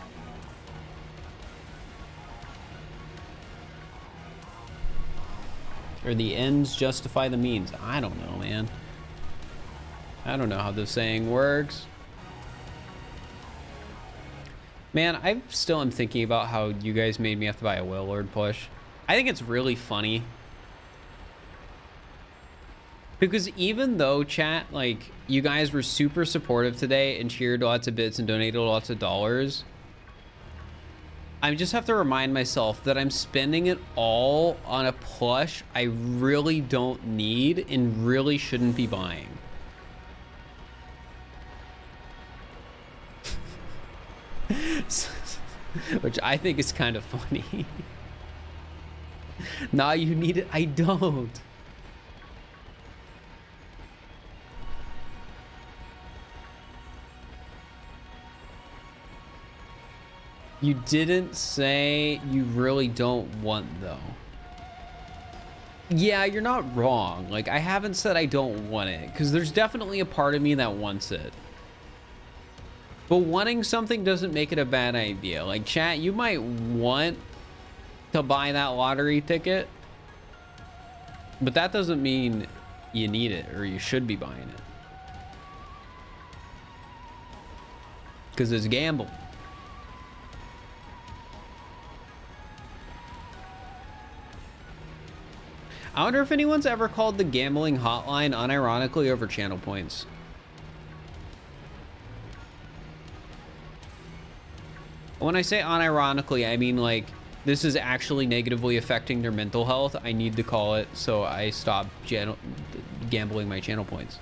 Or the ends justify the means? I don't know, man. I don't know how this saying works. Man, I still am thinking about how you guys made me have to buy a Whale Lord push. I think it's really funny. Because even though, chat, like, you guys were super supportive today and cheered lots of bits and donated lots of dollars, I just have to remind myself that I'm spending it all on a plush I really don't need and really shouldn't be buying. Which I think is kind of funny. Nah, you need it. I don't. You didn't say you really don't want, though. Yeah, you're not wrong. Like, I haven't said I don't want it, because there's definitely a part of me that wants it. But wanting something doesn't make it a bad idea. Like, chat, you might want to buy that lottery ticket, but that doesn't mean you need it or you should be buying it. Because it's gambling. I wonder if anyone's ever called the gambling hotline unironically over channel points. When I say unironically, I mean like this is actually negatively affecting their mental health. I need to call it so I stop gambling my channel points.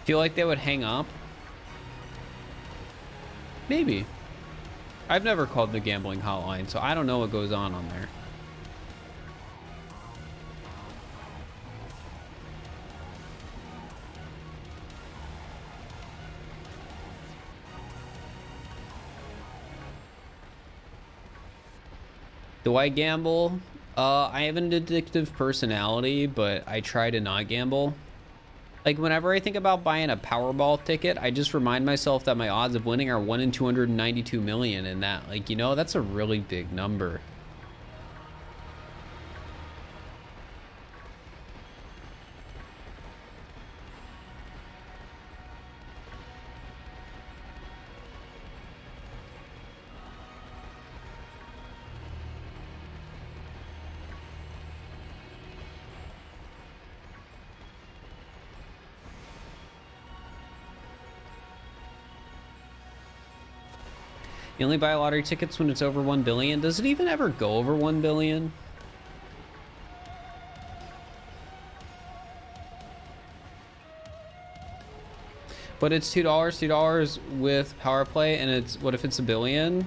Feel like they would hang up? Maybe. I've never called the gambling hotline, so I don't know what goes on there. Do I gamble? I have an addictive personality, but I try to not gamble. Like, whenever I think about buying a Powerball ticket, I just remind myself that my odds of winning are 1 in 292 million, and that, like, you know, that's a really big number. You only buy lottery tickets when it's over 1 billion. Does it even ever go over 1 billion? But it's $2 with power play, and it's, what if it's 1 billion?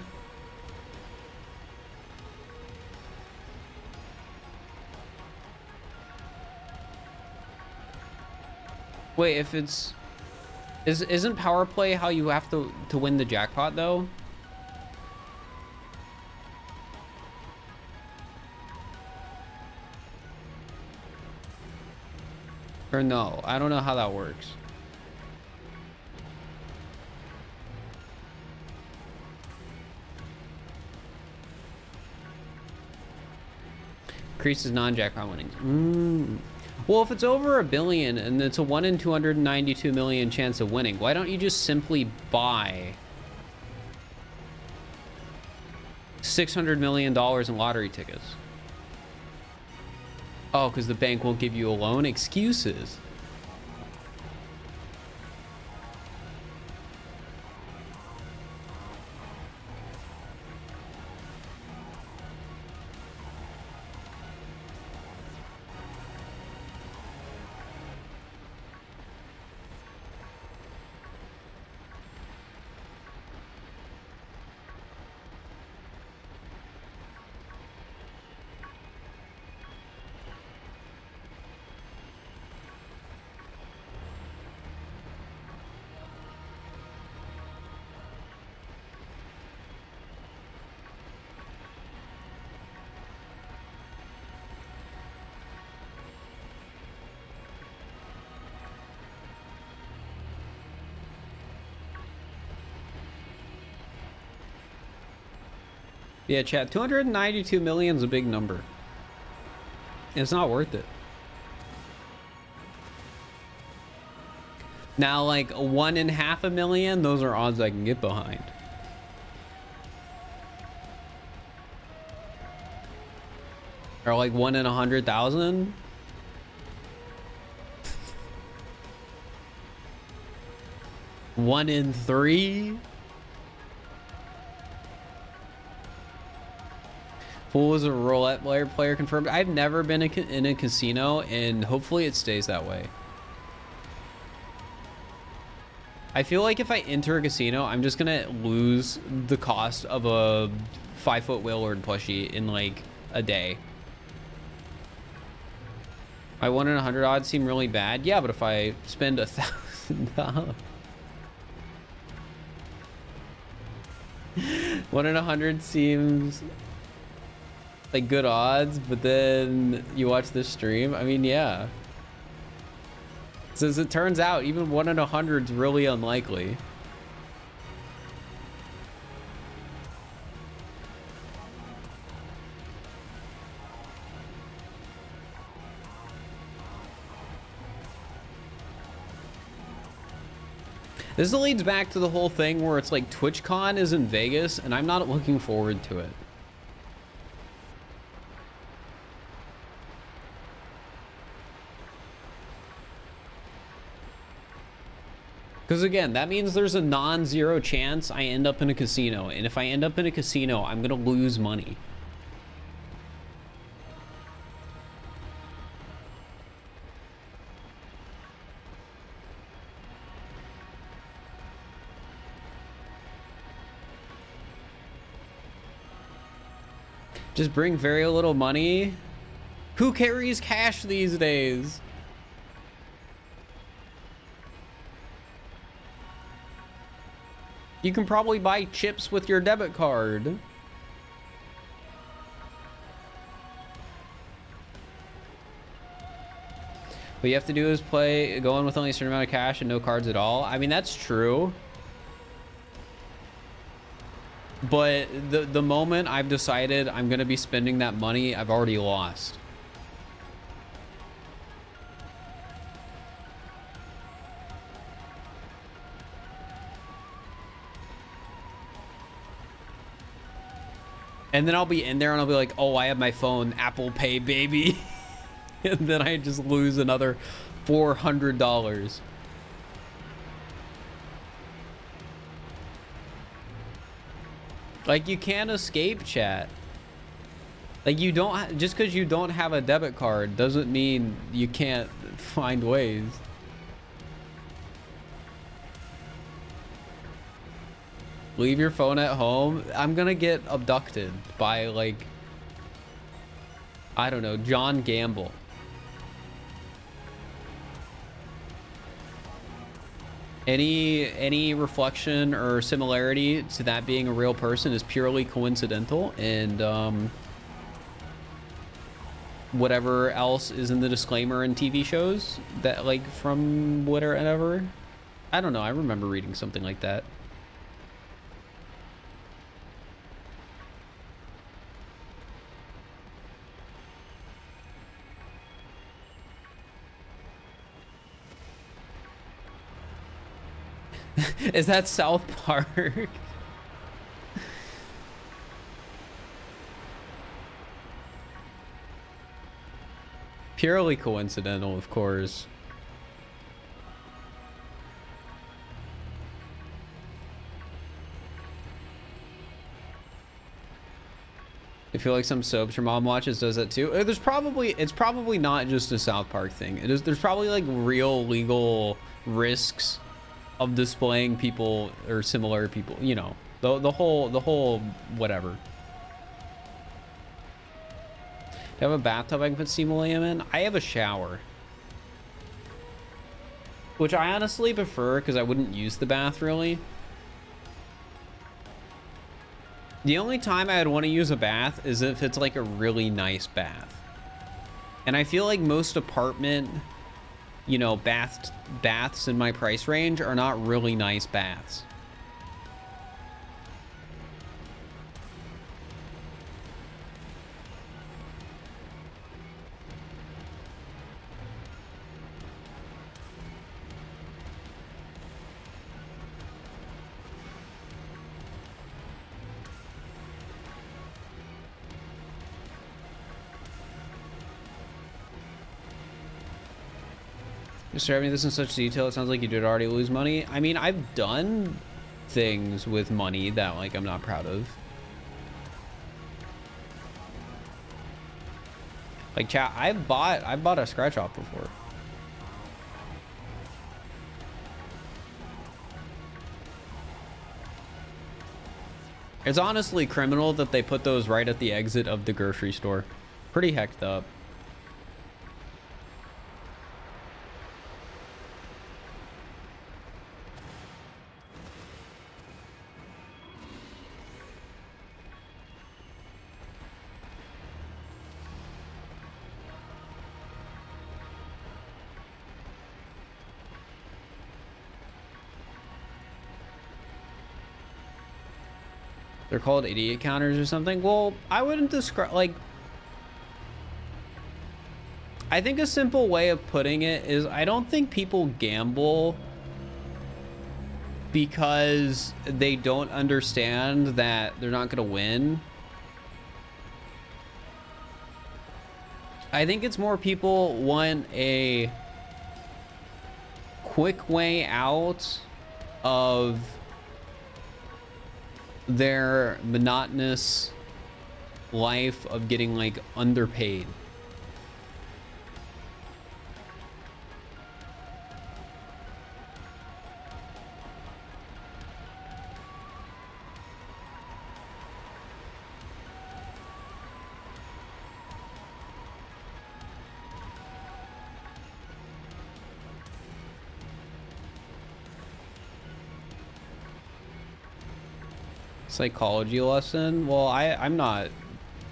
Wait, if it's, isn't power play how you have to win the jackpot though? Or no, I don't know how that works. Increases non-jackpot winnings. Well, if it's over 1 billion and it's a 1 in 292 million chance of winning, why don't you just simply buy $600 million in lottery tickets? Oh, because the bank won't give you a loan? Excuses. Yeah, chat, 292 million is a big number. It's not worth it. Now, like 1 in half a million, those are odds I can get behind. Or like 1 in 100,000. One in 3. Fool is a roulette player confirmed. I've never been in a casino, and hopefully it stays that way. I feel like if I enter a casino, I'm just gonna lose the cost of a 5-foot Wailord plushie in like a day. My 1 in 100 odds seem really bad. Yeah, but if I spend $1,000, 1 in 100 seems like good odds, but then you watch this stream. I mean, yeah. So as it turns out, even 1 in 100 is really unlikely. This leads back to the whole thing where it's like TwitchCon is in Vegas, and I'm not looking forward to it. Because again, that means there's a non-zero chance I end up in a casino. And if I end up in a casino, I'm going to lose money. Just bring very little money. Who carries cash these days? You can probably buy chips with your debit card. What you have to do is go in with only a certain amount of cash and no cards at all. I mean, that's true. But the moment I've decided I'm going to be spending that money, I've already lost. And then I'll be in there and I'll be like, oh, I have my phone, Apple Pay, baby. And then I just lose another $400. Like, you can't escape chat. Like, you don't, just because you don't have a debit card doesn't mean you can't find ways. Leave your phone at home. I'm gonna get abducted by, like, I don't know, John Gamble. Any reflection or similarity to that being a real person is purely coincidental, and whatever else is in the disclaimer in TV shows that, like, from whatever, I don't know, I remember reading something like that. Is that South Park? Purely coincidental, of course. I feel like some soaps your mom watches does that too. It's probably not just a South Park thing. There's probably like real legal risks of displaying people or similar people, you know, the whole whatever. Do I have a bathtub I can put steam William in? I have a shower, which I honestly prefer because I wouldn't use the bath really. The only time I'd want to use a bath is if it's like a really nice bath. And I feel like most apartment, you know, baths in my price range are not really nice baths. Describing this in such detail, it sounds like you did already lose money. I mean, I've done things with money that, like, I'm not proud of. Like, chat, I've bought a scratch off before. It's honestly criminal that they put those right at the exit of the grocery store. Pretty hecked up. They're called idiot counters or something. Well, I wouldn't describe, like, I think a simple way of putting it is I don't think people gamble because they don't understand that they're not going to win. I think it's more people want a quick way out of their monotonous life of getting, like, underpaid. Psychology lesson? Well, I'm not,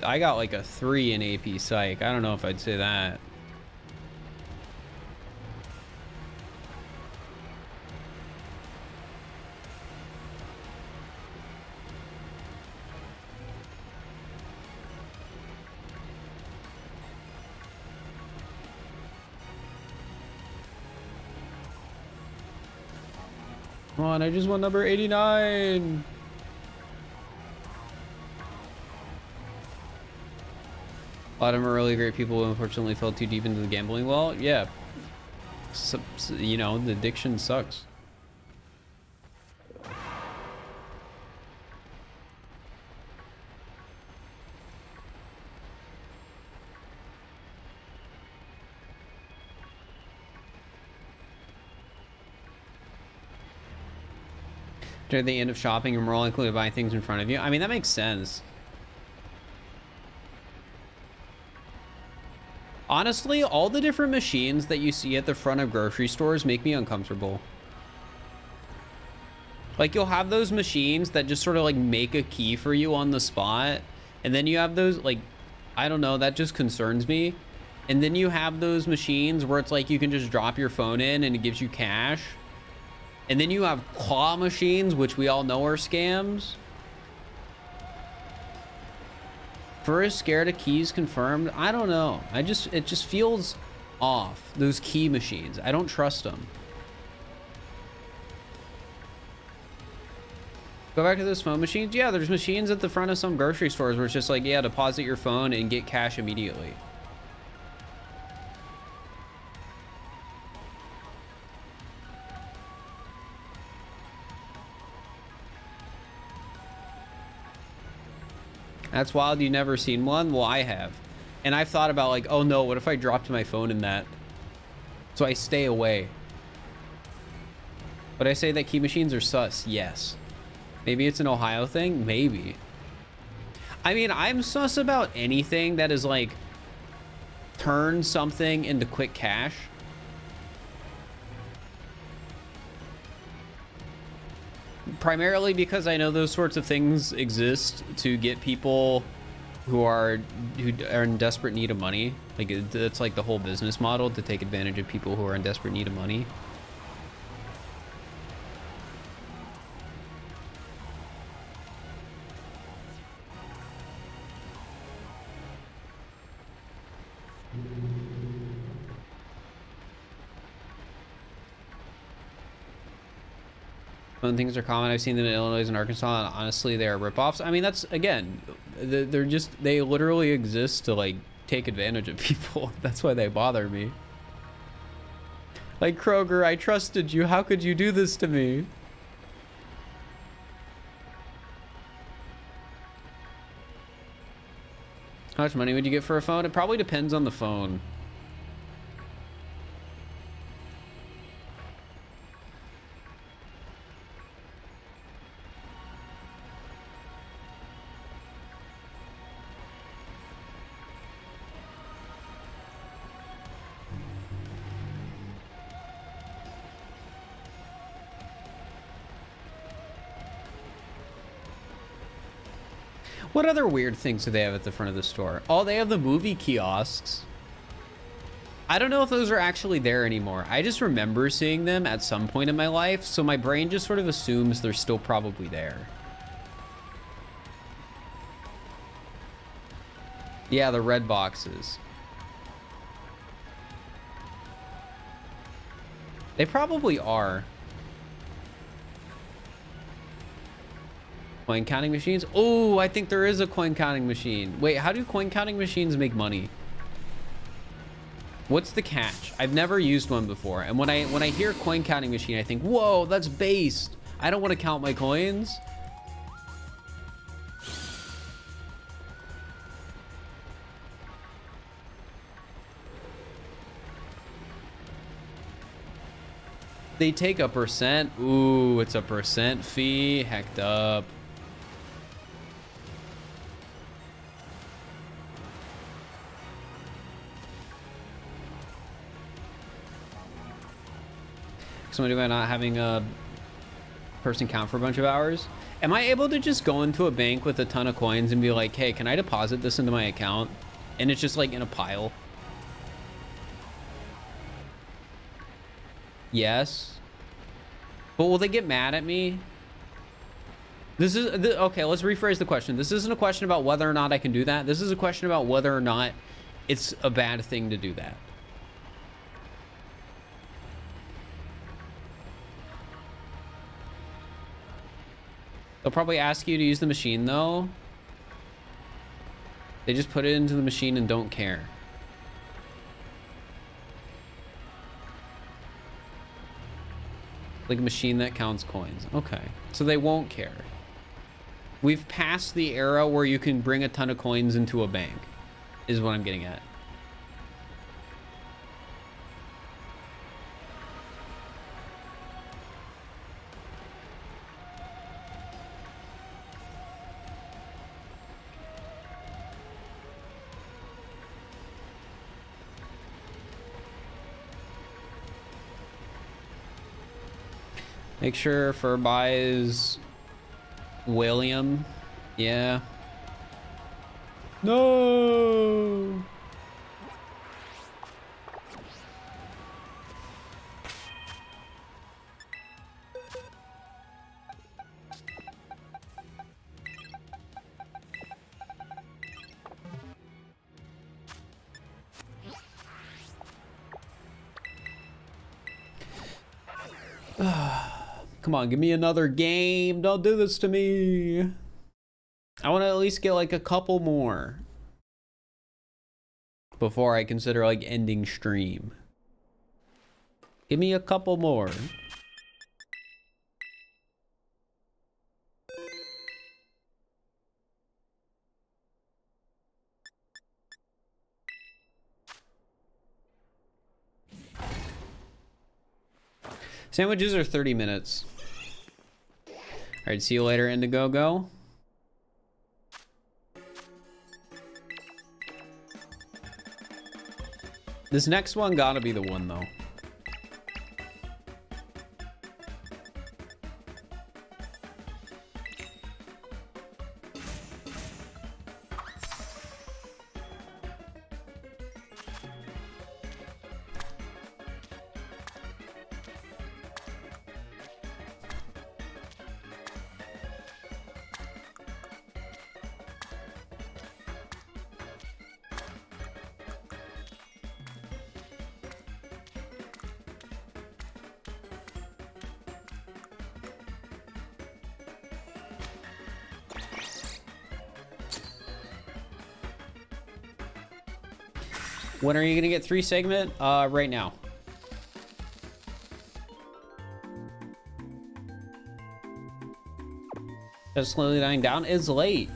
I got like a 3 in AP Psych. I don't know if I'd say that. Come on, I just want number 89. A lot of them are really great people who unfortunately fell too deep into the gambling. Well, yeah. So, you know, the addiction sucks. To the end of shopping, you're more likely to buy things in front of you. I mean, that makes sense. Honestly, all the different machines that you see at the front of grocery stores make me uncomfortable. Like, you'll have those machines that just sort of like make a key for you on the spot. And then you have those, like, I don't know, that just concerns me. And then you have those machines where it's like you can just drop your phone in and it gives you cash. And then you have claw machines, which we all know are scams. First, scared of keys confirmed. I don't know. It just feels off. Those key machines. I don't trust them. Go back to those phone machines. Yeah, there's machines at the front of some grocery stores where it's just like, yeah, deposit your phone and get cash immediately. That's wild. You never seen one? Well, I have. And I've thought about like, oh no, what if I dropped my phone in that? So I stay away. But I say that key machines are sus. Yes. Maybe it's an Ohio thing. Maybe. I mean, I'm sus about anything that is like turn something into quick cash. Primarily because I know those sorts of things exist to get people who are in desperate need of money. Like, it's like the whole business model to take advantage of people who are in desperate need of money. When things are common, I've seen them in Illinois and Arkansas, and honestly, they are ripoffs. I mean, that's, again, they literally exist to, like, take advantage of people. That's why they bother me. Like, Kroger, I trusted you. How could you do this to me? How much money would you get for a phone? It probably depends on the phone. What other weird things do they have at the front of the store? Oh, they have the movie kiosks. I don't know if those are actually there anymore. I just remember seeing them at some point in my life, so my brain just sort of assumes they're still probably there. Yeah, the red boxes. They probably are. Coin counting machines? Oh, I think there is a coin counting machine. Wait, how do coin counting machines make money? What's the catch? I've never used one before. And when I hear coin counting machine, I think, whoa, that's based. I don't want to count my coins. They take a percent. Ooh, it's a percent fee. Hecked up. Somebody by not having a person count for a bunch of hours. Am I able to just go into a bank with a ton of coins and be like, hey, can I deposit this into my account? And it's just like in a pile. Yes. But will they get mad at me? This is okay, let's rephrase the question. This isn't a question about whether or not I can do that. This is a question about whether or not it's a bad thing to do that. They'll probably ask you to use the machine though. They just put it into the machine and don't care. Like a machine that counts coins. Okay, so they won't care. We've passed the era where you can bring a ton of coins into a bank, is what I'm getting at. Make sure Fir buys William. Yeah. No. Come on, give me another game. Don't do this to me. I want to at least get like a couple more before I consider like ending stream. Give me a couple more. Sandwiches are 30 minutes. All right, see you later, Indiegogo. This next one gotta be the one, though. When are you gonna get 3 segment? Right now. Just slowly dying down. It's late.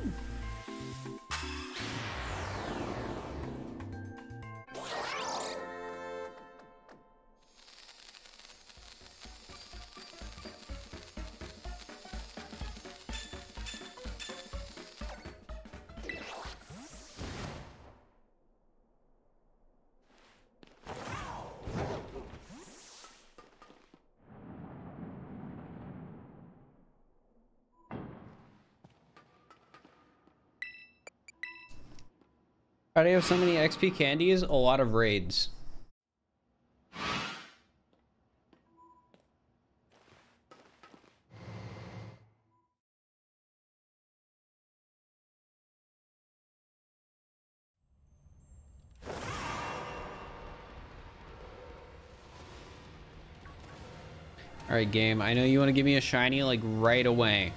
How do you have so many XP candies? A lot of raids. All right, game. I know you want to give me a shiny like right away.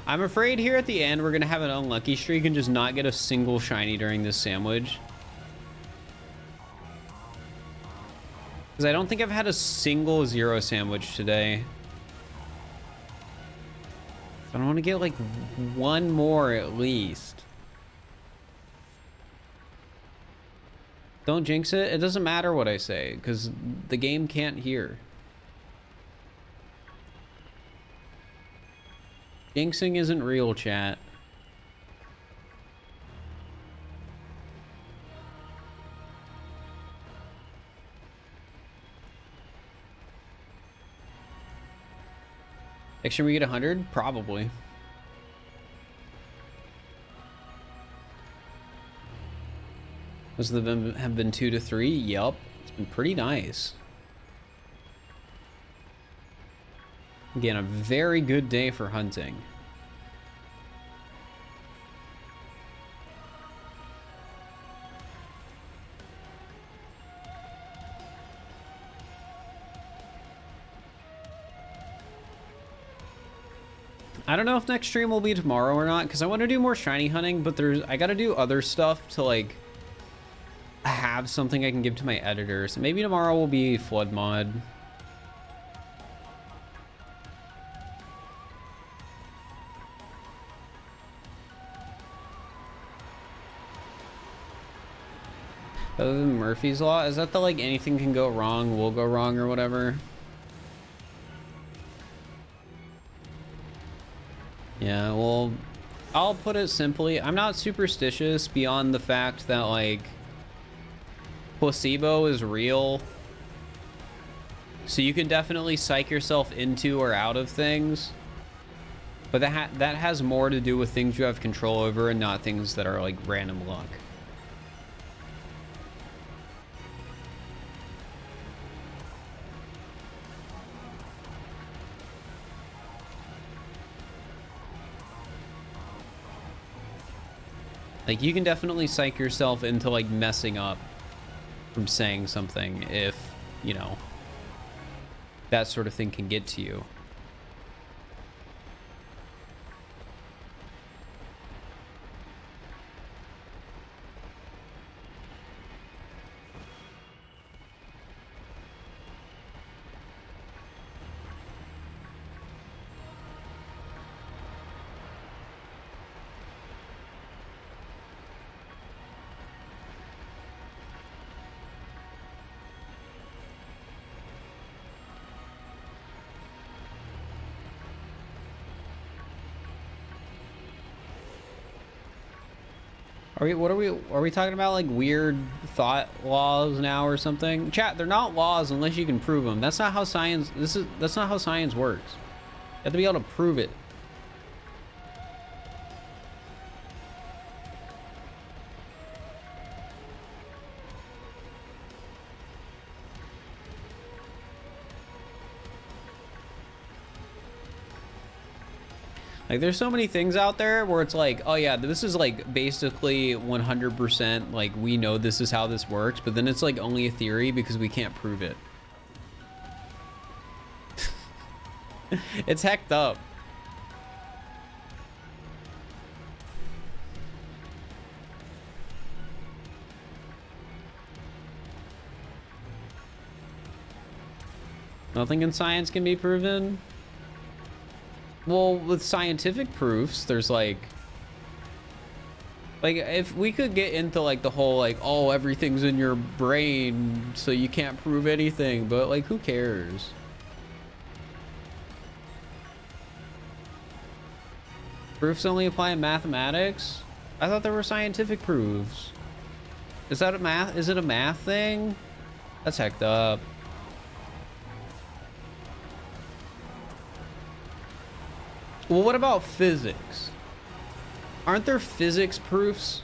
I'm afraid here at the end, we're going to have an unlucky streak and just not get a single shiny during this sandwich. Because I don't think I've had a single 0 sandwich today. I want to get like one more at least. Don't jinx it. It doesn't matter what I say because the game can't hear. Jinxing isn't real, chat. Next year we get 100? Probably. Most of them have been 2 to 3. Yup. It's been pretty nice. Again, a very good day for hunting. I don't know if next stream will be tomorrow or not, because I want to do more shiny hunting, but I gotta do other stuff to like have something I can give to my editors. Maybe tomorrow will be flood mod. Other than Murphy's Law, is that the like anything can go wrong, will go wrong or whatever? Yeah, well, I'll put it simply. I'm not superstitious beyond the fact that, like, placebo is real. So you can definitely psych yourself into or out of things. But that has more to do with things you have control over and not things that are, like, random luck. Like, you can definitely psych yourself into, like, messing up from saying something if, you know, that sort of thing can get to you. Are we talking about, like, weird thought laws now or something? Chat, they're not laws unless you can prove them. That's not how science, that's not how science works. You have to be able to prove it. Like, there's so many things out there where it's like, oh yeah, this is, like, basically 100%, like, we know this is how this works, but then it's, like, only a theory because we can't prove it. It's hecked up. Nothing in science can be proven. Well, with scientific proofs, there's like if we could get into, like, the whole, like, oh, everything's in your brain, so you can't prove anything, but, like, who cares? Proofs only apply in mathematics? I thought there were scientific proofs. Is that a math? Is it a math thing? That's hecked up. Well, what about physics? Aren't there physics proofs?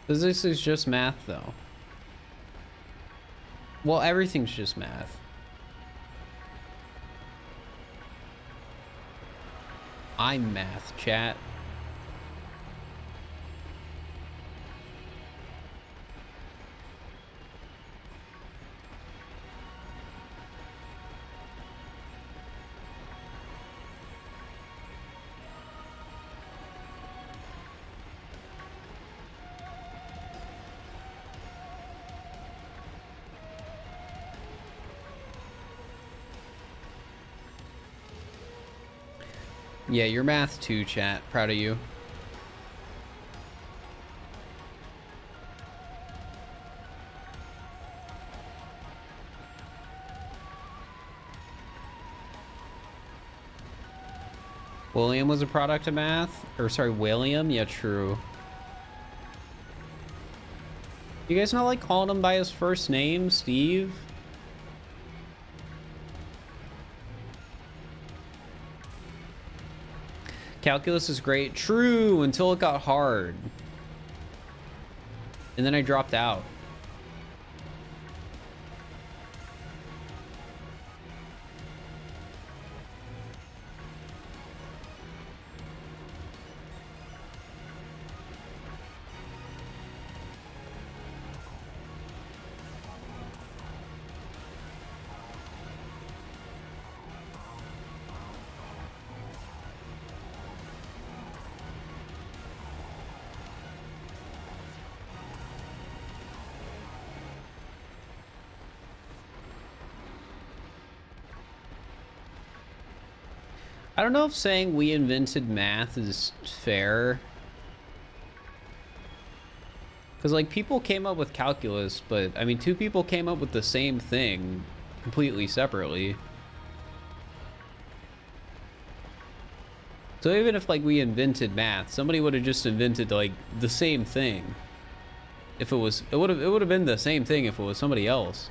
Physics is just math, though. Well, everything's just math. I'm math, chat. Yeah, you're math too, chat. Proud of you. William was a product of math? Or, sorry, William? Yeah, true. You guys not like calling him by his first name, Steve? Calculus is great. True, until it got hard. And then I dropped out. I don't know if saying we invented math is fair. Because, like, people came up with calculus, but, I mean, two people came up with the same thing completely separately. So even if, like, we invented math, somebody would have just invented, like, the same thing. If it was, it would have been the same thing if it was somebody else.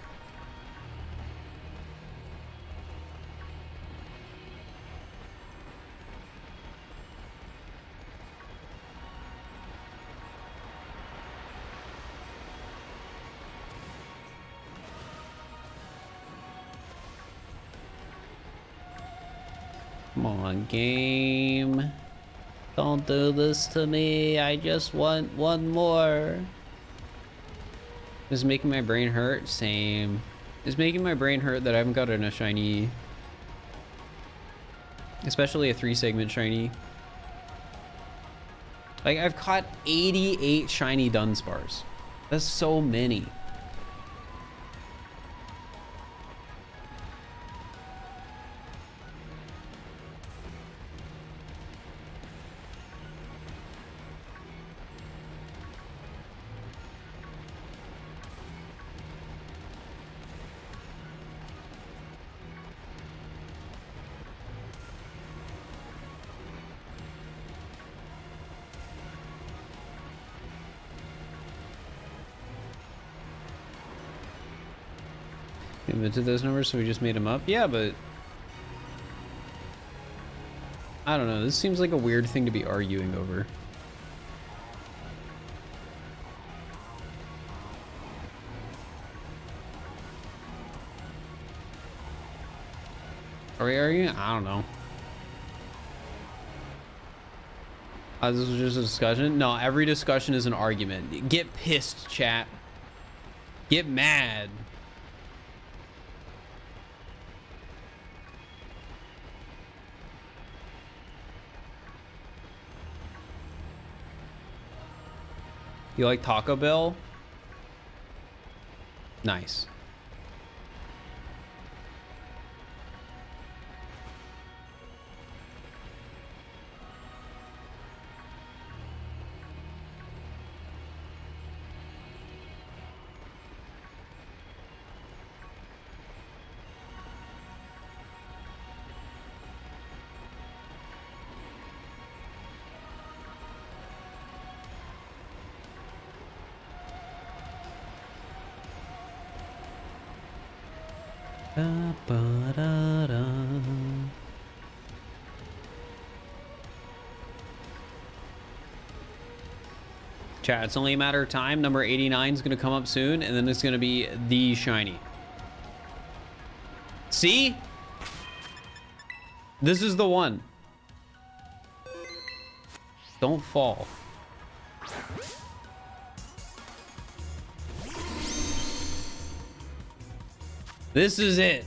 Come on, game. Don't do this to me. I just want one more. This is making my brain hurt. Same. It's making my brain hurt that I haven't gotten a shiny. Especially a 3-segment shiny. Like, I've caught 88 shiny DUDUNSPARCE. That's so many. Invented those numbers, so we just made them up? Yeah, but I don't know. This seems like a weird thing to be arguing over. Are we arguing? I don't know. This was just a discussion? No, every discussion is an argument. Get pissed, chat. Get mad. You like Taco Bell? Nice. Chat, it's only a matter of time. Number 89 is going to come up soon, and then it's going to be the shiny. See? This is the one. Don't fall. This is it.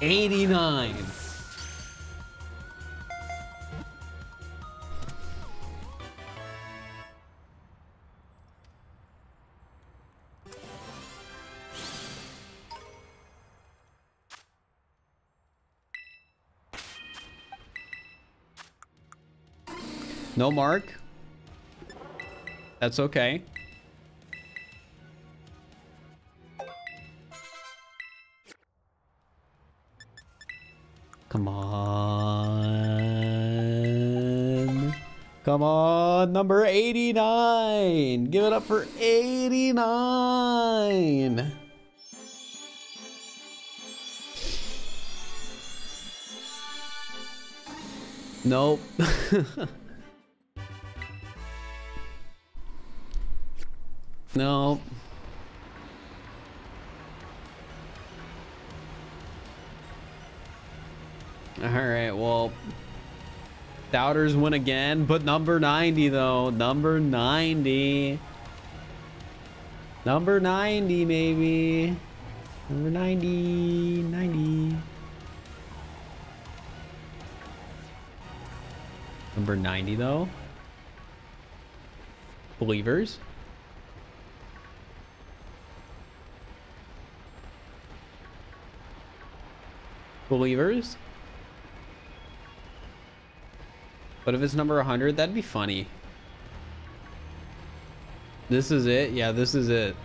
89. No mark. That's okay. Come on. Come on, number 89. Give it up for 89. Nope. Nope. All right, well, doubters win again, but number 90 though. Number 90. Number 90 maybe. Number 90. 90. Number 90 though. Believers. Believers. But if it's number 100, that'd be funny. This is it? Yeah, this is it.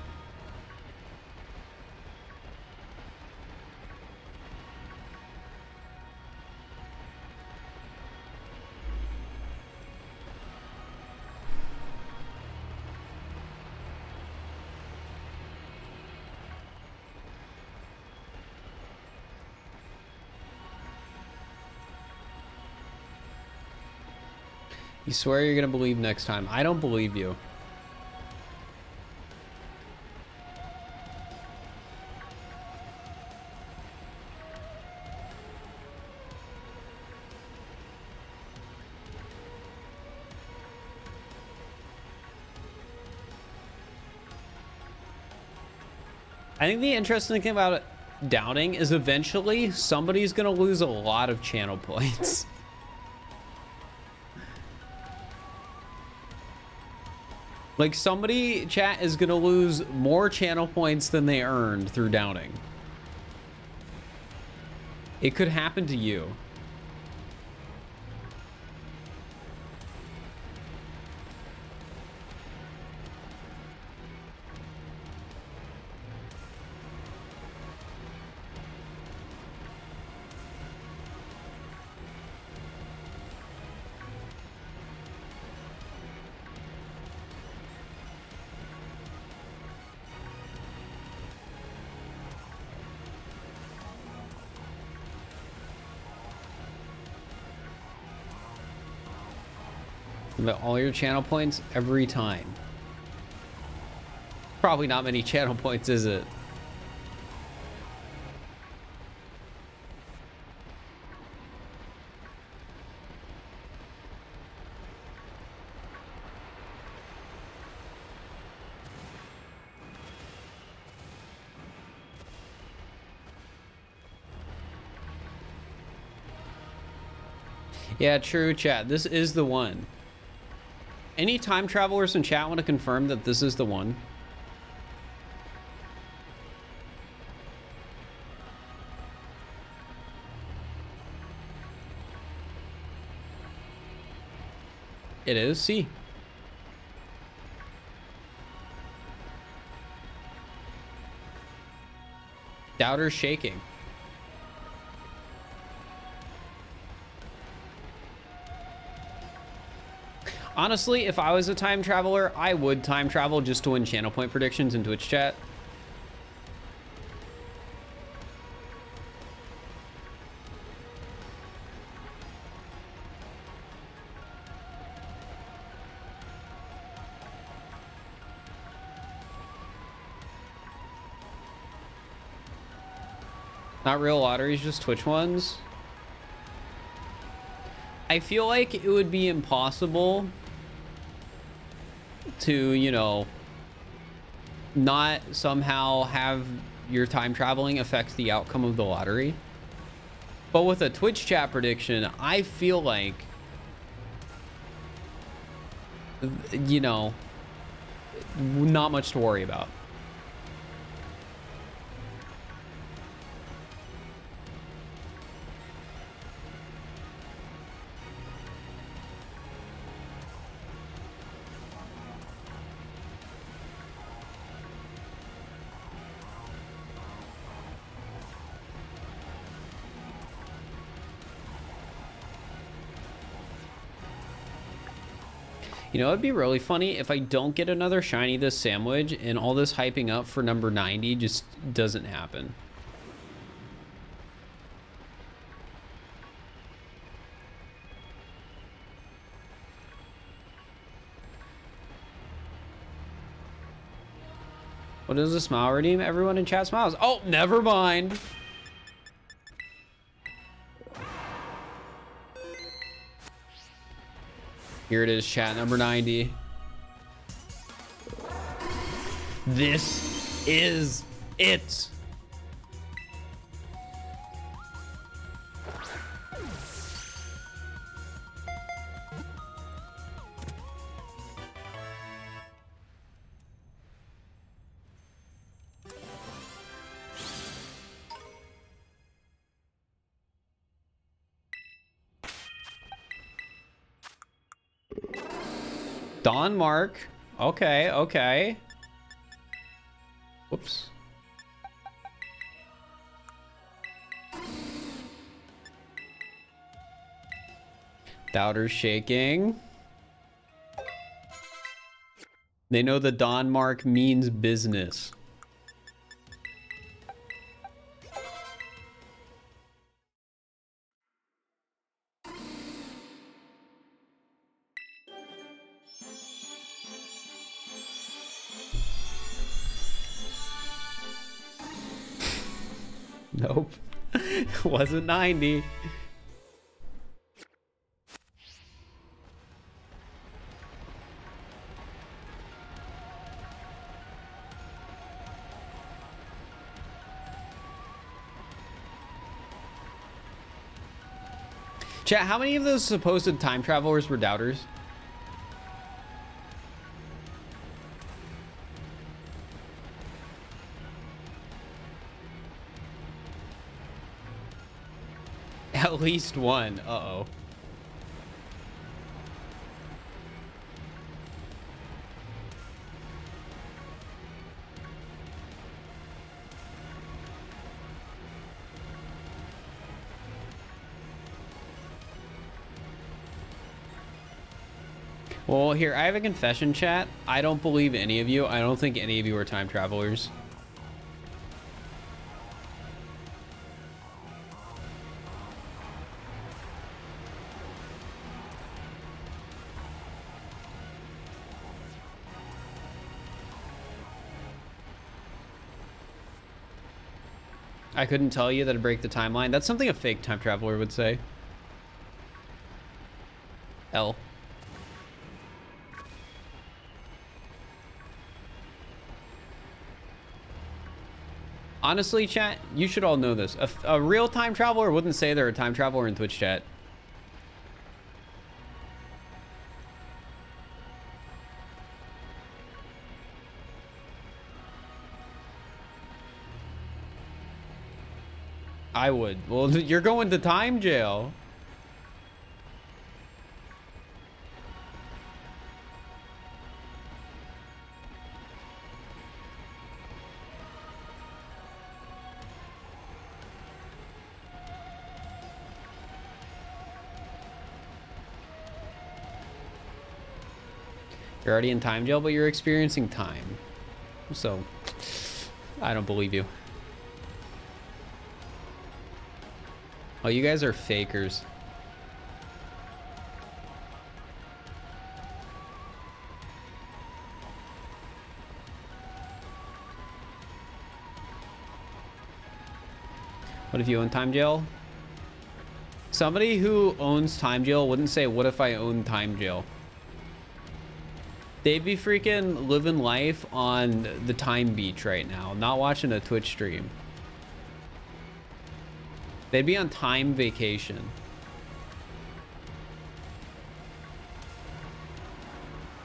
You swear you're gonna believe next time. I don't believe you. I think the interesting thing about downing is eventually somebody's gonna lose a lot of channel points. Like, somebody, chat, is gonna lose more channel points than they earned through downing. It could happen to you. But all your channel points every time. Probably not many channel points, is it? Yeah, true, chat. This is the one. Any time travelers in chat want to confirm that this is the one? It is. See. Doubter's shaking. Honestly, if I was a time traveler, I would time travel just to win channel point predictions in Twitch chat. Not real lotteries, just Twitch ones. I feel like it would be impossible to, you know, not somehow have your time traveling affect the outcome of the lottery. But with a Twitch chat prediction, I feel like, you know, not much to worry about. You know, it'd be really funny if I don't get another shiny this sandwich and all this hyping up for number 90 just doesn't happen. What is the smile redeem? Everyone in chat smiles. Oh, never mind. Here it is, chat, number 90. This is it. Denmark. Okay, okay. Whoops. Doubters shaking. They know the Denmark means business. Nope. Wasn't 90. Chat, how many of those supposed time travelers were doubters? At least one. Uh-oh. Well, here, I have a confession, chat. I don't believe any of you. I don't think any of you are time travelers. I couldn't tell you that it'd break the timeline. That's something a fake time traveler would say. L. Honestly, chat, you should all know this. A real time traveler wouldn't say they're a time traveler in Twitch chat. I would. Well, you're going to time jail. You're already in time jail, but you're experiencing time. So, I don't believe you. Oh, you guys are fakers. What if you own time jail? Somebody who owns time jail wouldn't say, what if I own time jail? They'd be freaking living life on the time beach right now, not watching a Twitch stream. They'd be on time vacation.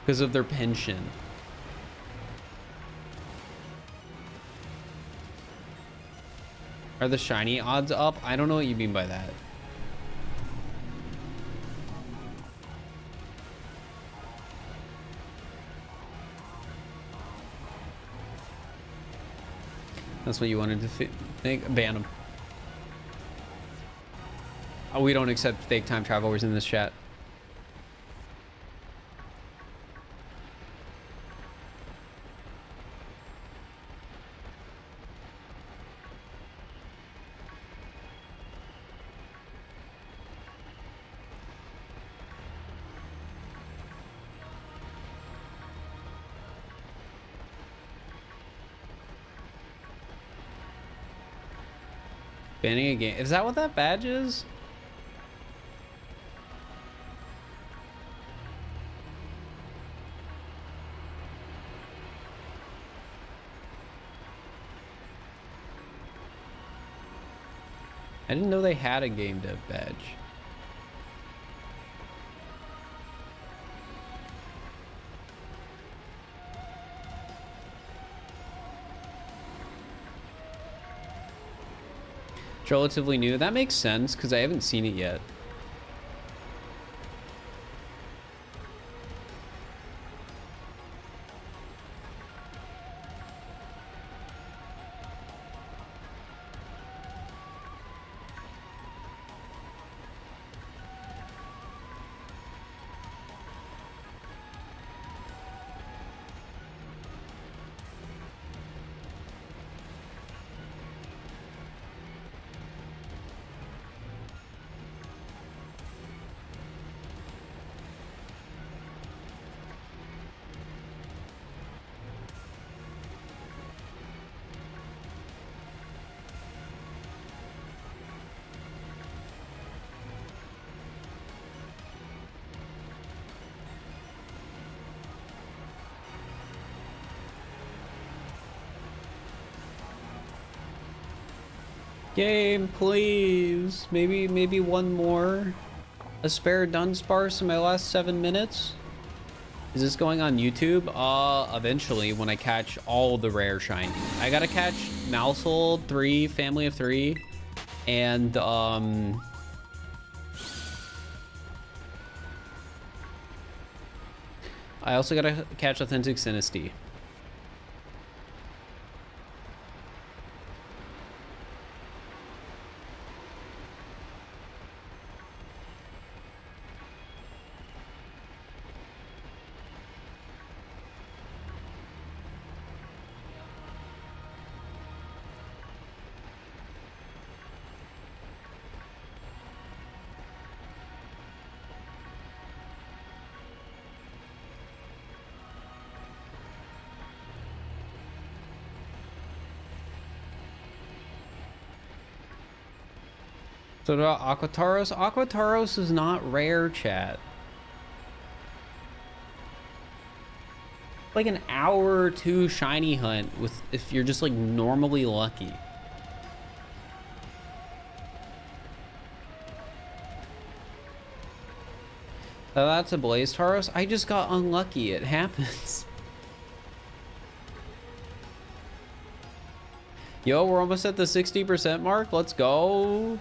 Because of their pension. Are the shiny odds up? I don't know what you mean by that. That's what you wanted to think? Ban them. Oh, we don't accept fake time travelers in this chat. Banning a game. Is that what that badge is? I didn't know they had a game dev badge. It's relatively new. That makes sense because I haven't seen it yet. Game, please. Maybe one more. A spare Dunsparce in my last 7 minutes. Is this going on YouTube? Eventually when I catch all the rare shiny. I gotta catch Mousehold 3, Family of 3, and I also gotta catch Authentic Sinisty. So about Aquataros? Aquataros is not rare, chat. Like an hour or two shiny hunt with if you're just like normally lucky. Oh, that's a Blaze Taros. I just got unlucky. It happens. Yo, we're almost at the 60% mark. Let's go.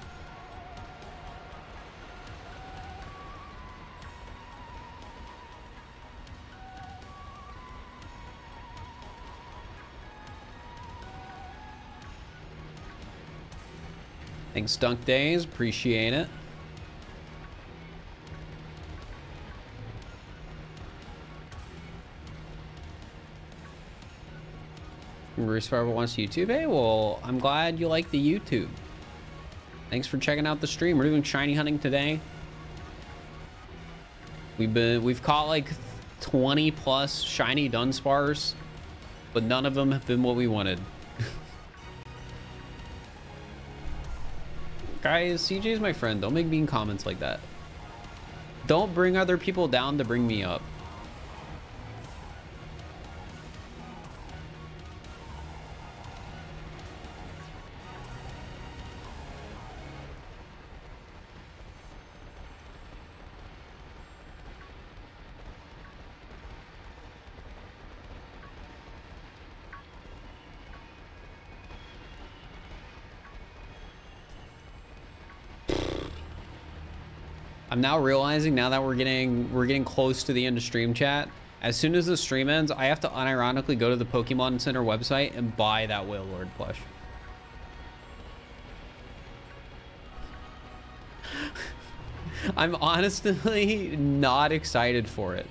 Thanks, Dunk Days. Appreciate it. Bruce Farber wants YouTube. Hey, well, I'm glad you like the YouTube. Thanks for checking out the stream. We're doing shiny hunting today. We've caught like 20 plus shiny Dunsparce, but none of them have been what we wanted. Guys, CJ is my friend. Don't make mean comments like that. Don't bring other people down to bring me up. I'm now realizing, now that we're getting close to the end of stream chat, as soon as the stream ends, I have to unironically go to the Pokemon Center website and buy that Wailord plush. I'm honestly not excited for it.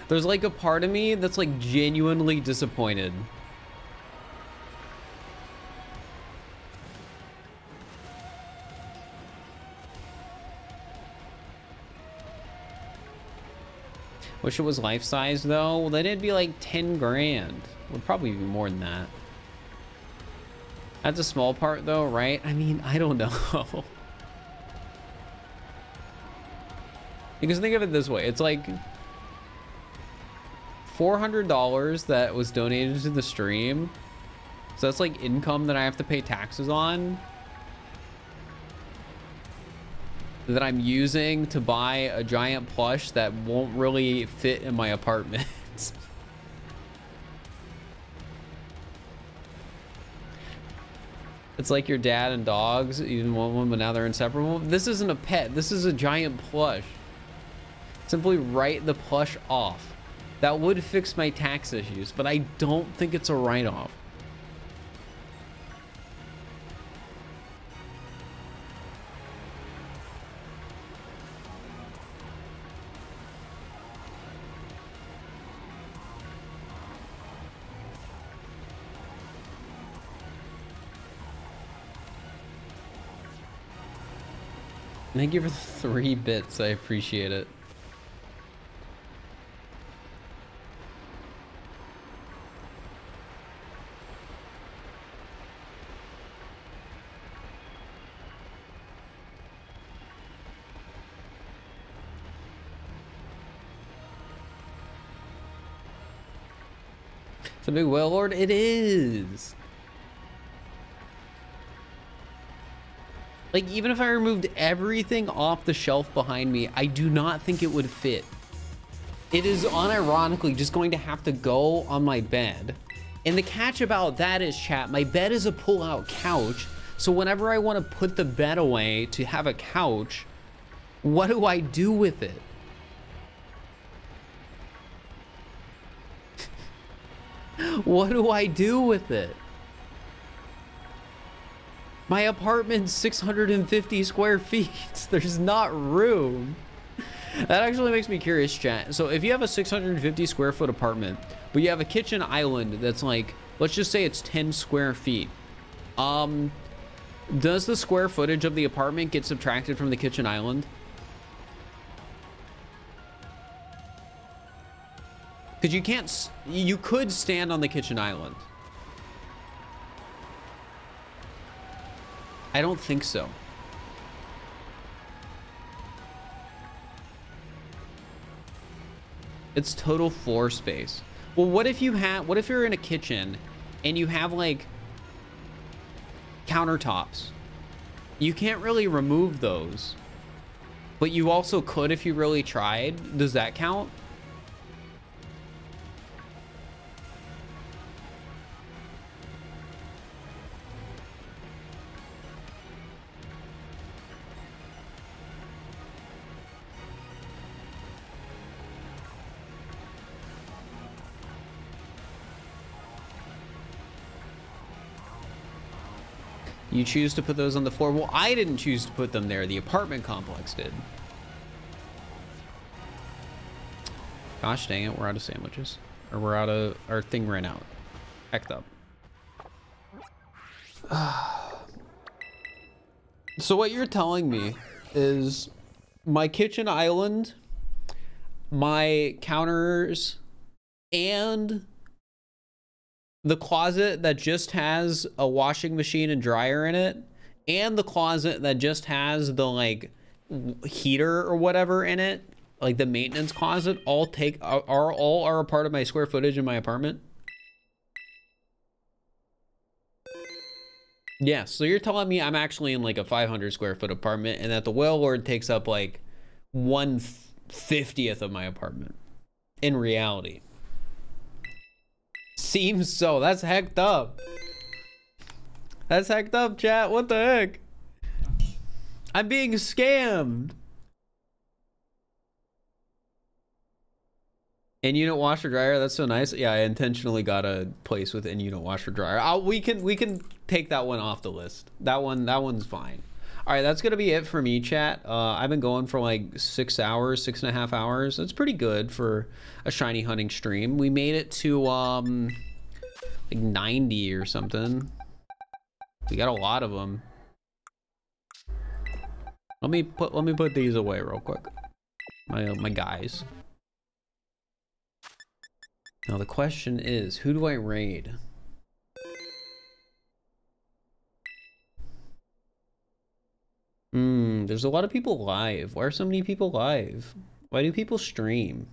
There's like a part of me that's like genuinely disappointed. Wish it was life size though. Well, then it'd be like 10 grand. Would probably be more than that. That's a small part though, right? I mean, I don't know. Because think of it this way. It's like $400 that was donated to the stream. So that's like income that I have to pay taxes on, that I'm using to buy a giant plush that won't really fit in my apartment. It's like your dad and dogs. You didn't want one, but now they're inseparable. This isn't a pet. This is a giant plush. Simply write the plush off. That would fix my tax issues, but I don't think it's a write-off. Thank you for the 3 bits. I appreciate it. a big whale lord. It is. Like, even if I removed everything off the shelf behind me, I do not think it would fit. It is unironically just going to have to go on my bed. And the catch about that is, chat, my bed is a pull-out couch. So whenever I want to put the bed away to have a couch, what do I do with it? What do I do with it? My apartment's 650 square feet. There's not room. That actually makes me curious, chat. So if you have a 650 square foot apartment, but you have a kitchen island that's like, let's just say it's 10 square feet. Does the square footage of the apartment get subtracted from the kitchen island? Because you can't, you could stand on the kitchen island. I don't think so. It's total floor space. Well, what if you have, what if you're in a kitchen and you have like countertops? You can't really remove those, but you also could if you really tried. Does that count? You choose to put those on the floor. Well, I didn't choose to put them there. The apartment complex did. Gosh dang it, we're out of sandwiches. Or we're out of, our thing ran out. Hecked up. So what you're telling me is my kitchen island, my counters, and the closet that just has a washing machine and dryer in it, and the closet that just has the like heater or whatever in it, like the maintenance closet, all are a part of my square footage in my apartment. Yeah, so you're telling me I'm actually in like a 500 square foot apartment and that the whale lord takes up like 1/50th of my apartment in reality. Seems so. That's hecked up. That's hecked up, chat. What the heck? I'm being scammed. In-unit washer dryer. That's so nice. Yeah, I intentionally got a place with in-unit washer dryer. We can take that one off the list. That one's fine. All right, that's gonna be it for me, chat. I've been going for like 6 hours, 6.5 hours. That's pretty good for a shiny hunting stream. We made it to like 90 or something. We got a lot of them. Let me put these away real quick. My guys. Now the question is, who do I raid? There's a lot of people live. Why are so many people live? Why do people stream?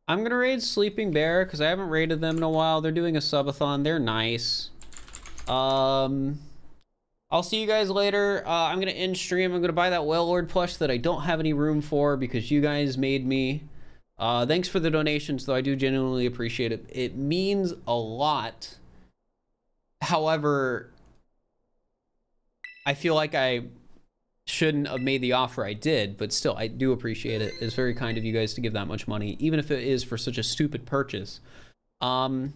I'm gonna raid Sleeping Bear because I haven't raided them in a while. They're doing a subathon. They're nice. I'll see you guys later. I'm gonna end stream. I'm gonna buy that Whale Lord plush that I don't have any room for because you guys made me. Thanks for the donations, though. I do genuinely appreciate it. It means a lot. However, I feel like I shouldn't have made the offer I did, but still, I do appreciate it. It's very kind of you guys to give that much money, even if it is for such a stupid purchase. But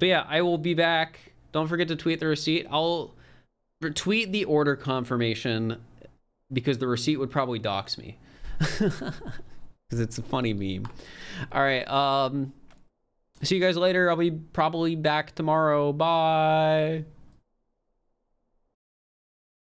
yeah, I will be back. Don't forget to tweet the receipt. I'll tweet the order confirmation because the receipt would probably dox me. Because it's a funny meme. All right, see you guys later. I'll be probably back tomorrow. Bye.